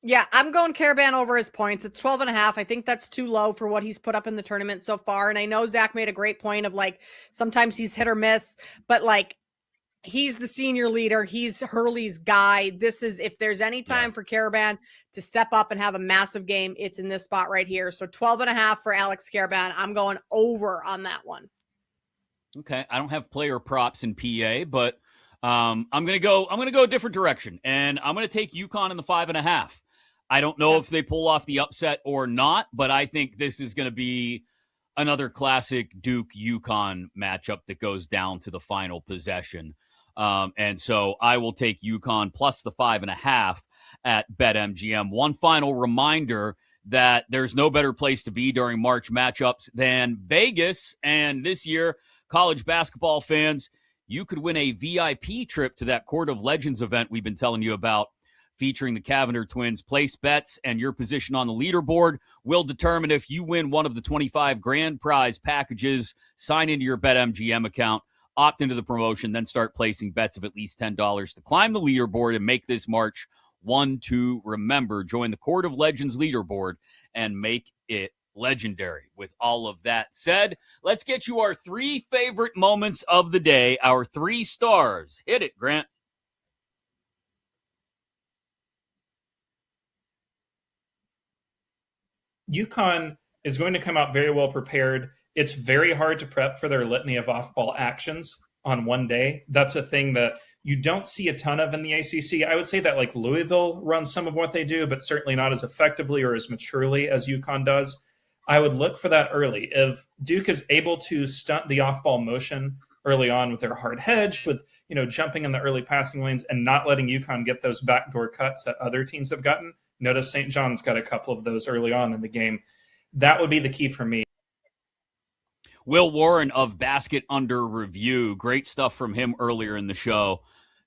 S3: Yeah, I'm going Caravan over his points. It's 12.5. I think that's too low for what he's put up in the tournament so far. And I know Zach made a great point of sometimes he's hit or miss, but he's the senior leader. He's Hurley's guy. This is, if there's any time for Caravan to step up and have a massive game, it's in this spot right here. So 12.5 for Alex Caravan. I'm going over on that one.
S2: Okay, I don't have player props in PA, but I'm gonna go a different direction, and I'm gonna take UConn in the 5.5. I don't know if they pull off the upset or not, but I think this is gonna be another classic Duke UConn matchup that goes down to the final possession. And so I will take UConn plus the 5.5 at BetMGM. One final reminder that there's no better place to be during March matchups than Vegas, and this year, college basketball fans, you could win a VIP trip to that Court of Legends event we've been telling you about, featuring the Cavender twins. Place bets, and your position on the leaderboard will determine if you win one of the 25 grand prize packages. Sign into your BetMGM account, opt into the promotion, then start placing bets of at least $10 to climb the leaderboard and make this March one to remember. Join the Court of Legends leaderboard and make it legendary. With all of that said, let's get you our 3 favorite moments of the day, our 3 stars. Hit it, Grant.
S15: UConn is going to come out very well prepared. It's very hard to prep for their litany of off-ball actions on one day. That's a thing that you don't see a ton of in the ACC. I would say that Louisville runs some of what they do, but certainly not as effectively or as maturely as UConn does. I would look for that early. If Duke is able to stunt the off-ball motion early on with their hard hedge, with jumping in the early passing lanes and not letting UConn get those backdoor cuts that other teams have gotten. Notice St. John's got a couple of those early on in the game. That would be the key for me.
S2: Will Warren of Basket Under Review. Great stuff from him earlier in the show,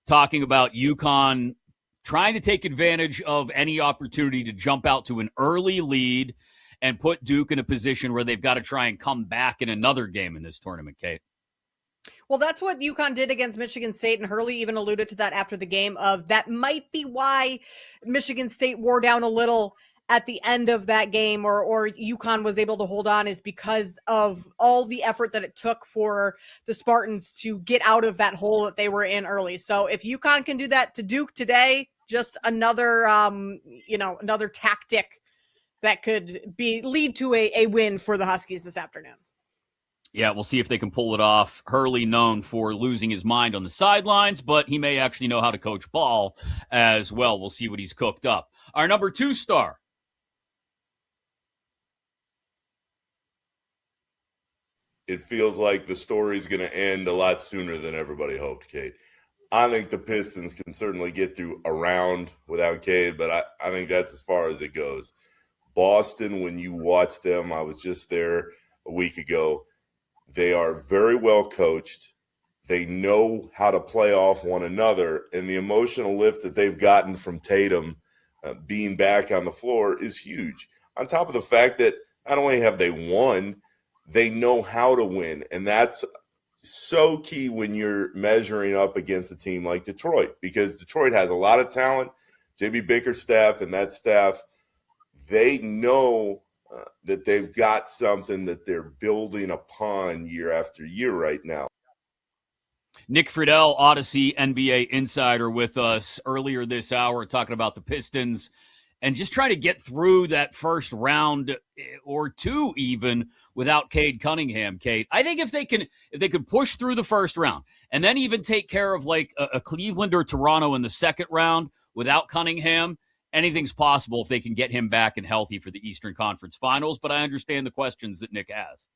S2: talking about UConn trying to take advantage of any opportunity to jump out to an early lead and put Duke in a position where they've got to try and come back in another game in this tournament, Kate.
S3: Well, that's what UConn did against Michigan State, and Hurley even alluded to that after the game, of that might be why Michigan State wore down a little at the end of that game, or UConn was able to hold on, is because of all the effort that it took for the Spartans to get out of that hole that they were in early. So if UConn can do that to Duke today, just another, another tactic that could lead to a win for the Huskies this afternoon.
S2: Yeah, we'll see if they can pull it off. Hurley known for losing his mind on the sidelines, but he may actually know how to coach ball as well. We'll see what he's cooked up. Our number 2 star.
S17: It feels like the story's going to end a lot sooner than everybody hoped, Kate. I think the Pistons can certainly get through a round without Cade, but I think that's as far as it goes. Boston, when you watch them, I was just there a week ago, they are very well coached. They know how to play off one another, and the emotional lift that they've gotten from Tatum being back on the floor is huge. On top of the fact that not only have they won, they know how to win, and that's so key when you're measuring up against a team like Detroit, because Detroit has a lot of talent. J.B. Bickerstaff and that staff, they know that they've got something that they're building upon year after year right now.
S2: Nick Friedel, Odyssey NBA insider, with us earlier this hour talking about the Pistons and just trying to get through that first round or two even without Cade Cunningham. Cade, I think if they could push through the first round and then even take care of like a Cleveland or Toronto in the second round without Cunningham, anything's possible if they can get him back and healthy for the Eastern Conference Finals. But I understand the questions that Nick has.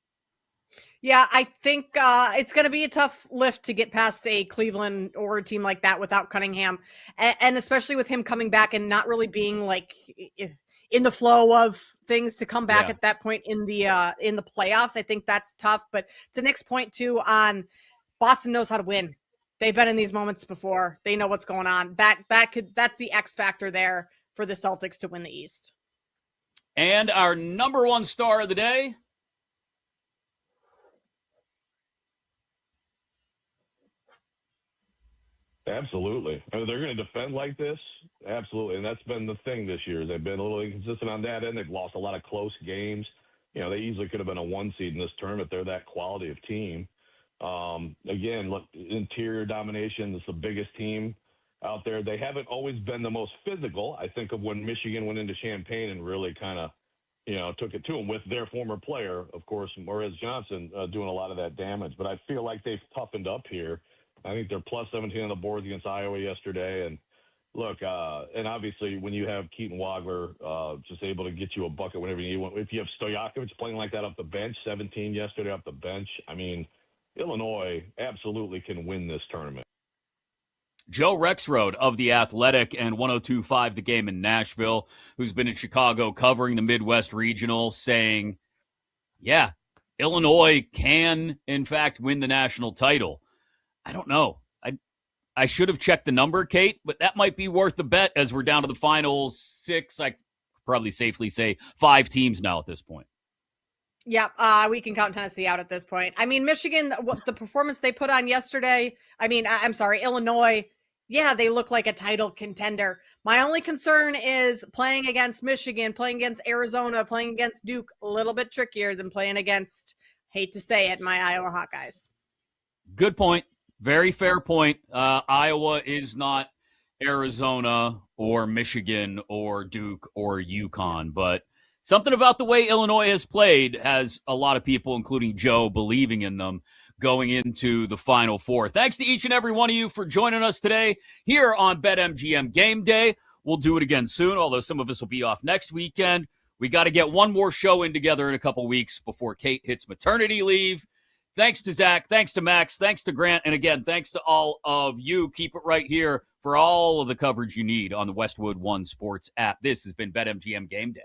S3: Yeah, I think it's going to be a tough lift to get past a Cleveland or a team like that without Cunningham, and especially with him coming back and not really being like in the flow of things to come back at that point in the playoffs. I think that's tough. But to Nick's point too, on Boston knows how to win. They've been in these moments before. They know what's going on. That's the X factor there for the Celtics to win the East.
S2: And our number one star of the day.
S11: Absolutely. I mean, they're going to defend like this. Absolutely. And that's been the thing this year. They've been a little inconsistent on that end. They've lost a lot of close games. You know, they easily could have been a 1 seed in this tournament. They're that quality of team. Again, look, interior domination is the biggest team out there. They haven't always been the most physical. I think of when Michigan went into Champaign and really kind of, you know, took it to them with their former player, of course, Morez Johnson, doing a lot of that damage. But I feel like they've toughened up here. I think they're plus 17 on the boards against Iowa yesterday. And look, and obviously when you have Keaton Wagler just able to get you a bucket whenever you need one, if you have Stojakovic playing like that off the bench, 17 yesterday off the bench, I mean, Illinois absolutely can win this tournament.
S2: Joe Rexrode of The Athletic and 102.5 The Game in Nashville, who's been in Chicago covering the Midwest Regional, saying, yeah, Illinois can, in fact, win the national title. I don't know. I should have checked the number, Kate, but that might be worth the bet as we're down to the final 6. I could probably safely say 5 teams now at this point.
S3: Yeah, we can count Tennessee out at this point. I mean, Michigan, the performance they put on yesterday, I'm sorry, Illinois, yeah, they look like a title contender. My only concern is playing against Michigan, playing against Arizona, playing against Duke, a little bit trickier than playing against, hate to say it, my Iowa Hawkeyes.
S2: Good point. Very fair point. Iowa is not Arizona or Michigan or Duke or UConn, but something about the way Illinois has played has a lot of people, including Joe, believing in them going into the Final Four. Thanks to each and every one of you for joining us today here on BetMGM Game Day. We'll do it again soon, although some of us will be off next weekend. We got to get one more show in together in a couple weeks before Kate hits maternity leave. Thanks to Zach. Thanks to Max. Thanks to Grant. And again, thanks to all of you. Keep it right here for all of the coverage you need on the Westwood One Sports app. This has been BetMGM Game Day.